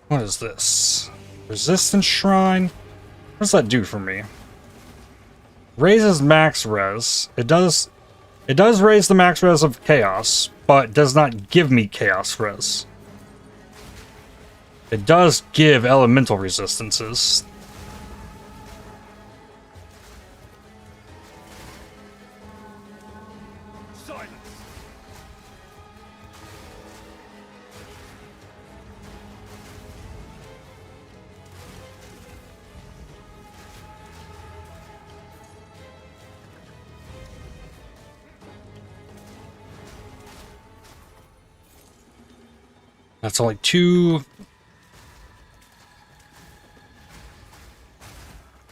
What is this? Resistance Shrine? What does that do for me? Raises max res. It does raise the max res of Chaos, but does not give me Chaos res. It does give elemental resistances. Silence. That's only 2.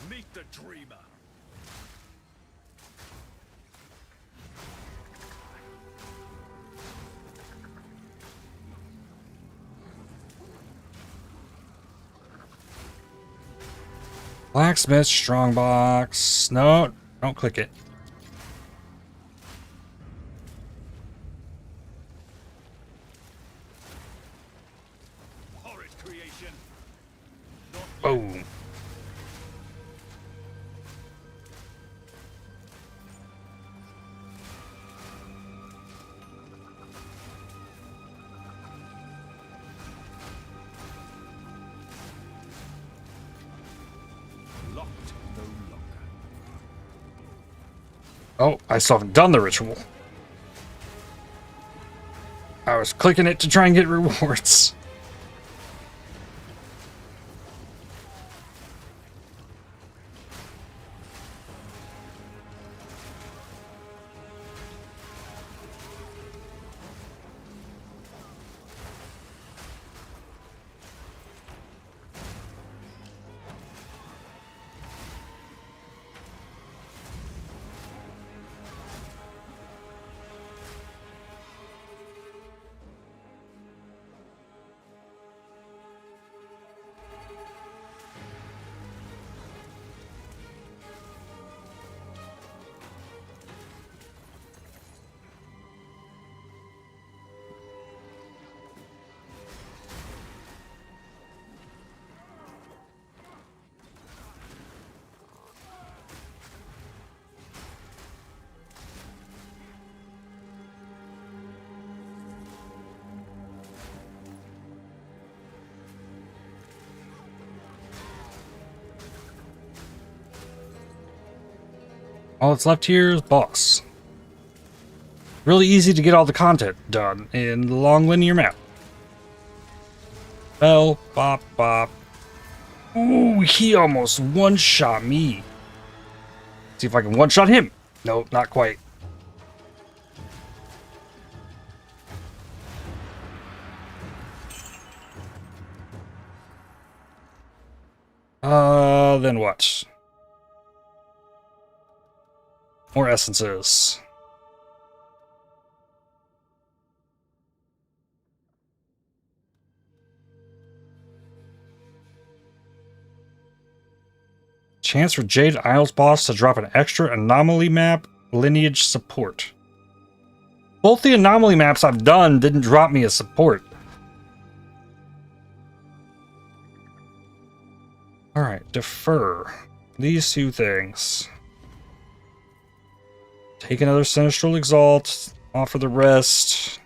Meet the dreamer. Blacksmith Strongbox. No, don't click it. Horrid creation. Boom. Locked no longer. Oh, I still haven't done the ritual. I was clicking it to try and get rewards. All that's left here is boss. Really easy to get all the content done in the long linear map. Bell, bop, bop. Ooh, he almost one-shot me. See if I can one-shot him. Nope, not quite. Then what? More essences. Chance for Jade Isles boss to drop an extra anomaly map lineage support. Both the anomaly maps I've done didn't drop me a support. Alright, defer. These two things. Take another Sinistral Exalt. Offer the rest.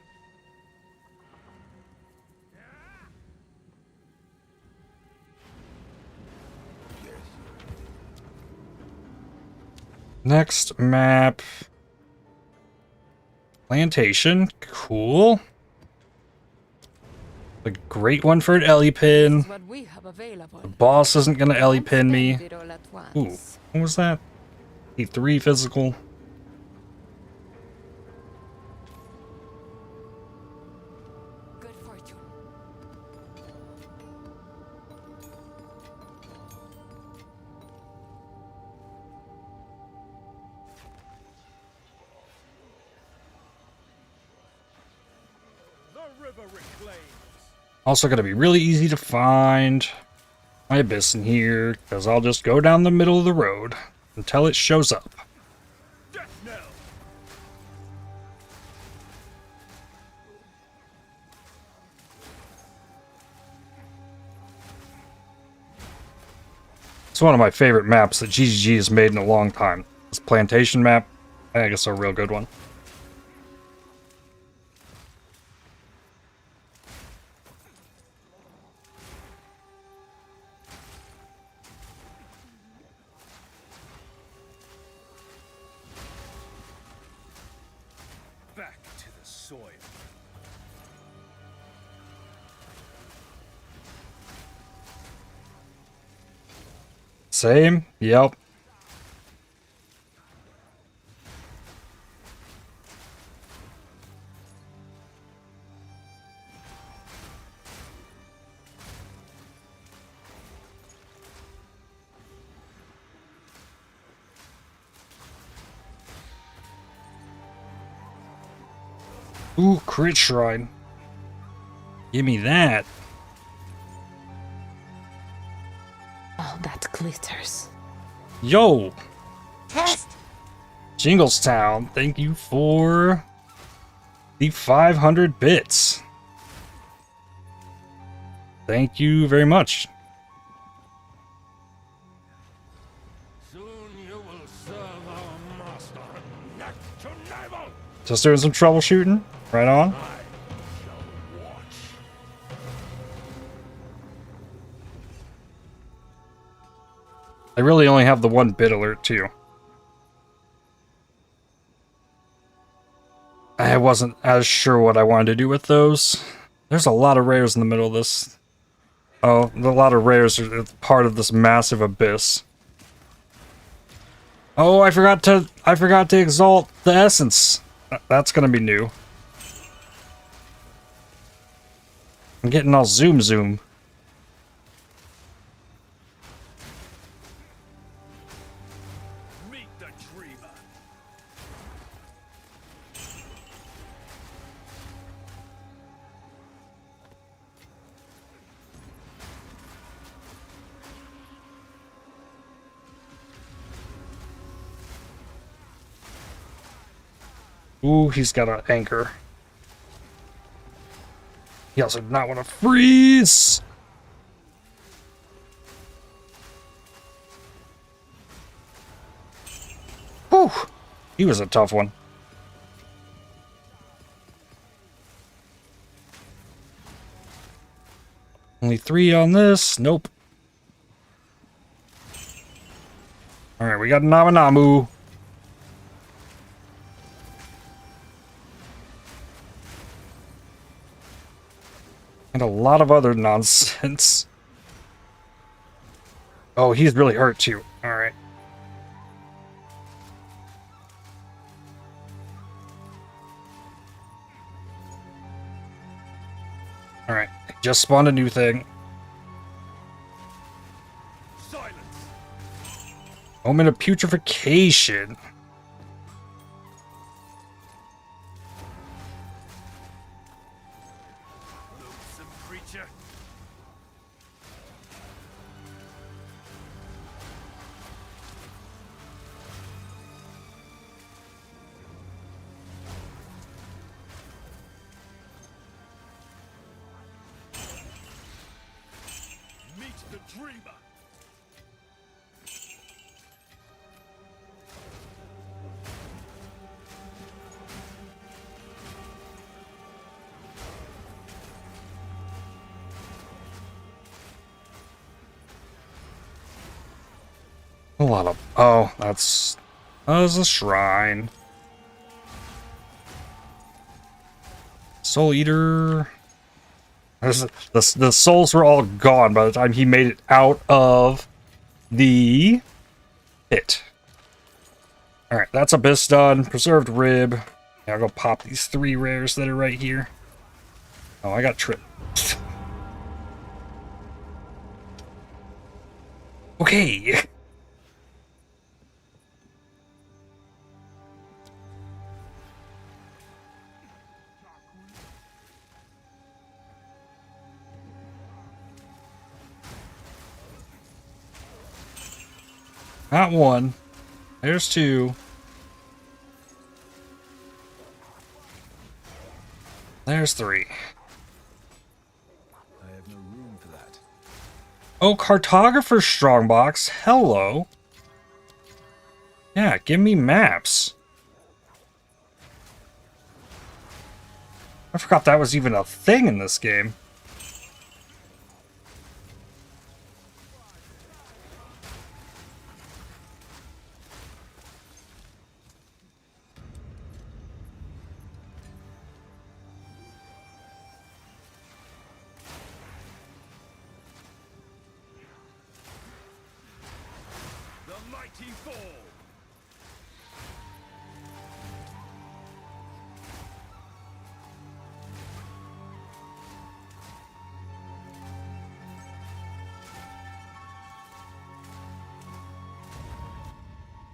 Next map. Plantation. Cool. A great one for an Ellie pin. What we have available. The boss isn't gonna Ellie pin me. Spend it all at once. Ooh, what was that? E3 physical. Good fortune. The river reclaims. Also gonna be really easy to find my abyss in here, because I'll just go down the middle of the road until it shows up. Death knell. It's one of my favorite maps that GGG has made in a long time. This plantation map, I think it's a real good one. Back to the soil. Same? Yep. Ooh, crit shrine. Give me that. Oh, that glitters. Yo! Test. Jinglestown, thank you for the 500 bits. Thank you very much. Soon you will serve our master neck to navel. Just doing some troubleshooting. Right on. I shall watch. I really only have the one bit alert too. I wasn't as sure what I wanted to do with those. There's a lot of rares in the middle of this. Oh, a lot of rares are part of this massive abyss. Oh, I forgot to exalt the essence. That's gonna be new. I'm getting all zoom. Meet the dreamer. Ooh, he's got an anchor. He also did not want to freeze. Whew. He was a tough one. Only 3 on this. Nope. Alright, we got Namanamu. And a lot of other nonsense. Oh, he's really hurt too. Alright. Alright, just spawned a new thing. Silence. Omen of putrefaction. Loathsome creature. Meet the dreamer. A lot of... Oh, that's a shrine. Soul Eater. The souls were all gone by the time he made it out of the pit. Alright, that's Abyss done. Preserved Rib. Yeah, I'll go pop these 3 rares that are right here. Oh, I got tripped. Okay. Not 1. There's 2. There's 3. I have no room for that. Oh, Cartographer's Strongbox. Hello. Yeah, give me maps. I forgot that was even a thing in this game.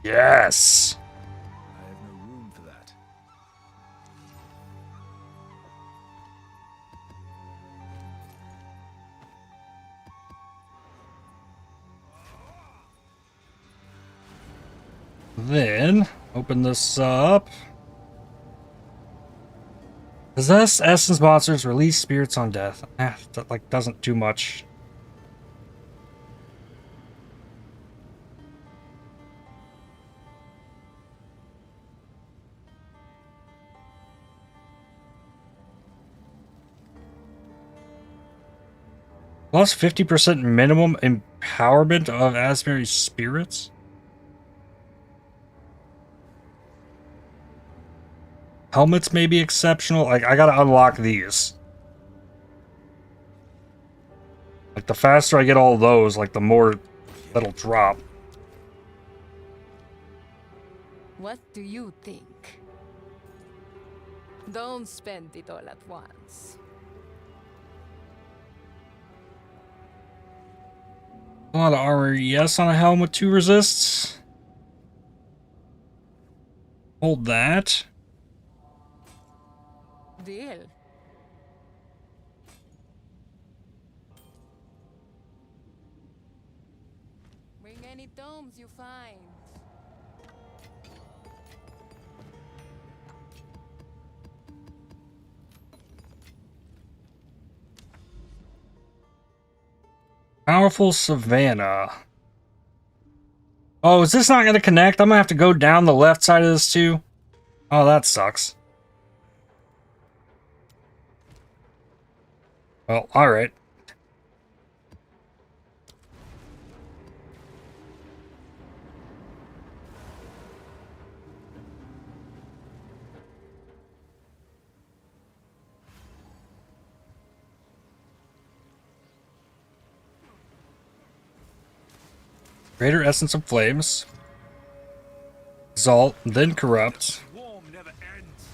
Yes. I have no room for that. Then open this up. Possess essence monsters, release spirits on death. That like doesn't do much. Plus 50% minimum empowerment of Asbury spirits. Helmets may be exceptional. Like, I gotta unlock these. Like, the faster I get all those, like, the more that'll drop. What do you think? Don't spend it all at once. A lot of armor, yes, on a helmet. 2 resists. Hold that. Deal. Bring any tomes you find. Powerful Savannah. Oh, is this not going to connect? I'm going to have to go down the left side of this too? Oh, that sucks. Well, alright. Greater Essence of Flames. Exalt, then Corrupt. Warm never ends.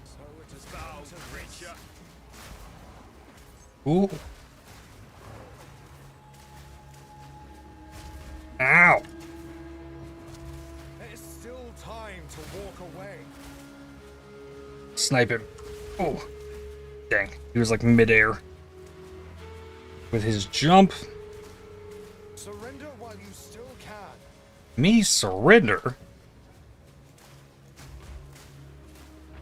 So it is thou, creature. Ooh. Ow. It is still time to walk away. Snipe him. Oh. Dang. He was like midair. With his jump. Surrender while you still can. Me surrender?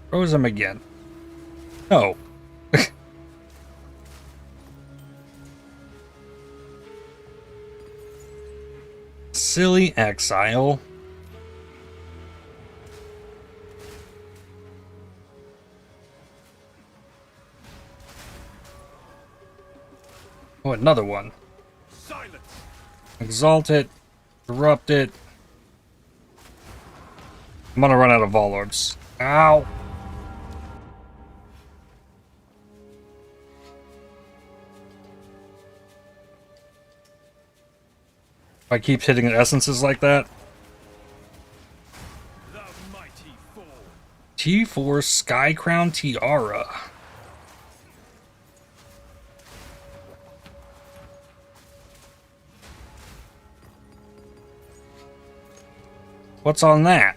Froze him again. No. Silly exile. Oh, another one. Silence. Exalt it. Corrupt it. I'm gonna run out of Vol Orbs. Ow! If I keep hitting essences like that. T4 Sky Crown Tiara. What's on that?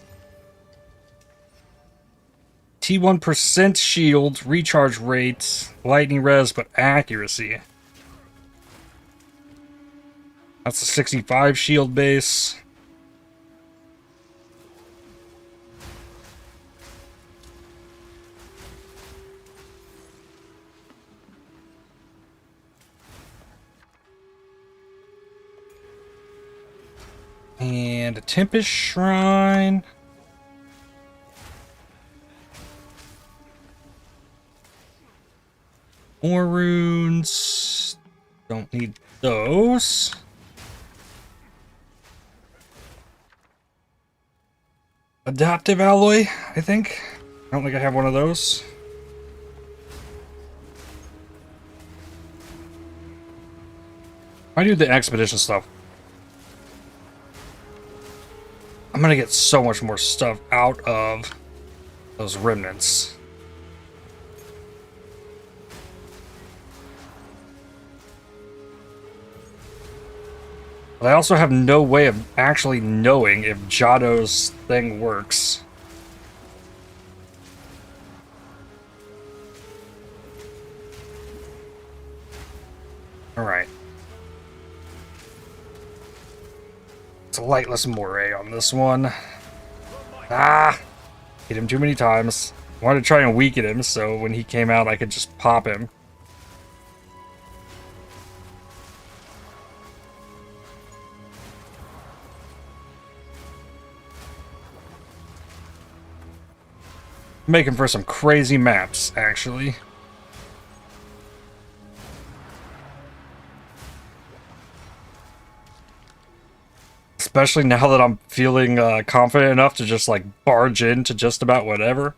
T1% shield, recharge rate, lightning res, but accuracy. That's a 65 shield base. And a Tempest Shrine. More runes. Don't need those. Adaptive alloy, I think. I don't think I have one of those. I do the expedition stuff. I'm gonna get so much more stuff out of those remnants. But I also have no way of actually knowing if Jado's thing works. Alright. It's a lightless moray on this one. Ah! Hit him too many times. Wanted to try and weaken him, so when he came out I could just pop him. Making for some crazy maps, actually. Especially now that I'm feeling confident enough to just like barge into just about whatever.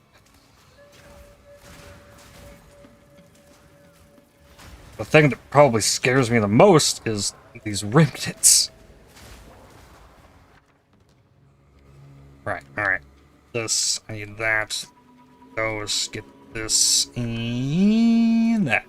The thing that probably scares me the most is these remnants. Right, alright. This, I need that. Those, get this, and that.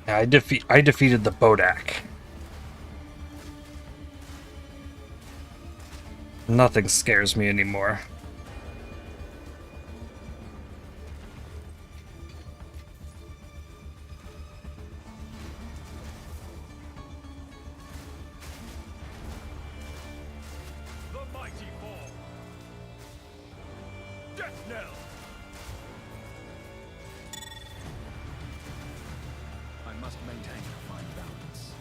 Yeah, I defeated the Bodak. Nothing scares me anymore. The mighty fall. Death knell. I must maintain a fine balance.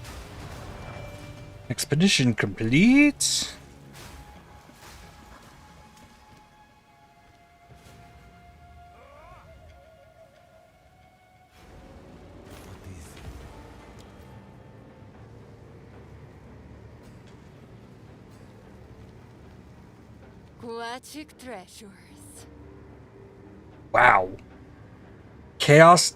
Expedition complete. Aquatic treasures. Wow. Chaos.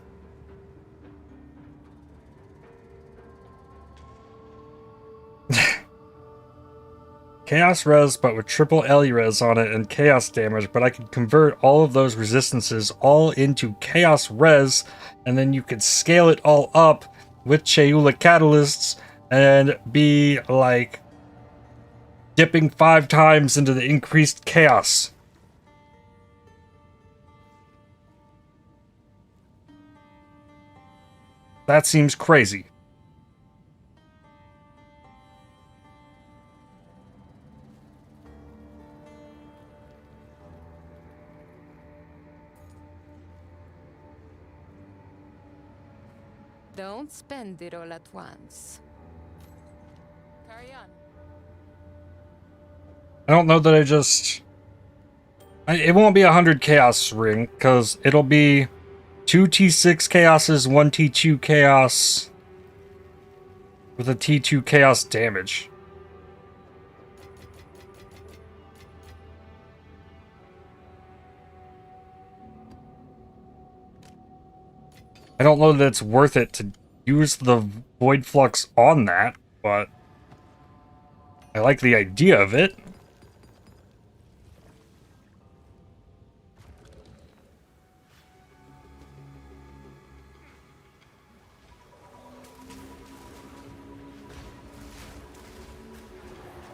Chaos res, but with triple LE res on it and chaos damage, but I could convert all of those resistances all into chaos res, and then you could scale it all up with Cheula catalysts and be like dipping 5 times into the increased chaos. That seems crazy. Don't spend it all at once. Carry on. I don't know that I just... it won't be 100 chaos ring, because it'll be 2 T6 chaoses, 1 T2 chaos with a T2 chaos damage. I don't know that it's worth it to use the Void Flux on that, but I like the idea of it.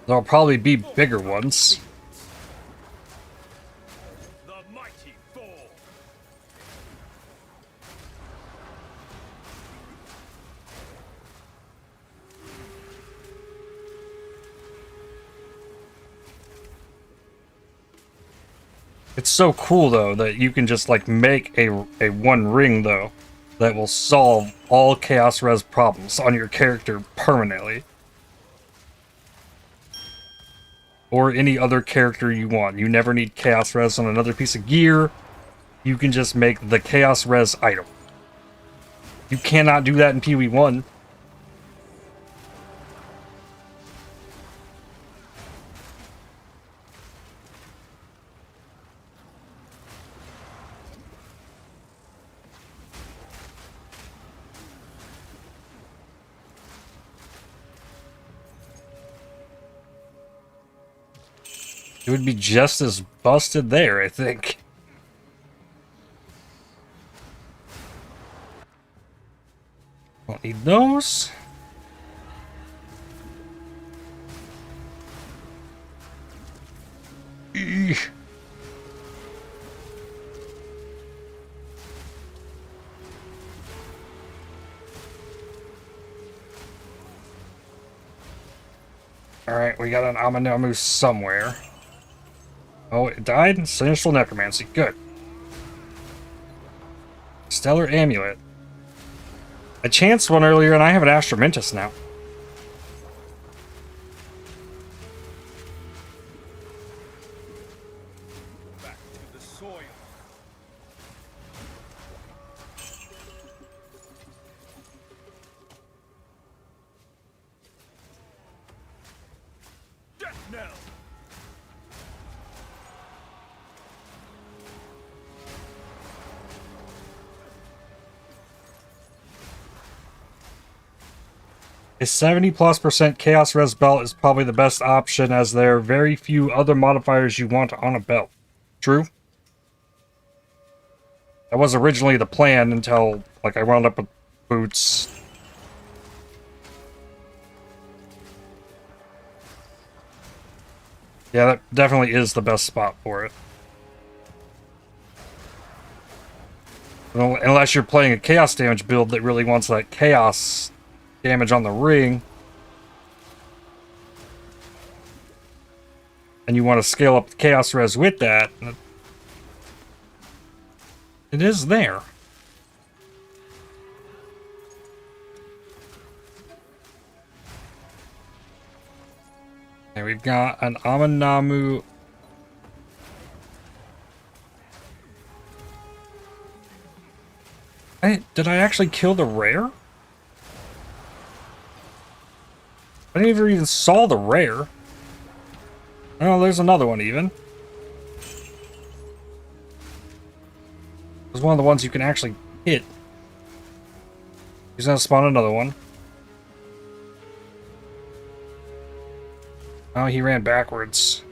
There'll probably be bigger ones. The mighty fall. It's so cool though that you can just like make a one ring though that will solve all Chaos Res problems on your character permanently. Or any other character you want. You never need Chaos Res on another piece of gear. You can just make the Chaos Res item. You cannot do that in PoE1. It would be just as busted there, I think. Don't need those. Eesh. Alright, we got an Aminamu somewhere. Oh, it died? Sinister Necromancy. Good. Stellar Amulet. I chanced one earlier and I have an Astromentus now. Back to the soil. Death knell. A 70+% Chaos Res belt is probably the best option, as there are very few other modifiers you want on a belt. True? That was originally the plan until, like, I wound up with boots. Yeah, that definitely is the best spot for it. Well, unless you're playing a Chaos damage build that really wants that Chaos damage on the ring, and you want to scale up the Chaos Res with that, it is there. And we've got an Aminamu. Hey, did I actually kill the rare? I never even saw the rare. Oh, there's another one even. It's one of the ones you can actually hit. He's gonna spawn another one. Oh, he ran backwards.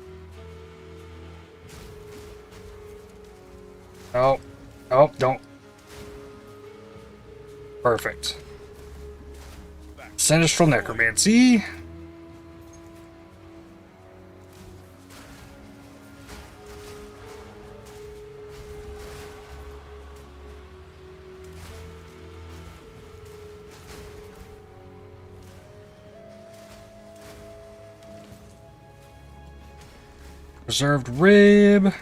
Oh. Oh, don't. Perfect. Sinister Necromancy. Preserved Rib.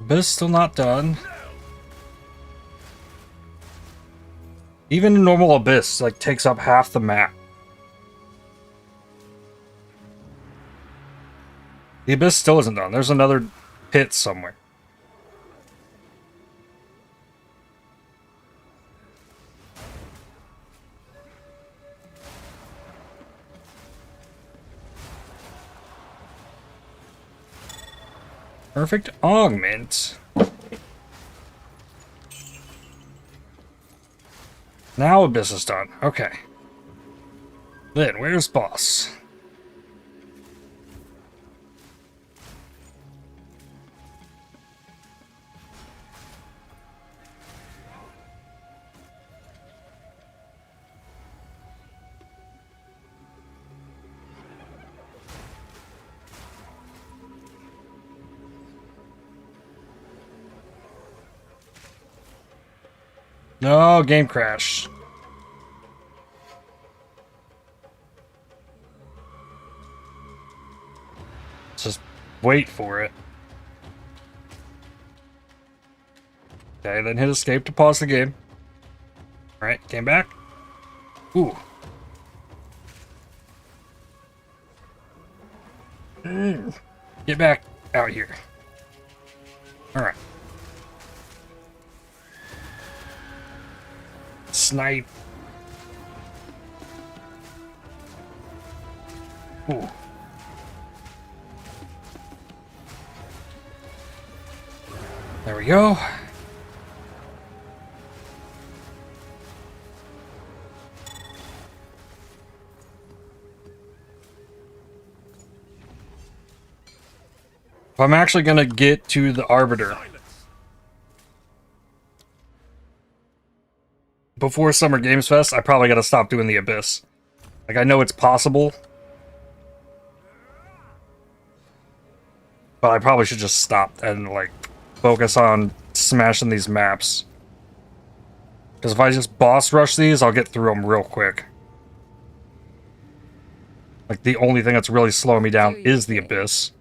Abyss still not done. Even a normal Abyss, like, takes up half the map. The Abyss still isn't done. There's another pit somewhere. Perfect augment. Now Abyss is done. Okay. Then, where's boss? No, game crash. Let's just wait for it. Okay, then hit escape to pause the game. Alright, came back. Ooh. Get back out here. Alright. Snipe. Ooh. There we go. If I'm actually gonna get to the Arbiter before Summer Games Fest, I probably gotta stop doing the Abyss. Like, I know it's possible, but I probably should just stop and, like, focus on smashing these maps. Because if I just boss rush these, I'll get through them real quick. Like, the only thing that's really slowing me down is the Abyss.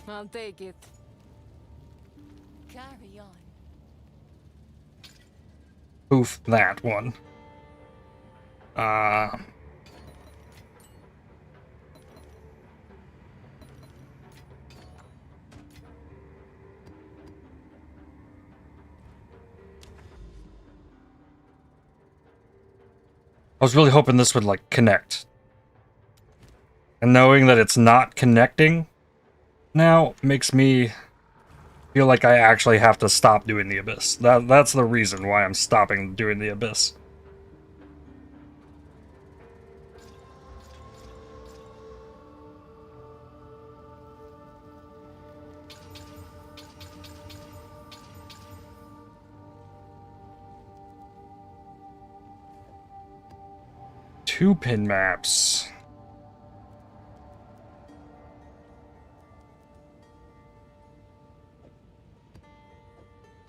I'll take it. Carry on. Oof, that one. I was really hoping this would, like, connect. And knowing that it's not connecting now makes me feel like I actually have to stop doing the Abyss. That's the reason why I'm stopping doing the Abyss. Two pin maps.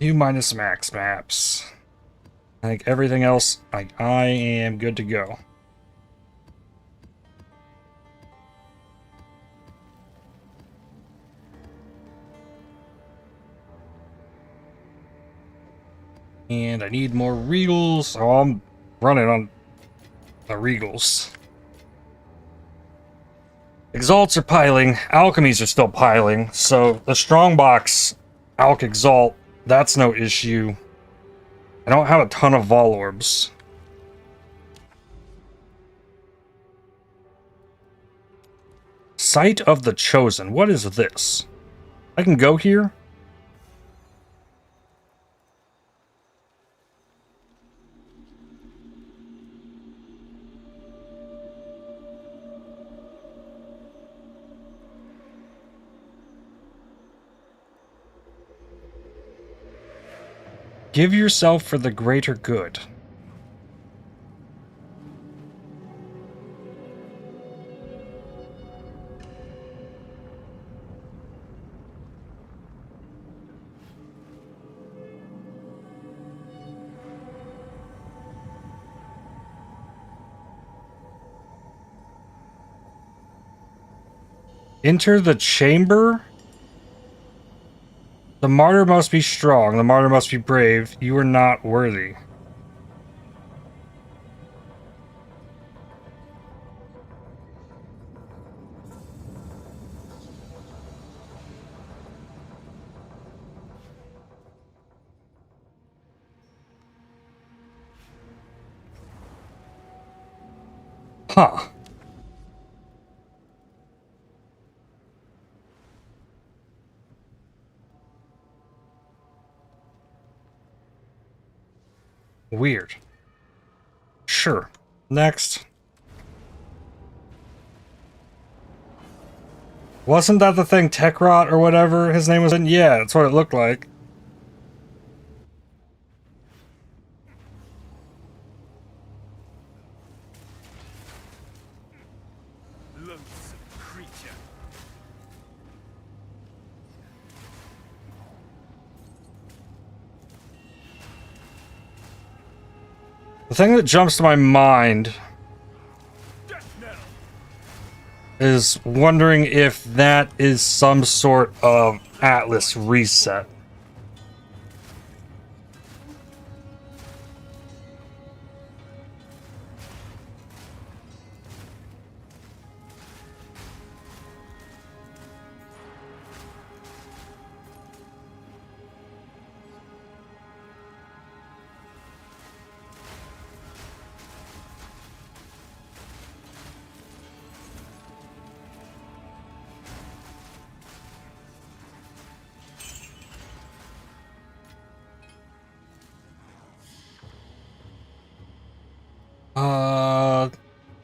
U minus max maps. I think everything else, I am good to go. And I need more Regals, so I'm running on the Regals. Exalts are piling, Alchemies are still piling, so the Strongbox Alch Exalt, that's no issue. I don't have a ton of Vol Orbs. Site of the Chosen, what is this? I can go here? Give yourself for the greater good. Enter the chamber The martyr must be strong. The martyr must be brave. You are not worthy. Huh. Weird. Sure. Next. Wasn't that the thing Tekrot or whatever his name was in? Yeah, that's what it looked like. The thing that jumps to my mind is wondering if that is some sort of Atlas reset.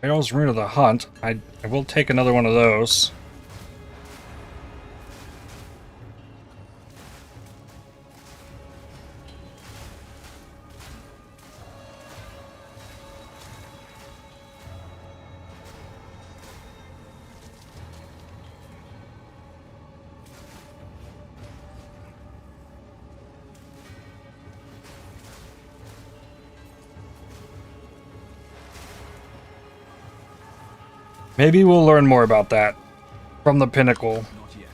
Fail's Rune of the Hunt. I will take another one of those. Maybe we'll learn more about that from the Pinnacle. Not yet.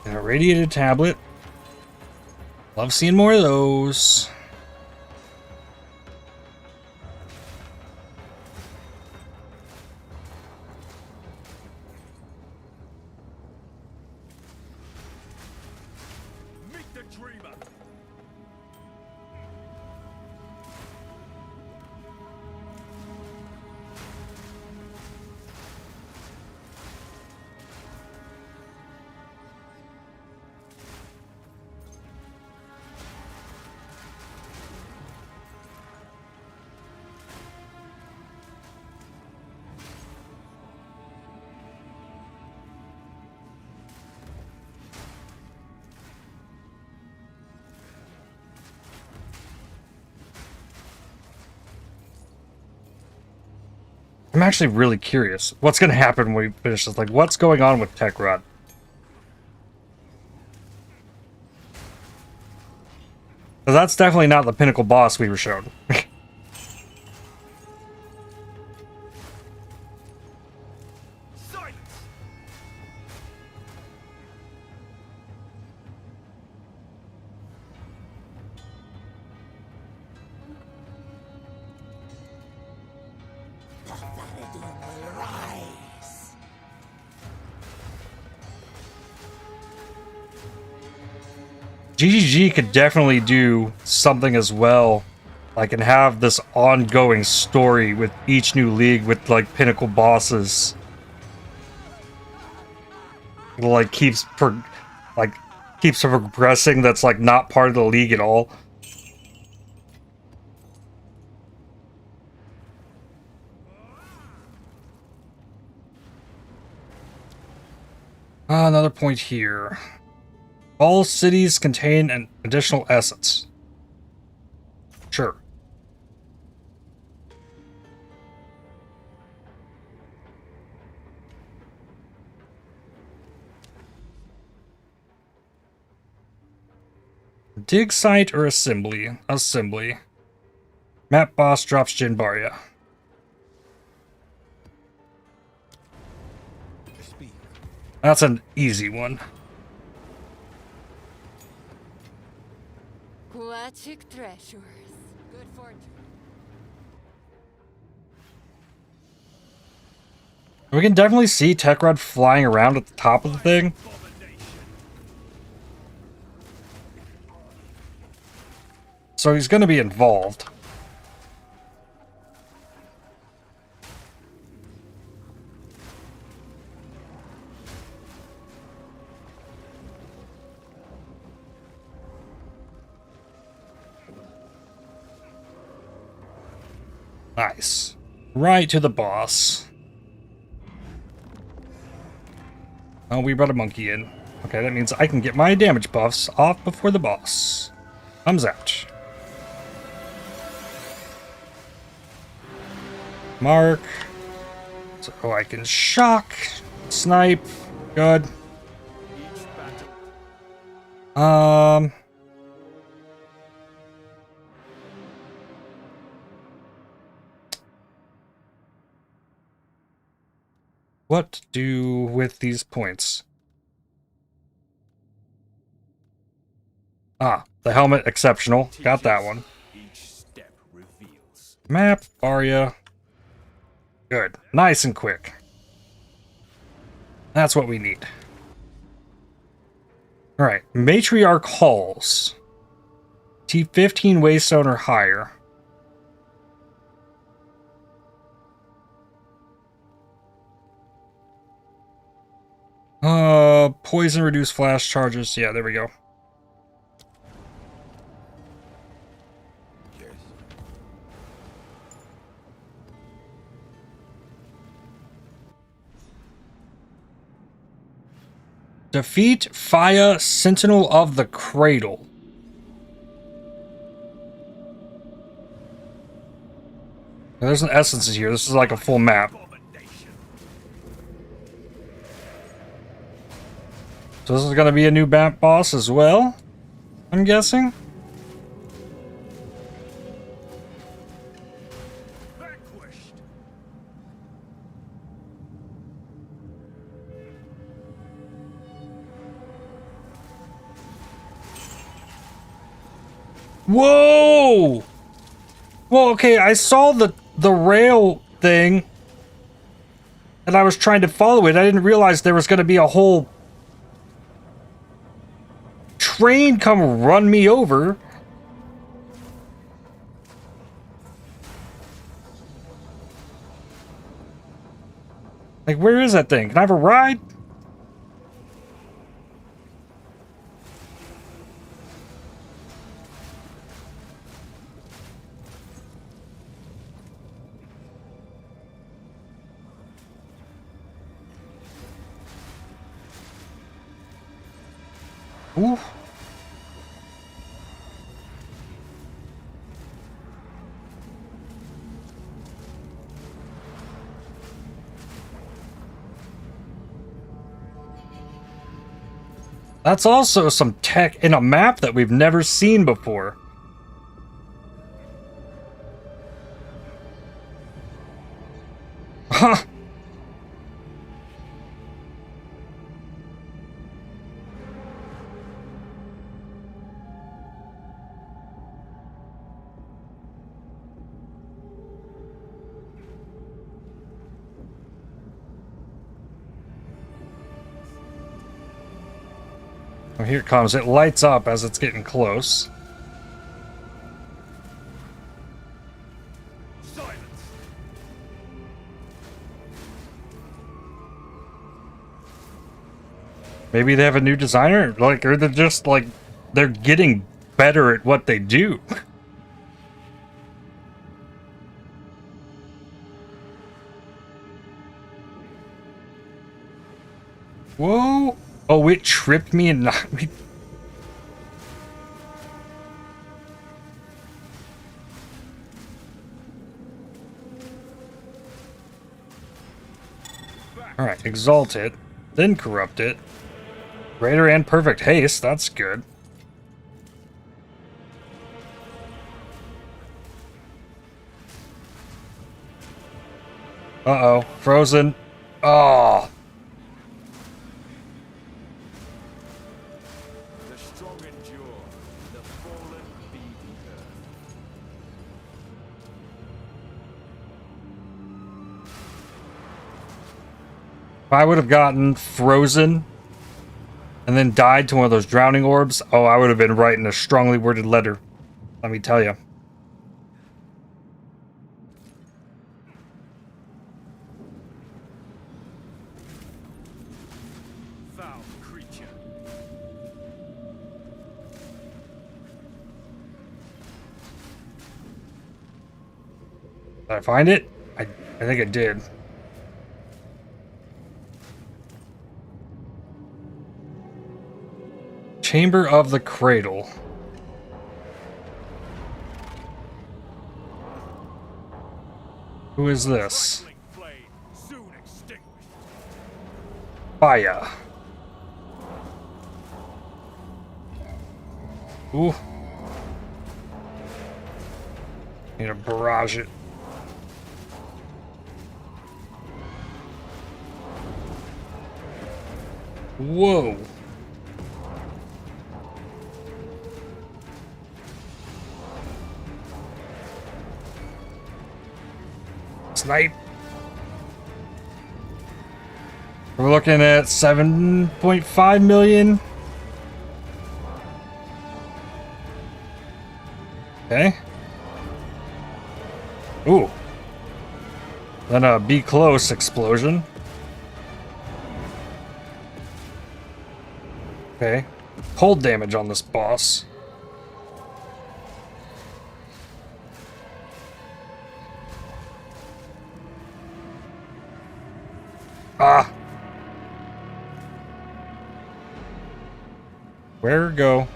And a radiated tablet. Love seeing more of those. I'm actually really curious. What's going to happen when we finish this? Like, what's going on with Tekrot? So that's definitely not the Pinnacle boss we were shown. GGG could definitely do something as well, like, and have this ongoing story with each new league with, like, Pinnacle bosses. Like, keeps progressing, that's, like, not part of the league at all. Another point here. All cities contain an additional essence. Sure. Dig site or assembly? Assembly. Map boss drops Jinbaria. That's an easy one. Aquatic treasures. Good fortune. We can definitely see Tekrod flying around at the top of the thing. So he's going to be involved. Nice. Right to the boss. Oh, we brought a monkey in. Okay, that means I can get my damage buffs off before the boss comes out. Mark. So I can shock. Snipe. Good. What to do with these points? Ah, the helmet exceptional. Got that one. Map, Arya. Good. Nice and quick. That's what we need. Alright, Matriarch Halls. T15 Waystone or higher. Poison reduce flash charges. Yeah, there we go. Defeat Faya, Sentinel of the Cradle. There's an essence here. This is like a full map. So this is going to be a new map boss as well, I'm guessing. Whoa! Well, okay, I saw the rail thing, and I was trying to follow it. I didn't realize there was going to be a whole train come run me over. Like, where is that thing? Can I have a ride? Ooh. That's also some tech in a map that we've never seen before. Huh. Oh, here it comes. It lights up as it's getting close. Silence. Maybe they have a new designer? Like, or they're just, like, they're getting better at what they do. Whoa! Oh, it tripped me and knocked me. Alright, exalt it, then corrupt it. Greater and perfect haste, that's good. Uh-oh. Frozen. Oh. The strong endure, the fallen be earth. If I would have gotten frozen and then died to one of those drowning orbs, oh, I would have been writing a strongly worded letter. Let me tell you. Foul creature. Did I find it? I think I did. Chamber of the Cradle. Who is this? Flame soon extinguished. Fire. Ooh. Need to barrage it. Whoa. Snipe. We're looking at 7.5 million. Okay. Ooh. Then a be close explosion. Okay. Cold damage on this boss. Ah. Where go?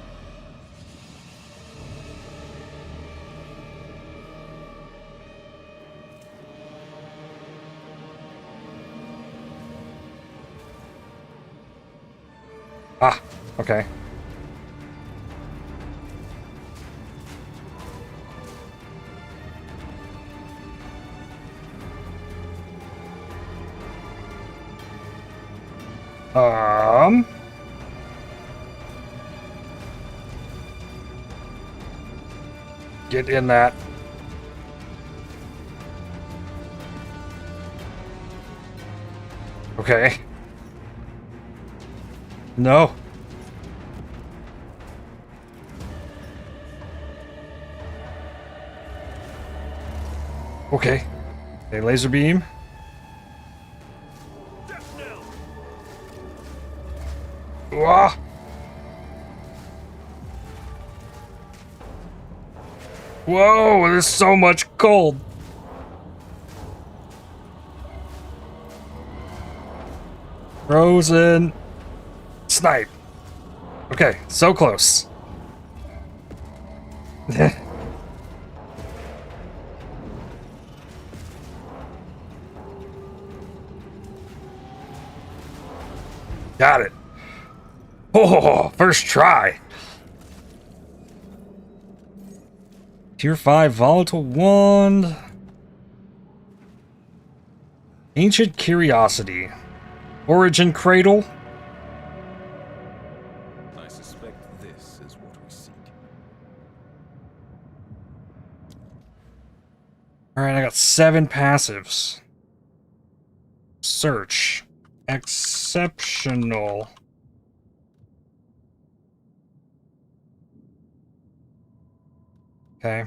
Ah, okay. Get in that. Okay. No. Okay. Okay, laser beam. Wah! Whoa, there's so much cold. Frozen. Snipe. Okay, so close. Got it. Oh, first try. Tier 5 volatile wand. Ancient curiosity. Origin cradle. I suspect this is what we seek. Alright, I got 7 passives. Search. Exceptional. Okay.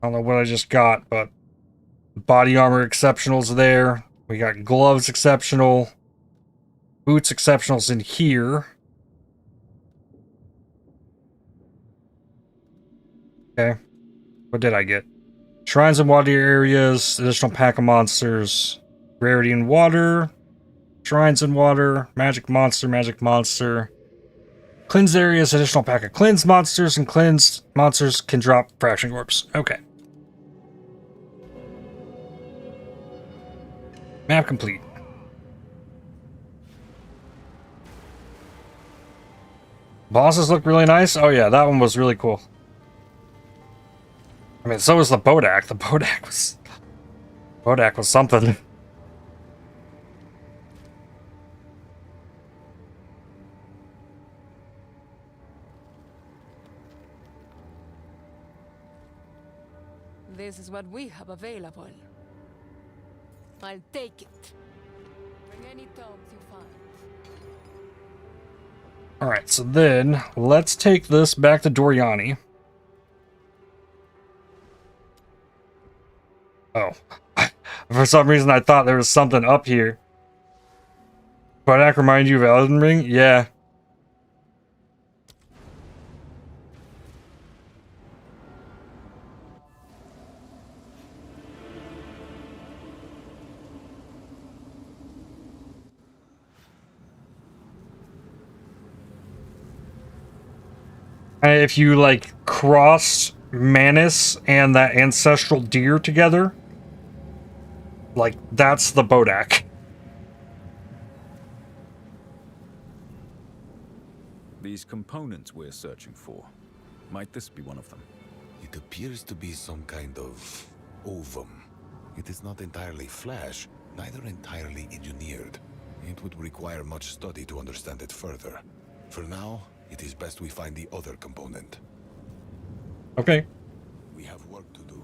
I don't know what I just got, but body armor exceptional's there. We got gloves exceptional. Boots exceptionals in here. Okay. What did I get? Shrines and water areas, additional pack of monsters, rarity in water, shrines in water, magic monster. Cleanse areas, additional pack of cleansed monsters, and cleansed monsters can drop fraction orbs. Okay. Map complete. Bosses look really nice. Oh yeah, that one was really cool. I mean, so was the Bodak. The Bodak was something. This is what we have available. I'll take it. Bring any tomes you find. Alright, so then let's take this back to Doriani. Oh. For some reason I thought there was something up here. Bodak remind you of Elden Ring? Yeah. If you, like, cross Manus and that ancestral deer together, like, that's the Bodak. These components we're searching for, might this be one of them? It appears to be some kind of ovum. It is not entirely flesh, neither entirely engineered. It would require much study to understand it further. For now, it is best we find the other component. Okay. We have work to do.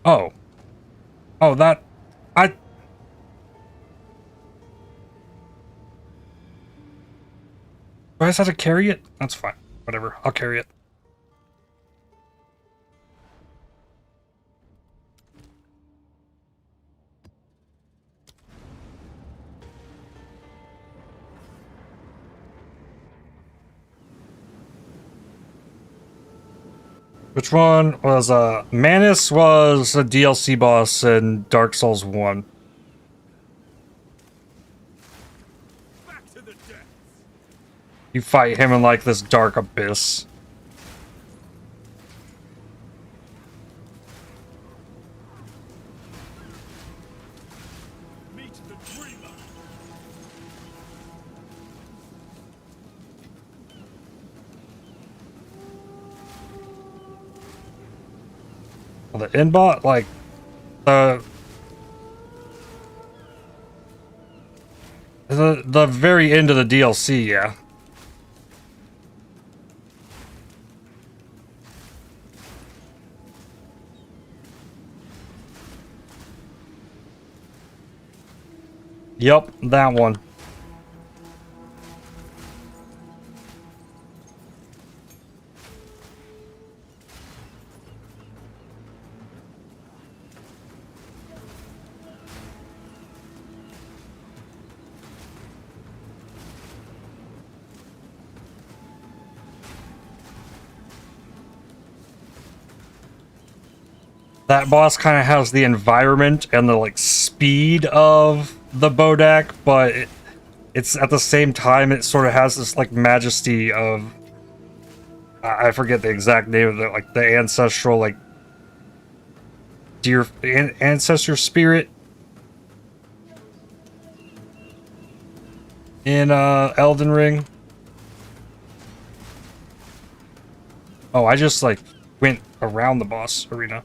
Oh. Oh, that... I... Do I just have to carry it? That's fine. Whatever. I'll carry it. Which one was, Manus was a DLC boss in Dark Souls 1. Back to the depths. You fight him in, like, this dark abyss. Meet the dreamer. The inbot, like, the very end of the DLC, yeah. Yep, that one. That boss kind of has the environment and the, like, speed of the Bodak, but it's at the same time it sort of has this, like, majesty of... I forget the exact name of it, like, the ancestral, like... deer... ancestor spirit? In, Elden Ring. Oh, I just, like, went around the boss arena.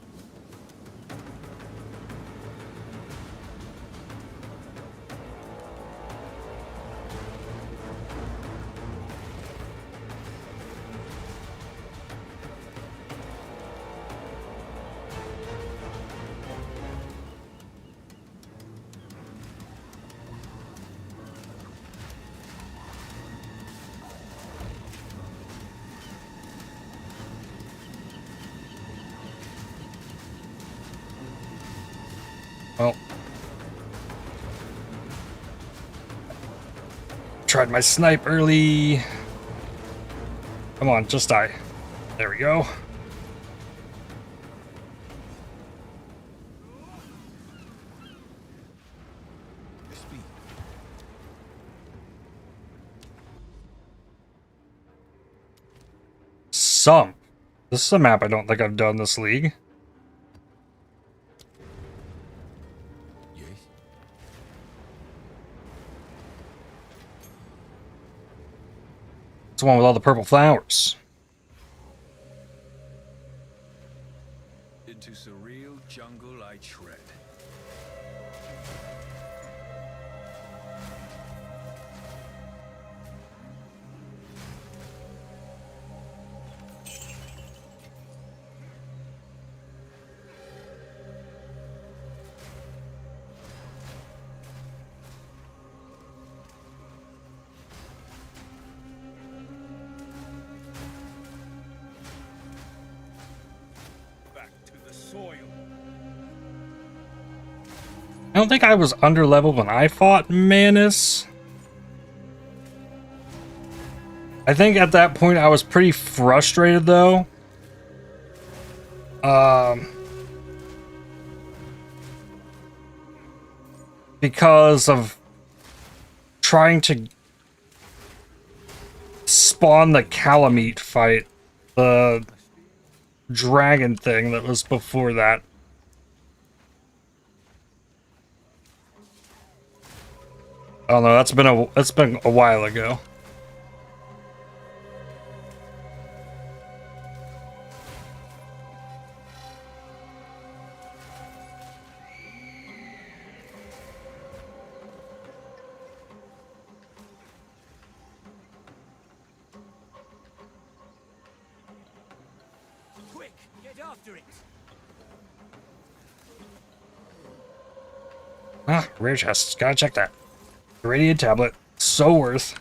Well, tried my snipe early. Come on, just die. There we go. This is a map I don't think I've done this league. It's the one with all the purple flowers. Into surreal jungle I tread. I don't think I was under leveled when I fought Manus. I think at that point I was pretty frustrated though. Because of trying to spawn the Calamite fight, the dragon thing that was before that. Oh no, that's been a while ago. Quick, get after it. Ah, rare chests. Gotta check that. Radiant tablet. So worth.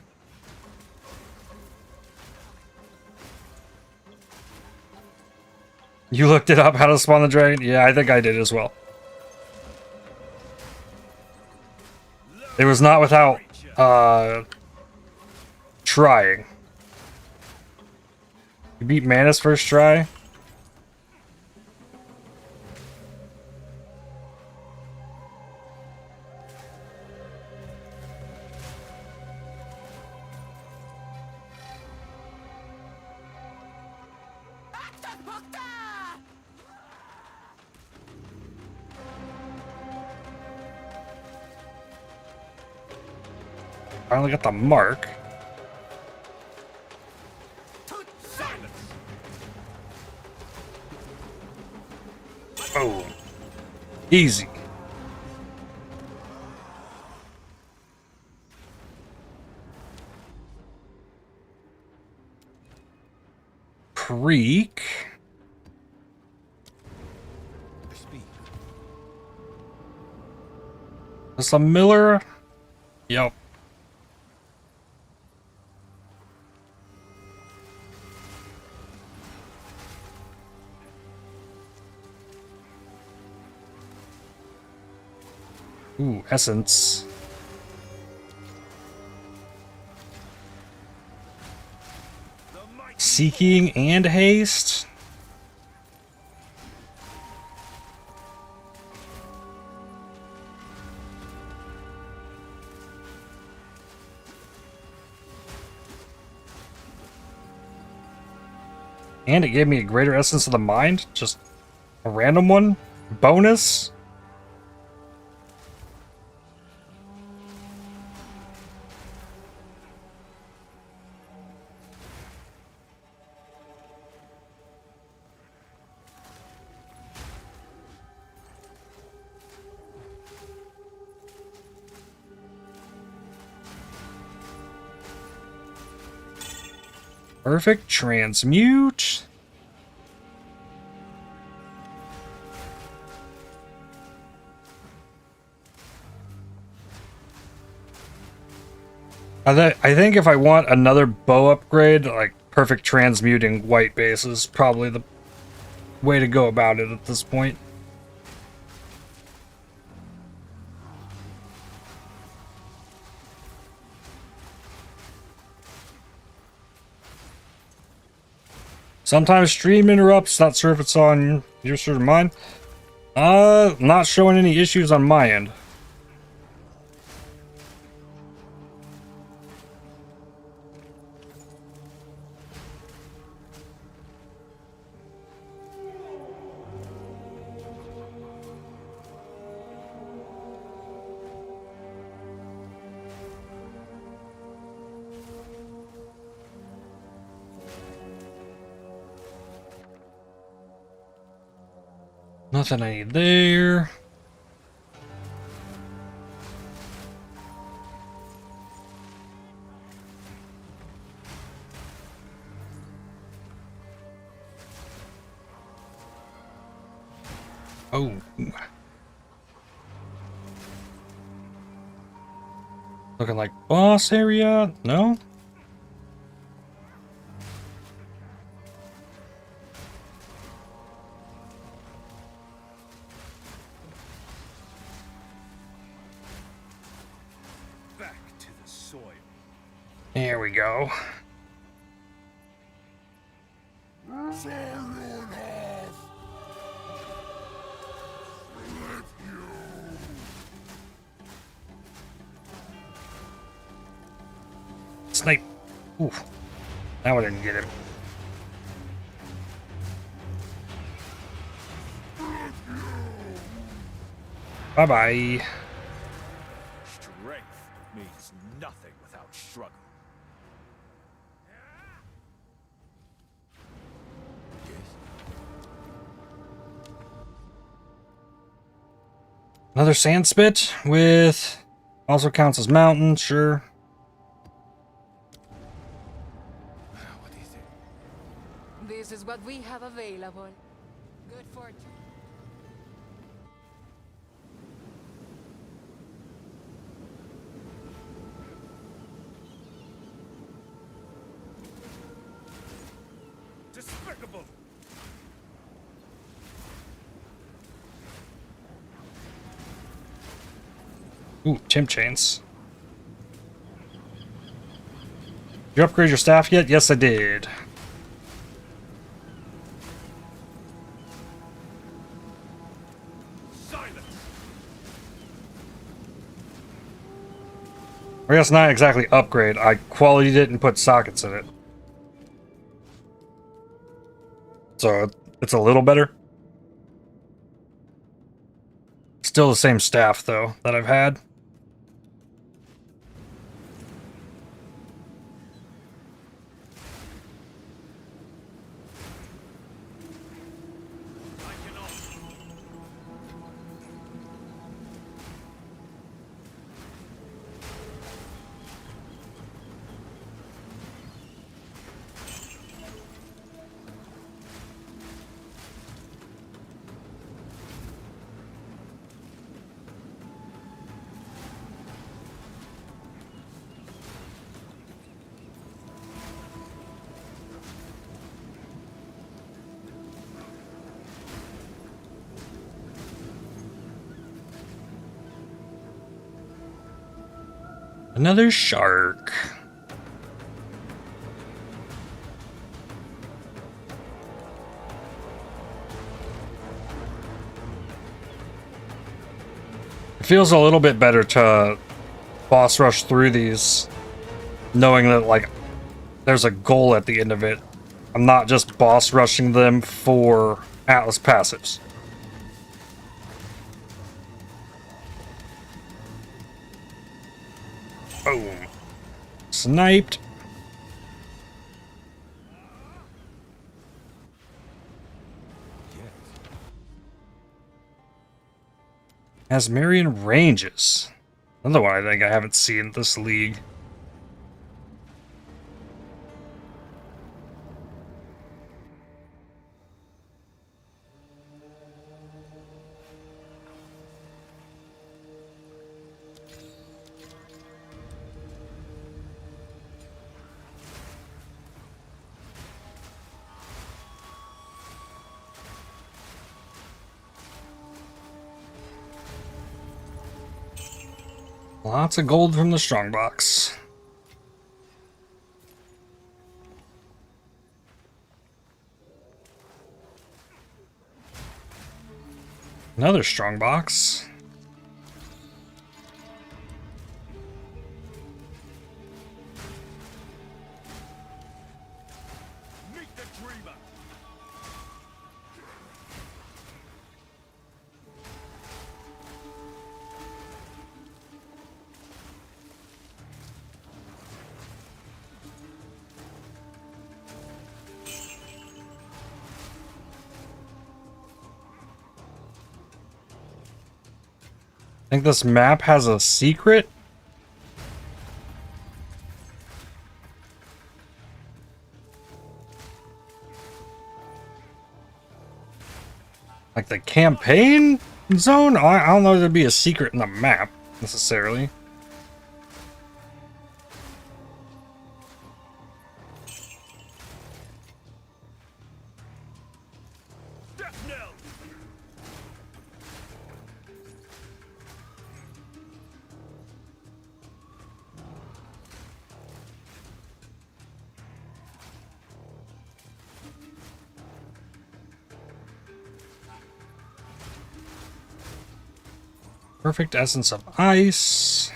You looked it up how to spawn the dragon? Yeah, I think I did as well. It was not without trying. You beat Manus first try? Finally got the mark. Oh, easy. Creek. Is a Miller? Yep. Ooh, essence. Seeking and haste. And it gave me a greater essence of the mind. Just a random one. Bonus. Perfect transmute. I think if I want another bow upgrade, like perfect transmuting white base is probably the way to go about it at this point. Sometimes stream interrupts, not sure if it's on your or mine. Not showing any issues on my end. Nothing I need there. Oh. Looking like boss area? No? Back to the soil. There we go. Snipe. Oof. Now I didn't get him. Bye-bye. Strength means nothing without struggle. Another sand spit with also counts as mountain, sure. What is it? This is what we have available. Good fortune. Despicable! Ooh, chimp chains. Did you upgrade your staff yet? Yes, I did. Silence! I guess not exactly upgrade. I qualityed it and put sockets in it. So it's a little better. Still the same staff, though, that I've had. Another shark. It feels a little bit better to boss rush through these, knowing that, like, there's a goal at the end of it. I'm not just boss rushing them for Atlas passives. Boom. Sniped. Asmarian ranges. Another one I think I haven't seen this league. Lots of gold from the strongbox. Another strongbox. Meet the dreamer! think this map has a secret? Like the campaign zone? I don't know if there'd be a secret in the map, necessarily. Perfect essence of ice.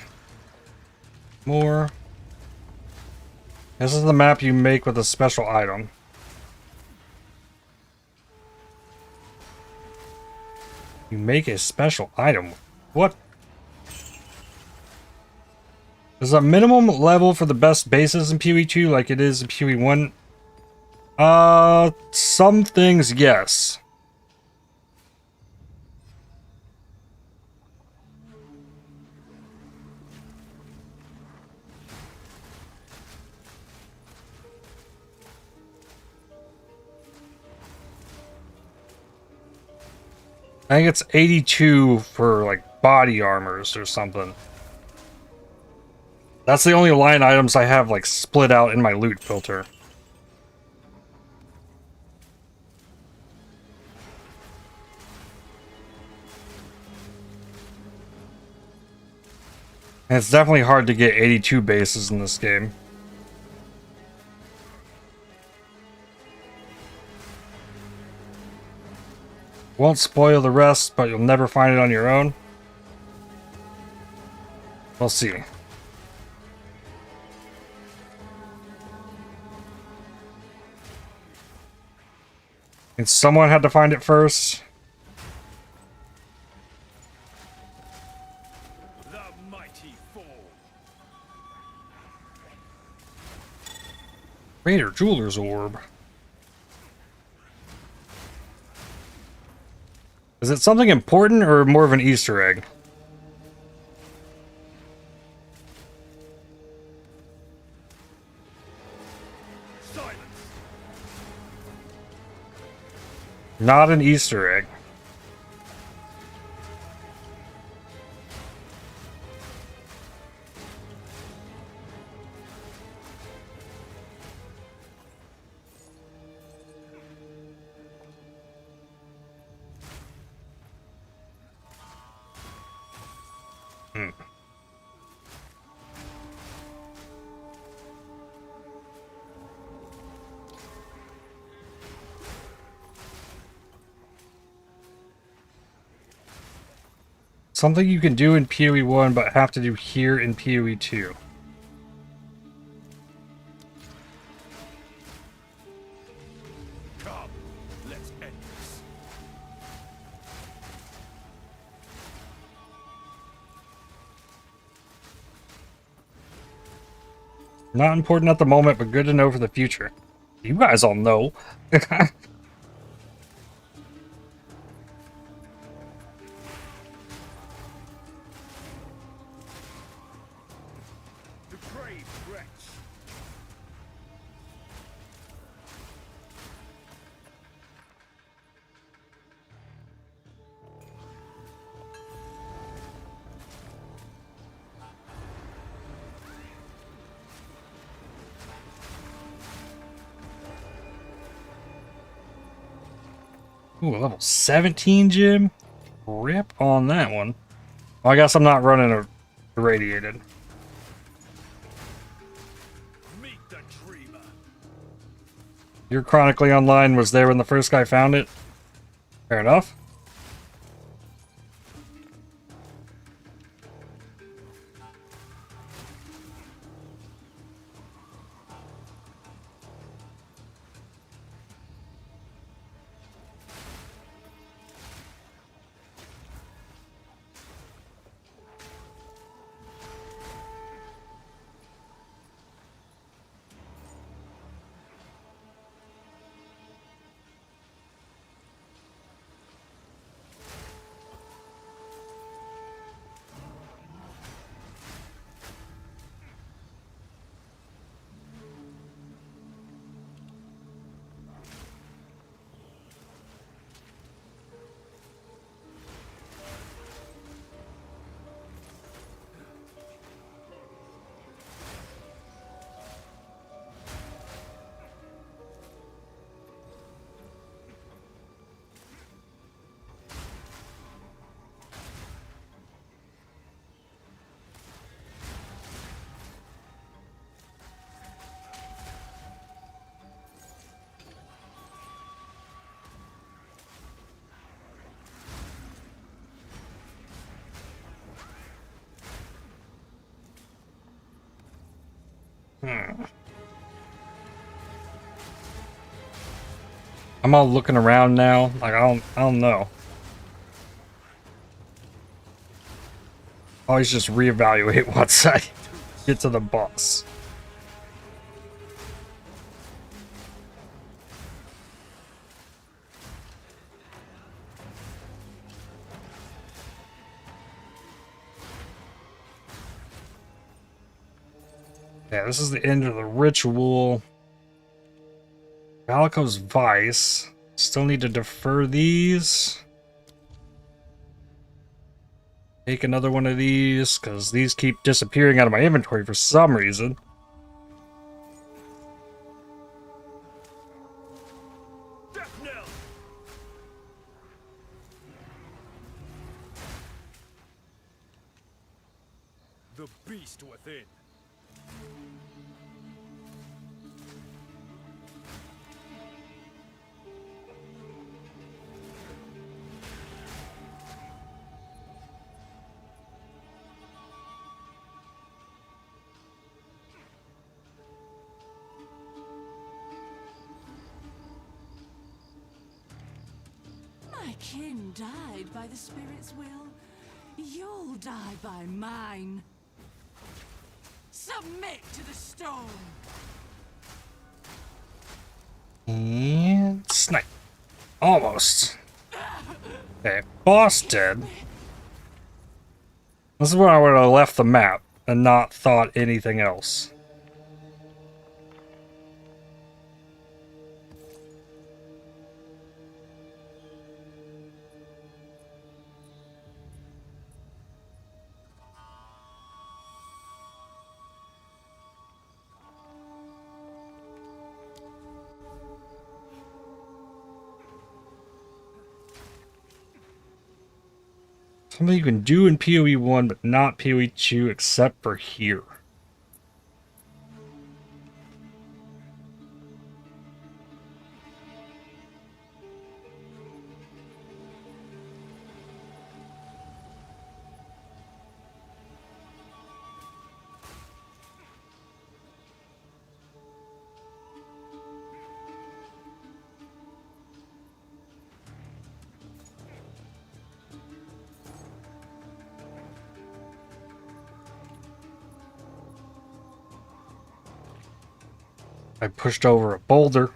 More. This is the map you make with a special item. You make a special item. What? There's a minimum level for the best bases in PoE 2 like it is in PoE 1. Some things, yes. I think it's 82 for like body armors or something. That's the only line items I have like split out in my loot filter. And it's definitely hard to get 82 bases in this game. Won't spoil the rest, but you'll never find it on your own. We'll see. And someone had to find it first. The mighty fall. Raider Jeweler's Orb. Is it something important or more of an Easter egg? Silence. Not an Easter egg. Something you can do in PoE 1 but have to do here in PoE 2. Come, let's end this. Not important at the moment, but good to know for the future. You guys all know. Depraved wretch. Ooh, a level 17 gym? Rip on that one. Well, I guess I'm not running a irradiated. Meet the dreamer. Your Chronically Online was there when the first guy found it. Fair enough. I'm all looking around now. Like I don't know. Always just reevaluate once I get to the boss. Yeah, this is the end of the ritual. Valiko's Vice. Still need to defer these. Take another one of these, because these keep disappearing out of my inventory for some reason. The beast within. My kin died by the spirit's will. You'll die by mine. Submit to the stone. And snipe. Almost. Okay, boss dead. This is where I would have left the map and not thought anything else. Something you can do in PoE 1, but not PoE 2, except for here. I pushed over a boulder.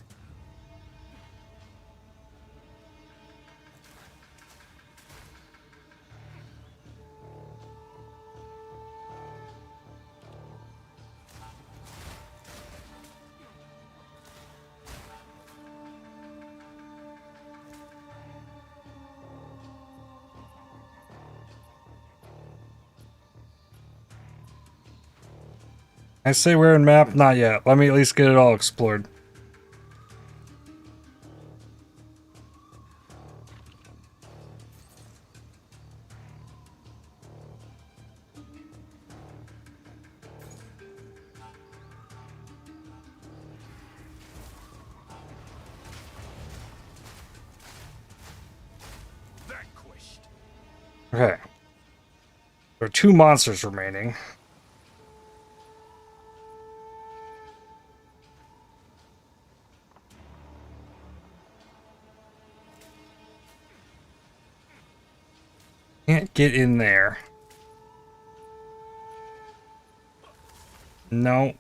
I say we're in map? Not yet. Let me at least get it all explored. Okay. There are 2 monsters remaining. Can't get in there. No.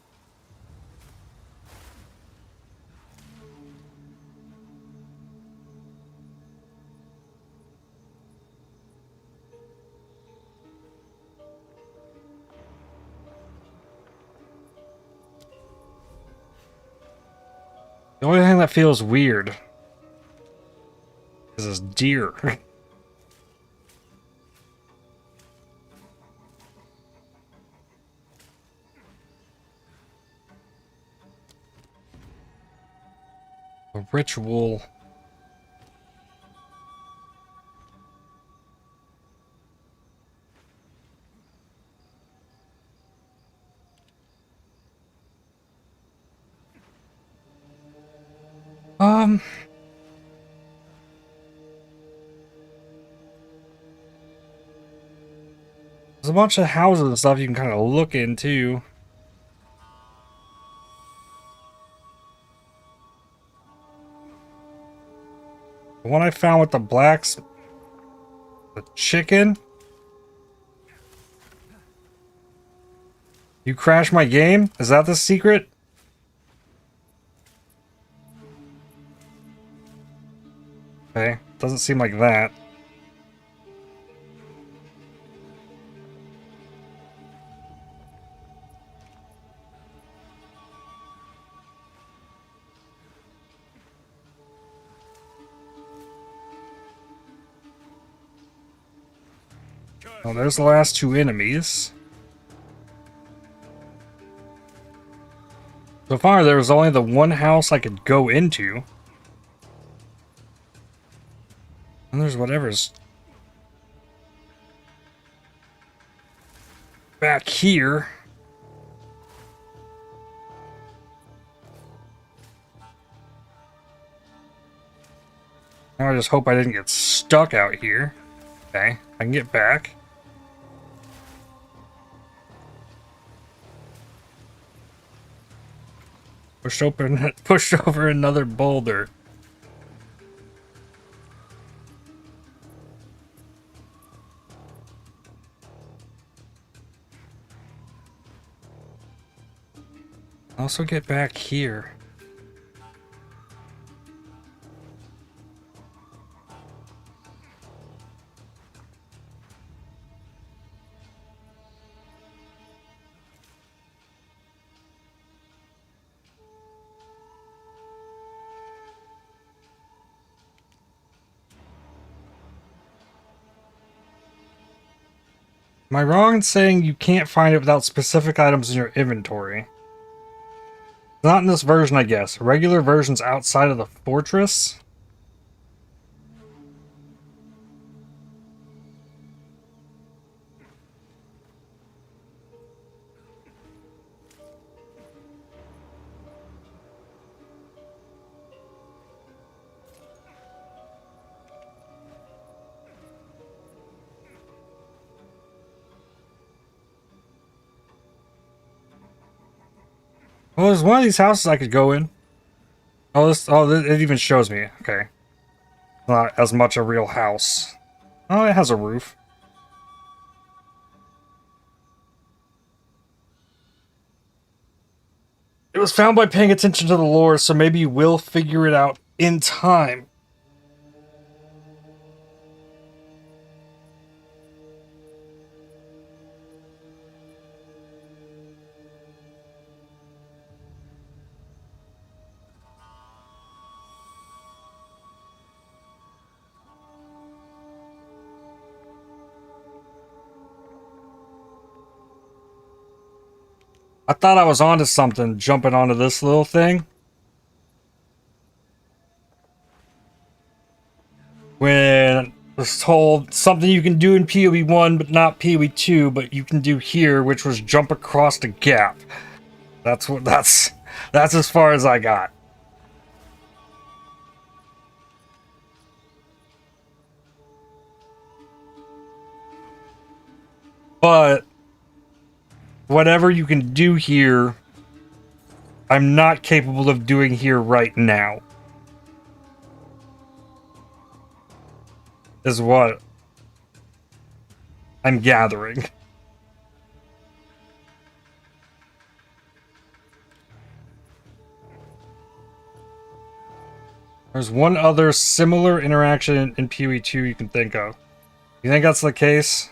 The only thing that feels weird is this deer. A ritual. There's a bunch of houses and stuff you can kind of look into. The one I found with the blacks... The chicken? You crashed my game? Is that the secret? Okay, doesn't seem like that. Oh, there's the last two enemies. So far, there was only the one house I could go into. And there's whatever's back here. Now I just hope I didn't get stuck out here. Okay, I can get back. Pushed over another boulder. Also get back here. Am I wrong in saying you can't find it without specific items in your inventory? Not in this version, I guess. Regular versions outside of the fortress? Well, there's one of these houses I could go in. Oh, it even shows me. Okay. Not as much a real house. Oh, it has a roof. It was found by paying attention to the lore, so maybe you will figure it out in time. I thought I was onto something, jumping onto this little thing. When I was told something you can do in PoE 1, but not PoE 2, but you can do here, which was jump across the gap. That's as far as I got. But whatever you can do here, I'm not capable of doing here right now. Is what I'm gathering. There's one other similar interaction in PoE 2 you can think of. You think that's the case?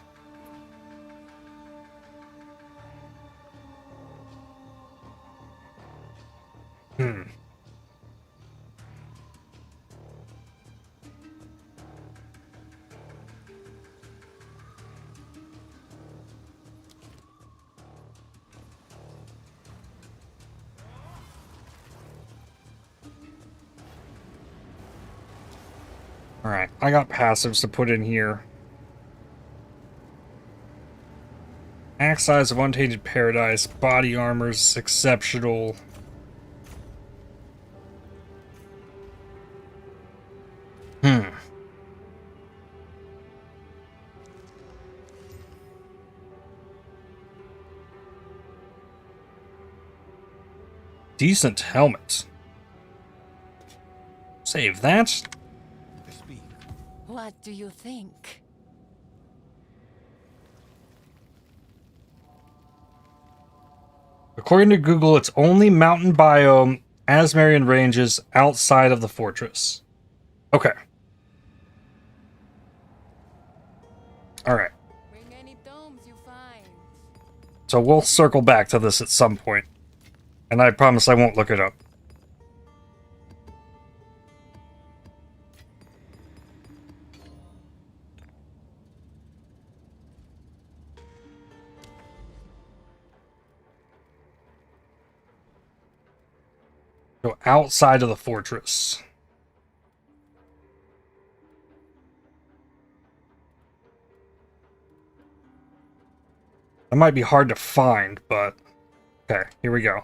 Alright, I got passives to put in here. Axe size of Untainted Paradise, body armor's exceptional. Decent helmet. Save that. What do you think? According to Google, it's only mountain biome, Asmarian ranges outside of the fortress. Okay. Alright. Bring any tomes you find. So we'll circle back to this at some point. And I promise I won't look it up. Go outside of the fortress. That might be hard to find, but... Okay, here we go.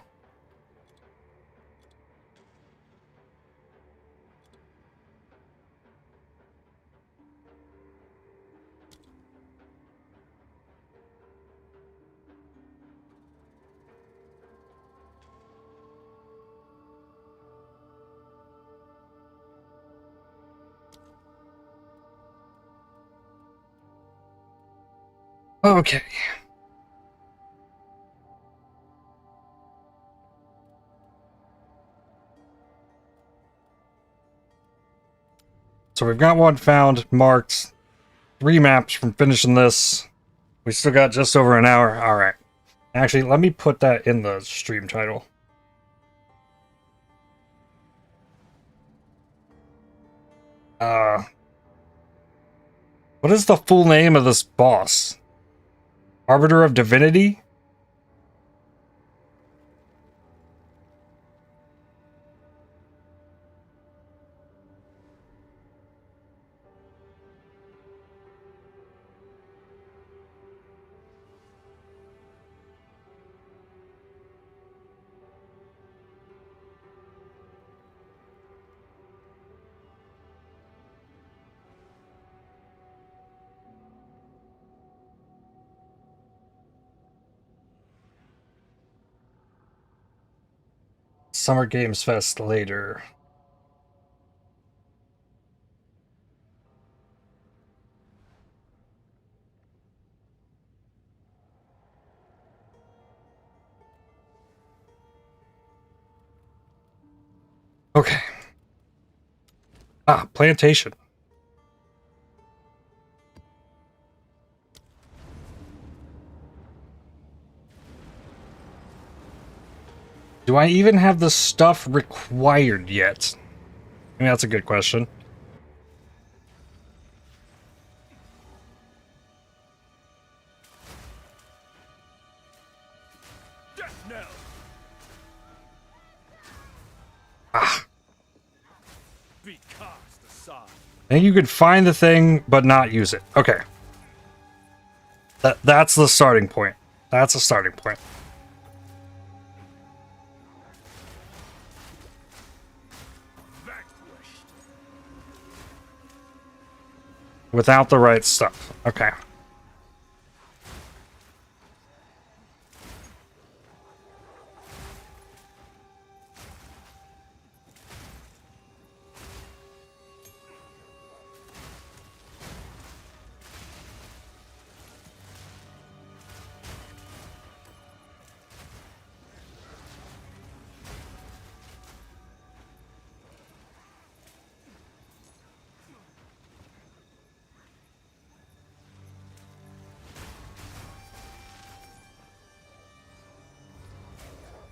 Okay. So we've got one found, marked. 3 maps from finishing this. We still got just over an hour. Alright. Actually, let me put that in the stream title. What is the full name of this boss? Arbiter of Divinity? Summer Games Fest later. Okay. Ah, plantation. Do I even have the stuff required yet? I mean, that's a good question. Death knell. Ah. Be cast aside. I think you could find the thing, but not use it. Okay. That's the starting point. That's a starting point. Without the right stuff. Okay.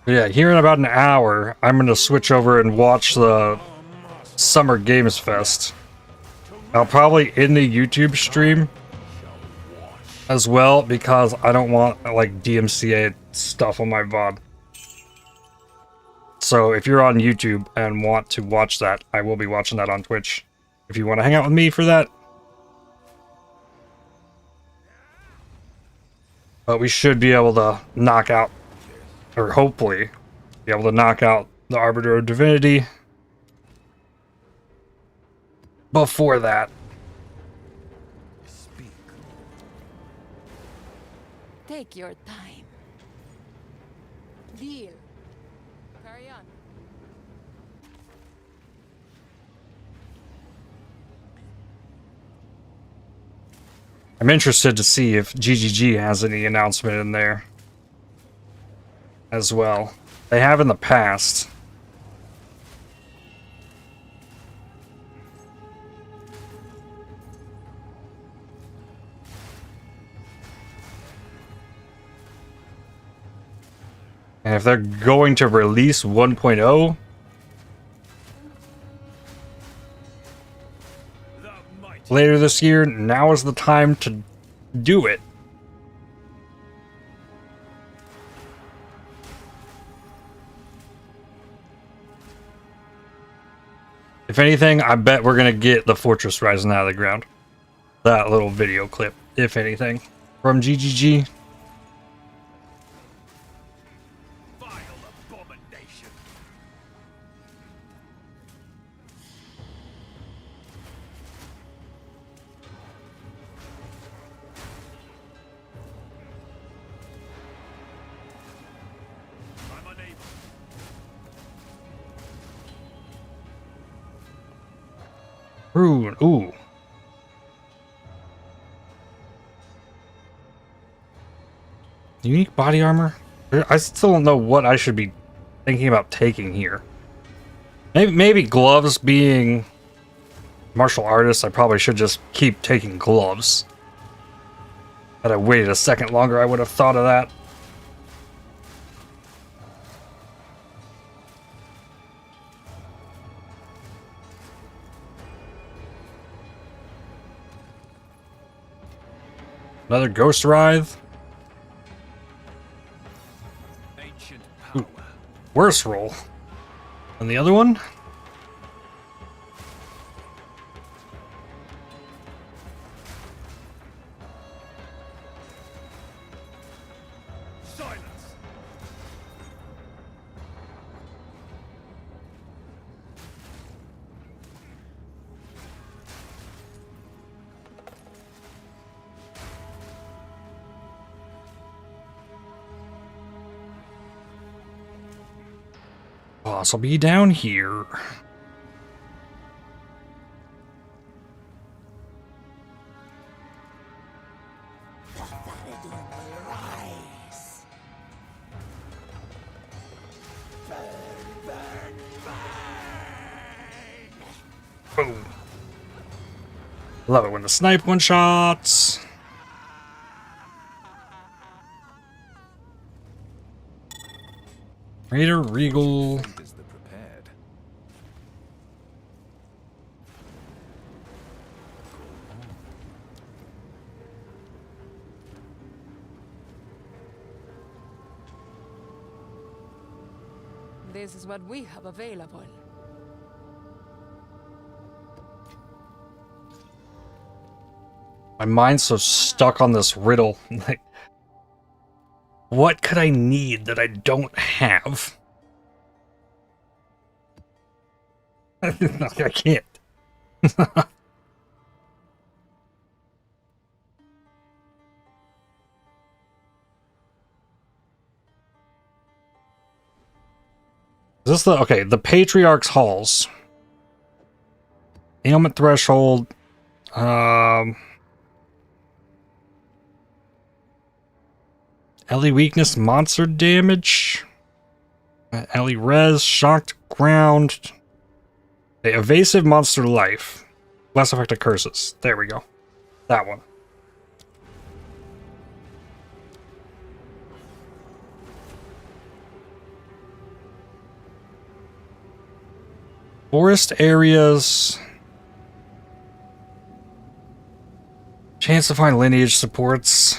Yeah, here in about an hour, I'm going to switch over and watch the Summer Games Fest. I'll probably end the YouTube stream as well, because I don't want, like, DMCA stuff on my VOD. So if you're on YouTube and want to watch that, I will be watching that on Twitch. If you want to hang out with me for that. But we should be able to knock out, or hopefully be able to knock out the Arbiter of Divinity before that. Take your time. Deal. Carry on. I'm interested to see if GGG has any announcement in there as well. They have in the past. And if they're going to release 1.0, later this year, now is the time to do it. If anything, I bet we're gonna get the fortress rising out of the ground. That little video clip, if anything, from GGG. Rune, ooh. Unique body armor? I still don't know what I should be thinking about taking here. Maybe gloves being martial artist, I probably should just keep taking gloves. Had I waited a second longer, I would have thought of that. Another Ghost Writhe. Ooh, worse roll than the other one. Boss will be down here. Boom. Love it when the snipe one shots. Raider Regal. This is what we have available. My mind's so stuck on this riddle. Like, what could I need that I don't have? I can't. Is this the... Okay, the Patriarch's Halls. Ailment Threshold. Ellie Weakness, Monster Damage. Ellie Res, Shocked Ground. Okay, Evasive Monster Life. Less effective curses. There we go. That one. Forest areas. Chance to find lineage supports.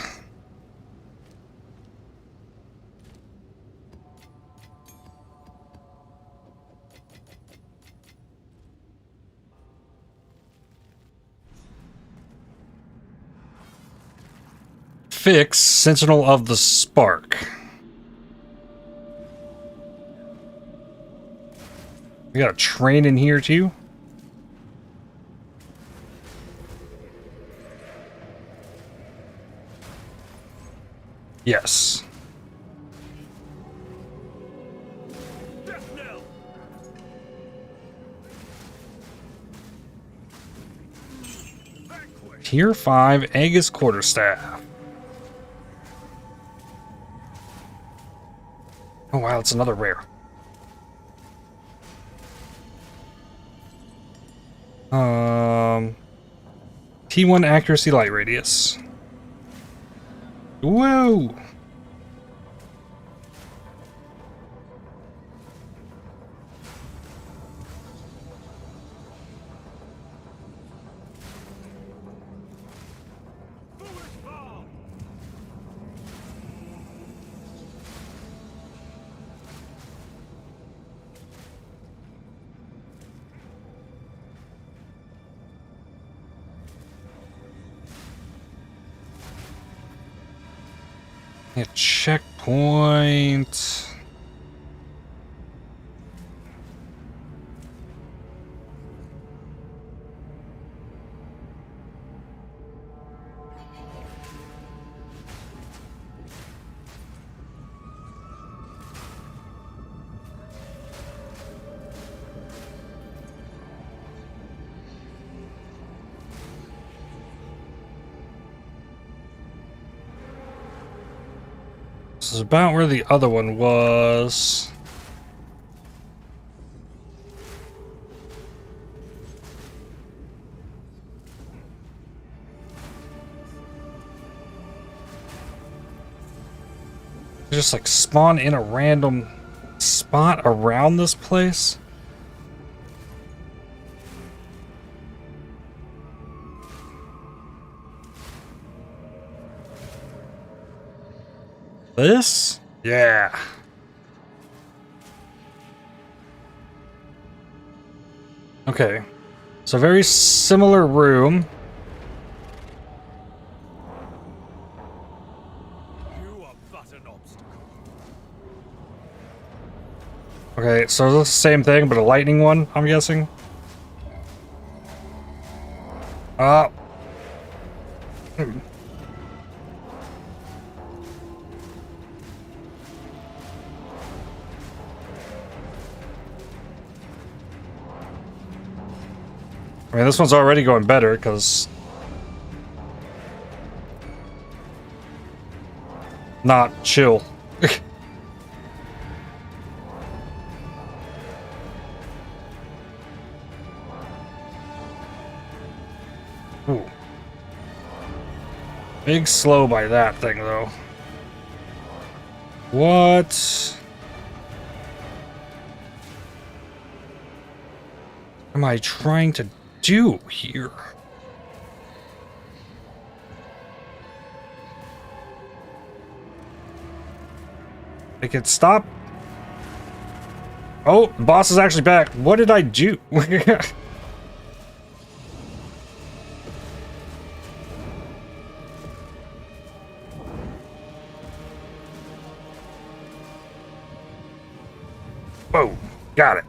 Fix Sentinel of the Spark. We got a train in here too. Yes. Tier 5 Aegis Quarterstaff. Oh wow, it's another rare. T1 accuracy light radius. Whoa! A checkpoint. This is about where the other one was. Just like spawn in a random spot around this place. This? Yeah. Okay. So very similar room. Okay, so this is the same thing, but a lightning one, I'm guessing. I mean, this one's already going better, because... Not chill. Ooh. Big slow by that thing, though. What am I trying to do here? I could stop. Oh, the boss is actually back. What did I do? Whoa, got it.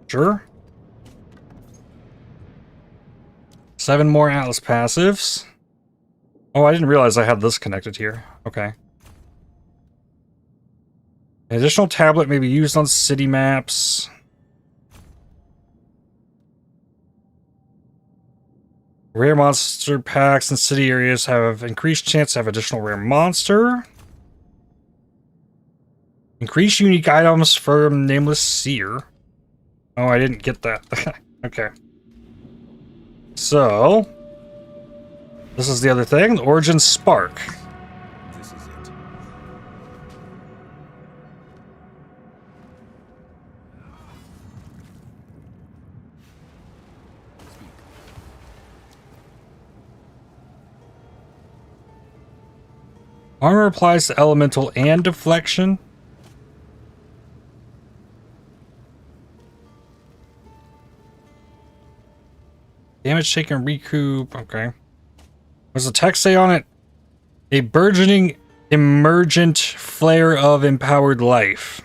Sure. 7 more Atlas passives. Oh, I didn't realize I had this connected here. Okay. An additional tablet may be used on city maps. Rare monster packs in city areas have increased chance to have additional rare monster. Increase unique items from Nameless Seer. Oh, I didn't get that. Okay. So, this is the other thing. The Origin Spark. This is it. Armor applies to elemental and deflection. Damage taken recoup. Okay. What does the text say on it? A burgeoning emergent flare of empowered life.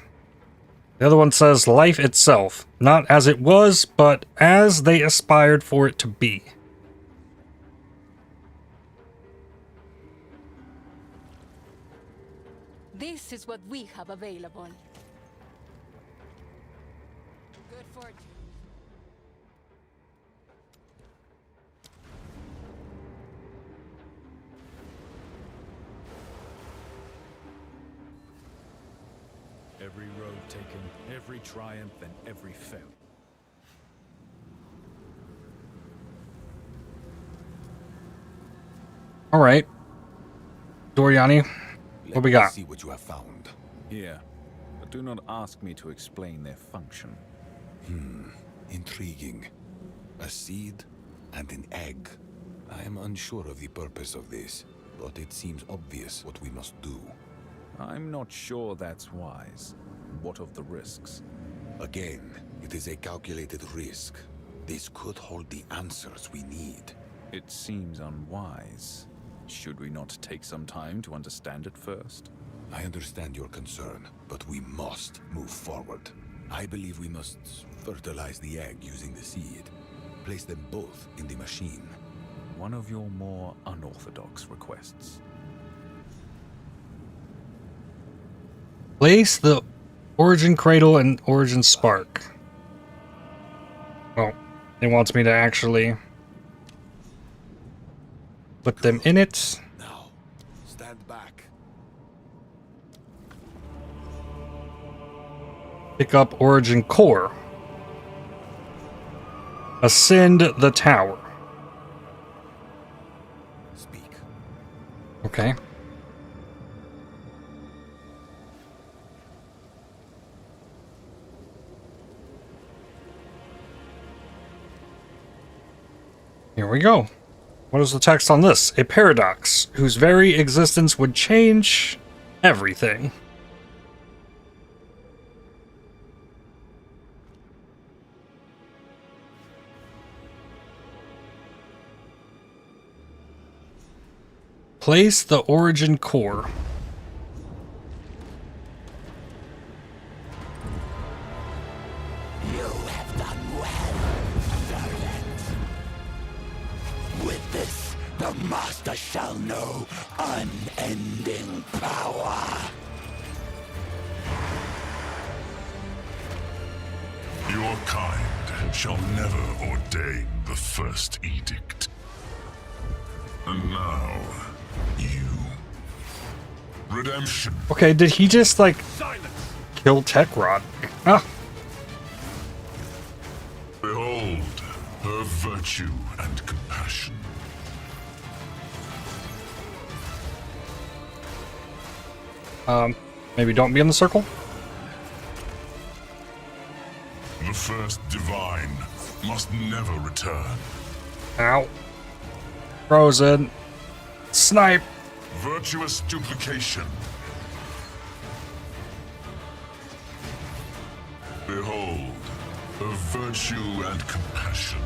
The other one says life itself. Not as it was, but as they aspired for it to be. This is what we have available. Good fortune. Every road taken, every triumph, and every failure. All right. Doriani, what we got? See what you have found. Here, but do not ask me to explain their function. Intriguing. A seed and an egg. I am unsure of the purpose of this, but it seems obvious what we must do. I'm not sure that's wise. What of the risks? Again, it is a calculated risk. This could hold the answers we need. It seems unwise. Should we not take some time to understand it first? I understand your concern, but we must move forward. I believe we must fertilize the egg using the seed. Place them both in the machine. One of your more unorthodox requests. Place the origin cradle and origin spark. Well, it wants me to actually put them in it. Now, stand back. Pick up origin core. Ascend the tower. Speak. Okay. Here we go. What is the text on this? A paradox whose very existence would change everything. Place the origin core. You have done well, servant. With this, the Master shall know unending power. Your kind shall never ordain the first edict. And now, you. Redemption. Okay, did he just like kill Tekrod? Ah. Behold her virtue and compassion. Maybe don't be in the circle? The first divine must never return. Ow. Frozen. Snipe. Virtuous duplication. Behold, her virtue and compassion.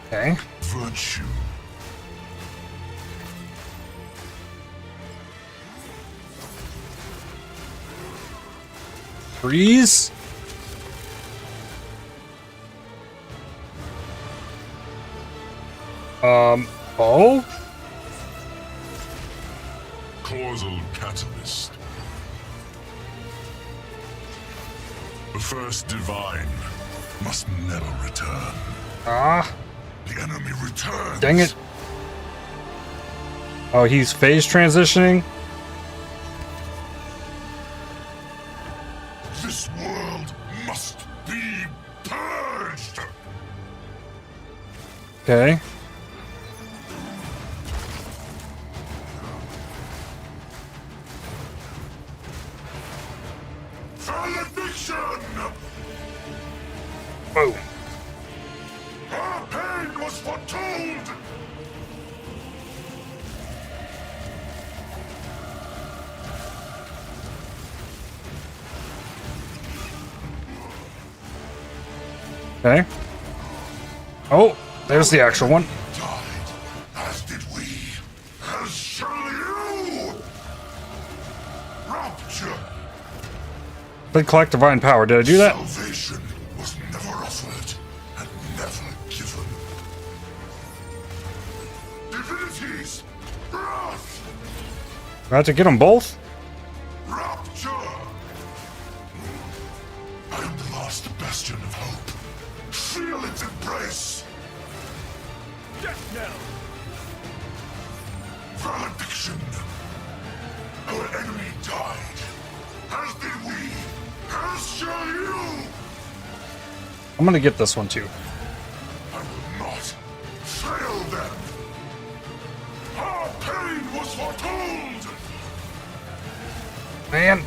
Okay. Virtue. Freeze. Oh? Causal catalyst. The first divine must never return. Ah. The enemy returns. Dang it. Oh, he's phase transitioning? This world must be purged. Okay. Valediction! Whoa. Our pain was foretold! Okay. Oh, there's the actual one. Died, as did we, as shall you! Rapture! Did collect divine power. Did I do that? Salvation was never offered and never given. Divinities, wrath, I have to get them both? rapture! I am the last bastion of hope. Feel its embrace. valediction. Our enemy died, as did we, as shall you. I'm gonna get this one too. I will not fail them. Our pain was foretold. Man.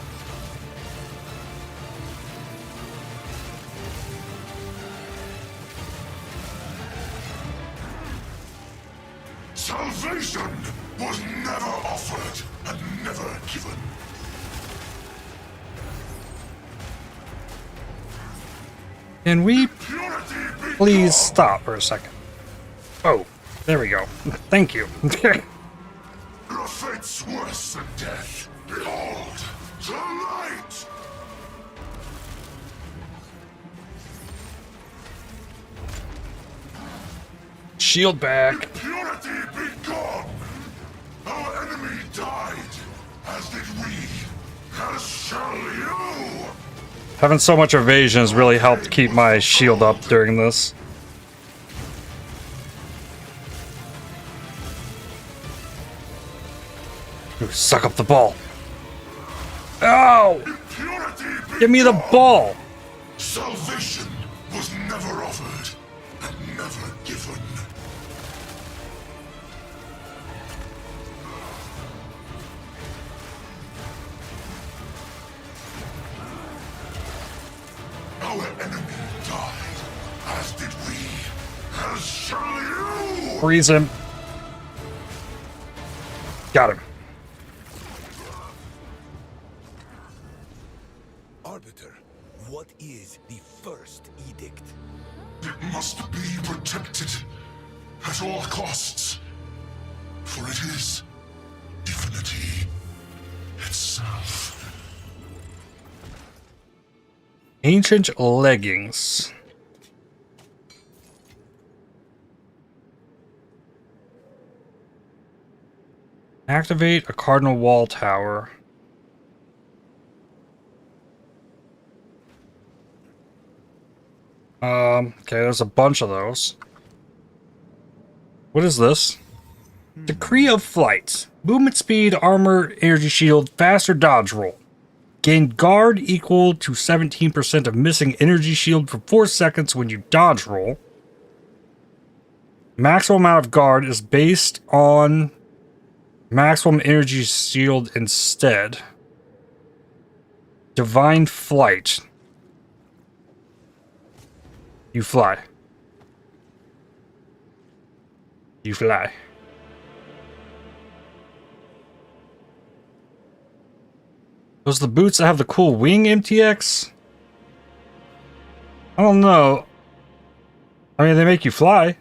Salvation was never offered and never given. Can we Purity be please gone. stop for a second? Oh, there we go. Thank you. Your fate's worse than death. Behold, the light! Shield back. Purity be gone! Our enemy died, as did we, as shall you! Having so much evasion has really helped keep my shield up during this. Ooh, suck up the ball. Ow! Purity be Give me the gone. ball! Salvation was never offered and never given. Our enemy died, as did we, as shall you! Freeze him. Got him. Arbiter, what is the first edict? It must be protected at all costs, for it is divinity itself. Ancient leggings. Activate a cardinal wall tower. Okay, there's a bunch of those. What is this? Decree of Flight. Movement speed, armor, energy shield, faster dodge roll. Gain guard equal to 17% of missing energy shield for 4 seconds when you dodge roll. Maximum amount of guard is based on maximum energy shield instead. Divine Flight. You fly. You fly. Those the boots that have the cool wing MTX? I don't know. I mean, they make you fly.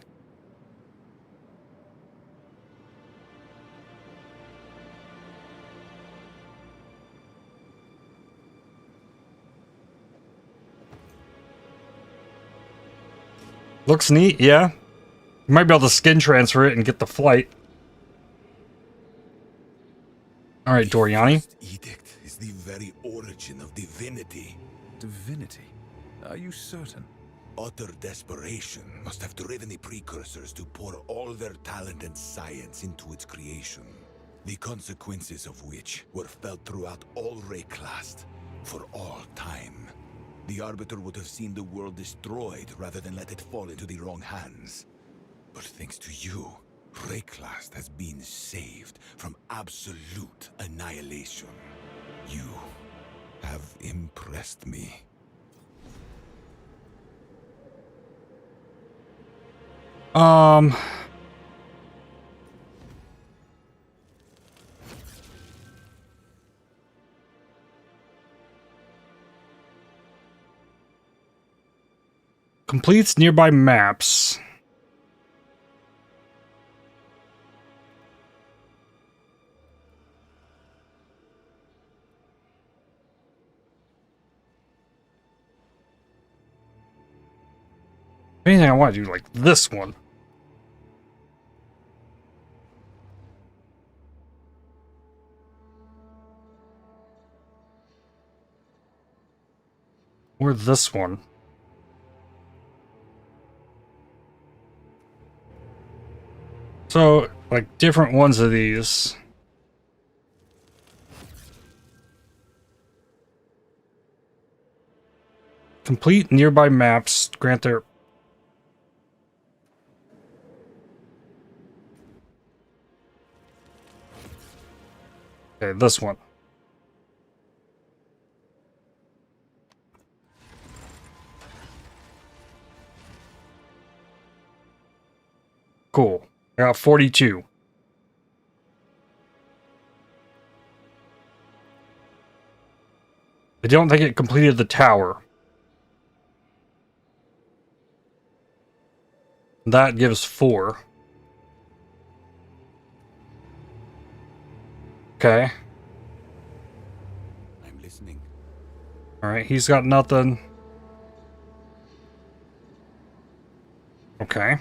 Looks neat, yeah. You might be able to skin transfer it and get the flight. Alright, Doriani. First edict is the very origin of divinity. Divinity? Are you certain? Utter desperation must have driven the precursors to pour all their talent and science into its creation. The consequences of which were felt throughout all Rayclast, for all time. The Arbiter would have seen the world destroyed rather than let it fall into the wrong hands. But thanks to you, Rayclast has been saved from absolute annihilation. You have impressed me. Completes nearby maps. If anything, I want to do like this one. Or this one. So, like different ones of these. Complete nearby maps. Grant their... Okay, this one. Cool. I got 42. I don't think it completed the tower. That gives 4. Okay. I'm listening. Alright, he's got nothing. Okay.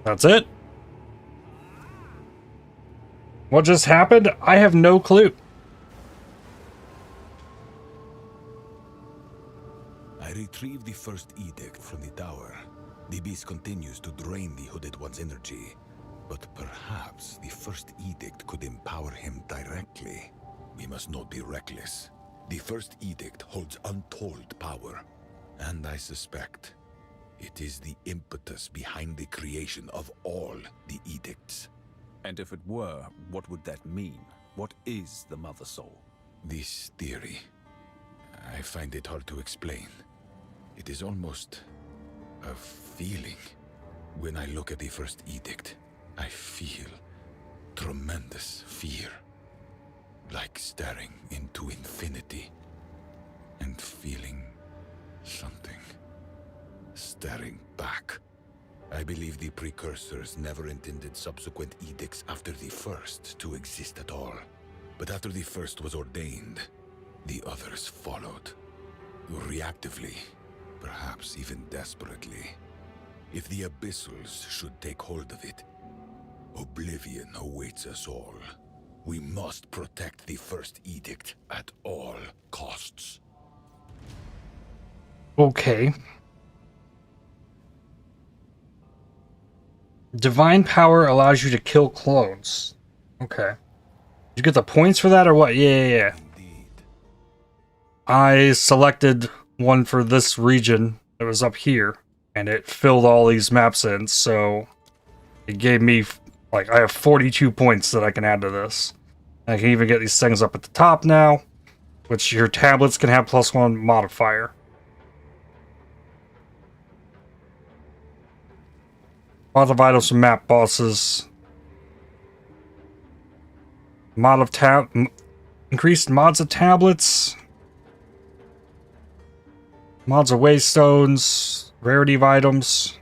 That's it? What just happened? I have no clue. I retrieved the first edict from the tower. The beast continues to drain the Hooded One's energy. But perhaps the first edict could empower him directly. We must not be reckless. The first edict holds untold power. And I suspect it is the impetus behind the creation of all the edicts. And if it were, what would that mean? What is the Mother Soul? This theory, I find it hard to explain. It is almost a feeling. When I look at the first edict, I feel tremendous fear. Like staring into infinity and feeling something staring back. I believe the precursors never intended subsequent edicts after the first to exist at all. But after the first was ordained, the others followed. Reactively, perhaps even desperately. If the Abyssals should take hold of it, oblivion awaits us all. We must protect the first edict at all costs. Okay. Divine power allows you to kill clones. Okay. Did you get the points for that or what? Yeah. I selected one for this region that was up here, and it filled all these maps in, so it gave me, like, I have 42 points that I can add to this. And I can even get these things up at the top now, which your tablets can have +1 modifier. Mod of items from map bosses. Mod of increased mods of tablets. Mods of waystones. Rarity of items.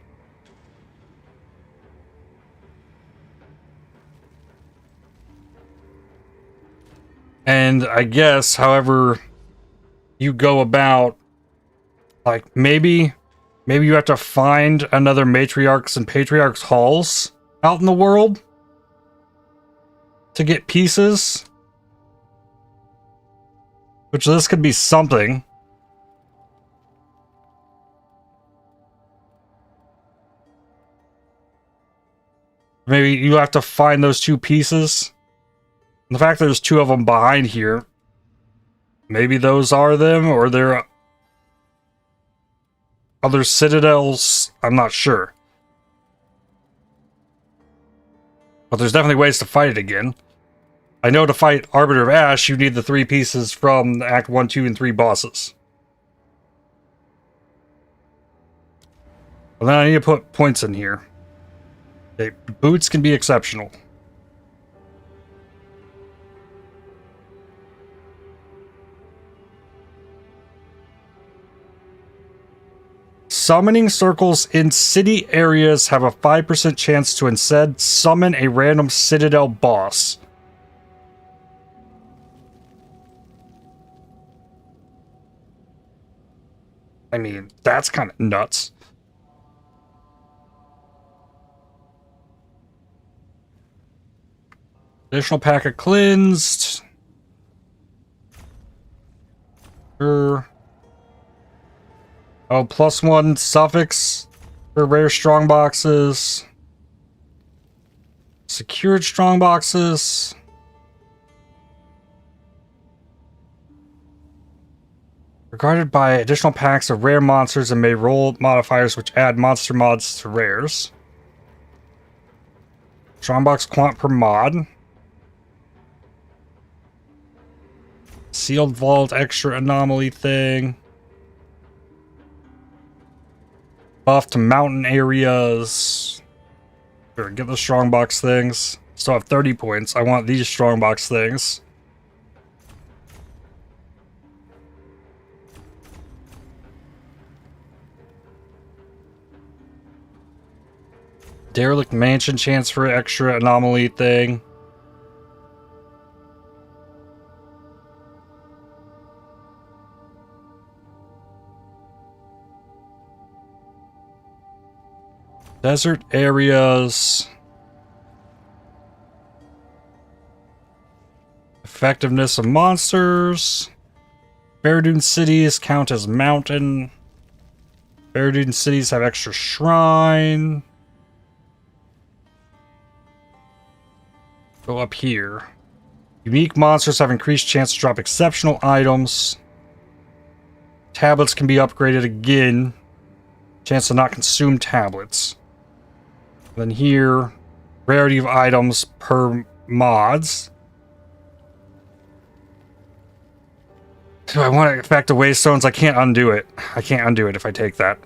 And I guess, however you go about, like, maybe you have to find another Matriarchs and Patriarchs halls out in the world to get pieces. Which this could be something. Maybe you have to find those 2 pieces. And the fact that there's 2 of them behind here, maybe those are them, or they're other citadels. I'm not sure. But there's definitely ways to fight it again. I know to fight Arbiter of Ash, you need the 3 pieces from Act 1, 2, and 3 bosses. Well, then I need to put points in here. Okay, boots can be exceptional. Summoning circles in city areas have a 5% chance to instead summon a random citadel boss. I mean, that's kind of nuts. Additional pack of cleansed. Oh, +1 suffix for rare strong boxes. Secured strong boxes. Regarded by additional packs of rare monsters and may roll modifiers which add monster mods to rares. Strongbox quant per mod. Sealed vault extra anomaly thing. Buff to mountain areas. Sure, get the strongbox things. Still have 30 points. I want these strongbox things. Derelict Mansion chance for extra anomaly thing. Desert areas. Effectiveness of monsters. Faradune cities count as mountain. Faradune cities have extra shrine. Go up here. Unique monsters have increased chance to drop exceptional items. Tablets can be upgraded again. Chance to not consume tablets. Then here, rarity of items per mods. Do I want to affect the waystones? I can't undo it. I can't undo it if I take that.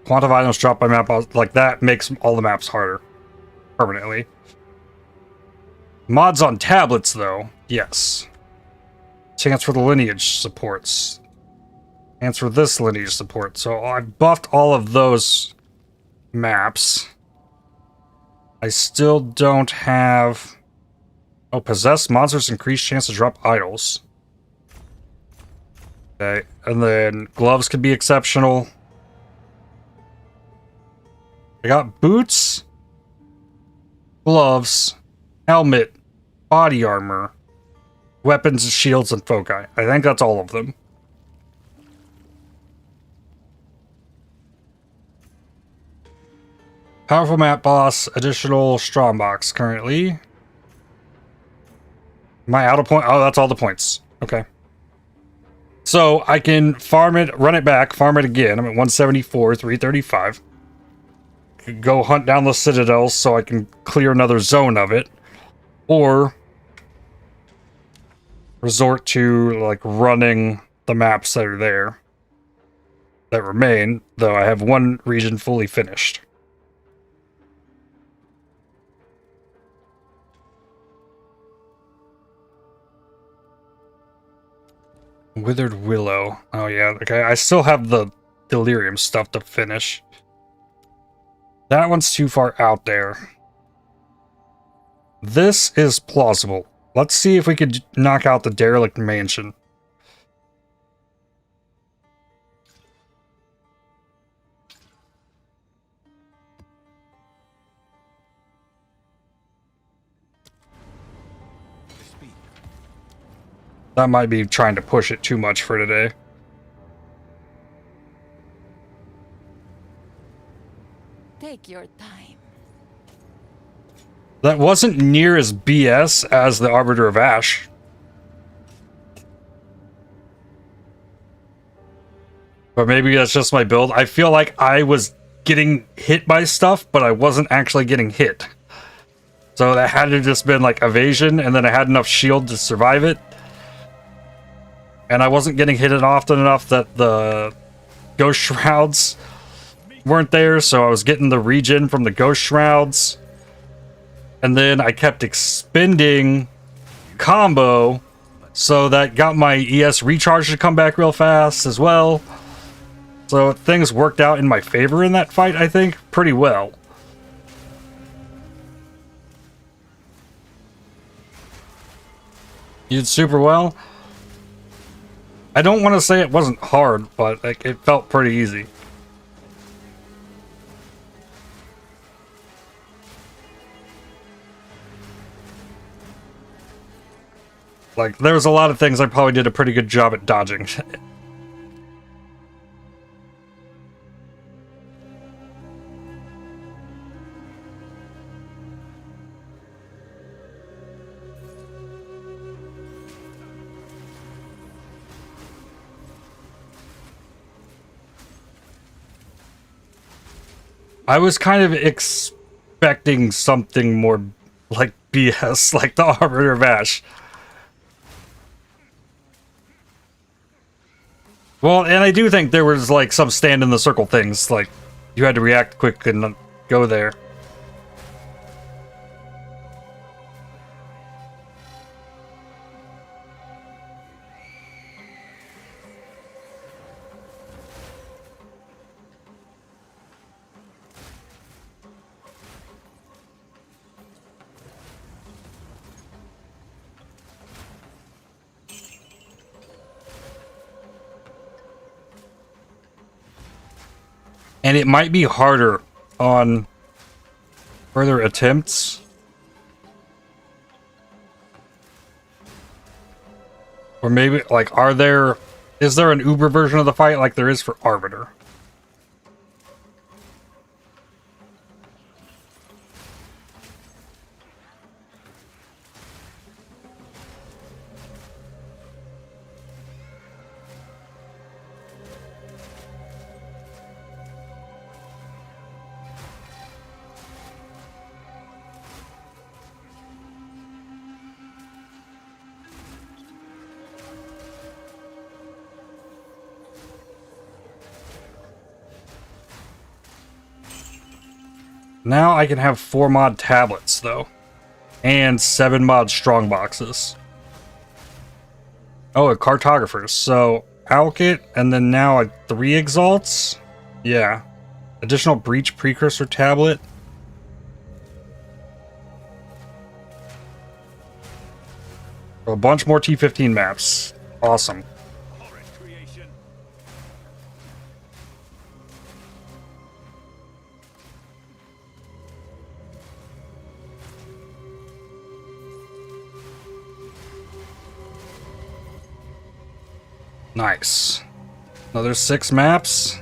Quantity of items dropped by map like that makes all the maps harder. Permanently. Mods on tablets, though. Yes. Chance for the lineage supports. Chance for this lineage support. So I've buffed all of those maps. I still don't have... Oh, possessed monsters increase chance to drop idols. Okay, and then gloves could be exceptional. I got boots, gloves, helmet, body armor, weapons, shields, and foci. I think that's all of them. Powerful map boss, additional strong box currently. Am I out of point? Oh, that's all the points. Okay. So I can farm it, run it back, farm it again. I'm at 174, 335. Go hunt down the citadels so I can clear another zone of it. Or resort to like running the maps that are there. That remain, though I have one region fully finished. Withered Willow. Oh yeah, okay. I still have the Delirium stuff to finish. That one's too far out there. This is plausible. Let's see if we could knock out the Derelict Mansion. That might be trying to push it too much for today. Take your time. That wasn't near as BS as the Arbiter of Ash. But maybe that's just my build. I feel like I was getting hit by stuff, but I wasn't actually getting hit. So that had to just been like evasion, and then I had enough shield to survive it. And I wasn't getting hit often enough that the Ghost Shrouds weren't there, so I was getting the regen from the Ghost Shrouds. And then I kept expending combo, so that got my ES recharge to come back real fast as well. So things worked out in my favor in that fight, I think, pretty well. You did super well. I don't want to say it wasn't hard, but like, it felt pretty easy. Like, there was a lot of things I probably did a pretty good job at dodging. I was kind of expecting something more like BS, like the Arbiter of Ash. Well, and I do think there was like some stand in the circle things, like you had to react quick and go there. And it might be harder on further attempts. Or maybe, like, is there an Uber version of the fight like there is for Arbiter? Now I can have 4 mod tablets, though. And 7 mod strong boxes. Oh, a cartographers. So, Alkit, and then now 3 exalts? Yeah. Additional breach precursor tablet. A bunch more T15 maps. Awesome. Nice. Another 6 maps.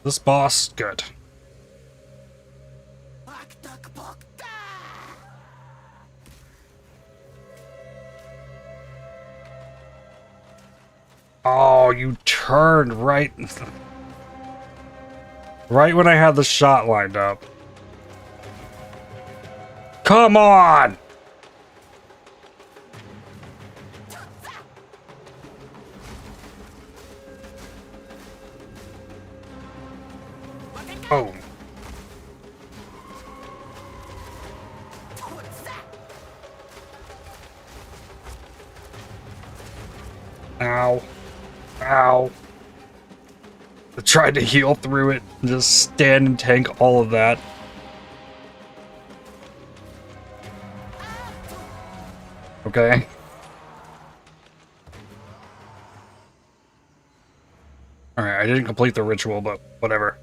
This boss, good. Oh, you turned right when I had the shot lined up. Come on! Oh. Ow. Ow. I tried to heal through it and just stand and tank all of that. Okay. Alright, I didn't complete the ritual, but whatever.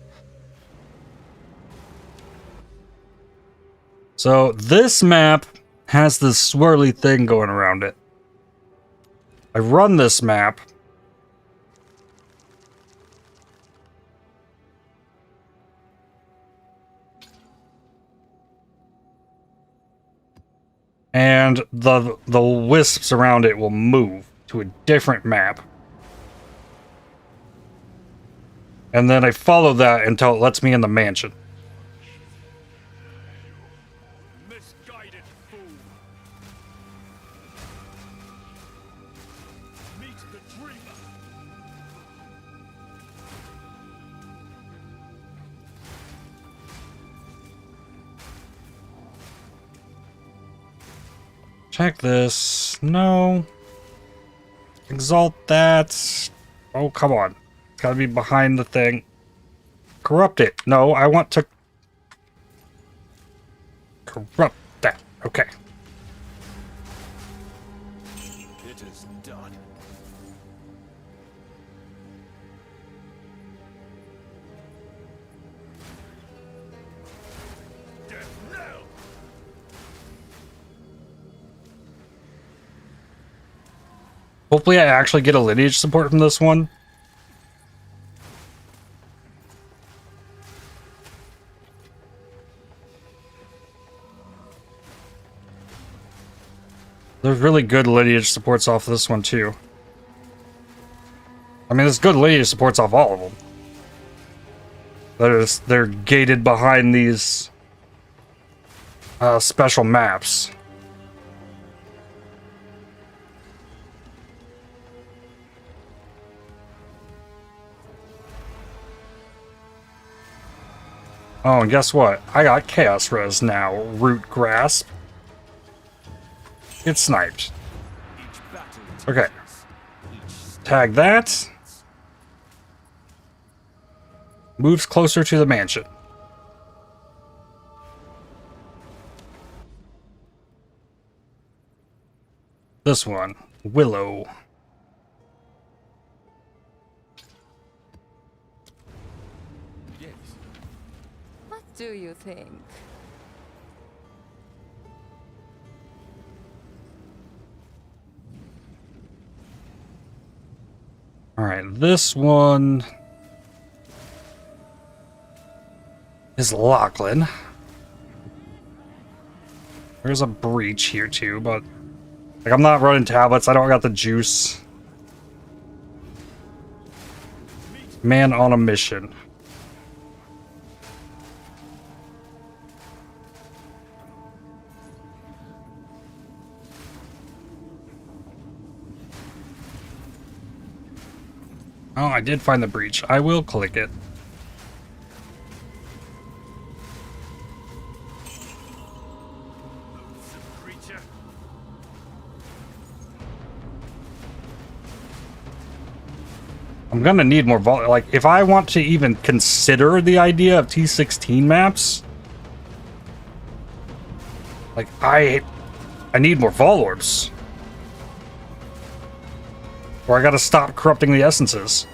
So, this map has this swirly thing going around it. I run this map. And the wisps around it will move to a different map. And then I follow that until it lets me in the mansion. Misguided fool. Meet the dreamer. Check this. No. Exalt that. Oh, come on. It's gotta be behind the thing. Corrupt it. No, I want to corrupt that. Okay. It is done. Death knell. Hopefully I actually get a lineage support from this one. There's really good lineage supports off this one too. I mean, there's good lineage supports off all of them. They're gated behind these special maps. Oh, and guess what? I got Chaos Res now. Root Grasp. Get sniped. Okay. Tag that. Moves closer to the mansion. This one. Willow. What do you think? Alright, this one is Lachlan. There's a breach here too, but like I'm not running tablets, I don't got the juice. Man on a mission. Oh, I did find the breach. I will click it. I'm gonna need more vol. Like, if I want to even consider the idea of T16 maps, like I need more vol orbs. Or I gotta stop corrupting the essences.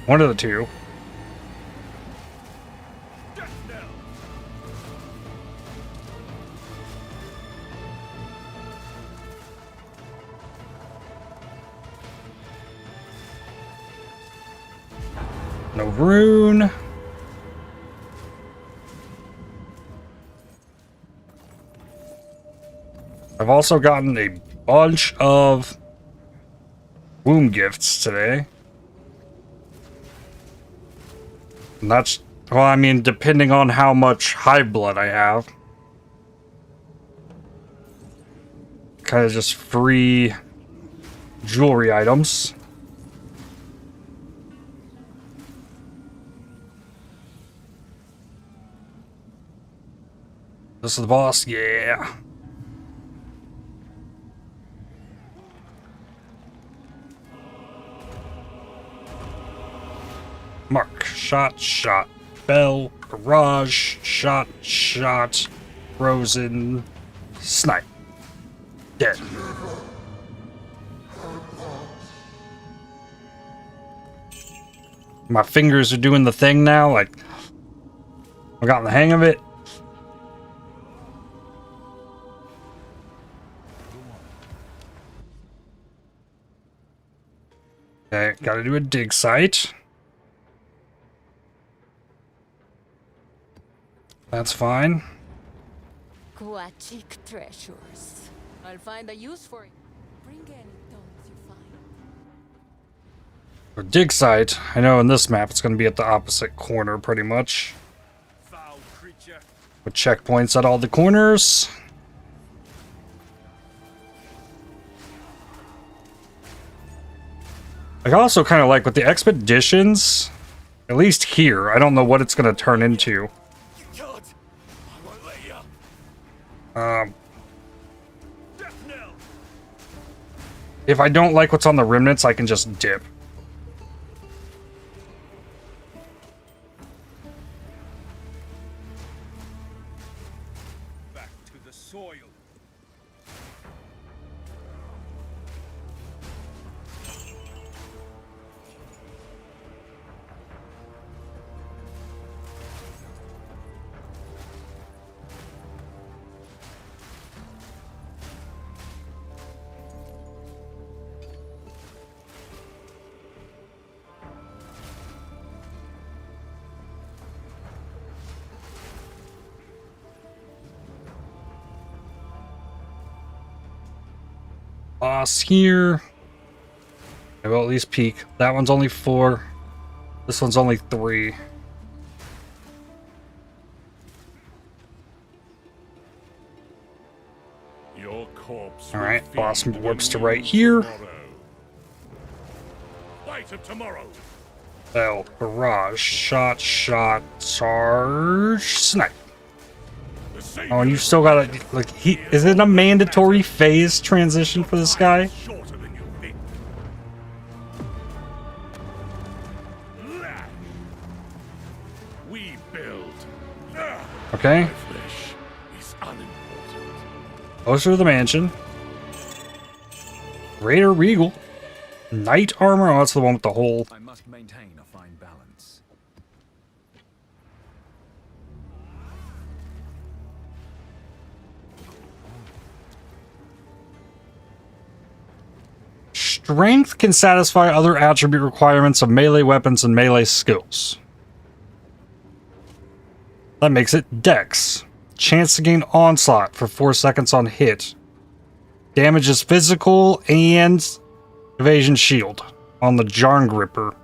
One of the two. No rune. I've also gotten a bunch of womb gifts today. And that's, well, I mean, depending on how much hive blood I have. Kind of just free jewelry items. This is the boss? Yeah. Mark. Shot, shot. Bell. Garage. Shot, shot. Frozen. Snipe. Dead. My fingers are doing the thing now. Like, I got the hang of it. Okay, gotta do a dig site. That's fine. Quachic treasures. I'll find a use for it. Bring any stones you find. For dig site, I know in this map it's gonna be at the opposite corner pretty much. With checkpoints at all the corners. I also kind of like with the expeditions, at least here, I don't know what it's going to turn into. If I don't like what's on the remnants, I can just dip. Back to the soil. boss here. I will at least peek. That one's only 4. This one's only 3. Your corpse. Alright, boss warps to right here. Fight of tomorrow. Bell, barrage, shot, charge, snipe. Oh, and you still gotta, like, is it a mandatory phase transition for this guy? Shorter than you think. We build. Okay. My flesh is unimportant. Closer to the mansion. Raider Regal. Knight armor. Oh, that's the one with the hole. I must maintain a fine balance. Strength can satisfy other attribute requirements of melee weapons and melee skills. That makes it Dex. Chance to gain Onslaught for 4 seconds on hit. Damages physical and evasion shield on the Jarn Gripper.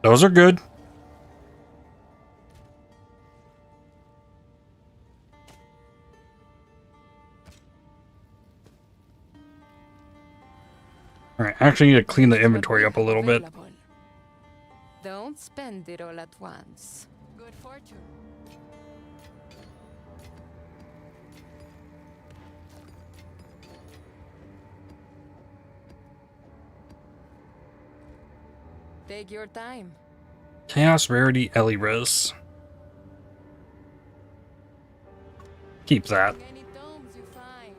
Those are good. Alright, I actually need to clean the inventory up a little bit. Don't spend it all at once. Good fortune. Take your time. Chaos Rarity Elirez. Keep that. Any tomes you find.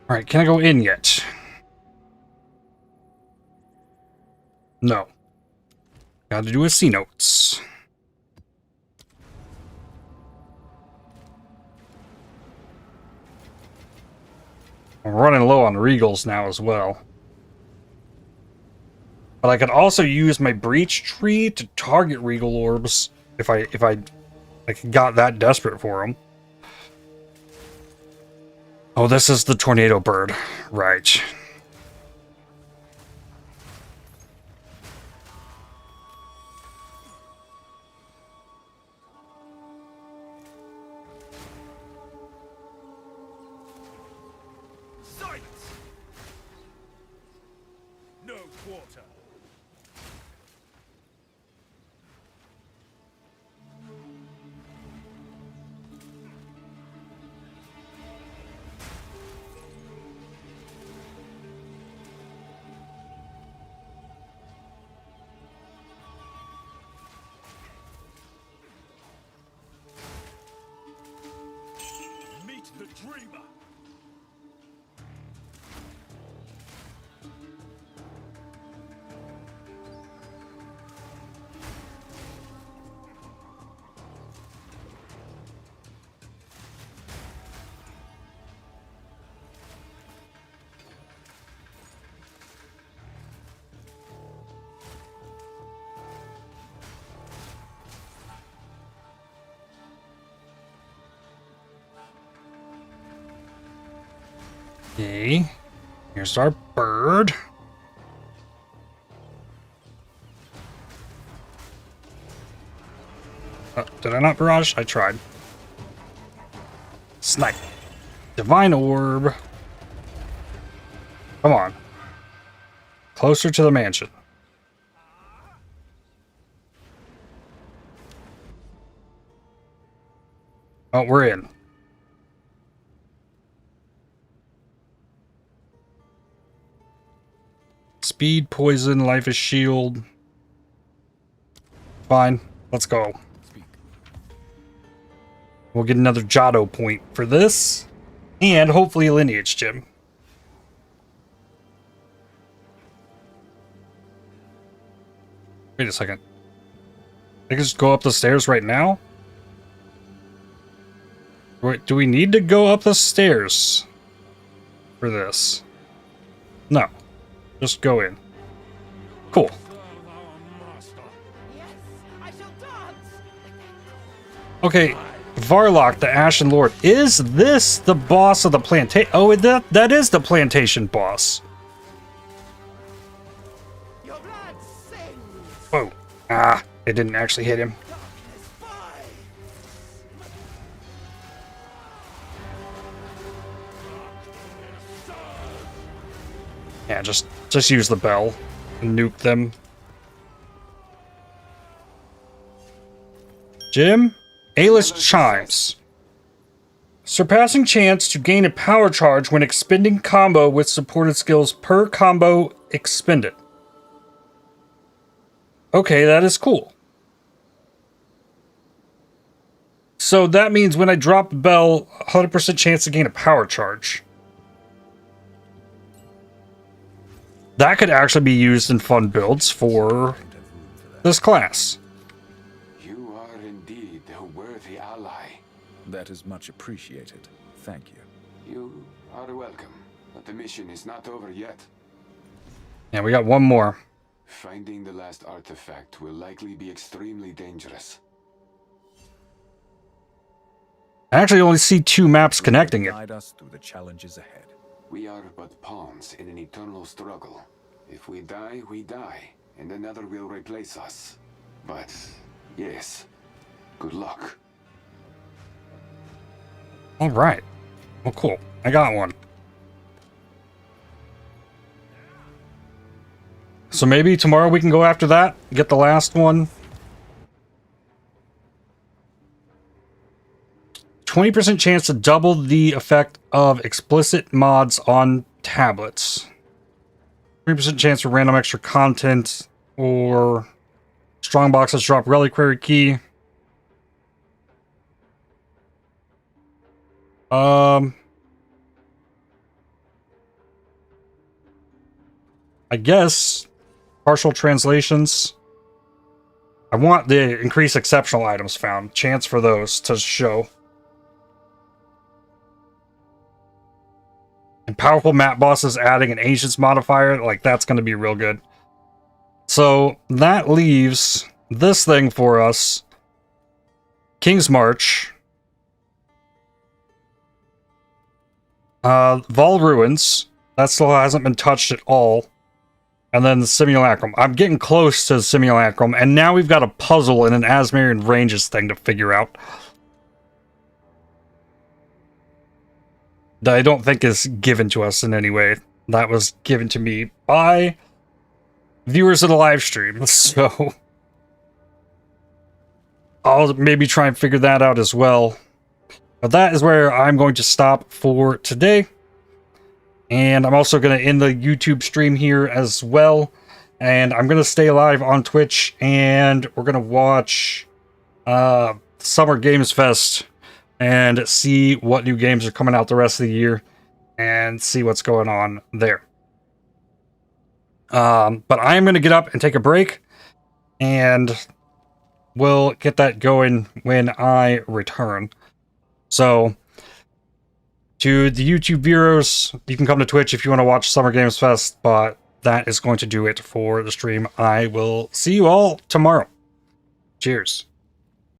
Alright, can I go in yet? No. Gotta do a C notes. I'm running low on regals now as well. But I could also use my breach tree to target regal orbs if I like got that desperate for them. Oh, this is the tornado bird, right? No quarter. Meet the dreamer. Okay, here's our bird. Oh, did I not barrage? I tried. Snipe. Divine Orb. Come on. Closer to the mansion. Oh, we're in. Speed, poison, life is shield. Fine, let's go. We'll get another Jotto point for this. And hopefully a lineage gem. Wait a second. I can just go up the stairs right now? Wait, do we need to go up the stairs for this? No. Just go in. Cool. Okay, Varlock, the Ashen Lord. Is this the boss of the plantation? Oh, that is the plantation boss. Whoa. Ah, it didn't actually hit him. Yeah, just use the bell and nuke them. Jim? Aeless Chimes. Surpassing chance to gain a power charge when expending combo with supported skills per combo expended. Okay, that is cool. So that means when I drop the bell, 100% chance to gain a power charge. That could actually be used in fun builds for this class. You are indeed a worthy ally. That is much appreciated. Thank you. You are welcome, but the mission is not over yet. Yeah, we got one more. Finding the last artifact will likely be extremely dangerous. I actually only see 2 maps connecting it. Guide us through the challenges ahead. We are but pawns in an eternal struggle. If we die, we die, and another will replace us. But, yes, good luck. Alright. Well, cool. I got one. So maybe tomorrow we can go after that, get the last one. 20% chance to double the effect of explicit mods on tablets. 3% chance for random extra content, or strong boxes drop reliquary key. I guess partial translations. I want the increased exceptional items found. Chance for those to show. And powerful map bosses adding an Ancients modifier, like that's going to be real good. So that leaves this thing for us. King's March. Vol Ruins. That still hasn't been touched at all. And then the Simulacrum. I'm getting close to the Simulacrum, and now we've got a puzzle and an Asmarian Ranges thing to figure out. That I don't think is given to us in any way. That was given to me by viewers of the live stream, so I'll maybe try and figure that out as well. But that is where I'm going to stop for today. And I'm also going to end the YouTube stream here as well. And I'm going to stay live on Twitch, and we're going to watch Summer Games Fest and see what new games are coming out the rest of the year and see what's going on there. But I am going to get up and take a break, and we'll get that going when I return. So, to the YouTube viewers, you can come to Twitch if you want to watch Summer Games Fest, but that is going to do it for the stream. I will see you all tomorrow. Cheers.